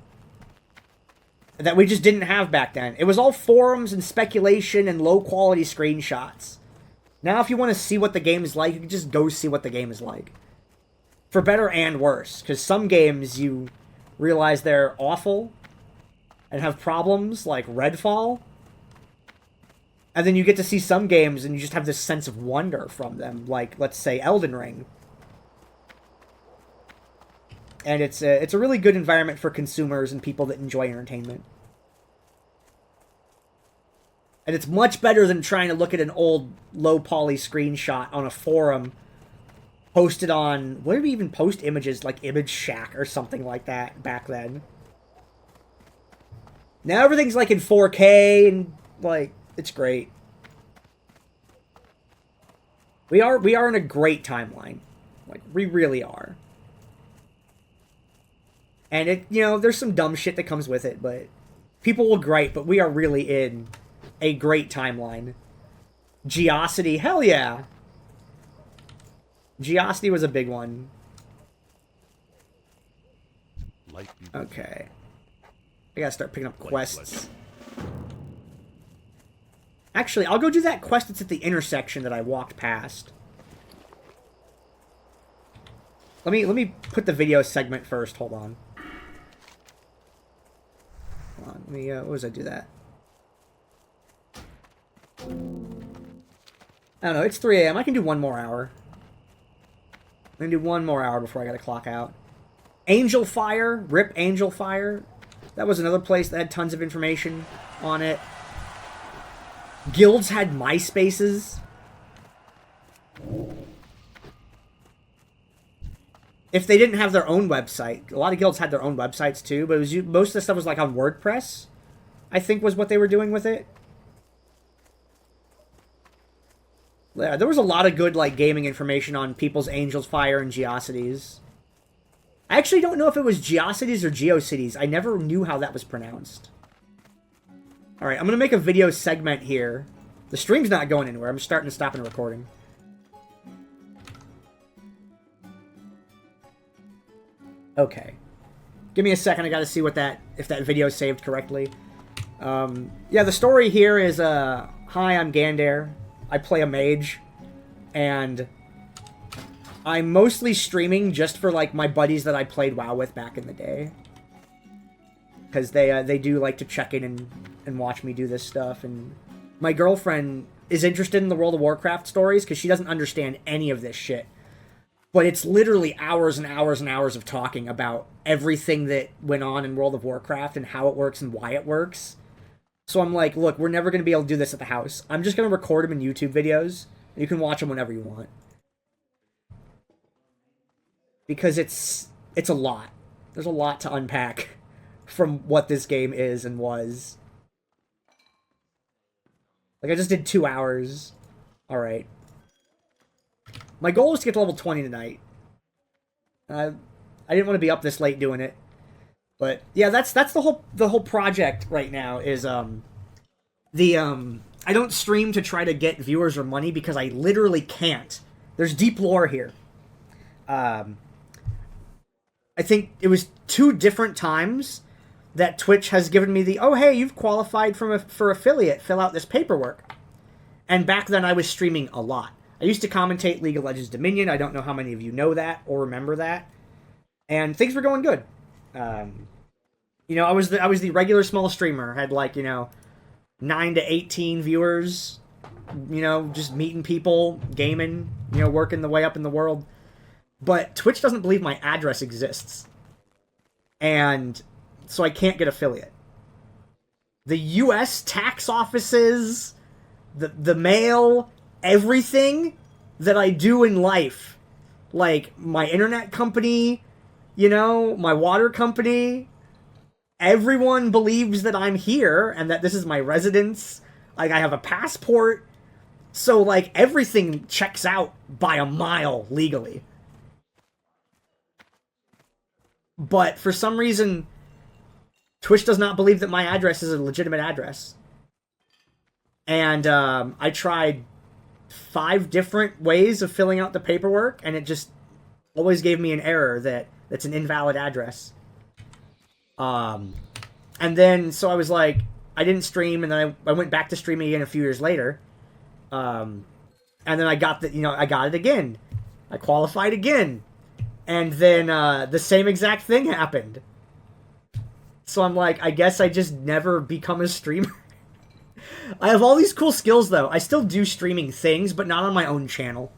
that we just didn't have back then. It was all forums and speculation and low-quality screenshots. Now, if you want to see what the game is like, you can just go see what the game is like. For better and worse. Because some games, you realize they're awful, and have problems like Redfall. And then you get to see some games and you just have this sense of wonder from them, like, let's say, Elden Ring. And it's a really good environment for consumers and people that enjoy entertainment. And it's much better than trying to look at an old low-poly screenshot on a forum posted on... Where did we even post images? Like Image Shack or something like that back then. Now everything's like in 4K and, like... It's great. We are in a great timeline. Like, we really are. And it, you know, there's some dumb shit that comes with it, but people will gripe, but we are really in a great timeline. Geosity, hell yeah. Geosity was a big one. Okay. I gotta start picking up quests. Actually, I'll go do that quest that's at the intersection that I walked past. Let me put the video segment first. Hold on. Hold on. Let me, what was I do that? I don't know. It's 3 a.m. I can do one more hour. I'm gonna do one more hour before I gotta clock out. Angel Fire. Rip Angel Fire. That was another place that had tons of information on it. Guilds had MySpaces. If they didn't have their own website. A lot of guilds had their own websites too, but it was, most of the stuff was like on WordPress, I think was what they were doing with it. Yeah, there was a lot of good like gaming information on People's Angels Fire and Geocities. I actually don't know if it was Geocities or GeoCities. I never knew how that was pronounced. Alright, I'm going to make a video segment here. The stream's not going anywhere. I'm starting to stop the recording. Okay. Give me a second. I got to see what if that video saved correctly. Yeah, the story here is, hi, I'm Gandair. I play a mage. And I'm mostly streaming just for, like, my buddies that I played WoW with back in the day. Because they do like to check in and watch me do this stuff. And my girlfriend is interested in the World of Warcraft stories because she doesn't understand any of this shit. But it's literally hours and hours and hours of talking about everything that went on in World of Warcraft and how it works and why it works. So I'm like, look, we're never going to be able to do this at the house. I'm just going to record them in YouTube videos. And you can watch them whenever you want. Because it's a lot. There's a lot to unpack from what this game is and was. Like, I just did 2 hours. Alright. My goal was to get to level 20 tonight. I didn't want to be up this late doing it. But, yeah, that's the whole project right now is, I don't stream to try to get viewers or money because I literally can't. There's deep lore here. I think it was 2 different times that Twitch has given me the, oh, hey, you've qualified for affiliate, fill out this paperwork. And back then I was streaming a lot. I used to commentate League of Legends Dominion. I don't know how many of you know that or remember that. And things were going good. You know, I was the regular small streamer. Had like, you know, 9 to 18 viewers. You know, just meeting people, gaming, you know, working the way up in the world. But Twitch doesn't believe my address exists. And so I can't get affiliate. The US tax offices, the mail, everything that I do in life, like my internet company, you know, my water company, everyone believes that I'm here and that this is my residence. Like, I have a passport. So, like, everything checks out by a mile legally. But for some reason, Twitch does not believe that my address is a legitimate address. And I tried 5 different ways of filling out the paperwork, and it just always gave me an error that's an invalid address. And then, so I was like, I didn't stream, and then I went back to streaming again a few years later. And then I got I got it again. I qualified again. And then the same exact thing happened. So I'm like, I guess I just never become a streamer. I have all these cool skills, though. I still do streaming things, but not on my own channel.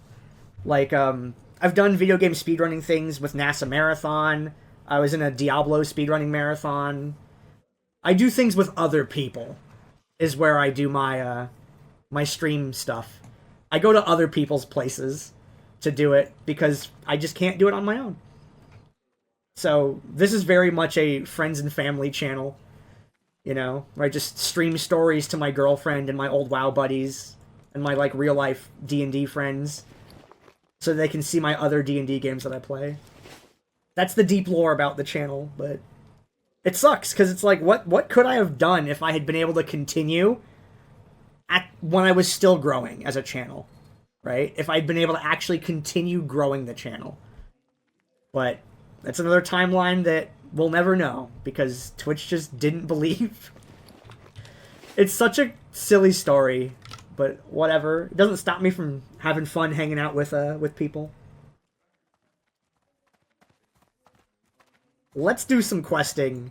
Like, I've done video game speedrunning things with NASA Marathon. I was in a Diablo speedrunning marathon. I do things with other people, is where I do my, my stream stuff. I go to other people's places to do it, because I just can't do it on my own. So, this is very much a friends and family channel. You know, where I just stream stories to my girlfriend and my old WoW buddies and my, like, real-life D&D friends so they can see my other D&D games that I play. That's the deep lore about the channel, but it sucks, because it's like, what could I have done if I had been able to continue when I was still growing as a channel, right? If I'd been able to actually continue growing the channel. But that's another timeline that we'll never know, because Twitch just didn't believe. It's such a silly story, but whatever. It doesn't stop me from having fun hanging out with people. Let's do some questing,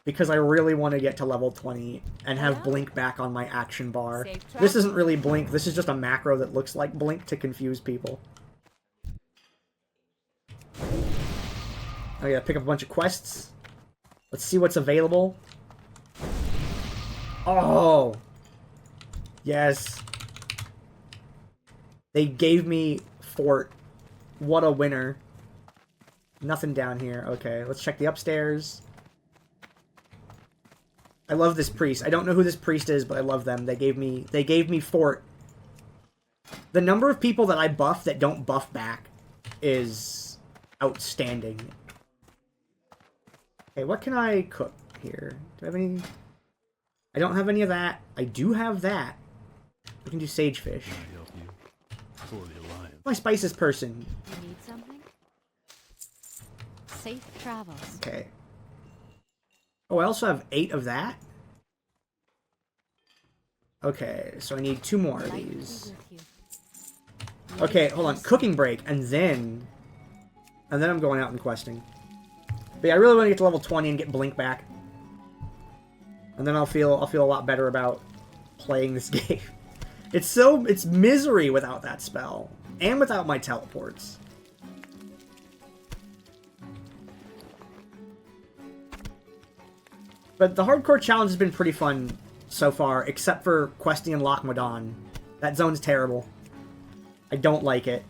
because I really want to get to level 20 and have Blink back on my action bar. This isn't really Blink, this is just a macro that looks like Blink to confuse people. I gotta pick up a bunch of quests. Let's see what's available. Oh! Yes. They gave me Fort. What a winner. Nothing down here. Okay, let's check the upstairs. I love this priest. I don't know who this priest is, but I love them. They gave me Fort. The number of people that I buff that don't buff back is outstanding. Okay, what can I cook here? Do I have any... I don't have any of that. I do have that. We can do sagefish. My spices person. You need something? Safe travels. Okay. Oh, I also have 8 of that. Okay, so I need 2 more of these. Okay, hold on. Cooking break, and then I'm going out and questing. But yeah, I really want to get to level 20 and get Blink back. And then I'll feel a lot better about playing this game. It's misery without that spell. And without my teleports. But the hardcore challenge has been pretty fun so far, except for questing in Lv18. That zone's terrible. I don't like it.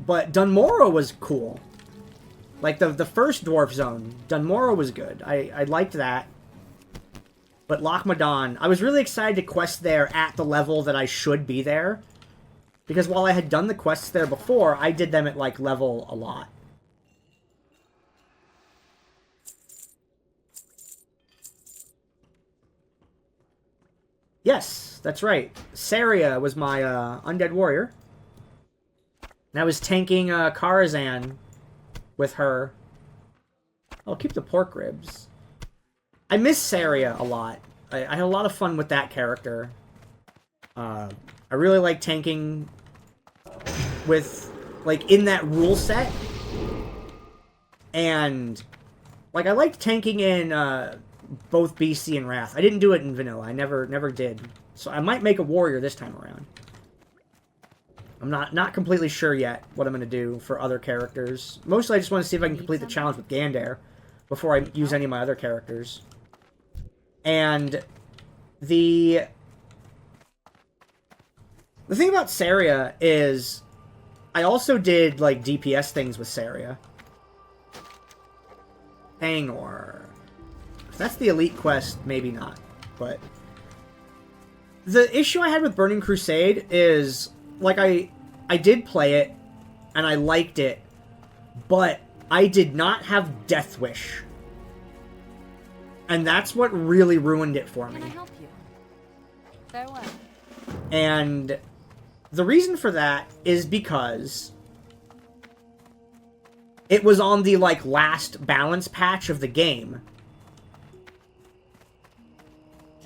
But Dunmora was cool. Like, the first dwarf zone, Dunmora was good. I liked that. But Lv18, I was really excited to quest there at the level that I should be there. Because while I had done the quests there before, I did them at, like, level a lot. Yes, that's right. Saria was my undead warrior. And I was tanking Karazhan with her. I'll keep the pork ribs. I miss Saria a lot. I had a lot of fun with that character. I really like tanking with, like, in that rule set. And, like, I liked tanking in both BC and Wrath. I didn't do it in Vanilla. I never did. So I might make a warrior this time around. I'm not completely sure yet what I'm going to do for other characters. Mostly I just want to see if I can complete the challenge with Gandair before I use any of my other characters. And the thing about Saria is I also did, like, DPS things with Saria. Hangor. If that's the elite quest, maybe not. But the issue I had with Burning Crusade is, like, I did play it, and I liked it, but I did not have Death Wish. And that's what really ruined it for me. Can I help you? Farewell. And the reason for that is because it was on the, like, last balance patch of the game.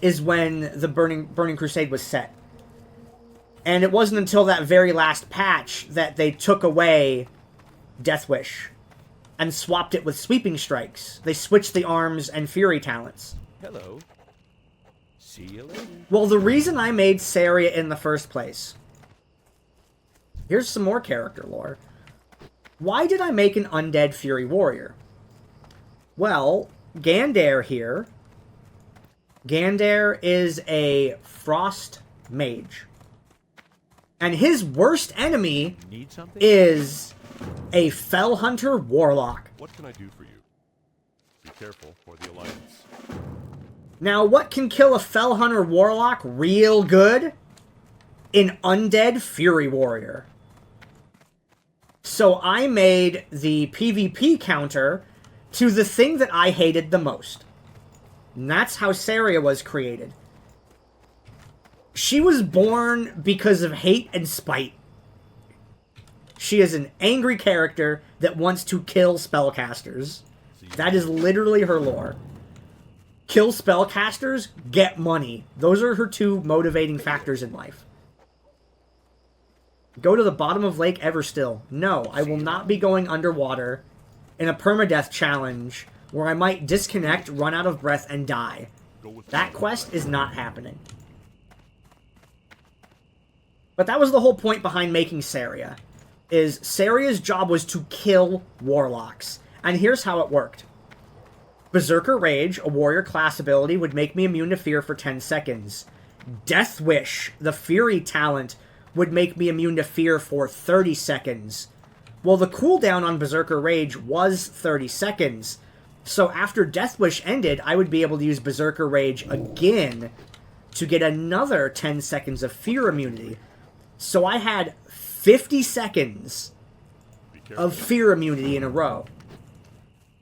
Is when the Burning Crusade was set. And it wasn't until that very last patch that they took away Death Wish. and swapped it with sweeping strikes. They switched the arms and fury talents. Hello. See you later. Well, the reason I made Saria in the first place... Here's some more character lore. Why did I make an undead fury warrior? Well, Gandair here... Gandair is a frost mage. And his worst enemy Need something? is a fell hunter warlock. What can I do for you? Be careful for the Alliance. Now, what can kill a fell hunter warlock real good? An undead fury warrior. So I made the PvP counter to the thing that I hated the most. And that's how Saria was created. She was born because of hate and spite. She is an angry character that wants to kill spellcasters. That is literally her lore. Kill spellcasters, get money. Those are her two motivating factors in life. Go to the bottom of Lake Everstill. No, I will not be going underwater in a permadeath challenge where I might disconnect, run out of breath, and die. That quest is not happening. But that was the whole point behind making Saria. Is Saria's job was to kill warlocks. And here's how it worked. Berserker Rage, a warrior class ability, would make me immune to fear for 10 seconds. Death Wish, the Fury talent, would make me immune to fear for 30 seconds. Well, the cooldown on Berserker Rage was 30 seconds. So after Death Wish ended, I would be able to use Berserker Rage again to get another 10 seconds of fear immunity. So I had 50 seconds of fear immunity in a row.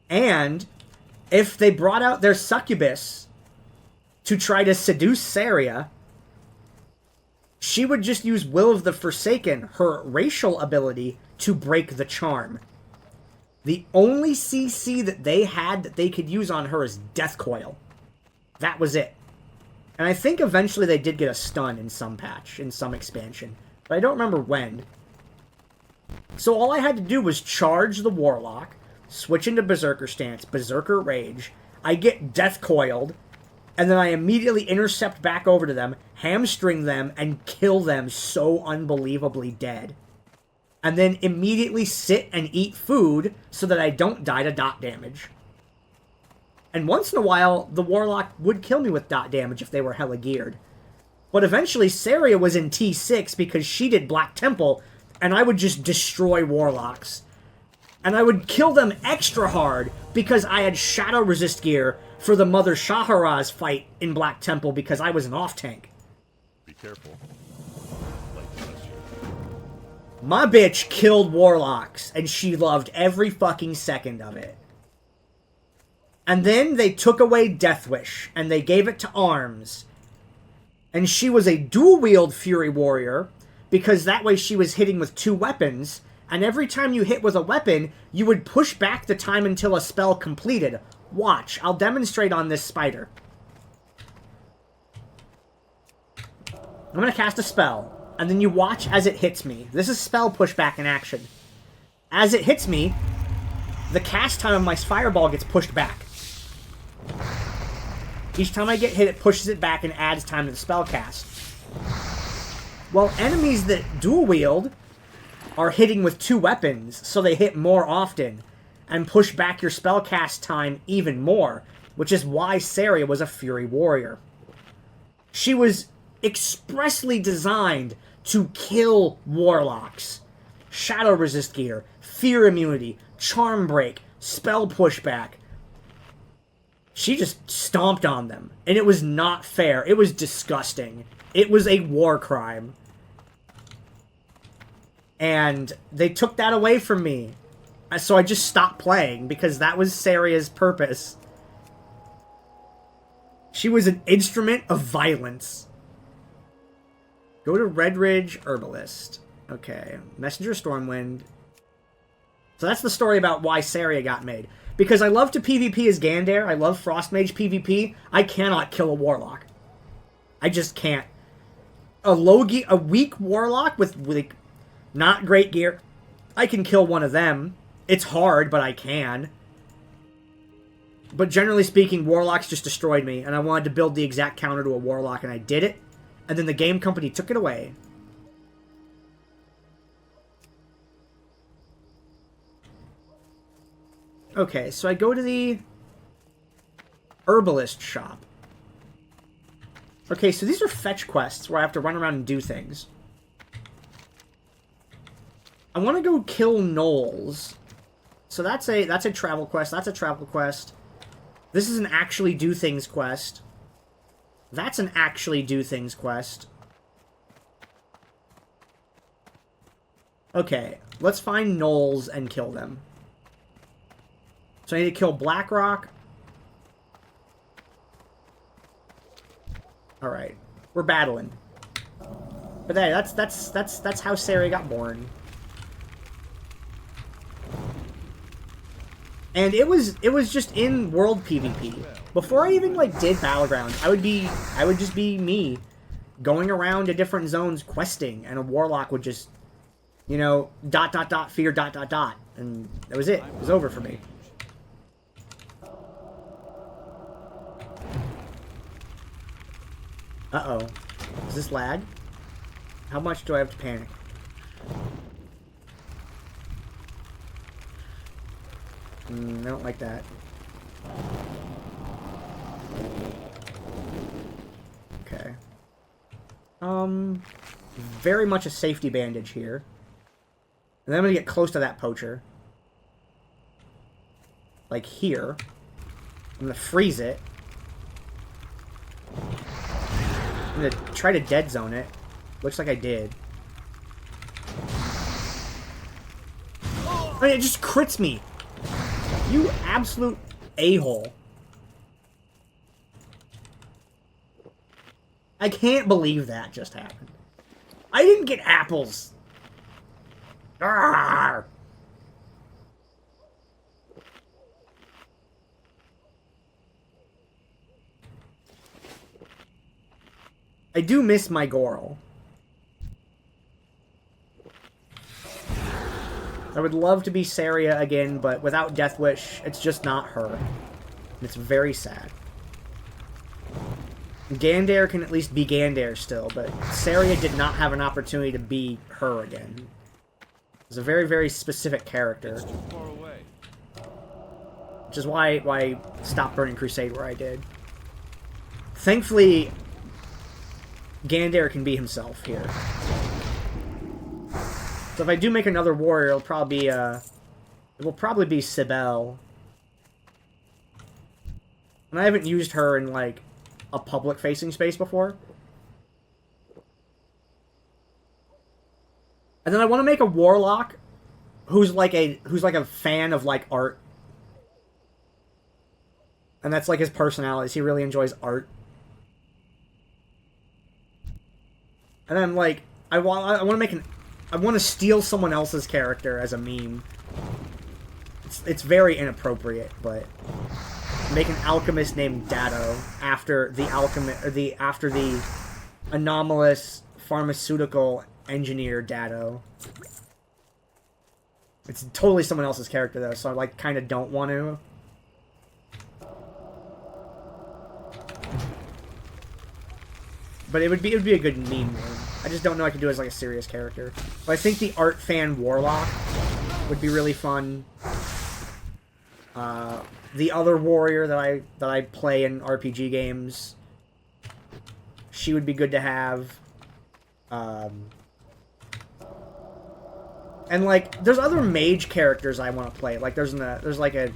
And if they brought out their succubus to try to seduce Saria, she would just use Will of the Forsaken, her racial ability, to break the charm. The only CC that they had that they could use on her is Death Coil. That was it. And I think eventually they did get a stun in some patch, in some expansion. But I don't remember when. So all I had to do was charge the Warlock, switch into Berserker stance, Berserker Rage, I get Death Coiled, and then I immediately intercept back over to them, hamstring them, and kill them so unbelievably dead. And then immediately sit and eat food so that I don't die to dot damage. And once in a while, the Warlock would kill me with dot damage if they were hella geared. But eventually, Saria was in T6 because she did Black Temple, and I would just destroy Warlocks. And I would kill them extra hard because I had Shadow Resist gear for the Mother Shaharaz fight in Black Temple because I was an off-tank. Be careful. Like bless you. My bitch killed Warlocks, and she loved every fucking second of it. And then they took away Death Wish, and they gave it to Arms. And she was a dual-wield Fury Warrior, because that way she was hitting with 2 weapons, and every time you hit with a weapon, you would push back the time until a spell completed. Watch, I'll demonstrate on this spider. I'm going to cast a spell, and then you watch as it hits me. This is spell pushback in action. As it hits me, the cast time of my fireball gets pushed back. Each time I get hit, it pushes it back and adds time to the spell cast. Well, enemies that dual wield are hitting with 2 weapons, so they hit more often and push back your spell cast time even more, which is why Saria was a Fury Warrior. She was expressly designed to kill Warlocks. Shadow Resist gear, Fear Immunity, Charm Break, Spell Pushback. She just stomped on them, and it was not fair. It was disgusting. It was a war crime. And they took that away from me. So I just stopped playing, because that was Saria's purpose. She was an instrument of violence. Go to Red Ridge Herbalist. Okay. Messenger Stormwind. So that's the story about why Saria got made. Because I love to PvP as Gandair. I love Frostmage PvP. I cannot kill a Warlock. I just can't. A weak Warlock with like, not great gear. I can kill one of them. It's hard, but I can. But generally speaking, Warlocks just destroyed me, and I wanted to build the exact counter to a Warlock, and I did it, and then the game company took it away. Okay, so I go to the herbalist shop. Okay, so these are fetch quests where I have to run around and do things. I want to go kill gnolls. So that's a travel quest. That's a travel quest. This is an actually do things quest. That's an actually do things quest. Okay, let's find gnolls and kill them. So I need to kill Blackrock. Alright. We're battling. But hey, that's how Saria got born. And it was just in world PvP. Before I even like did Battlegrounds, I would just be me going around to different zones questing, and a Warlock would just, you know, ... fear ... and that was it. It was over for me. Uh-oh. Is this lag? How much do I have to panic? I don't like that. Okay. Very much a safety bandage here. And then I'm gonna get close to that poacher. Like here. I'm gonna freeze it. I'm gonna try to dead zone it. Looks like I did. I mean, it just crits me. You absolute a-hole. I can't believe that just happened. I didn't get apples. Arrgh. I do miss my Goral. I would love to be Saria again, but without Death Wish, it's just not her. And it's very sad. Gandair can at least be Gandair still, but Saria did not have an opportunity to be her again. It's a very, very specific character. It's too far away. Which is why I stopped Burning Crusade where I did. Thankfully, Gandair can be himself here. So if I do make another warrior, it'll probably be, it will probably be Sibel. And I haven't used her in, like, a public-facing space before. And then I want to make a warlock who's like a fan of, like, art. And that's, like, his personality. He really enjoys art. And then, like, I want to make I want to steal someone else's character as a meme. It's very inappropriate, but make an alchemist named Dado after the anomalous pharmaceutical engineer Dado. It's totally someone else's character though, so I like kind of don't want to. But it would be a good meme name. I just don't know I could do it as like a serious character. But I think the art fan Warlock would be really fun. The other warrior that I play in RPG games, she would be good to have. And like there's other mage characters I want to play. Like there's like a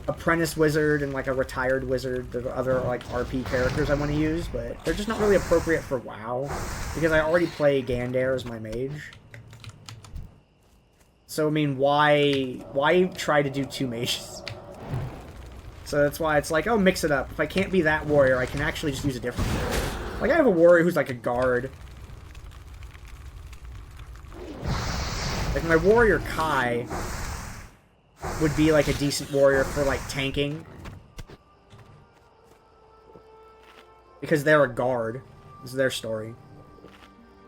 apprentice wizard and like a retired wizard. There are other like RP characters I want to use, but they're just not really appropriate for WoW because I already play Gandair as my mage. So I mean, why try to do two mages? So that's why it's like, oh, mix it up. If I can't be that warrior, I can actually just use a different warrior. Like I have a warrior who's like a guard. Like my warrior Kai would be like a decent warrior for like tanking. Because they're a guard. This is their story.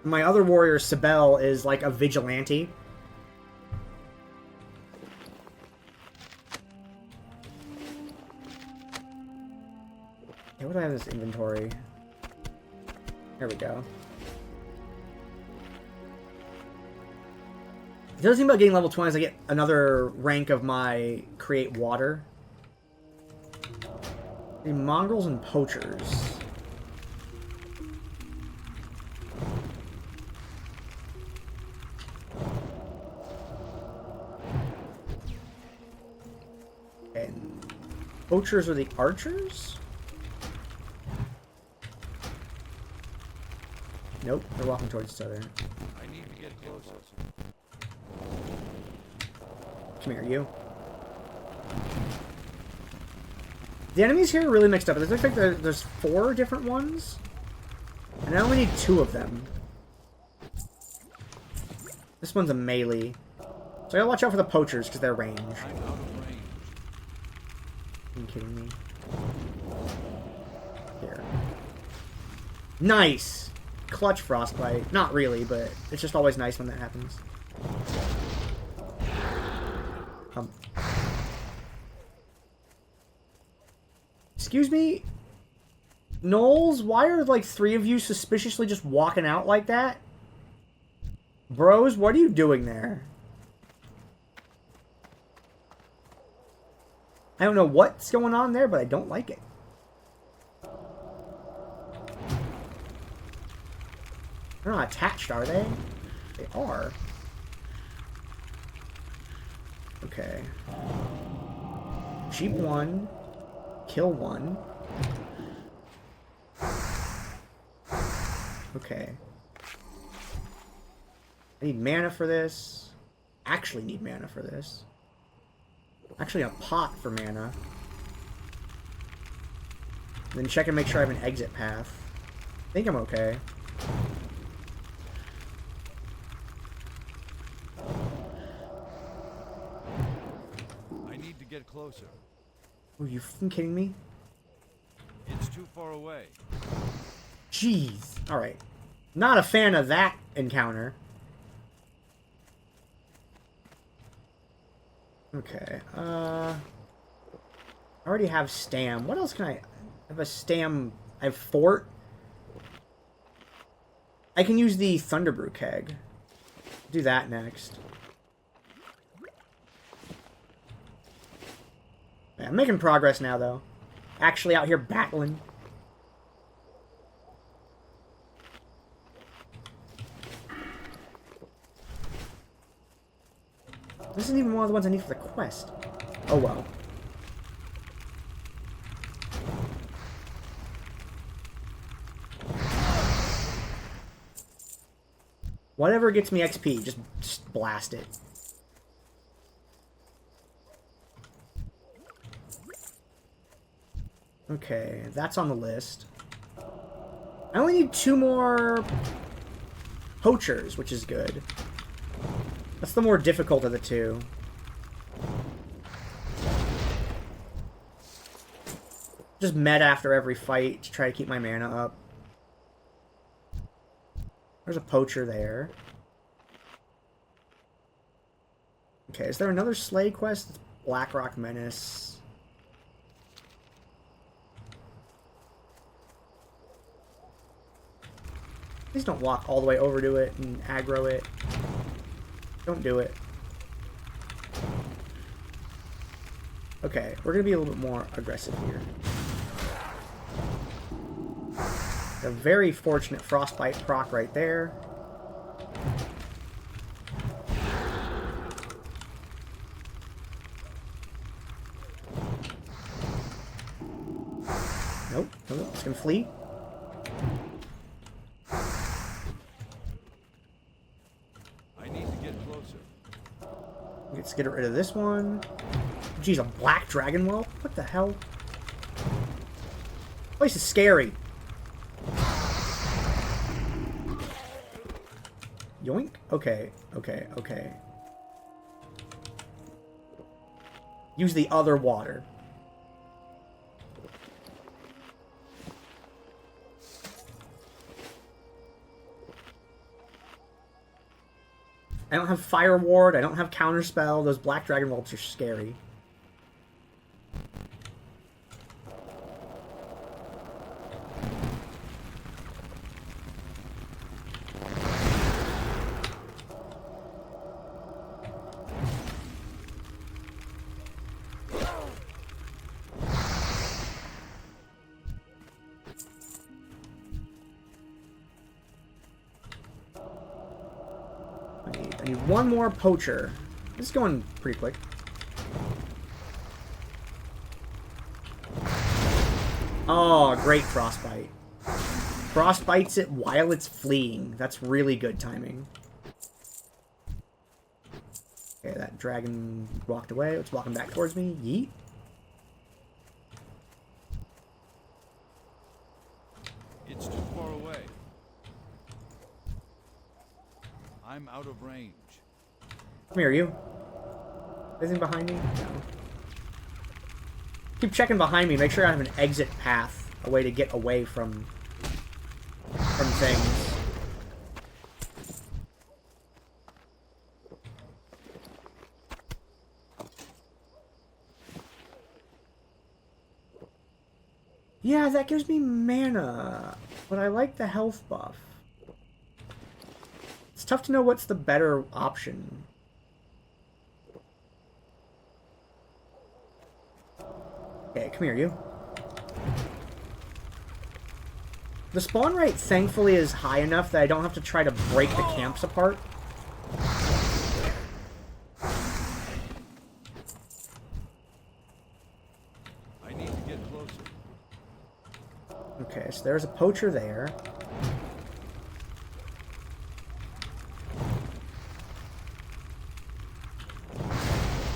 My other warrior, Sibel, is like a vigilante. what do I have in this inventory? There we go. The other thing about getting level 20 is I get another rank of my create water. The mongrels and poachers. And poachers are the archers? Nope, they're walking towards each other. I need to get closer. Come here, you. The enemies here are really mixed up. It looks like there's 4 different ones. And I only need 2 of them. This one's a melee. So I gotta watch out for the poachers, because they're ranged. I'm out of range. Are you kidding me? Here. Nice! Clutch frostbite. Not really, but it's just always nice when that happens. Excuse me? Knowles, why are like 3 of you suspiciously just walking out like that? Bros, what are you doing there? I don't know what's going on there, but I don't like it. They're not attached, are they? They are. Okay. Sheep 1. Kill 1. Okay. I need mana for this. Actually need mana for this. Actually a pot for mana. Then check and make sure I have an exit path. I think I'm okay. I need to get closer. Are you fucking kidding me? It's too far away. Jeez. Alright. Not a fan of that encounter. Okay. I already have Stam. What else can I have? A Stam. I have Fort. I can use the Thunderbrew keg. Do that next. Yeah, I'm making progress now, though. Actually out here battling. This isn't even one of the ones I need for the quest. Oh well. Whatever gets me XP, just blast it. Okay, that's on the list. I only need 2 more poachers, which is good. That's the more difficult of the 2. Just med after every fight to try to keep my mana up. There's a poacher there. Okay, is there another Slay quest? It's Blackrock Menace. Please don't walk all the way over to it and aggro it. Don't do it. Okay, we're gonna be a little bit more aggressive here. A very fortunate frostbite proc right there. Nope, nope, it's gonna flee. Let's get rid of this one. Geez, a black dragon whelp? What the hell? This place is scary. Yoink? Okay, okay, okay. Use the other water. I don't have Fire Ward, I don't have Counterspell. Those Black Dragon Whelps are scary. I need one more poacher. This is going pretty quick. Oh, great frostbite. Frostbites it while it's fleeing. That's really good timing. Okay, that dragon walked away. It's walking back towards me. Yeet. It's too far away. I'm out of range. Come here, you. Anything behind me? No. Keep checking behind me. Make sure I have an exit path. A way to get away from things. Yeah, that gives me mana. But I like the health buff. It's tough to know what's the better option. Okay, come here, you. The spawn rate, thankfully, is high enough that I don't have to try to break the camps apart. I need to get closer. Okay, so there's a poacher there.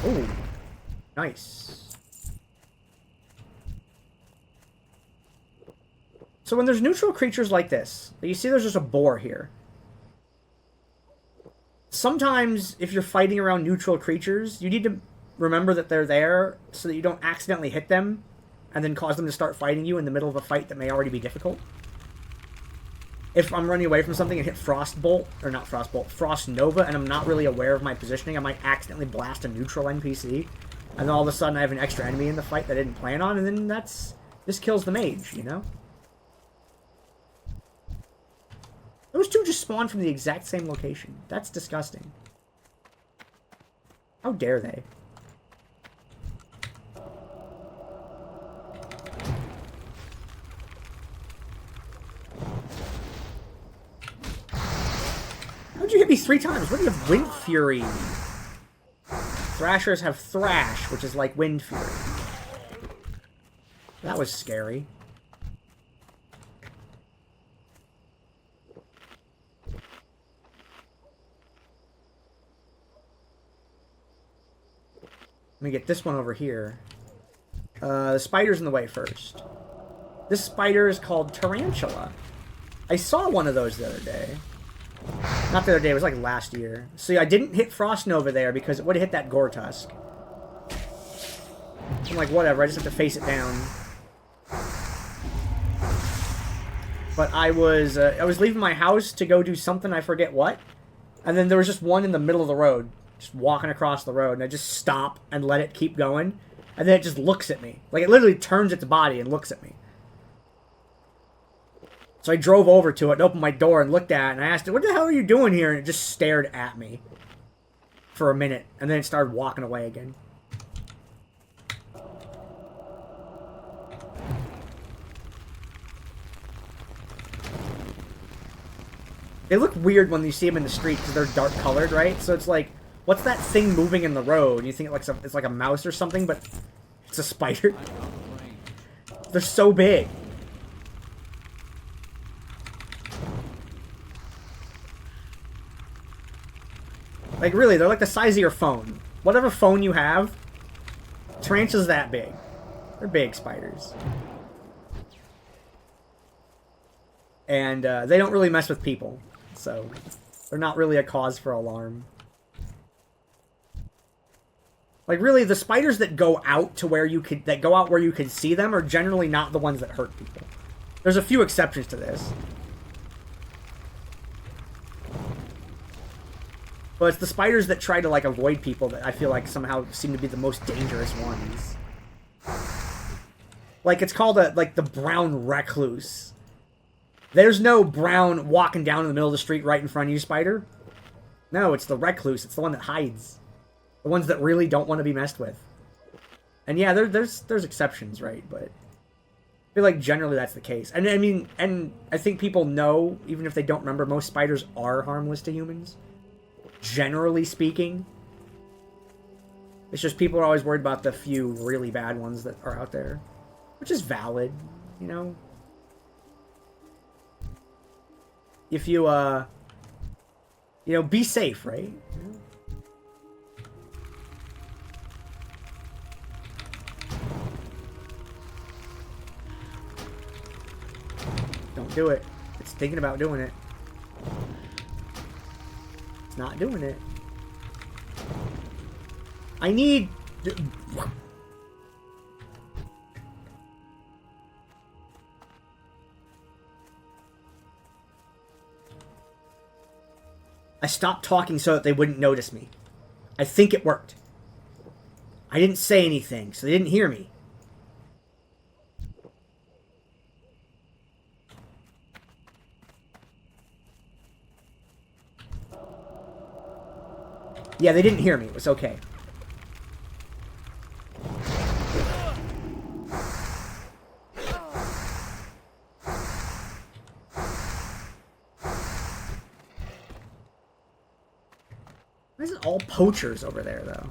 Ooh, nice. So when there's neutral creatures like this, you see there's just a boar here. Sometimes, if you're fighting around neutral creatures, you need to remember that they're there so that you don't accidentally hit them and then cause them to start fighting you in the middle of a fight that may already be difficult. If I'm running away from something and hit Frostbolt, or not Frostbolt, Frost Nova, and I'm not really aware of my positioning, I might accidentally blast a neutral NPC, and then all of a sudden I have an extra enemy in the fight that I didn't plan on, and then this kills the mage, you know? Those two just spawned from the exact same location. That's disgusting. How dare they? How'd you hit me 3 times? What do you have? Wind Fury. Thrashers have Thrash, which is like Wind Fury. That was scary. Let me get this one over here. The spider's in the way first. This spider is called Tarantula. I saw one of those the other day. Not the other day, it was like last year. See, I didn't hit Frost Nova there because it would have hit that Gore Tusk. I'm like, whatever, I just have to face it down. But I was leaving my house to go do something, I forget what. And then there was just one in the middle of the road. Just walking across the road, and I just stop and let it keep going, and then it just looks at me. Like, it literally turns its body and looks at me. So I drove over to it and opened my door and looked at it, and I asked it, what the hell are you doing here? And it just stared at me for a minute, and then it started walking away again. They look weird when you see them in the street because they're dark colored, right? So it's like, what's that thing moving in the road? You think it's like a mouse or something, but it's a spider. They're so big. Like, really, they're like the size of your phone. Whatever phone you have, tarantulas that big. They're big spiders. And they don't really mess with people, so they're not really a cause for alarm. Like, really, the spiders that go out to where you could where you can see them are generally not the ones that hurt people. There's a few exceptions to this. But it's the spiders that try to, like, avoid people that I feel like somehow seem to be the most dangerous ones. Like, it's called like the brown recluse. There's no brown walking down in the middle of the street right in front of you spider. No, it's the recluse. It's the one that hides. The ones that really don't want to be messed with. And yeah, there's exceptions, right? But I feel like generally that's the case. And I mean, and I think people know, even if they don't remember, most spiders are harmless to humans. generally speaking. It's just people are always worried about the few really bad ones that are out there. Which is valid, you know? If you, you know, be safe, right? Don't do it. It's thinking about doing it. It's not doing it. I need... I stopped talking so that they wouldn't notice me. I think it worked. I didn't say anything, so they didn't hear me. Yeah, they didn't hear me. It was okay. Why is it all poachers over there, though?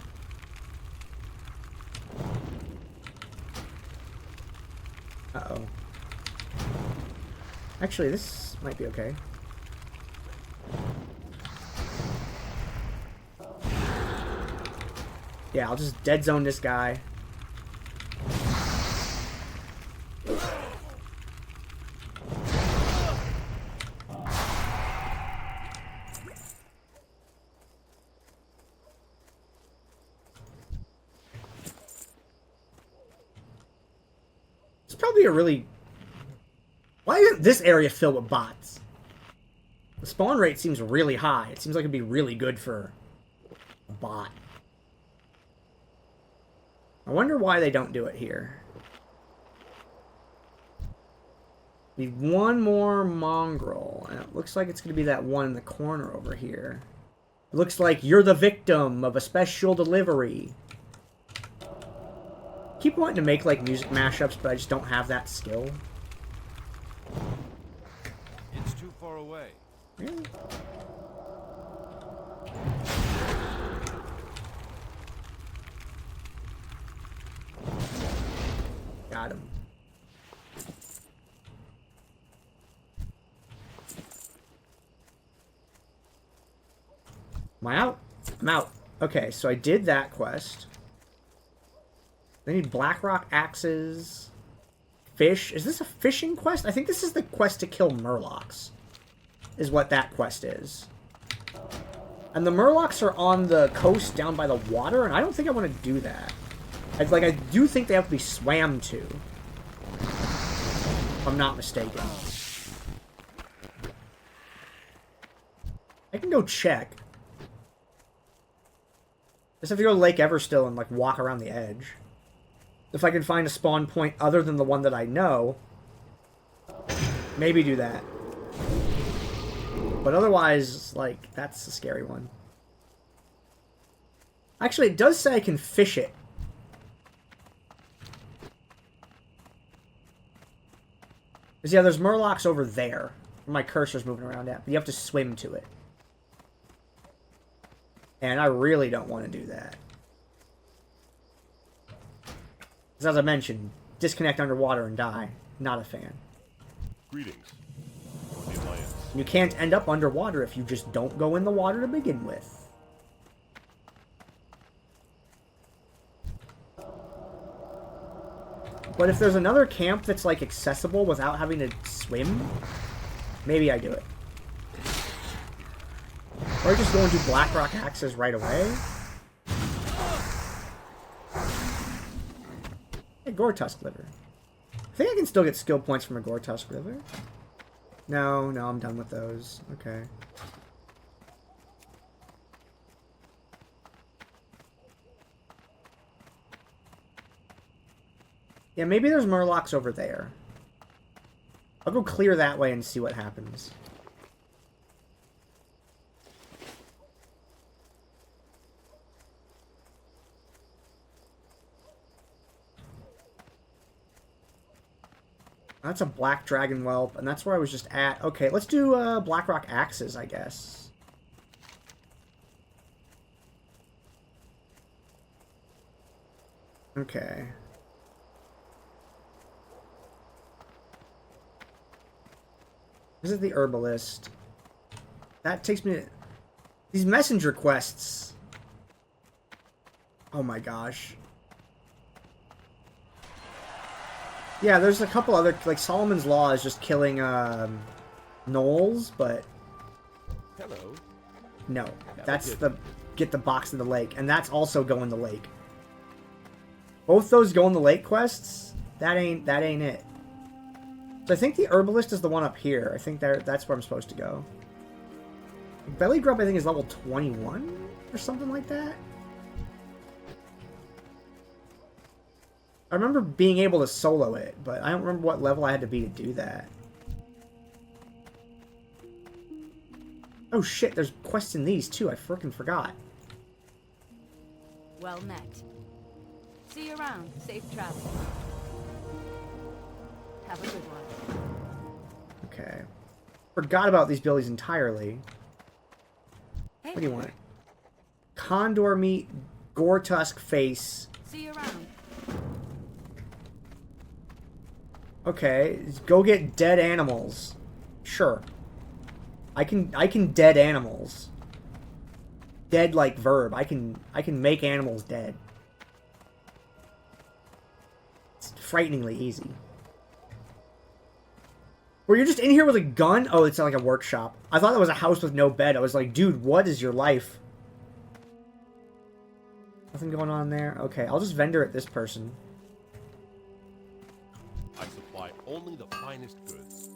Uh-oh. Actually, this might be okay. Yeah, I'll just dead zone this guy. It's probably a really... Why isn't this area filled with bots? The spawn rate seems really high. It seems like it'd be really good for a bot. I wonder why they don't do it here. Need one more mongrel, and it looks like it's going to be that one in the corner over here. It looks like you're the victim of a special delivery. Keep wanting to make like music mashups, but I just don't have that skill. It's too far away. Really? Got him. Am I out? I'm out. Okay, so I did that quest. I need Blackrock axes. Fish. Is this a fishing quest? I think this is the quest to kill Murlocs. Is what that quest is. And the Murlocs are on the coast down by the water, and I don't think I want to do that. I do think they have to be swam to. If I'm not mistaken. I can go check. Just have to go to Lake Everstill and, like, walk around the edge. If I can find a spawn point other than the one that I know, maybe do that. But otherwise, like, that's a scary one. Actually, it does say I can fish it. Because, yeah, there's Murlocs over there. Where my cursor's moving around at. But you have to swim to it. And I really don't want to do that. Because as I mentioned, disconnect underwater and die. Not a fan. Greetings. For the Alliance. You can't end up underwater if you just don't go in the water to begin with. But if there's another camp that's, like, accessible without having to swim, maybe I do it. Or just go and do Blackrock axes right away. Hey, Gore-Tusk liver. I think I can still get skill points from a Gore-Tusk liver. No, I'm done with those. Okay. Yeah, maybe there's Murlocs over there. I'll go clear that way and see what happens. That's a black dragon whelp, and that's where I was just at. Okay, let's do Blackrock axes, I guess. Okay. This is the herbalist. That takes me to... These messenger quests. Oh my gosh. Yeah, there's a couple other... Like, Solomon's Law is just killing, gnolls, but... Hello. No. That's the... Get the box in the lake. And that's also go in the lake. Both those go in the lake quests, that ain't it. So I think the herbalist is the one up here. I think that's where I'm supposed to go. Belly Grub, I think, is level 21 or something like that. I remember being able to solo it, but I don't remember what level I had to be to do that. Oh shit, there's quests in these too. I frickin' forgot. Well met. See you around. Safe travel. Have a good one. Okay. Forgot about these buildings entirely. Hey, What do you want? Condor meat, gore tusk face. see you around. Okay, go get dead animals. Sure. I can dead animals. Dead like verb. I can make animals dead. It's frighteningly easy. Were you just in here with a gun? Oh, it's like a workshop. I thought that was a house with no bed. I was like, dude, what is your life? Nothing going on there? Okay, I'll just vendor at this person. I supply only the finest goods.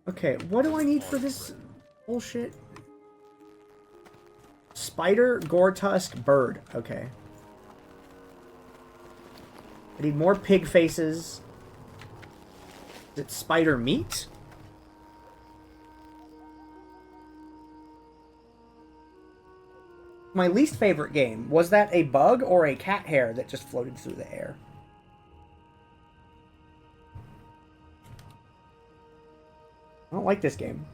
Okay, what do I need for this bullshit? Spider, gore tusk, bird. Okay. I need more pig faces. Is it spider meat? My least favorite game. Was that a bug or a cat hair that just floated through the air? I don't like this game.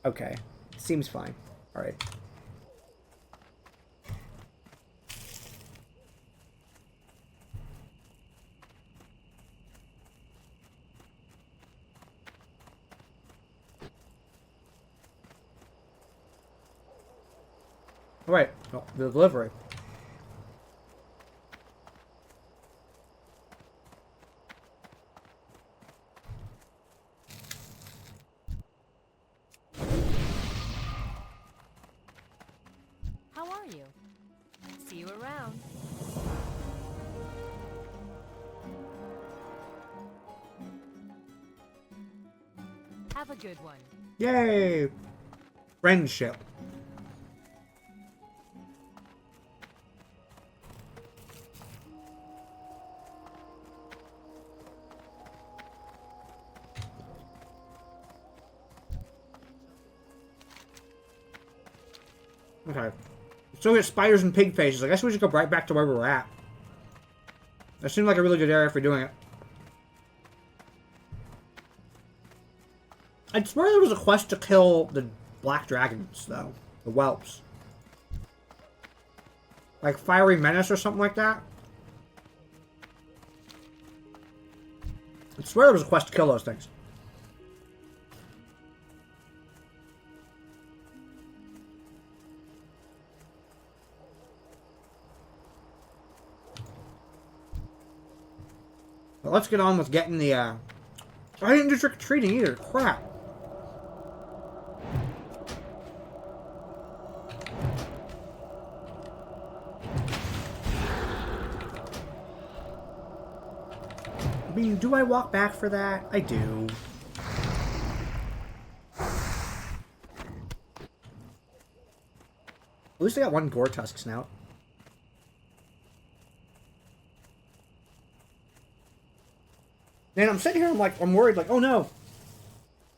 Okay. Seems fine. Alright. Alright. Oh, the delivery. How are you? See you around. Have a good one. Yay! Friendship. Okay. Still get spiders and pig faces. I guess we should go right back to where we were at. That seemed like a really good area for doing it. I swear there was a quest to kill the black dragons, though. The whelps. Like Fiery Menace or something like that. I swear there was a quest to kill those things. But let's get on with getting the, I didn't do trick-or-treating either. Crap. I mean, do I walk back for that? I do. At least I got one gore tusk snout. And I'm sitting here, I'm worried, like, oh no.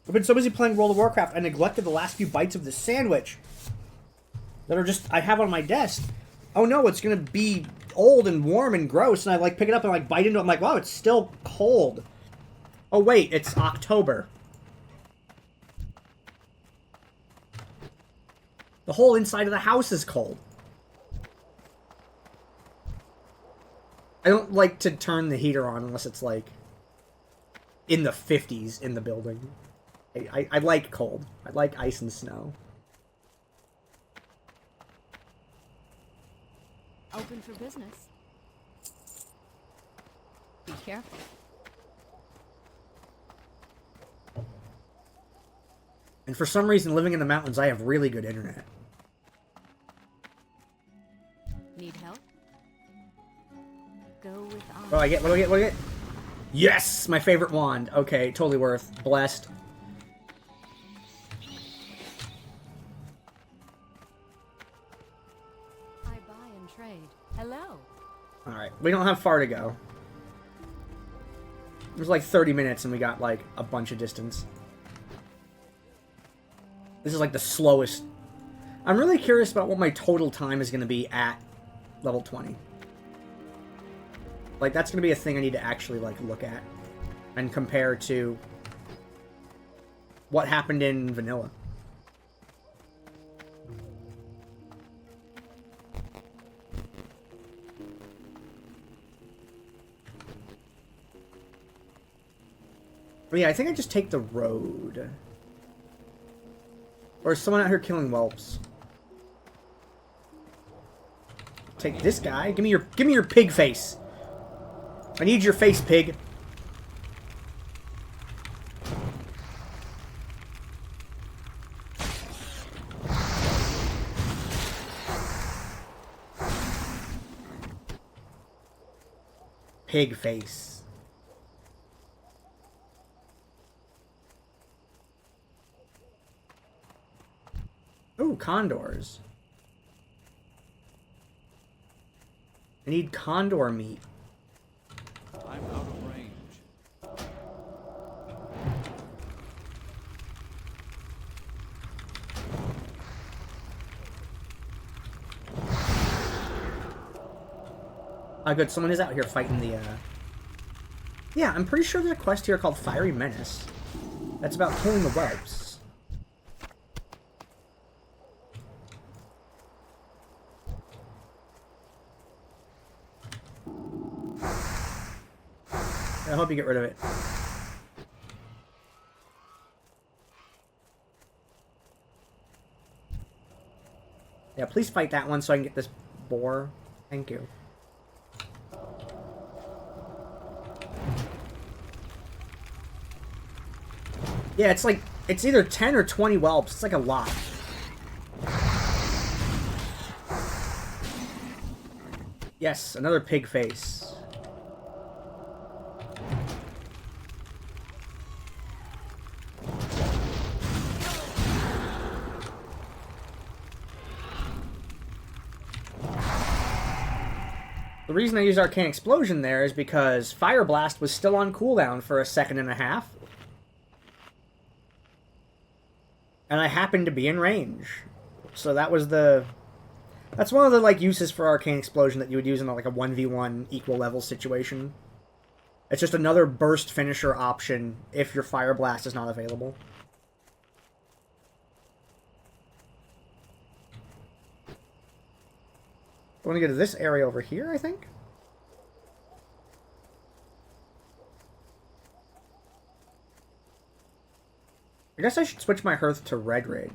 I've been so busy playing World of Warcraft, I neglected the last few bites of the sandwich that are just, I have on my desk. Oh no, it's gonna be old and warm and gross, and I, like, pick it up and, like, bite into it. I'm like, wow, it's still cold. Oh wait, it's October. The whole inside of the house is cold. I don't like to turn the heater on unless it's like in the 50s in the building. I like cold. I like ice and snow. Open for business. Be careful. And for some reason, living in the mountains, I have really good internet. Need help? Go with What do I get? What do I get? What do I get? Yes! My favorite wand. Okay, totally worth. Blessed. I buy and trade. Hello. Alright, we don't have far to go. It was like 30 minutes and we got like a bunch of distance. This is like the slowest. I'm really curious about what my total time is going to be at level 20. Like, that's going to be a thing I need to actually, like, look at and compare to what happened in vanilla. But yeah, I think I just take the road. Or is someone out here killing whelps? Take this guy. Give me your pig face. I need your face, pig. Pig face. Ooh, condors. I need condor meat. I'm out of range. Ah, good. Someone is out here fighting the, Yeah, I'm pretty sure there's a quest here called Fiery Menace. That's about killing the whelps. I hope you get rid of it. Yeah, please fight that one so I can get this boar. Thank you. Yeah, it's like, it's either 10 or 20 whelps. It's like a lot. Yes, another pig face. The reason I used Arcane Explosion there is because Fire Blast was still on cooldown for a second and a half. And I happened to be in range. So that was the... That's one of the, like, uses for Arcane Explosion that you would use in, like, a 1v1 equal level situation. It's just another burst finisher option if your Fire Blast is not available. I want to go to this area over here, I think. I guess I should switch my hearth to Red Ridge.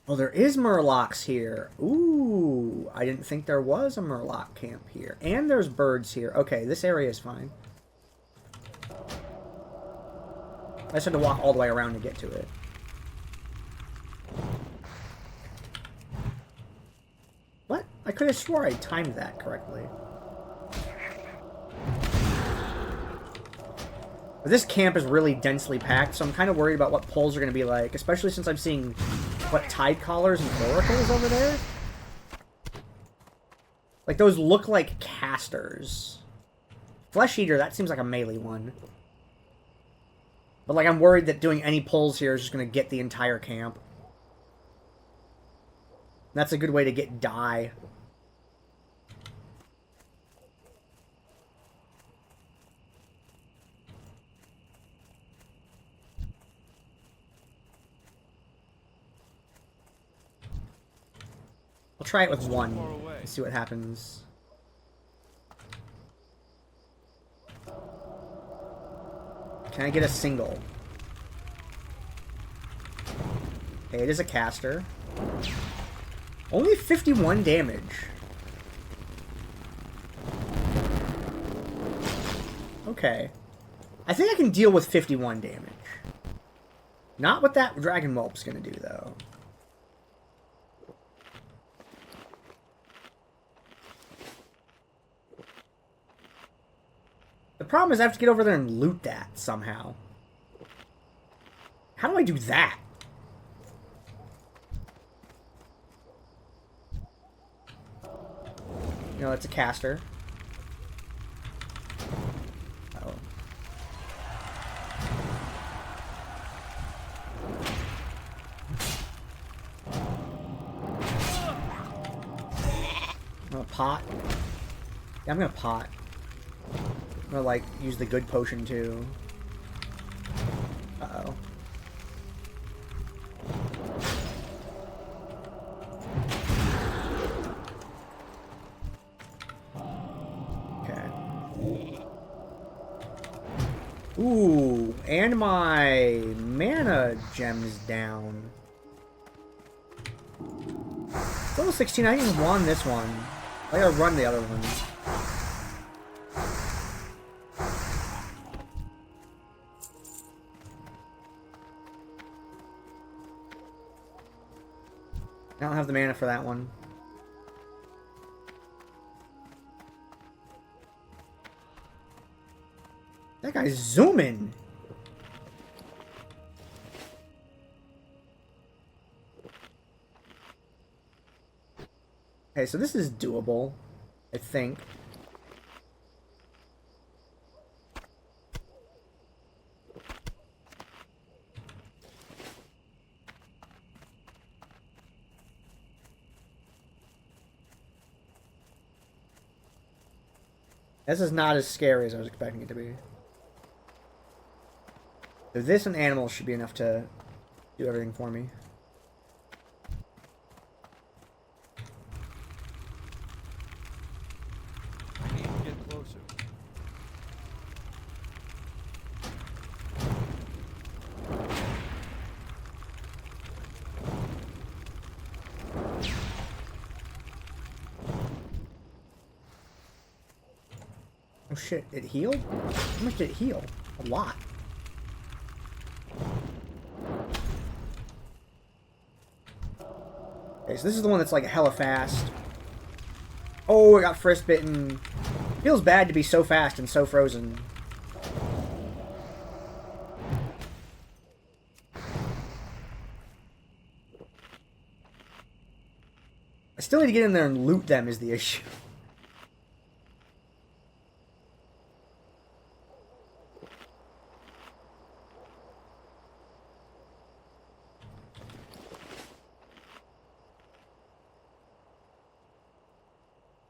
Oh, there is Murlocs here. Ooh, I didn't think there was a Murloc camp here. And there's birds here. Okay, this area is fine. I just had to walk all the way around to get to it. What? I could have swore I timed that correctly. But this camp is really densely packed, so I'm kind of worried about what pulls are going to be like, especially since I'm seeing, what, Tide Collars and Oracles over there? Like, those look like casters. Flesh Eater, that seems like a melee one. But, like, I'm worried that doing any pulls here is just going to get the entire camp. That's a good way to get dye. I'll try it with one and see what happens. Can I get a single? Okay, it is a caster. Only 51 damage. Okay. I think I can deal with 51 damage. Not what that Dragon Whelp's gonna do, though. The problem is I have to get over there and loot that somehow. How do I do that? You know, it's a caster. Oh. I'm gonna pot. Yeah, I'm gonna pot. I'm gonna, like, use the good potion, too. Uh-oh. Okay. Ooh, and my mana gem's down. It's level 16, I even won this one. I gotta run the other one. I don't have the mana for that one. That guy's zooming. Okay, so this is doable, I think. This is not as scary as I was expecting it to be. So this and animals should be enough to do everything for me. I need to get closer. Oh shit, it healed? How much did it heal? A lot. Okay, so this is the one that's like hella fast. Oh, I got frostbitten. Feels bad to be so fast and so frozen. I still need to get in there and loot them is the issue.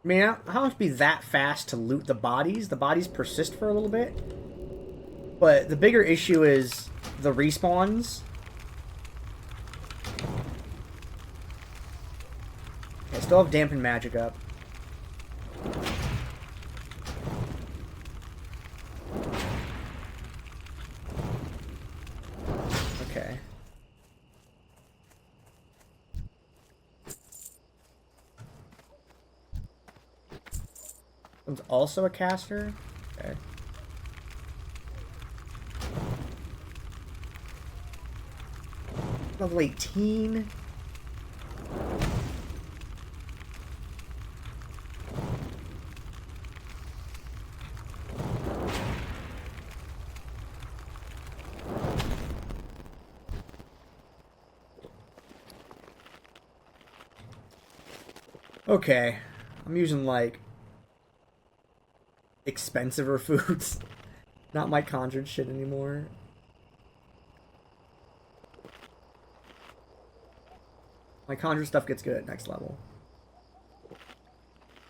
I mean, I don't have to be that fast to loot the bodies. The bodies persist for a little bit. But the bigger issue is the respawns. I still have dampened magic up. Okay. One's also a caster? Okay. Level 18. Okay. I'm using, like, expensiver foods. Not my conjured shit anymore. My conjure stuff gets good at next level.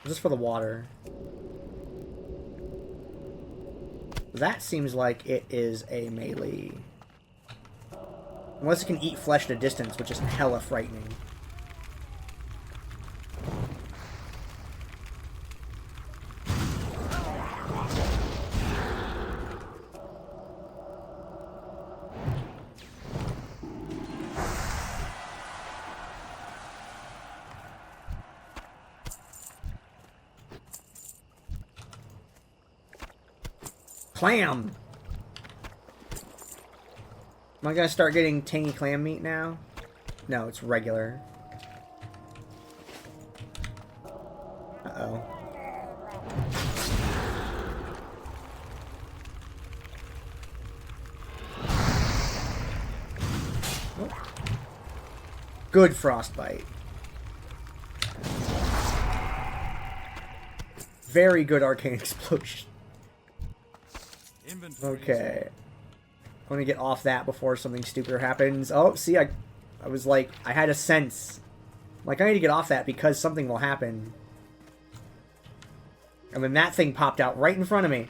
Just for the water. That seems like it is a melee. Unless it can eat flesh at a distance, which is hella frightening. Clam! Am I gonna start getting tangy clam meat now? No, it's regular. Uh-oh. Good frostbite. Very good arcane explosion. Okay. I'm gonna get off that before something stupider happens. Oh, see, I was like, I had a sense. Like, I need to get off that because something will happen. And then that thing popped out right in front of me.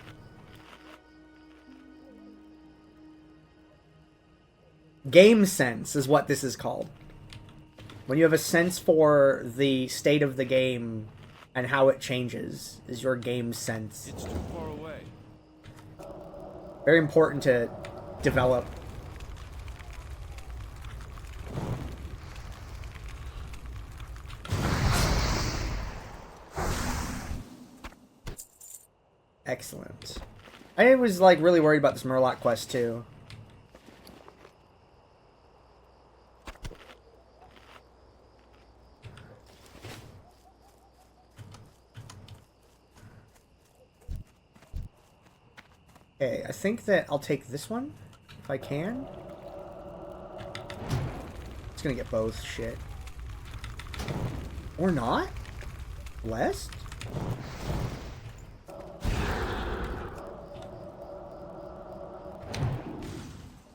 Game sense is what this is called. When you have a sense for the state of the game and how it changes, is your game sense. It's too far away. Very important to develop. Excellent. I was like really worried about this Murloc quest too. Okay, I think that I'll take this one, if I can. It's gonna get both, shit. Or not? Blessed?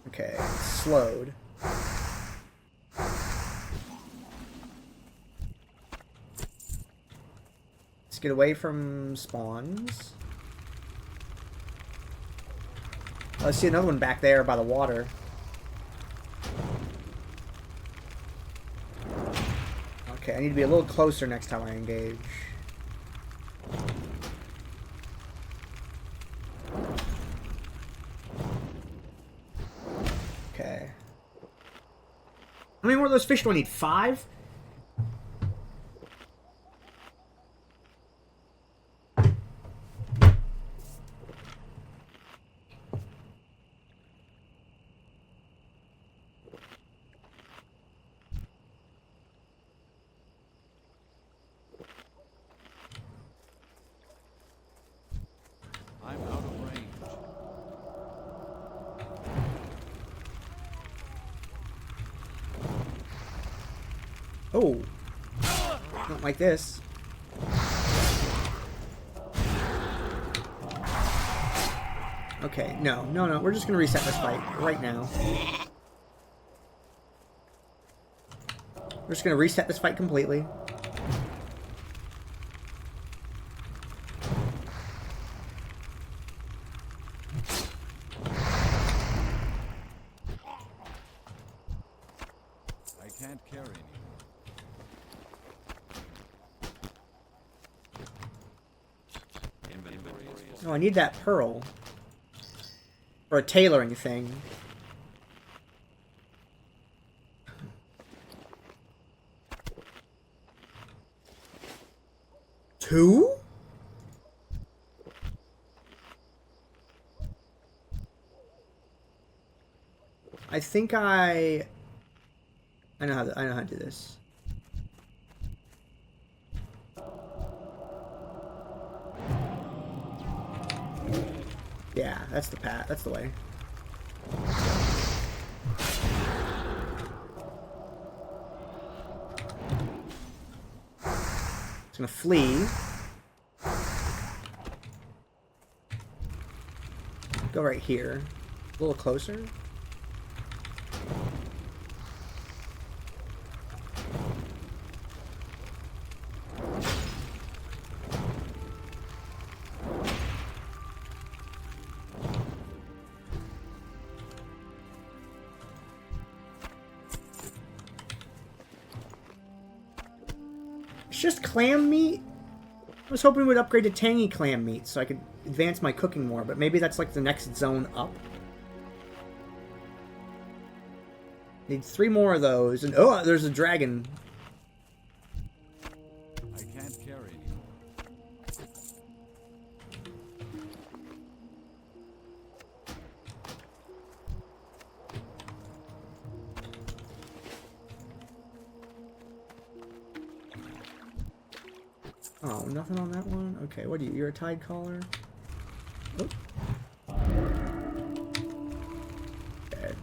Okay, slowed. Let's get away from spawns. I see another one back there by the water. Okay, I need to be a little closer next time I engage. Okay. How many more of those fish do I need? 5? I'm out of range. Oh. Not like this. Okay, no. We're just gonna reset this fight right now. We're just gonna reset this fight completely. I can't carry anymore. Inventory is full. Oh, I need that pearl. For a tailoring thing. Two? I think I know how to do this. Yeah, that's the path. That's the way. It's gonna flee. Go right here. A little closer. just clam meat? I was hoping it would upgrade to tangy clam meat so I could advance my cooking more, but maybe that's like the next zone up. Need 3 more of those, and oh, there's a dragon. I can't carry anymore. Oh, nothing on that one? Okay, what are you? You're a tide caller? Oh. Okay.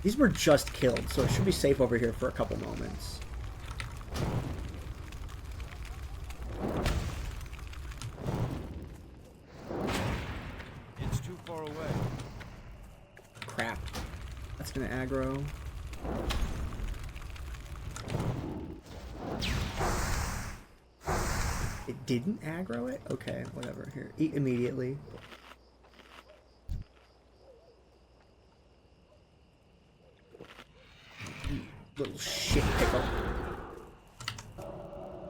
These were just killed, so it should be safe over here for a couple moments. It's too far away. Crap. That's gonna aggro. It didn't aggro it? Okay, whatever. Here, eat immediately. You little shit pickle.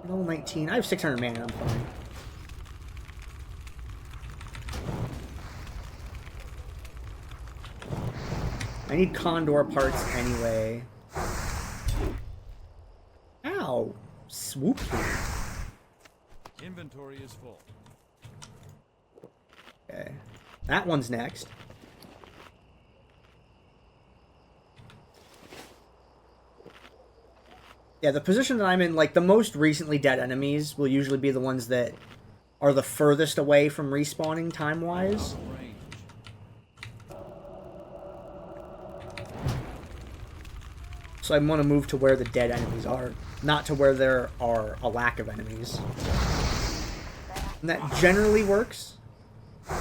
Level 19. I have 600 mana, I'm fine. I need condor parts anyway. Ow! Swoop me. Inventory is full. Okay. That one's next. Yeah, the position that I'm in, like, the most recently dead enemies will usually be the ones that are the furthest away from respawning time-wise. Range. So I want to move to where the dead enemies are, not to where there are a lack of enemies. And that generally works. I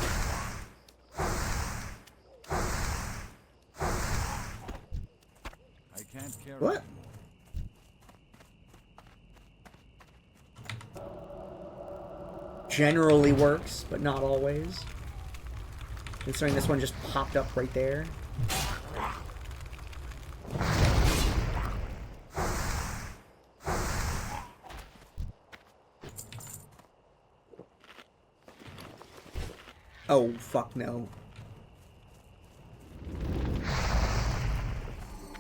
can't carry What? Generally works, but not always. Considering this one just popped up right there. Oh, fuck no.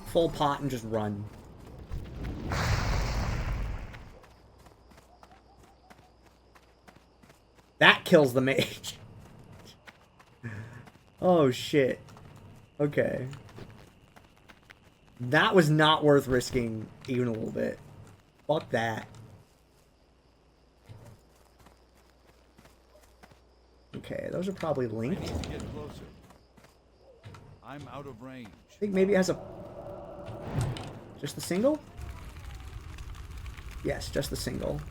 Full pot and just run. That kills the mage. Oh, shit. Okay. That was not worth risking even a little bit. Fuck that. Okay, those are probably I linked. need to get closer. I'm out of range. I think maybe it has a... Just the single? Yes, just the single.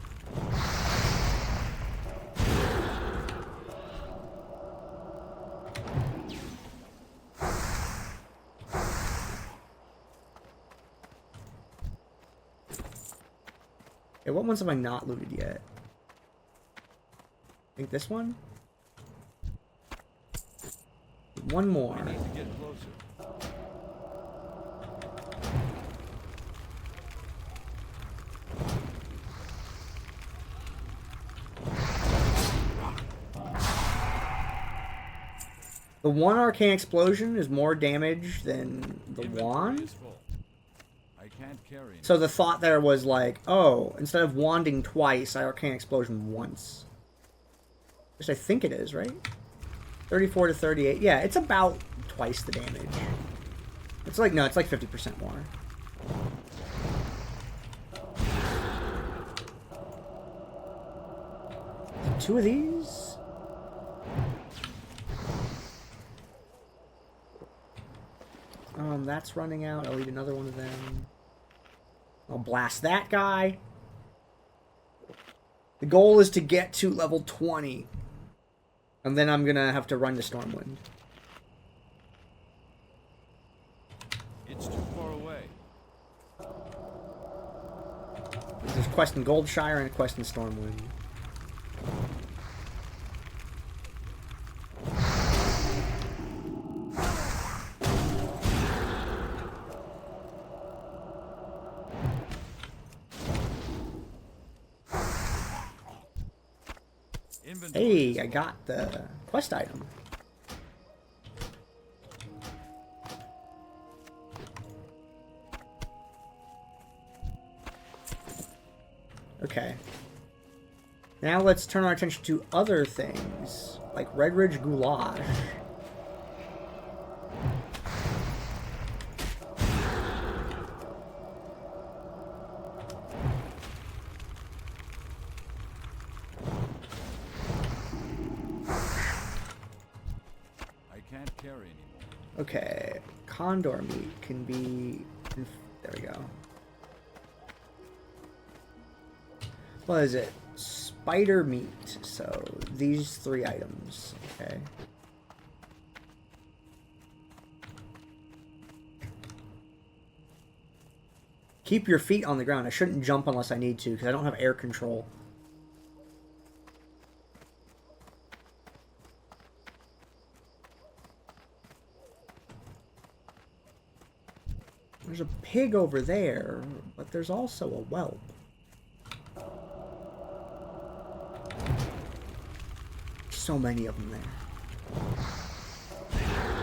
Okay, what ones have I not looted yet? I think this one? One more. I need to get closer. The one arcane explosion is more damage than the Inventory wand? is full. I can't carry So the thought there was like, oh, instead of wanding twice, I arcane explosion once. Which I think it is, right? 34 to 38. Yeah, it's about twice the damage. It's like, no, it's like 50% more. Two of these? That's running out. I'll eat another one of them. I'll blast that guy. The goal is to get to level 20. And then I'm gonna have to run to Stormwind. It's too far away. There's a quest in Goldshire and a quest in Stormwind. Hey, I got the quest item. Okay. Now let's turn our attention to other things, like Red Ridge Goulash. I can't carry anymore. Okay, condor meat can be... There we go. What is it? Spider meat. So, these 3 items. Okay. Keep your feet on the ground. I shouldn't jump unless I need to, because I don't have air control. There's a pig over there, but there's also a whelp. So many of them there.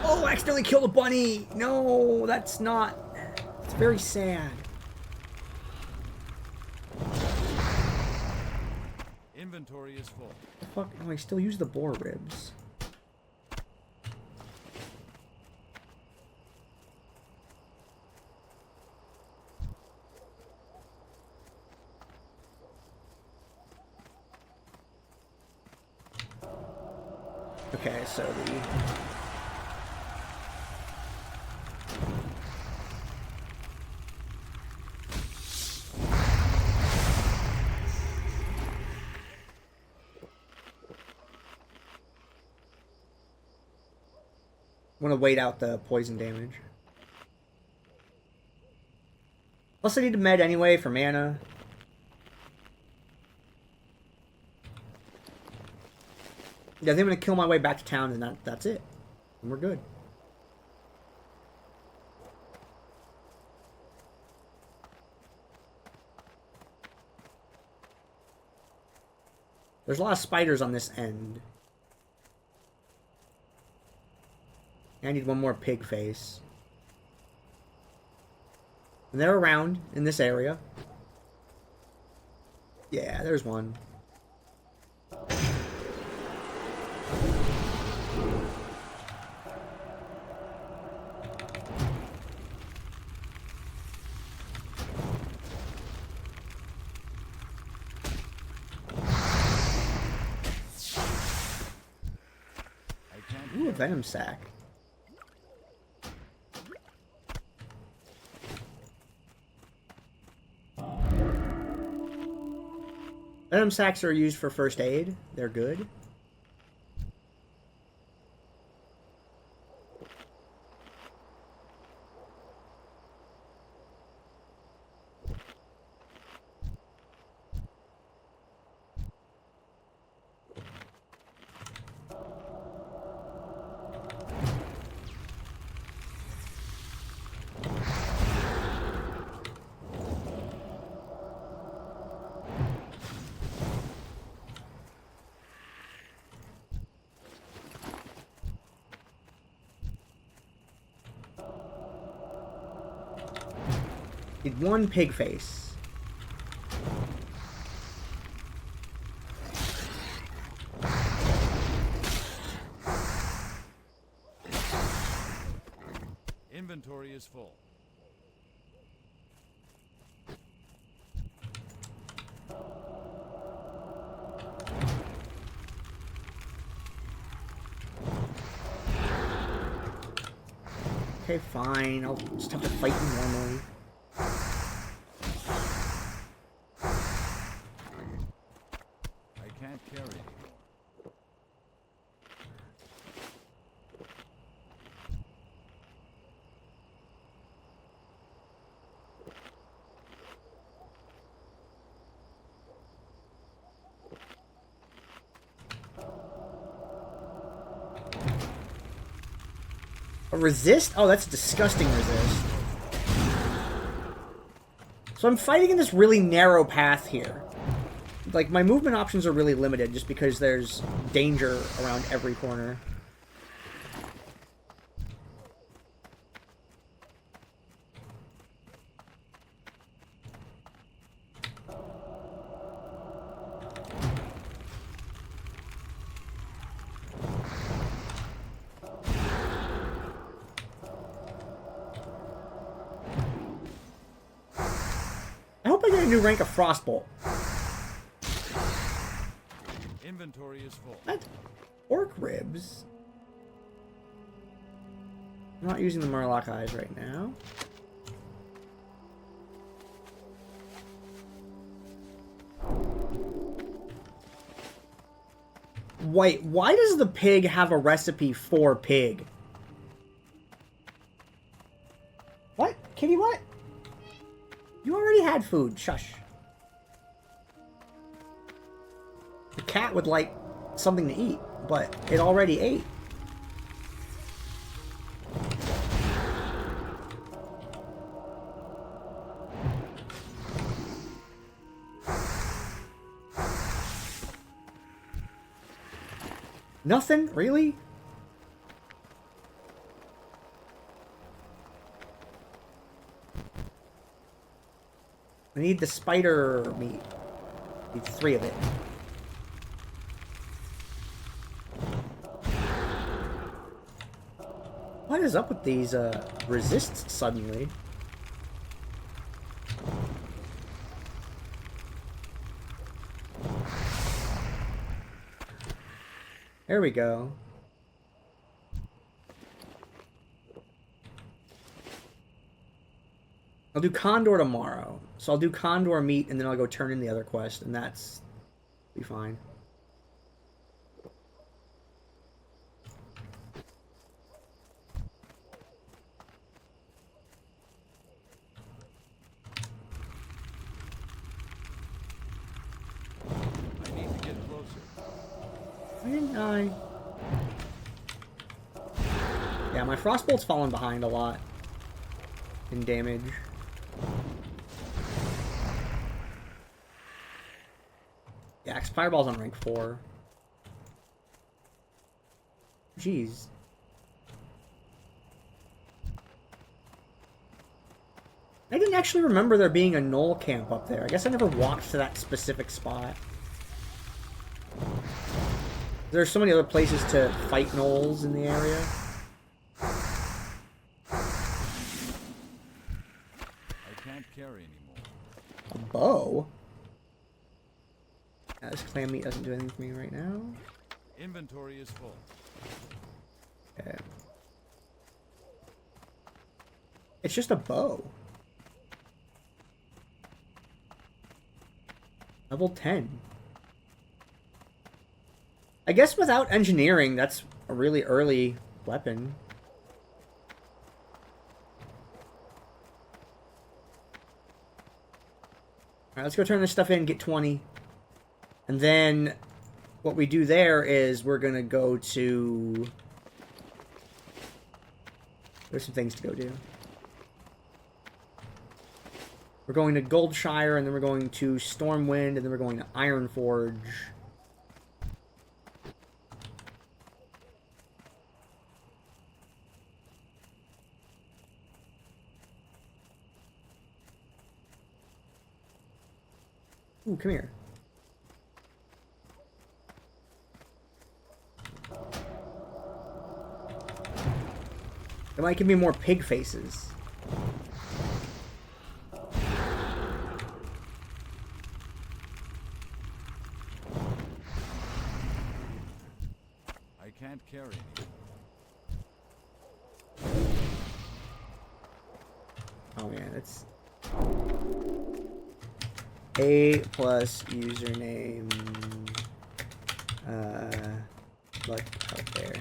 Oh, I accidentally killed a bunny! No, that's not... It's very sad. Inventory is full. The fuck? Oh, I still use the boar ribs. Okay, so the... I want to wait out the poison damage. Plus I need a med anyway for mana. Yeah, I think I'm going to kill my way back to town, and that's it. And we're good. There's a lot of spiders on this end. I need one more pig face. And they're around in this area. Yeah, there's one. Ooh, a venom sac. Venom sacs are used for first aid. They're good. Need one pig face. Inventory is full. Okay, fine. I'll just have to fight you normally. I can't carry anymore. A resist? Oh, that's a disgusting resist. So I'm fighting in this really narrow path here. like, my movement options are really limited just because there's danger around every corner. I hope I get a new rank of Frostbolt. Inventory is full. What? Orc ribs? I'm not using the Murloc eyes right now. Wait, why does the pig have a recipe for pig? What? Kitty, what? You already had food. Shush. The cat would like something to eat, but it already ate. Nothing? Really? I need the spider meat. Need 3 of it. What is up with these resists suddenly? There we go. I'll do Condor tomorrow. So I'll do Condor meat and then I'll go turn in the other quest and that's be fine. I need to get closer. Why didn't I? Yeah, my Frostbolt's fallen behind a lot in damage. Yeah, Axe Fireball's on rank 4. Jeez. I didn't actually remember there being a knoll camp up there. I guess I never walked to that specific spot. There's so many other places to fight gnolls in the area. I can't carry anymore. A bow? Yeah, this clam meat doesn't do anything for me right now. Inventory is full. Okay. It's just a bow. Level 10. I guess without engineering, that's a really early weapon. Alright, let's go turn this stuff in, get 20. And then what we do there is we're gonna go to... There's some things to go do. We're going to Goldshire, and then we're going to Stormwind, and then we're going to Ironforge. Ooh, come here. It might give me more pig faces. I can't carry anymore. Oh man, it's A plus username. Look out there.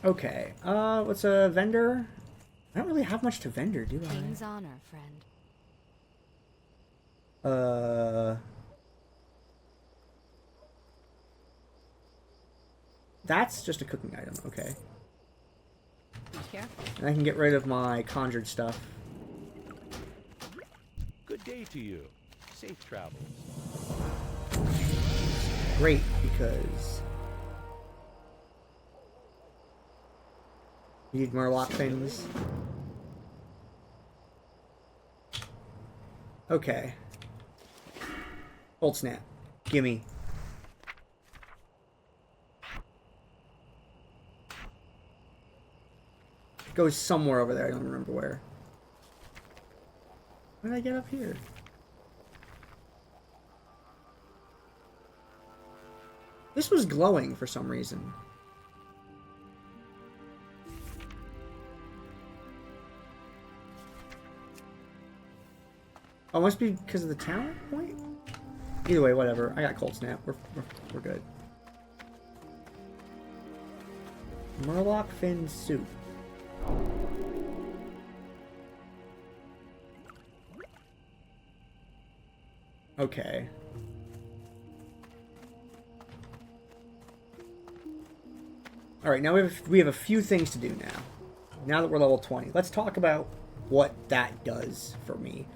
Okay, what's a vendor? I don't really have much to vendor, do I? King's honor, friend. That's just a cooking item. Okay. Be careful. And I can get rid of my conjured stuff. Good day to you. Safe travels. Great, because you need murloc fins. Okay. Cold snap. Gimme. It goes somewhere over there. I don't remember where. How did I get up here? This was glowing for some reason. Oh, it must be because of the talent point? Either way, whatever. I got cold snap. We're good. Murloc fin soup. Okay. Alright, now we have a few things to do now. Now that we're level 20. Let's talk about what that does for me.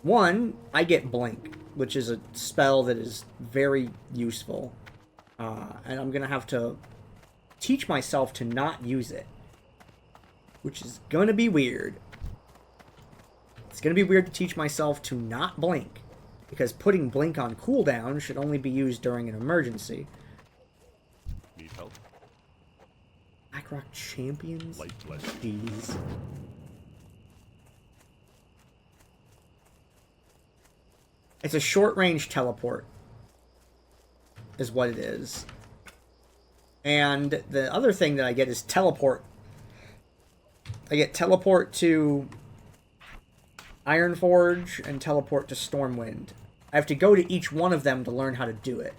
One, I get Blink, which is a spell that is very useful. And I'm going to have to teach myself to not use it. Which is going to be weird. It's going to be weird to teach myself to not blink. Because putting Blink on cooldown should only be used during an emergency. Need help? Blackrock Champions? Light blessed. Jeez. It's a short-range teleport. Is what it is. And the other thing that I get is teleport. I get teleport to Ironforge and teleport to Stormwind. I have to go to each one of them to learn how to do it.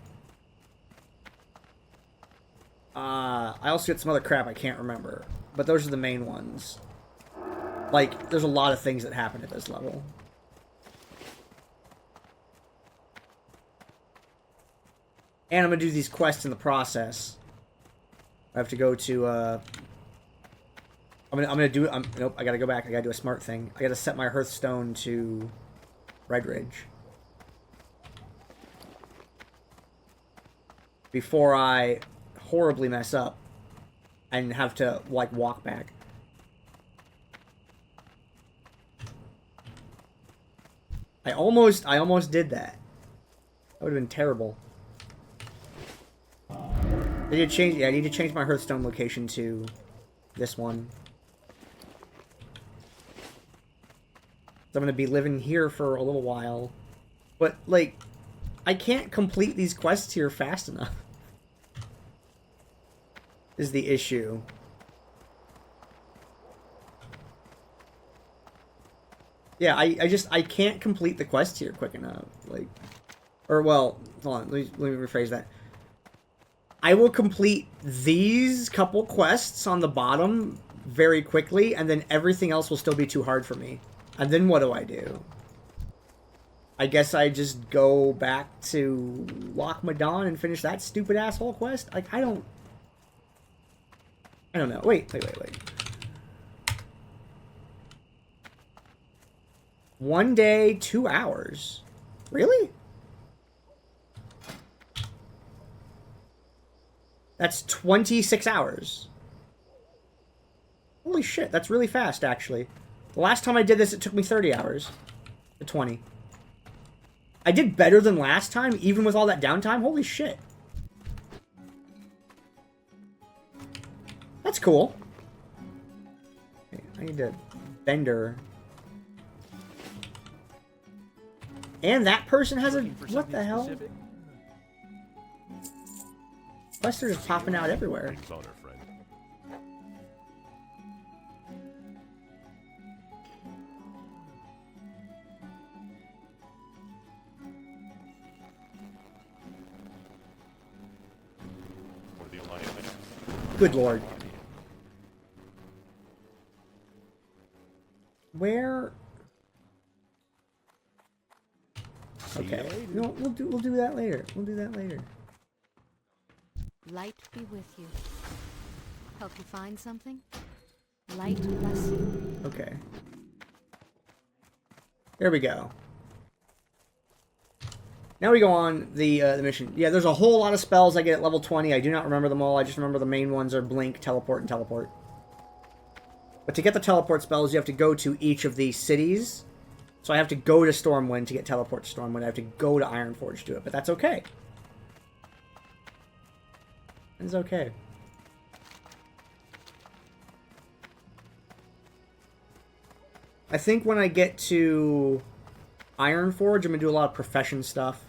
I also get some other crap I can't remember. But those are the main ones. Like, there's a lot of things that happen at this level. And I'm gonna do these quests in the process. I have to go to, nope, I gotta go back. I gotta do a smart thing. I gotta set my Hearthstone to Red Ridge. Before I horribly mess up and have to, like, walk back. I almost did that. That would have been terrible. I need to change my Hearthstone location to this one. So I'm gonna be living here for a little while. But, like, I can't complete these quests here fast enough. Is the issue. Yeah, I can't complete the quests here quick enough. Like, or, well, hold on, let me rephrase that. I will complete these couple quests on the bottom very quickly, and then everything else will still be too hard for me. And then what do? I guess I just go back to Loch Madon and finish that stupid asshole quest? Like, I don't know. Wait. 1 day, 2 hours. Really? That's 26 hours. Holy shit, that's really fast, actually. The last time I did this, it took me 30 hours. To 20. I did better than last time, even with all that downtime? Holy shit. That's cool. Okay, I need to bender. And that person has a... What the hell? Quests are just popping out everywhere. Thanks, honor, friend. For the Alliance. Good lord. Where? okay. No, we'll do that later. We'll do that later. Light be with you. Help you find something? Light bless you. Okay. There we go. Now we go on the mission. Yeah, there's a whole lot of spells I get at level 20. I do not remember them all. I just remember the main ones are Blink, Teleport, and Teleport. But to get the Teleport spells, you have to go to each of these cities. So I have to go to Stormwind to get Teleport to Stormwind. I have to go to Ironforge to do it, but that's okay. It's okay. I think when I get to Ironforge, I'm going to do a lot of profession stuff.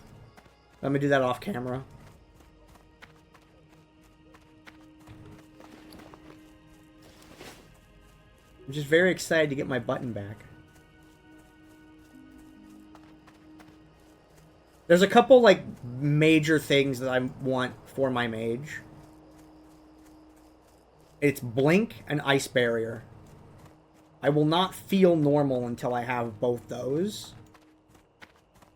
I'm going to do that off camera. I'm just very excited to get my button back. There's a couple, like, major things that I want for my mage. It's Blink and Ice Barrier. I will not feel normal until I have both those.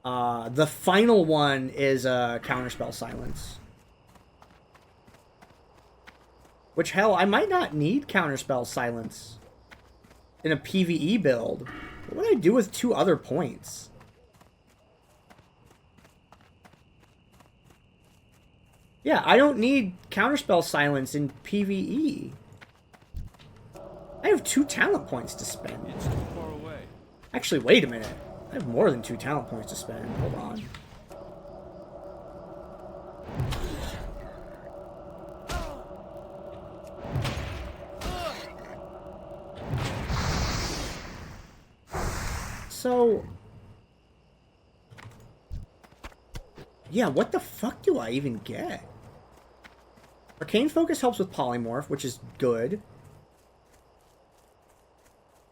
The final one is Counterspell Silence. Which, hell, I might not need Counterspell Silence in a PvE build. What would I do with 2 other points? Yeah, I don't need Counterspell Silence in PvE. I have 2 talent points to spend. It's too far away. Actually, wait a minute. I have more than 2 talent points to spend. Hold on. So... yeah, what the fuck do I even get? Arcane Focus helps with Polymorph, which is good.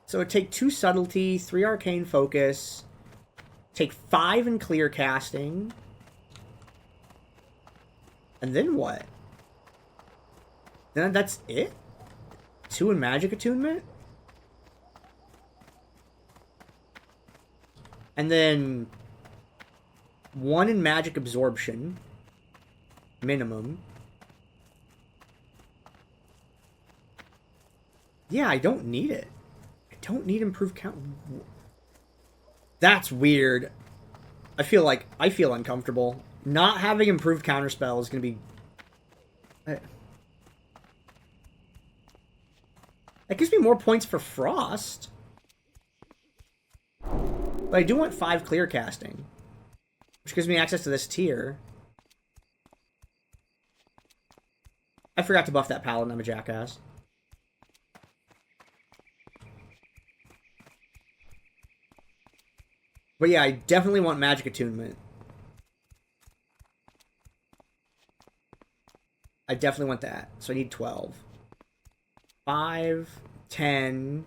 So it'd take 2 Subtlety, 3 Arcane Focus, take 5 in Clear Casting. And then what? Then that's it? 2 in Magic Attunement? And then 1 in Magic Absorption. Minimum. Yeah, I don't need it. I don't need improved count. That's weird. I feel uncomfortable. Not having improved counterspell is going to be... that gives me more points for Frost. But I do want 5 clear casting, which gives me access to this tier. I forgot to buff that paladin. I'm a jackass. But yeah, I definitely want Magic Attunement. I definitely want that. So I need 12. 5, 10,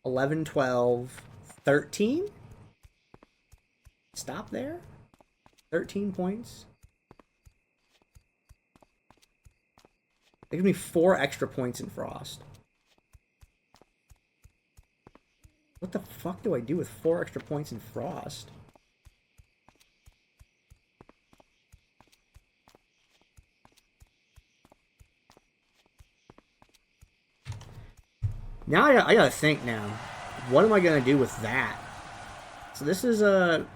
11, 12, 13? Stop there? 13 points? That gives me 4 extra points in Frost. What the fuck do I do with 4 extra points in Frost? Now I gotta think now. What am I gonna do with that? So this is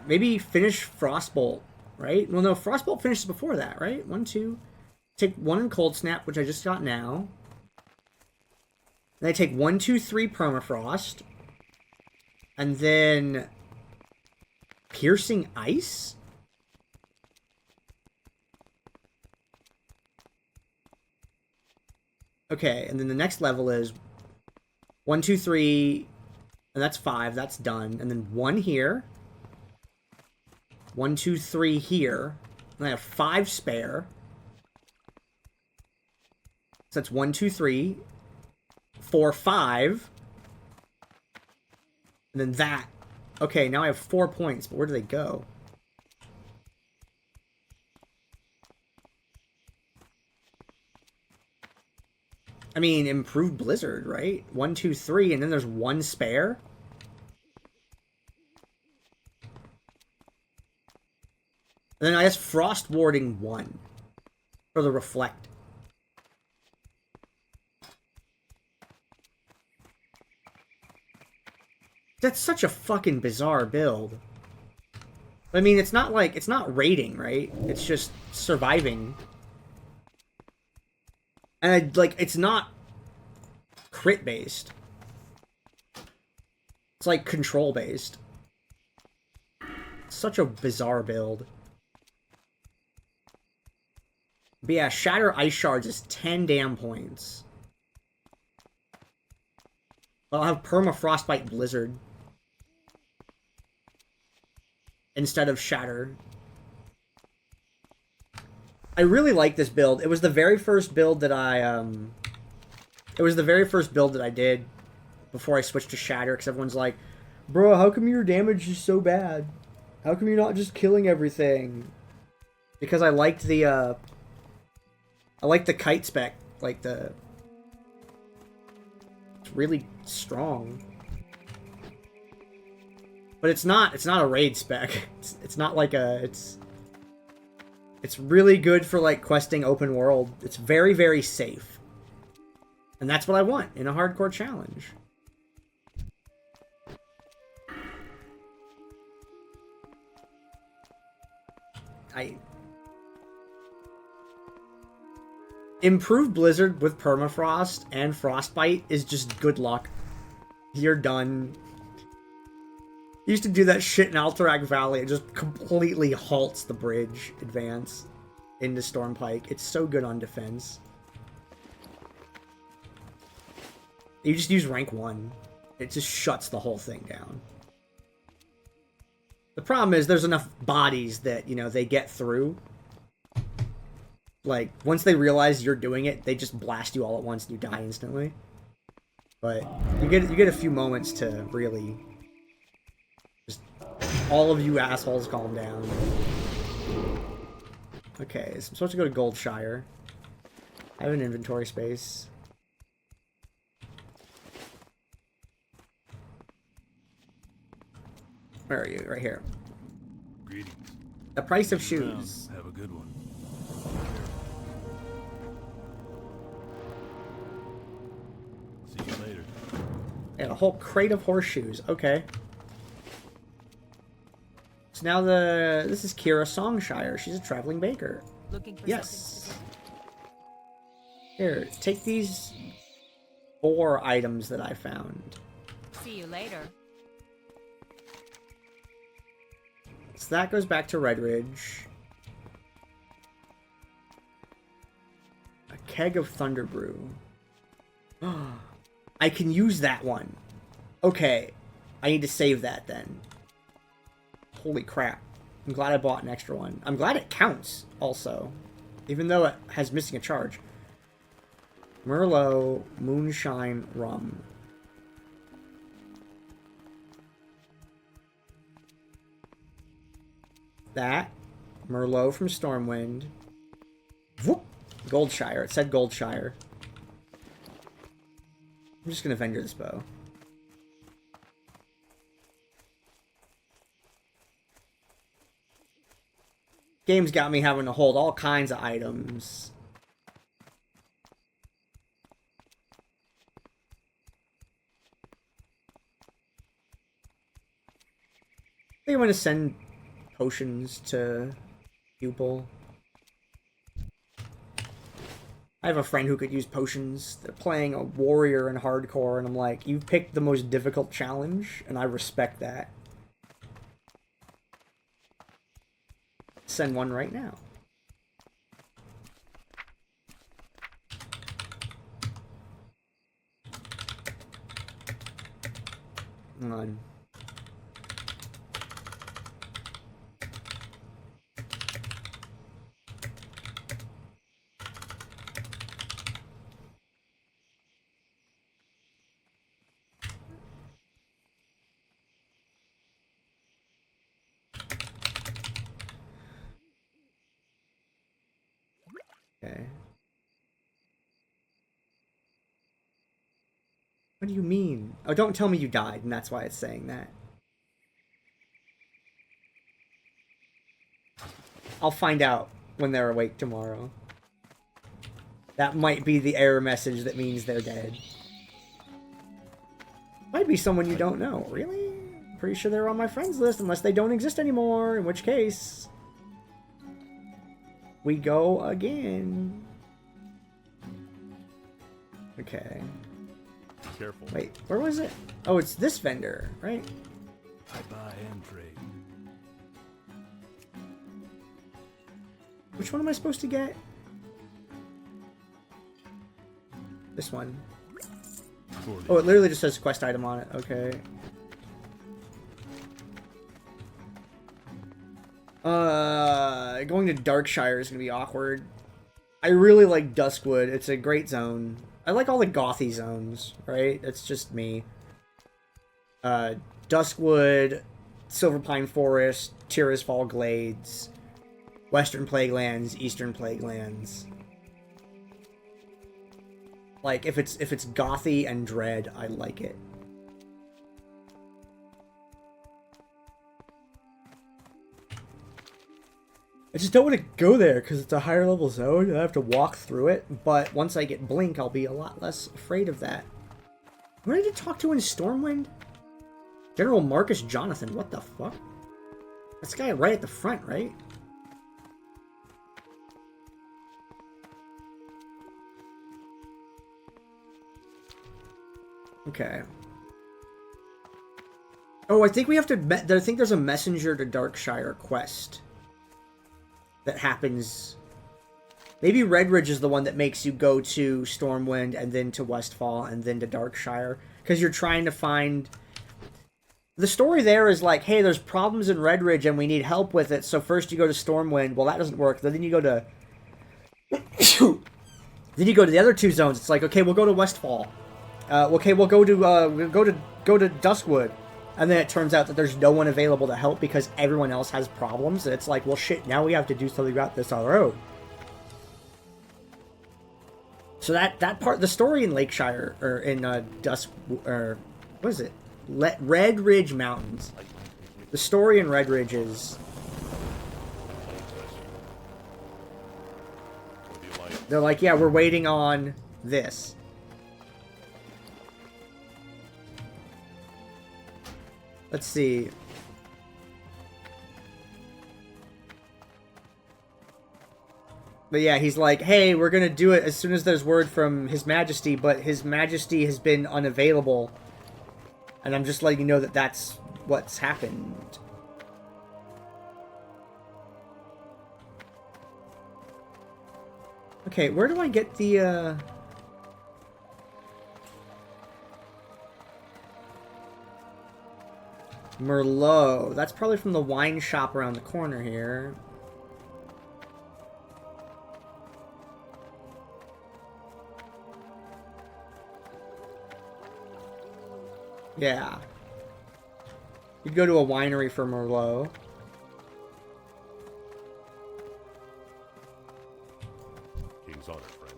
maybe finish Frostbolt, right? Well, no, Frostbolt finishes before that, right? 1, 2. Take 1 in Cold Snap, which I just got now. Then I take 1, 2, 3 Permafrost. And then Piercing Ice? Okay, and then the next level is 1, 2, 3, and that's 5, that's done. And then 1 here. 1, 2, 3 here. And I have 5 spare. So that's 1, 2, 3, 4, 5. And then that. Okay, now I have 4 points, but where do they go? I mean, improved Blizzard, right? 1, 2, 3, and then there's 1 spare? And then I guess Frost Warding 1 for the Reflect. That's such a fucking bizarre build. I mean, it's not like, it's not raiding, right? It's just surviving. And, like, it's not crit-based. It's, like, control-based. Such a bizarre build. But yeah, Shatter Ice Shards is 10 damn points. I'll have Perma Frostbite Blizzard instead of Shatter. I really like this build. It was the very first build that I did before I switched to Shatter, because everyone's like, bro, how come your damage is so bad? How come you're not just killing everything? Because I liked the kite spec, like it's really strong. But it's not a raid spec. It's not like it's really good for like questing open world. It's very, very safe. And that's what I want in a hardcore challenge. Improved Blizzard with Permafrost and Frostbite is just good luck. You're done. Used to do that shit in Alterac Valley. It just completely halts the bridge advance into Stormpike. It's so good on defense. You just use rank 1. It just shuts the whole thing down. The problem is there's enough bodies that, you know, they get through. Like, once they realize you're doing it, they just blast you all at once and you die instantly. But you get a few moments to really just all of you assholes calm down. Okay, so I'm supposed to go to Goldshire. I have an inventory space. Where are you? Right here. Greetings. The price of shoes. Have a good one. See you later. And a whole crate of horseshoes. Okay. So now this is Kira Songshire. She's a traveling baker. Looking for Yes. Here, take these 4 items that I found. See you later. So that goes back to Red Ridge. A keg of Thunder Brew. I can use that one. Okay. I need to save that then. Holy crap. I'm glad I bought an extra one. I'm glad it counts, also. Even though it has missing a charge. Merlot Moonshine Rum. That. Merlot from Stormwind. Whoop! Goldshire. It said Goldshire. I'm just gonna vendor this bow. Game's got me having to hold all kinds of items. I think I'm gonna send potions to Pupil. I have a friend who could use potions. They're playing a warrior in hardcore, and I'm like, you've picked the most difficult challenge, and I respect that. Send one right now. Hang on. Okay. What do you mean? Oh, don't tell me you died, and that's why it's saying that. I'll find out when they're awake tomorrow. That might be the error message that means they're dead. Might be someone you don't know. Really? Pretty sure they're on my friends list unless they don't exist anymore, in which case we go again. Okay. Be careful. Wait, where was it? Oh, it's this vendor, right? I buy and trade. Which one am I supposed to get? This one. Oh, it literally just says quest item on it. Okay. Going to Darkshire is gonna be awkward. I really like Duskwood. It's a great zone. I like all the gothy zones, right? It's just me. Duskwood, Silverpine Forest, Tirisfal Glades, Western Plaguelands, Eastern Plaguelands. Like, if it's gothy and dread, I like it. I just don't want to go there because it's a higher level zone and I have to walk through it. But once I get Blink, I'll be a lot less afraid of that. Who did I talk to in Stormwind? General Marcus Jonathan. What the fuck? This guy right at the front, right? Okay. Oh, I think we have to... I think there's a Messenger to Darkshire quest that happens... Maybe Redridge is the one that makes you go to Stormwind and then to Westfall and then to Darkshire. Because you're trying to find... The story there is like, hey, there's problems in Redridge and we need help with it, so first you go to Stormwind. Well, that doesn't work. Then you go to... then you go to the other two zones. It's like, okay, we'll go to Westfall. Okay, we'll go to Duskwood. And then it turns out that there's no one available to help because everyone else has problems. And it's like, well, shit, now we have to do something about this on our own. So that part, the story in Lakeshire, or in what is it? Red Ridge Mountains. The story in Red Ridge is... They're like, yeah, we're waiting on this. Let's see. But yeah, he's like, hey, we're gonna do it as soon as there's word from His Majesty, but His Majesty has been unavailable. And I'm just letting you know that that's what's happened. Okay, where do I get the, Merlot. That's probably from the wine shop around the corner here. Yeah. You'd go to a winery for Merlot. King's honor, friend.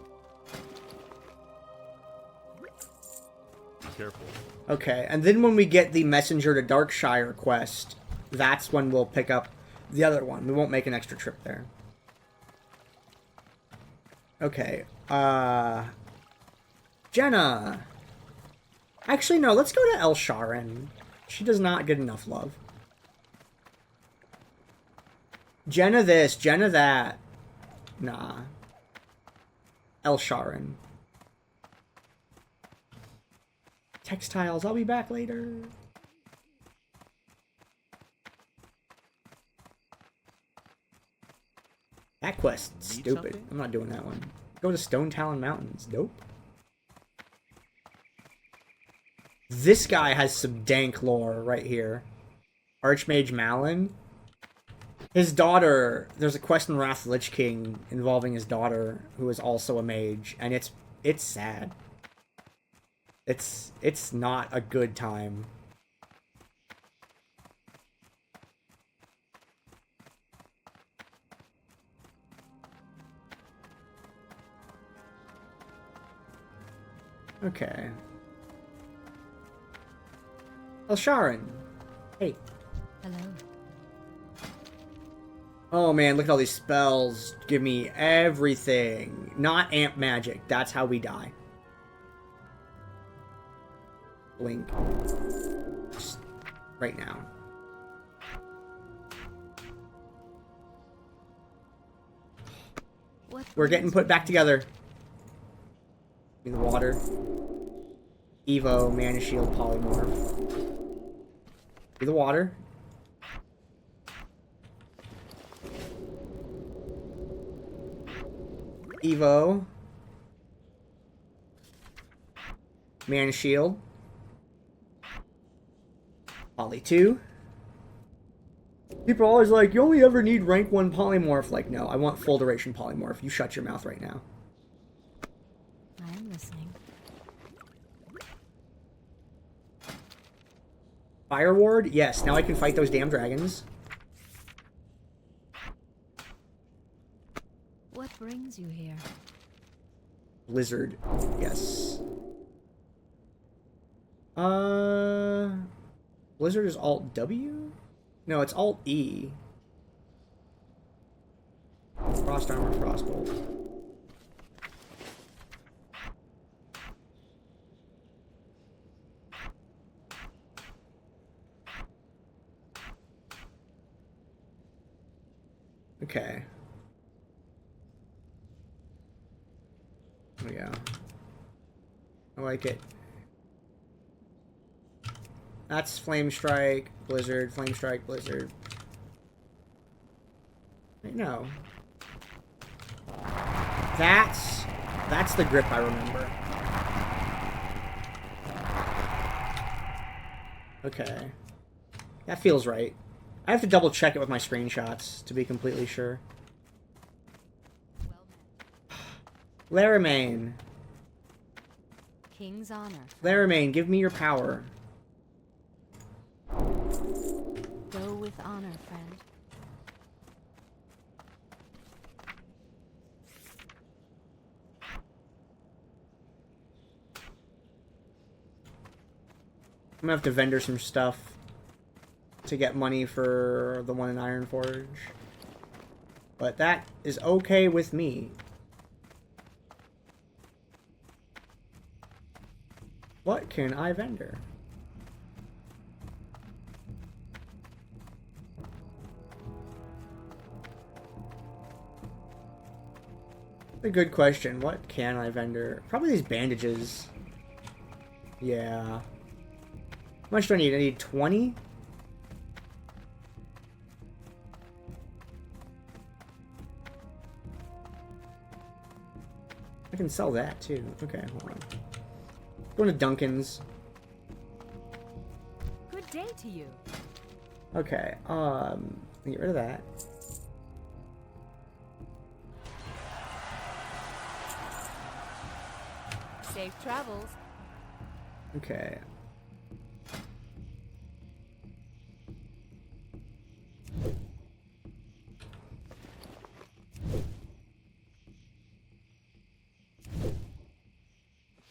Be careful. Okay, and then when we get the Messenger to Darkshire quest, that's when we'll pick up the other one. We won't make an extra trip there. Okay, Jenna! Actually, no, let's go to Elsharan. She does not get enough love. Jenna this, Jenna that. Nah. Elsharan. Textiles, I'll be back later. That quest's stupid. Something? I'm not doing that one. Go to Stone Talon Mountains. Nope. This guy has some dank lore right here. Archmage Malin. His daughter, there's a quest in Wrath of the Lich King involving his daughter, who is also a mage, and it's sad. It's not a good time. Okay. Elsharan. Hey. Hello. Oh man, look at all these spells. Give me everything. Not amp magic. That's how we die. Blink. Just right now. We're getting put back together. Give me the water. Evo, Mana Shield, Polymorph. Give me the water. Evo. Mana Shield. Poly 2. People are always like, you only ever need rank 1 polymorph. Like, no, I want full duration polymorph. You shut your mouth right now. I'm listening. Fire Ward? Yes, now I can fight those damn dragons. What brings you here? Blizzard. Yes. Blizzard is Alt W? No, it's Alt E. Frost Armor, Frostbolt. Okay. There we go. I like it. That's Flame Strike, Blizzard, Flame Strike, Blizzard. Wait, no. That's the grip I remember. Okay. That feels right. I have to double check it with my screenshots to be completely sure. Laramane. King's honor. Laramane, give me your power. Go with honor, friend. I'm gonna have to vendor some stuff to get money for the one in Ironforge. But that is okay with me. What can I vendor? A good question. What can I vendor? Probably these bandages. Yeah. How much do I need? I need 20? I can sell that too. Okay, hold on. Going to Duncan's. Good day to you. Okay, get rid of that. Safe travels. Okay.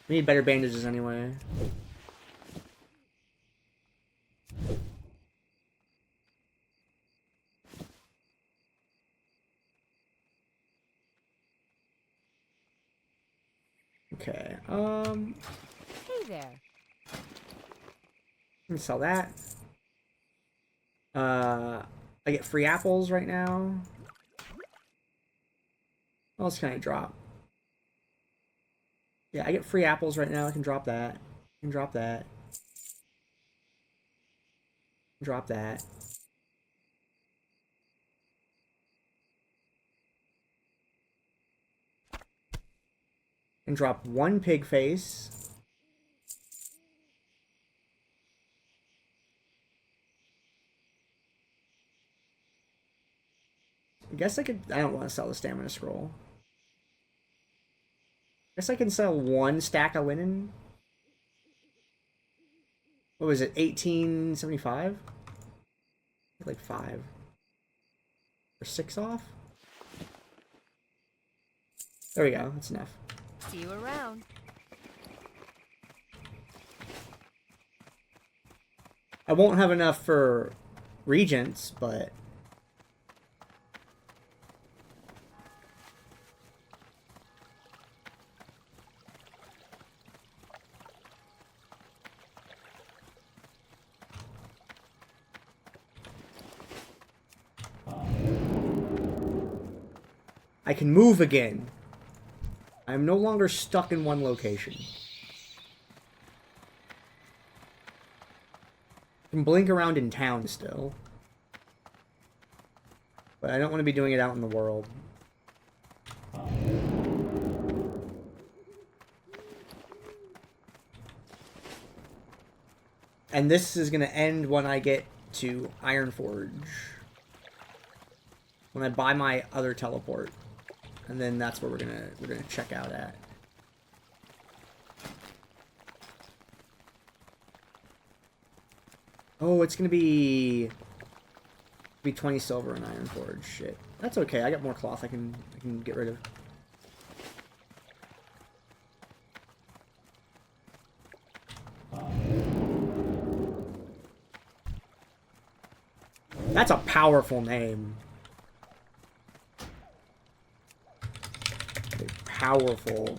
We need better bandages anyway. Okay, Hey there. can sell that. I get free apples right now. What else can I drop? Yeah, I get free apples right now. I can drop that. I can drop that. Drop that. And drop one pig face. I guess I could. I don't want to sell the stamina scroll. I guess I can sell one stack of linen. What was it? 1875? Like 5 or 6 off. There we go. That's enough. See you around. I won't have enough for regents, but I can move again. I'm no longer stuck in one location. I can blink around in town still. But I don't want to be doing it out in the world. And this is going to end when I get to Ironforge. When I buy my other teleport. And then that's where we're gonna check out at. Oh, it's gonna be 20 silver and Ironforge. Shit. That's okay. I got more cloth I can get rid of. That's a powerful name. Powerful.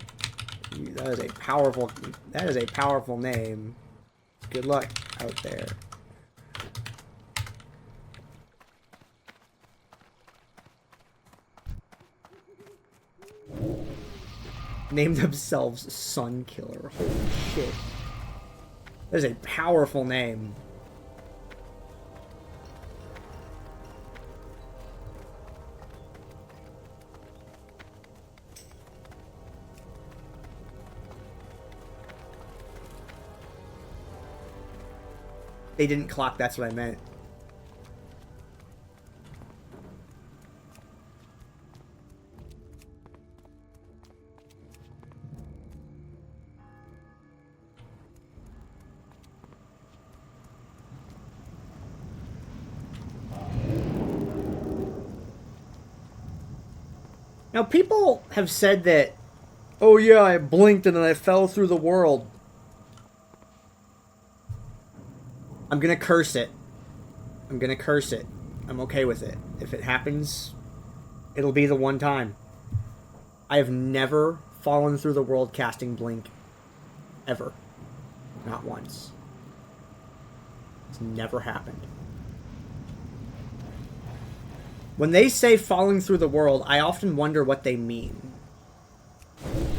That is a powerful name. Good luck out there. Named themselves Sun Killer. Holy shit. That is a powerful name. They didn't clock, that's what I meant. Now, people have said that, oh yeah, I blinked and then I fell through the world. I'm gonna curse it. I'm gonna curse it. I'm okay with it. If it happens, it'll be the one time. I have never fallen through the world casting Blink. Ever. Not once. It's never happened. When they say falling through the world, I often wonder what they mean.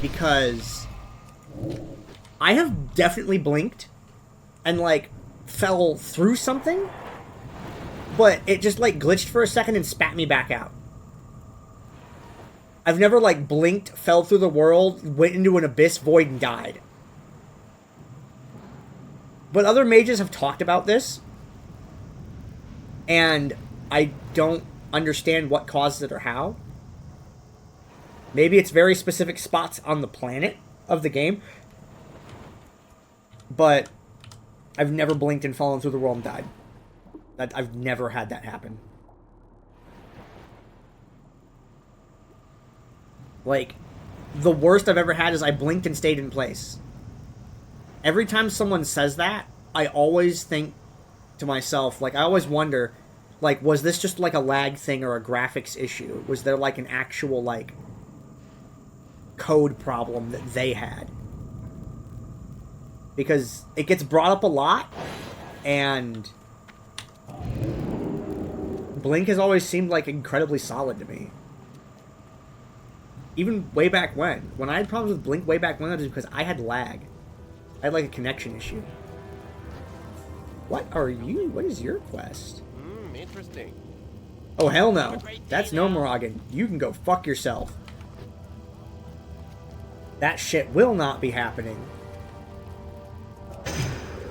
Because I have definitely blinked and, like, fell through something, but it just, like, glitched for a second and spat me back out. I've never, like, blinked, fell through the world, went into an abyss void, and died. But other mages have talked about this, and I don't understand what causes it or how. Maybe it's very specific spots on the planet of the game, but I've never blinked and fallen through the world and died. I've never had that happen. Like, the worst I've ever had is I blinked and stayed in place. Every time someone says that, I always think to myself, like, I always wonder, like, was this just, like, a lag thing or a graphics issue? Was there, like, an actual, like, code problem that they had? Because it gets brought up a lot, and Blink has always seemed, like, incredibly solid to me. Even way back when. When I had problems with Blink way back when, it was because I had lag. I had, like, a connection issue. What are you? What is your quest? Interesting. Oh, hell no. That's no Morrigan. You can go fuck yourself. That shit will not be happening.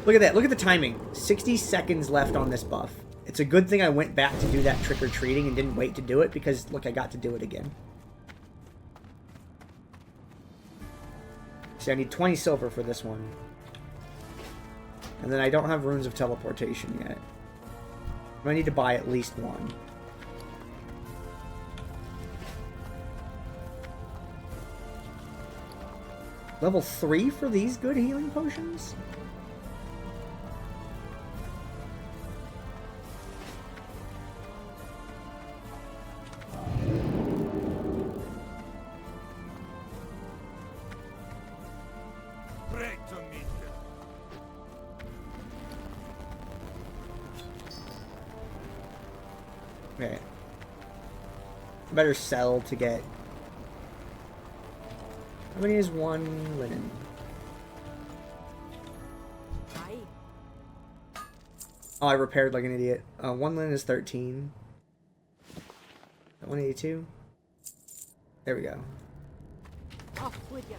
Look at that. Look at the timing. 60 seconds left on this buff. It's a good thing I went back to do that trick-or-treating and didn't wait to do it because, look, I got to do it again. See, I need 20 silver for this one. And then I don't have runes of teleportation yet. I need to buy at least one. Level 3 for these good healing potions? Okay. Better sell to get How many is one linen? Oh, I repaired like an idiot. One linen is 13. 182. There we go. Off with ya.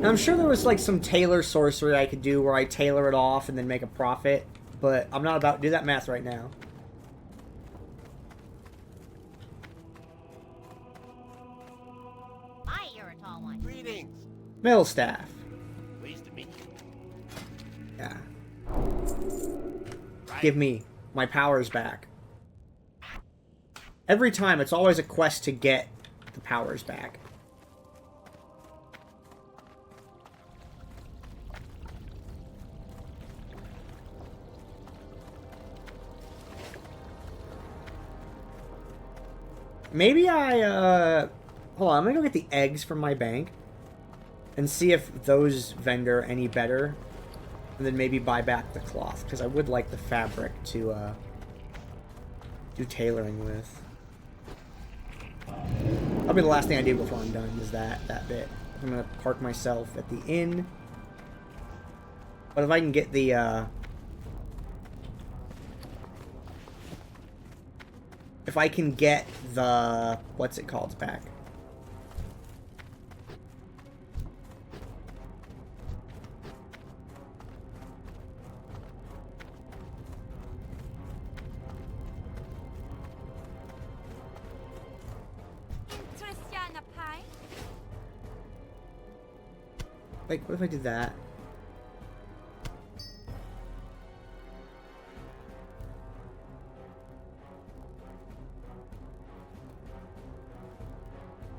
Now, I'm sure there was like some tailor sorcery I could do where I tailor it off and then make a profit, but I'm not about to do that math right now. Hi, you're a tall one. Greetings. Middle staff. Pleased to meet you. Yeah. Give me my powers back. Every time, it's always a quest to get the powers back. Maybe hold on, I'm gonna go get the eggs from my bank and see if those vendor any better, and then maybe buy back the cloth, because I would like the fabric to do tailoring with. That'll be the last thing I do before I'm done, is that bit. I'm gonna park myself at the inn. But if I can get the if I can get the, what's it called, back? Like, what if I did that?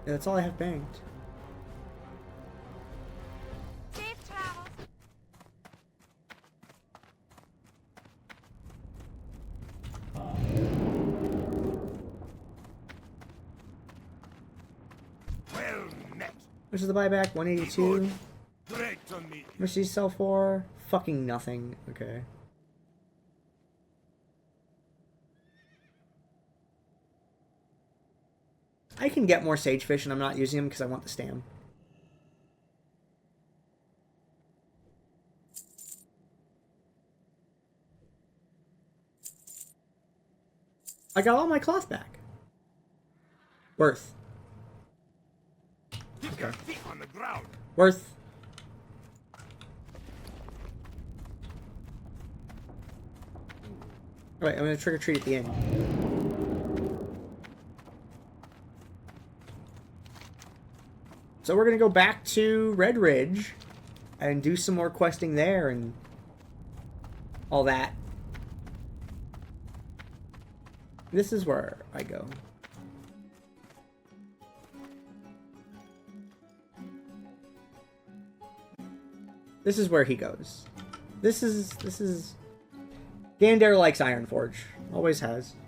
Yeah, that's all I have banked. Safe travels. Well met. Which is the buyback? 182. Great to meet you. How much do you sell for? Fucking nothing. Okay. I can get more sagefish, and I'm not using them because I want the stam. I got all my cloth back. Worth. Keep your feet on the ground. Worth. Alright, I'm gonna trick or treat at the end. So we're gonna go back to Red Ridge and do some more questing there and all that. This is where I go. This is where he goes. This is Gandair likes Ironforge. Always has.